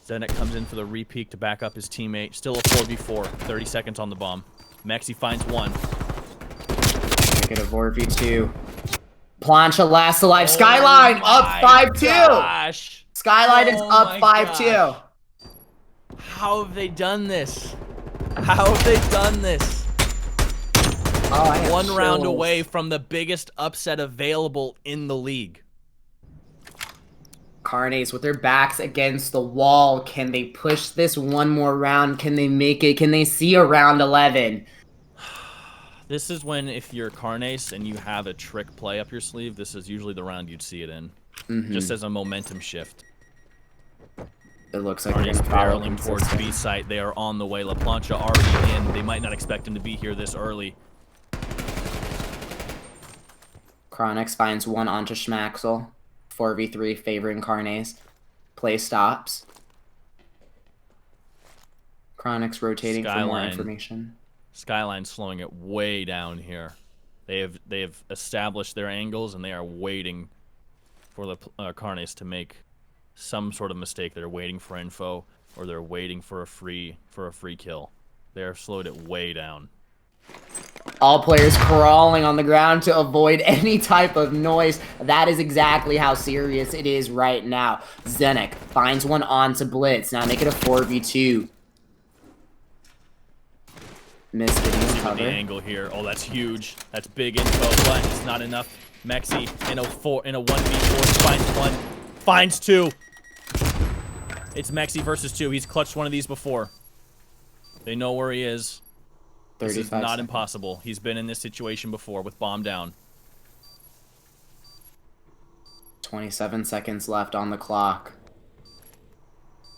Zenek comes in for the re-peek to back up his teammate. Still a 4v4. 30 seconds on the bomb. Mexi finds one. Get a 4v2. Plancha last alive. Skyline up 5-2. Skyline is up 5-2. How have they done this? How have they done this? Oh, one round away from the biggest upset available in the league. Carnes with their backs against the wall. Can they push this one more round? Can they make it? Can they see a round 11? This is when, if you're Carnes and you have a trick play up your sleeve, this is usually the round you'd see it in. Just as a momentum shift. It looks like Carnes barreling towards B site. They are on the way. Plancha already in. They might not expect him to be here this early. Chronix finds one onto Schmaxel. 4v3 favoring Carnes. Play stops. Chronix rotating for more information. Skyline slowing it way down here. They have established their angles and they are waiting for the Carnes to make some sort of mistake. They're waiting for info or they're waiting for a free kill. They're slowed it way down. All players crawling on the ground to avoid any type of noise. That is exactly how serious it is right now. Zenek finds one onto Blitz. Now make it a 4v2. Missed getting cover. The angle here. Oh, that's huge. That's big info, but it's not enough. Mexi in a 1v4 finds one. Finds two. It's Mexi versus 2. He's clutched one of these before. They know where he is. This is not impossible. He's been in this situation before with bomb down. 27 seconds left on the clock.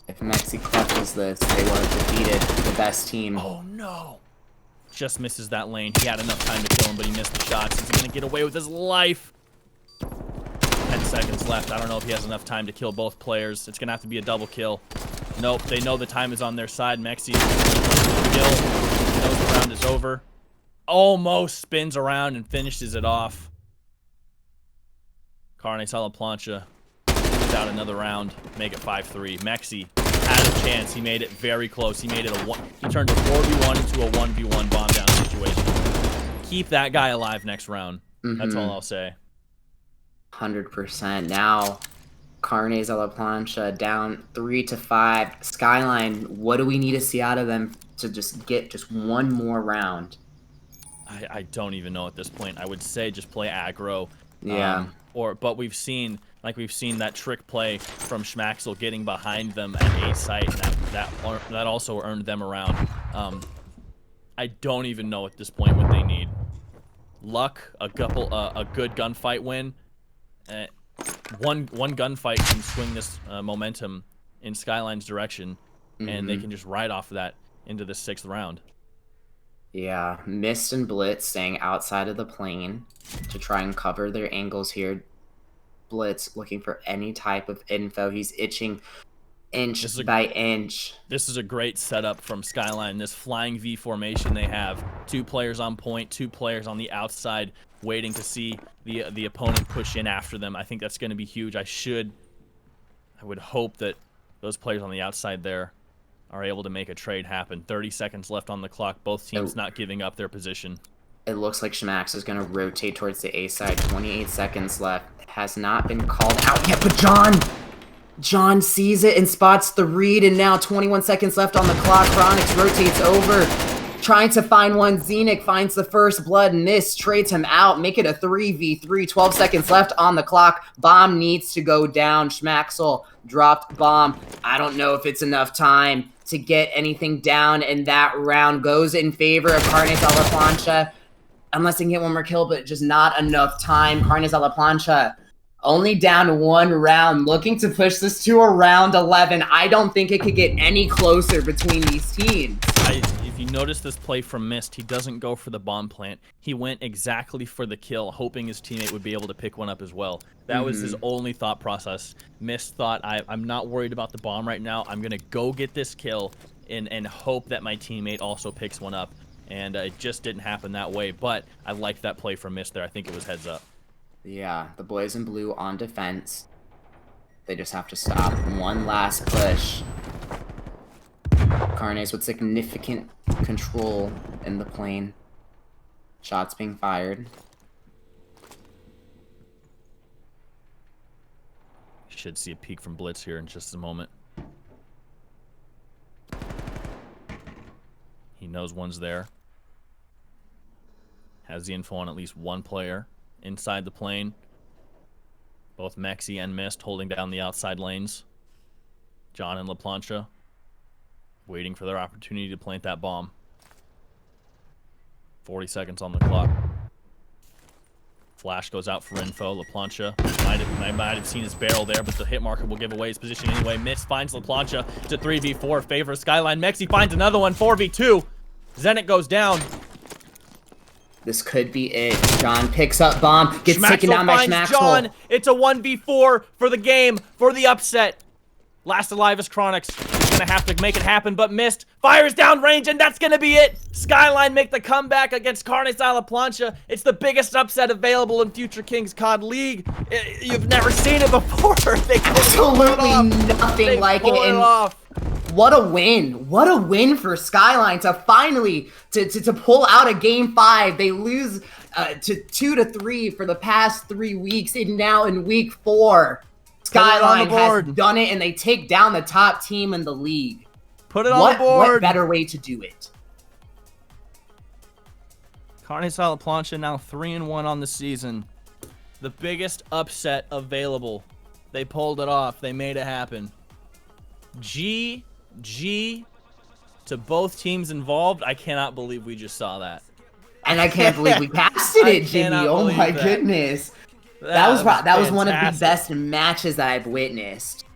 If Mexi clutches this, they will have defeated the best team. Oh no! Just misses that lane. He had enough time to kill him, but he missed the shots. He's gonna get away with his life. 10 seconds left. I don't know if he has enough time to kill both players. It's gonna have to be a double kill. Nope, they know the time is on their side. Mexi kill. Knows the round is over. Almost spins around and finishes it off. Carnes Plancha wins out another round. Make it 5-3. Mexi had a chance. He made it very close. He made it he turned a 4v1 into a 1v1 bomb down situation. Keep that guy alive next round. That's all I'll say. 100%. Now, Carnes Plancha down 3-5. Skyline, what do we need to see out of them to just get just one more round? I don't even know at this point. I would say just play aggro. Yeah. But we've seen that trick play from Schmaxel getting behind them at A site. That also earned them around. I don't even know at this point what they need. Luck, a good gunfight win. One gunfight can swing this momentum in Skyline's direction, and they can just ride off of that into the 6th round. Yeah, Mist and Blitz staying outside of the plane to try and cover their angles here. Blitz looking for any type of info. He's itching inch by inch. This is a great setup from Skyline. This flying V formation they have. 2 players on point, 2 players on the outside waiting to see the opponent push in after them. I think that's going to be huge. I would hope that those players on the outside there are able to make a trade happen. 30 seconds left on the clock. Both teams not giving up their position. It looks like Shmax is going to rotate towards the A side. 28 seconds left. Has not been called out yet, but John sees it and spots the read, and now 21 seconds left on the clock. Chronix rotates over. trying to find one. Xenic finds the first blood. Mist trades him out. Make it a 3v3. 12 seconds left on the clock. Bomb needs to go down. Schmaxel dropped bomb. I don't know if it's enough time to get anything down, and that round goes in favor of Carnes a la Plancha. Unless they can get one more kill, but just not enough time. Carnes a la Plancha only down 1 round, looking to push this to a round 11. I don't think it could get any closer between these teams. If you notice this play from Mist, he doesn't go for the bomb plant. He went exactly for the kill, hoping his teammate would be able to pick one up as well. That was his only thought process. Mist thought, I'm not worried about the bomb right now. I'm going to go get this kill and hope that my teammate also picks one up. And it just didn't happen that way. But I liked that play from Mist there. I think it was heads up. Yeah, the boys in blue on defense. They just have to stop. One last push. Carnes with significant control in the plane. Shots being fired. Should see a peek from Blitz here in just a moment. He knows one's there. Has the info on at least one player inside the plane. Both Mexi and Mist holding down the outside lanes. John and La Plancha waiting for their opportunity to plant that bomb. 40 seconds on the clock. Flash goes out for info. La Plancha might have seen his barrel there, but the hit marker will give away his position anyway. Mist finds La Plancha. It's a 3v4 favor of Skyline. Mexi finds another one, 4v2. Zenit goes down. This could be it. John picks up bomb, gets taken down by Schmaxel. John. It's a 1v4 for the game, for the upset. Last alive is Chronix. He's gonna have to make it happen, but Mist fires down range, and that's gonna be it. Skyline make the comeback against Carnes a la Plancha. It's the biggest upset available in Future Kings COD League. You've never seen it before. They absolutely nothing like it. And what a win! What a win for Skyline to finally to pull out a game 5. They lose to 2-3 for the past 3 weeks, and now in week 4. Skyline has done it, and they take down the top team in the league. Put it on the board. What better way to do it? Carnes a la Plancha now 3-1 on the season. The biggest upset available. They pulled it off. They made it happen. GG to both teams involved. I cannot believe we just saw that. And I can't believe we passed it, Jimmy. Oh my goodness. That was one of the best matches that I've witnessed.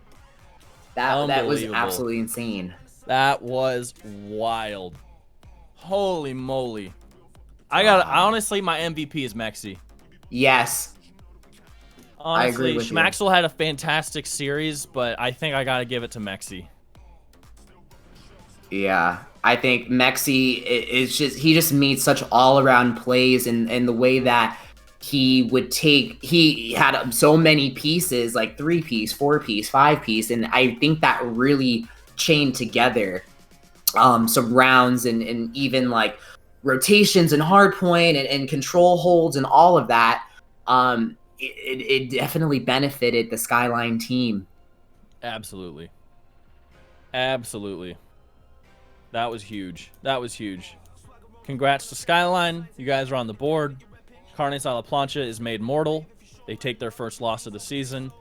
That was absolutely insane. That was wild. Holy moly. Honestly, my MVP is Mexi. Yes. Honestly, I agree with Schmaxel had a fantastic series, but I think I gotta give it to Mexi. Yeah. I think Mexi he just made such all-around plays, and the way that he had so many pieces, like 3-piece, 4-piece, 5-piece, and I think that really chained together some rounds and even like rotations and hardpoint and control holds and all of that. It definitely benefited the Skyline team. Absolutely. Absolutely. That was huge. That was huge. Congrats to Skyline. You guys are on the board. Carnes a la Plancha is made mortal. They take their first loss of the season,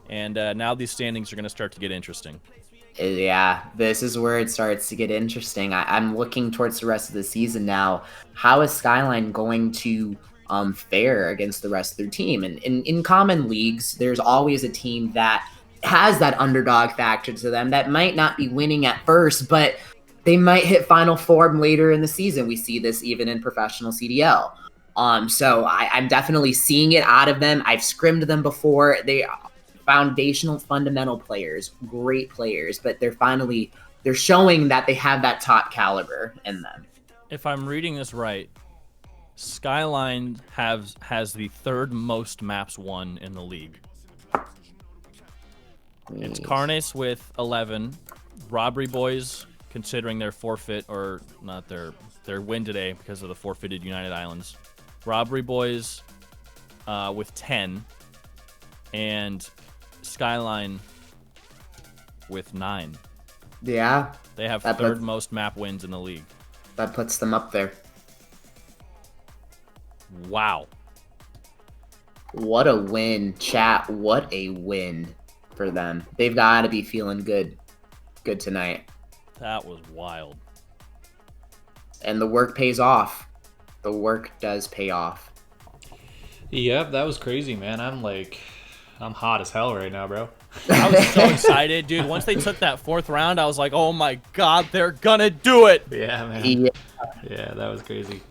and now these standings are going to start to get interesting. Yeah, this is where it starts to get interesting. I'm looking towards the rest of the season now. How is Skyline going to fare against the rest of their team? And in common leagues, there's always a team that has that underdog factor to them that might not be winning at first, but they might hit final form later in the season. We see this even in professional CDL. So I'm definitely seeing it out of them. I've scrimmed them before. They are foundational, fundamental players, great players, but they're showing that they have that top caliber in them. If I'm reading this right, Skyline has the 3rd most maps won in the league. It's Carnes with 11, Robbery Boys, considering their forfeit, or not their win today because of the forfeited United Islands. Robbery Boys with 10, and Skyline with 9. Yeah. They have 3rd most map wins in the league. that puts them up there. Wow. What a win, chat. What a win for them. They've got to be feeling good tonight. That was wild. And the work pays off. The work does pay off. Yep, that was crazy, man. I'm hot as hell right now, bro. I was so excited, dude. Once they took that 4th round, I was like, oh my god, they're gonna do it. Yeah, man. Yeah, that was crazy.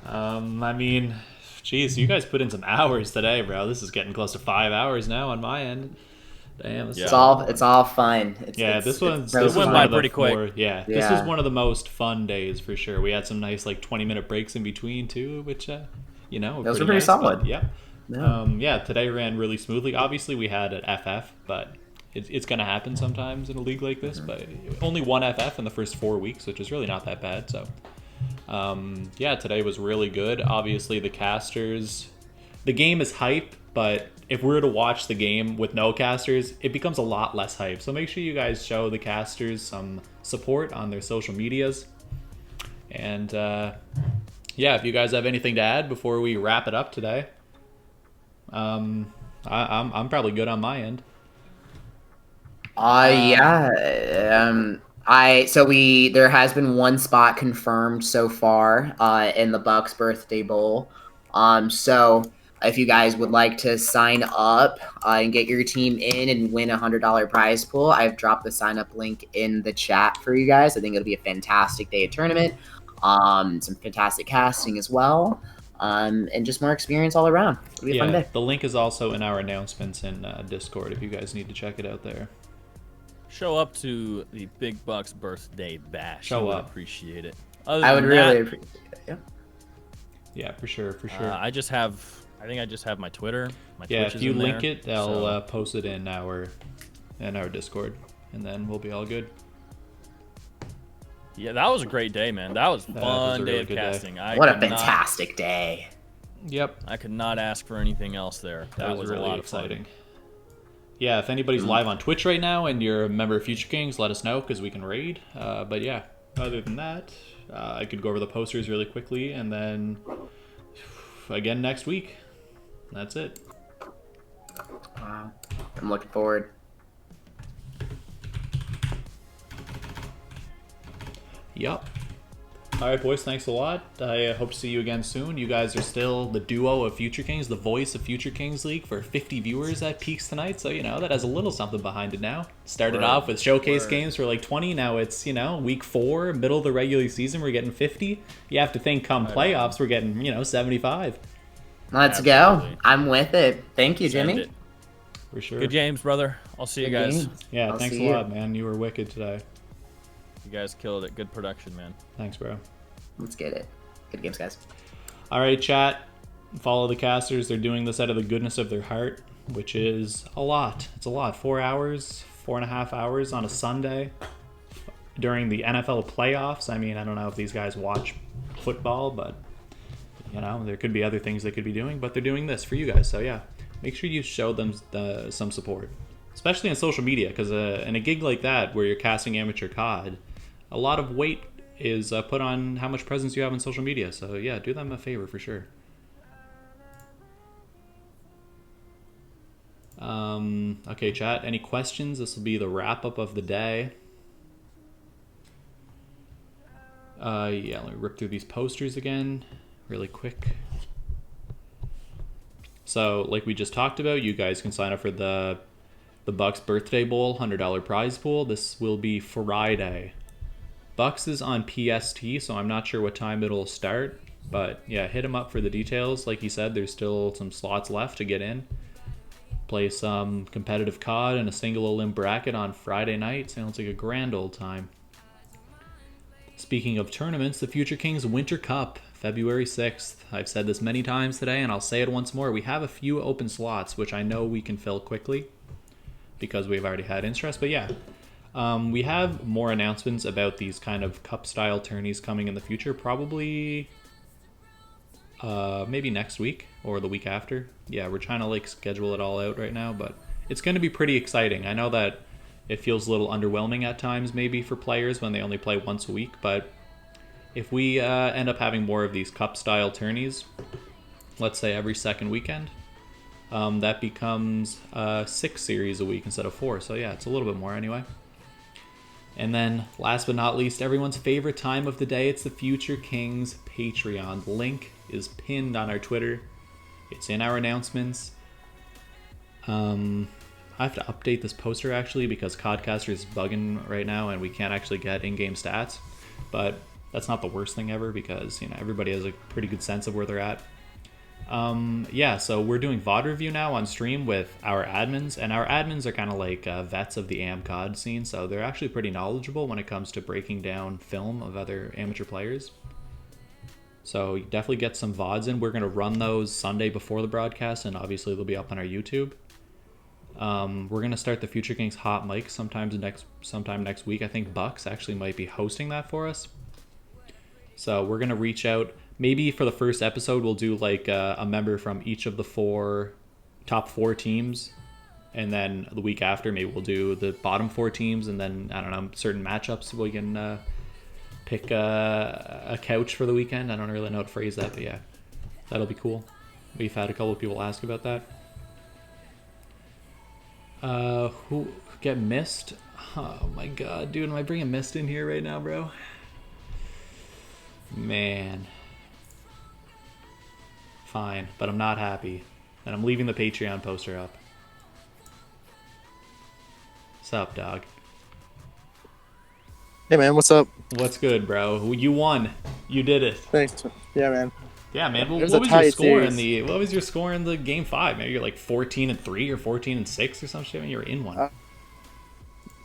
I mean, jeez, you guys put in some hours today, bro. This is getting close to 5 hours now on my end. Damn, it's all fun. This went by pretty quick. This was one of the most fun days for sure. We had some nice 20-minute breaks in between too, which those were pretty solid. Yeah. Today ran really smoothly. Obviously, we had an FF, but it's gonna happen sometimes in a league like this. But only one FF in the first 4 weeks, which is really not that bad. So, today was really good. Obviously, the casters, the game is hype, but if we were to watch the game with no casters, it becomes a lot less hype. So make sure you guys show the casters some support on their social medias. And if you guys have anything to add before we wrap it up today, I'm probably good on my end. There has been one spot confirmed so far in the Bucks Birthday Bowl. So if you guys would like to sign up and get your team in and win a $100 prize pool, I've dropped the sign up link in the chat for you guys. I think it'll be a fantastic day of tournament. Some fantastic casting as well. And just more experience all around. It'll be a fun day. The link is also in our announcements in Discord if you guys need to check it out there. Show up to the Big Bucks birthday bash. Show up. Appreciate it. I would really appreciate it. Yeah, for sure. I think I just have my Twitter. My Twitch if you is in link there, it, I'll post it in our Discord, and then we'll be all good. Yeah, that was a great day, man. That was a fun day of casting. What a fantastic day. Yep. I could not ask for anything else there. That was really a lot exciting. Of fun. Yeah, if anybody's live on Twitch right now and you're a member of Future Kings, let us know because we can raid. But yeah, other than that, I could go over the posters really quickly, and then again next week. That's it. Wow. I'm looking forward. Yup. Alright, boys, thanks a lot. I hope to see you again soon. You guys are still the duo of Future Kings, the voice of Future Kings League for 50 viewers at Peaks tonight, so, that has a little something behind it now. Started off with showcase games for 20, now it's, week 4, middle of the regular season, we're getting 50. You have to think come playoffs, we're getting, 75. Let's go. I'm with it. Thank you, Jimmy. For sure. Good James, brother. I'll see you guys. Yeah, thanks a lot, man. You were wicked today. You guys killed it. Good production, man. Thanks, bro. Let's get it. Good games, guys. All right, chat. Follow the casters. They're doing this out of the goodness of their heart, which is a lot. It's a lot. 4 hours, 4.5 hours on a Sunday during the NFL playoffs. I mean, I don't know if these guys watch football, but, there could be other things they could be doing, but they're doing this for you guys. So, yeah, make sure you show them some support, especially on social media, because in a gig like that where you're casting amateur COD, a lot of weight is put on how much presence you have on social media. So yeah, do them a favor for sure. Okay, chat, any questions? This will be the wrap up of the day. Yeah, let me rip through these posters again really quick. So like we just talked about, you guys can sign up for the Bucks Birthday Bowl $100 prize pool. This will be Friday. Bucks is on PST, so I'm not sure what time it'll start. But yeah, hit him up for the details. Like he said, there's still some slots left to get in. Play some competitive COD in a single elim bracket on Friday night. Sounds like a grand old time. Speaking of tournaments, the Future Kings Winter Cup, February 6th. I've said this many times today, and I'll say it once more. We have a few open slots, which I know we can fill quickly because we've already had interest. But yeah, we have more announcements about these kind of cup-style tourneys coming in the future, probably maybe next week or the week after. Yeah, we're trying to schedule it all out right now, but it's going to be pretty exciting. I know that it feels a little underwhelming at times maybe for players when they only play once a week, but if we end up having more of these cup-style tourneys, let's say every second weekend, that becomes 6 series a week instead of 4. So yeah, it's a little bit more anyway. And then, last but not least, everyone's favorite time of the day, it's the Future Kings Patreon. The link is pinned on our Twitter. It's in our announcements. I have to update this poster, actually, because CodCasters is bugging right now, and we can't actually get in-game stats. But that's not the worst thing ever, because, you know, everybody has a pretty good sense of where they're at. Yeah, so we're doing VOD review now on stream with our admins, and our admins are kind of like vets of the AM-COD scene, so they're actually pretty knowledgeable when it comes to breaking down film of other amateur players. So you definitely get some VODs in. We're going to run those Sunday before the broadcast, and obviously they'll be up on our YouTube. We're going to start the Future Kings Hot Mic sometime next week. I think Bucks actually might be hosting that for us. So we're going to reach out. Maybe for the first episode, we'll do like a member from each of the top 4 teams. And then the week after, maybe we'll do the bottom 4 teams. And then, I don't know, certain matchups. We can pick a couch for the weekend. I don't really know how to phrase that, but yeah, that'll be cool. We've had a couple of people ask about that. Who get missed? Oh my god, dude, am I bringing Mist in here right now, bro? Man. Fine, but I'm not happy. And I'm leaving the Patreon poster up. What's up, dog? Hey man, what's up? What's good, bro? You won. You did it. Thanks. Yeah, man. Yeah, man. What was your score in the game 5? Maybe you're like 14-3 or 14-6 or some shit when you were in one.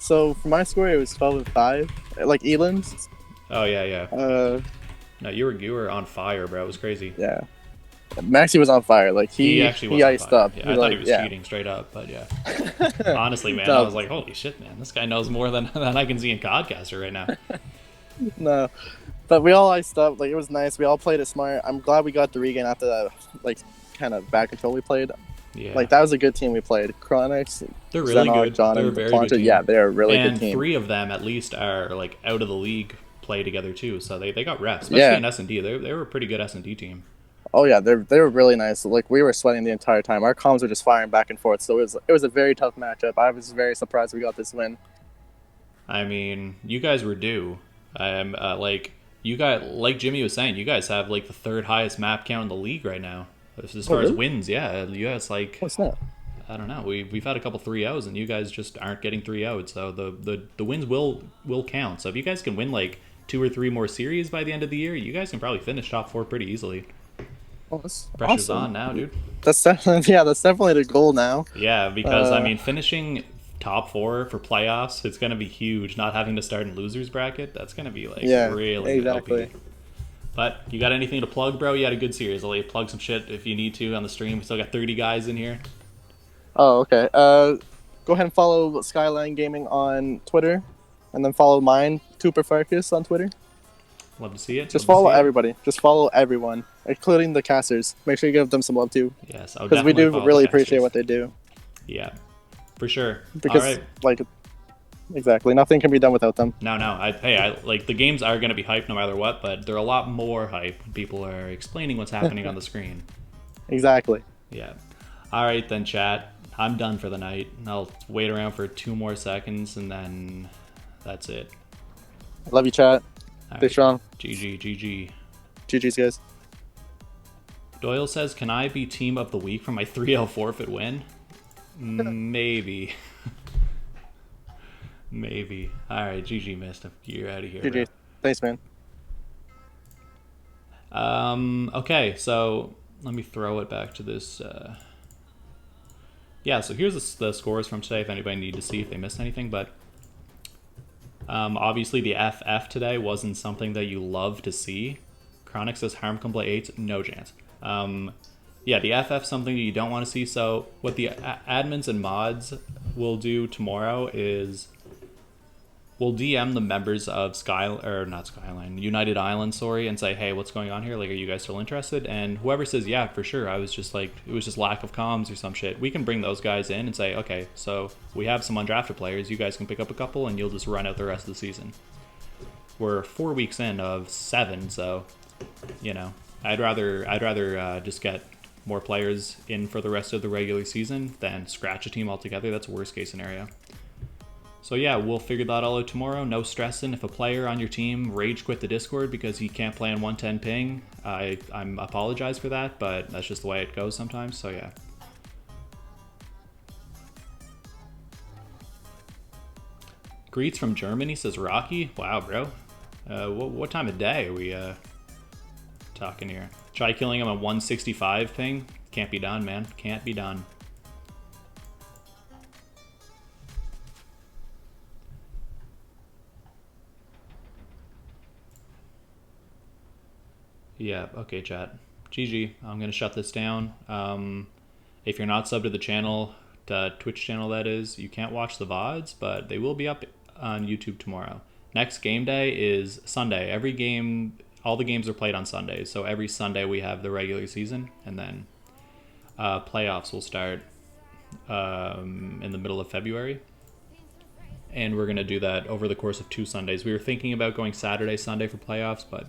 So for my score, it was 12-5, like Elam's. Oh yeah. No, you were on fire, bro. It was crazy. Yeah. Maxi was on fire. Like he actually was iced up. Yeah, I thought he was cheating straight up, but yeah. Honestly, man, I was like, holy shit, man, this guy knows more than I can see in CodCaster right now. No, but we all iced up. Like it was nice. We all played it smart. I'm glad we got the regain after that, like kind of back control we played. Yeah. Like that was a good team we played. Chronix, they're really Xenar, good. John, they're and very Plancha. good team. Yeah, they're a really good team. And 3 of them at least are like out of the league play together too, so they got reps, especially in S&D. They were a pretty good S&D team. Oh yeah, they were really nice. Like we were sweating the entire time. Our comms were just firing back and forth. So it was a very tough matchup. I was very surprised we got this win. I mean, you guys were due. Like Jimmy was saying, you guys have like the 3rd highest map count in the league right now as far as wins. Yeah, you guys like. What's that? I don't know. We've had a couple 3-0s and you guys just aren't getting 3-0'd. So the wins will count. So if you guys can win like 2 or 3 more series by the end of the year, you guys can probably finish top 4 pretty easily. Oh, that's Pressure's awesome. on now, dude. That's definitely the goal now. Yeah, because I mean, finishing top 4 for playoffs, it's gonna be huge. Not having to start in losers bracket, that's gonna be like really exactly. OP. But you got anything to plug, bro? You had a good series. I'll let you plug some shit if you need to on the stream. We still got 30 guys in here. Oh, okay. Go ahead and follow Skyline Gaming on Twitter, and then follow mine, Cooper Farkas, on Twitter. Love to see it. Just follow everybody. Just follow everyone, including the casters. Make sure you give them some love too. Yes, because we do really appreciate what they do. Yeah, for sure. Because all right. like, exactly, nothing can be done without them. No. I like the games are gonna be hype no matter what, but they're a lot more hype when people are explaining what's happening on the screen. Exactly. Yeah. All right then, chat. I'm done for the night. I'll wait around for 2 more seconds and then that's it. Love you, chat. Stay strong. GG. GG's, guys. Doyle says, can I be team of the week for my 3-0 forfeit win? Maybe. Maybe. Alright, GG, Mist. You're out of here. GG. Thanks, man. Okay, so let me throw it back to this. Yeah, so here's the scores from today if anybody needed to see if they missed anything, but obviously the FF today wasn't something that you love to see. Chronic says harm complete 8, no chance. Yeah, the FF something that you don't want to see. So what the admins and mods will do tomorrow is we'll DM the members of United Island, and say, hey, what's going on here? Like, are you guys still interested? And whoever says, yeah, for sure, it was just lack of comms or some shit, we can bring those guys in and say, okay, so we have some undrafted players, you guys can pick up a couple and you'll just run out the rest of the season. we're 4 weeks in of 7, so you know, I'd rather just get more players in for the rest of the regular season than scratch a team altogether. That's worst case scenario. So yeah, we'll figure that all out tomorrow. No stressing. If a player on your team rage quit the Discord because he can't play on 110 ping, I'm apologize for that, but that's just the way it goes sometimes. So yeah. Greets from Germany, says Rocky. Wow, bro. What time of day are we talking here? Try killing him at 165 ping. Can't be done, man. Can't be done. Yeah, okay, chat. GG. I'm going to shut this down. If you're not subbed to the channel, the Twitch channel that is, you can't watch the VODs, but they will be up on YouTube tomorrow. Next game day is Sunday. Every game, all the games are played on Sundays. So every Sunday we have the regular season, and then playoffs will start in the middle of February. And we're going to do that over the course of 2 Sundays. We were thinking about going Saturday, Sunday for playoffs, but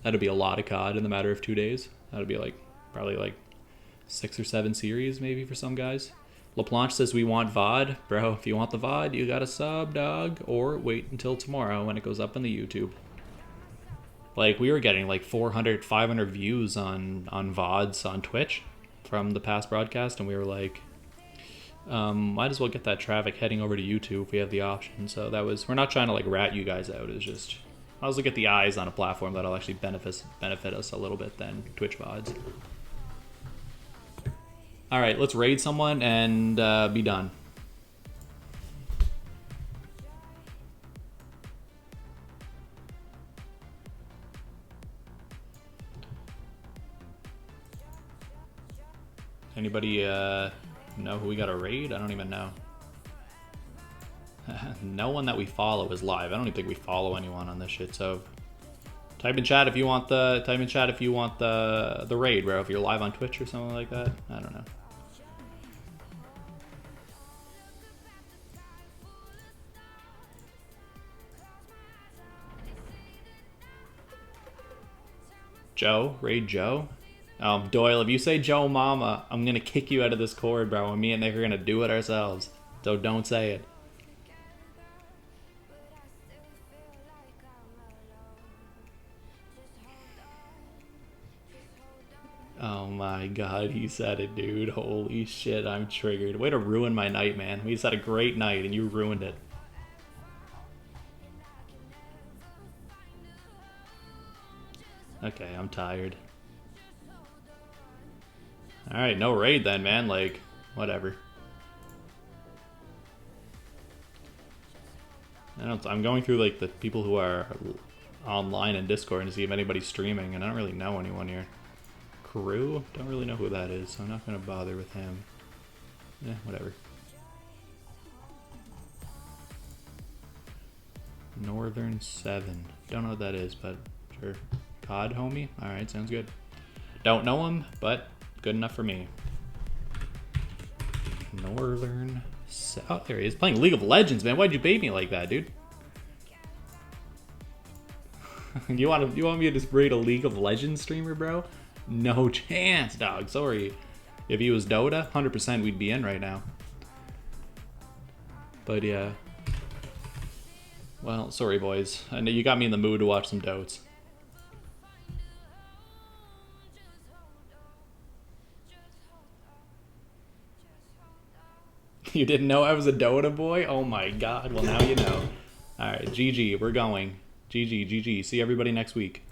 that'll be a lot of COD in the matter of 2 days. That'll be like probably like 6 or 7 series maybe for some guys. LaPlanche says we want VOD. Bro, if you want the VOD, you gotta sub, dog. Or wait until tomorrow when it goes up on the YouTube. Like, we were getting like 400, 500 views on VODs on Twitch from the past broadcast, and we were like, might as well get that traffic heading over to YouTube if we have the option. So that was, we're not trying to like rat you guys out. It's just, might as well get the eyes on a platform that'll actually benefit us a little bit than Twitch VODs. Alright, let's raid someone and be done. Anybody know who we got to raid? I don't even know. No one that we follow is live. I don't even think we follow anyone on this shit, so type in chat if you want the raid, bro. If you're live on Twitch or something like that. I don't know. Joe, raid Joe. Doyle, if you say Joe Mama, I'm gonna kick you out of this cord, bro. And me and Nick are gonna do it ourselves. So don't say it. Oh my god, he said it, dude. Holy shit, I'm triggered. Way to ruin my night, man. We just had a great night and you ruined it. Okay, I'm tired. Alright, no raid then, man. Like, whatever. I'm going through like the people who are online in Discord to see if anybody's streaming, and I don't really know anyone here. Crew? Don't really know who that is, so I'm not gonna bother with him. Yeah, whatever. Northern 7. Don't know what that is, but sure. COD homie? Alright, sounds good. Don't know him, but good enough for me. Northern 7. Oh, there he is. Playing League of Legends, man. Why'd you bait me like that, dude? You want me to just raid a League of Legends streamer, bro? No chance, dog. Sorry. If he was Dota, 100% we'd be in right now. But yeah. Well, sorry, boys. I know you got me in the mood to watch some Dotes. You didn't know I was a Dota boy? Oh my god. Well, now you know. Alright, GG. We're going. GG, GG. See everybody next week.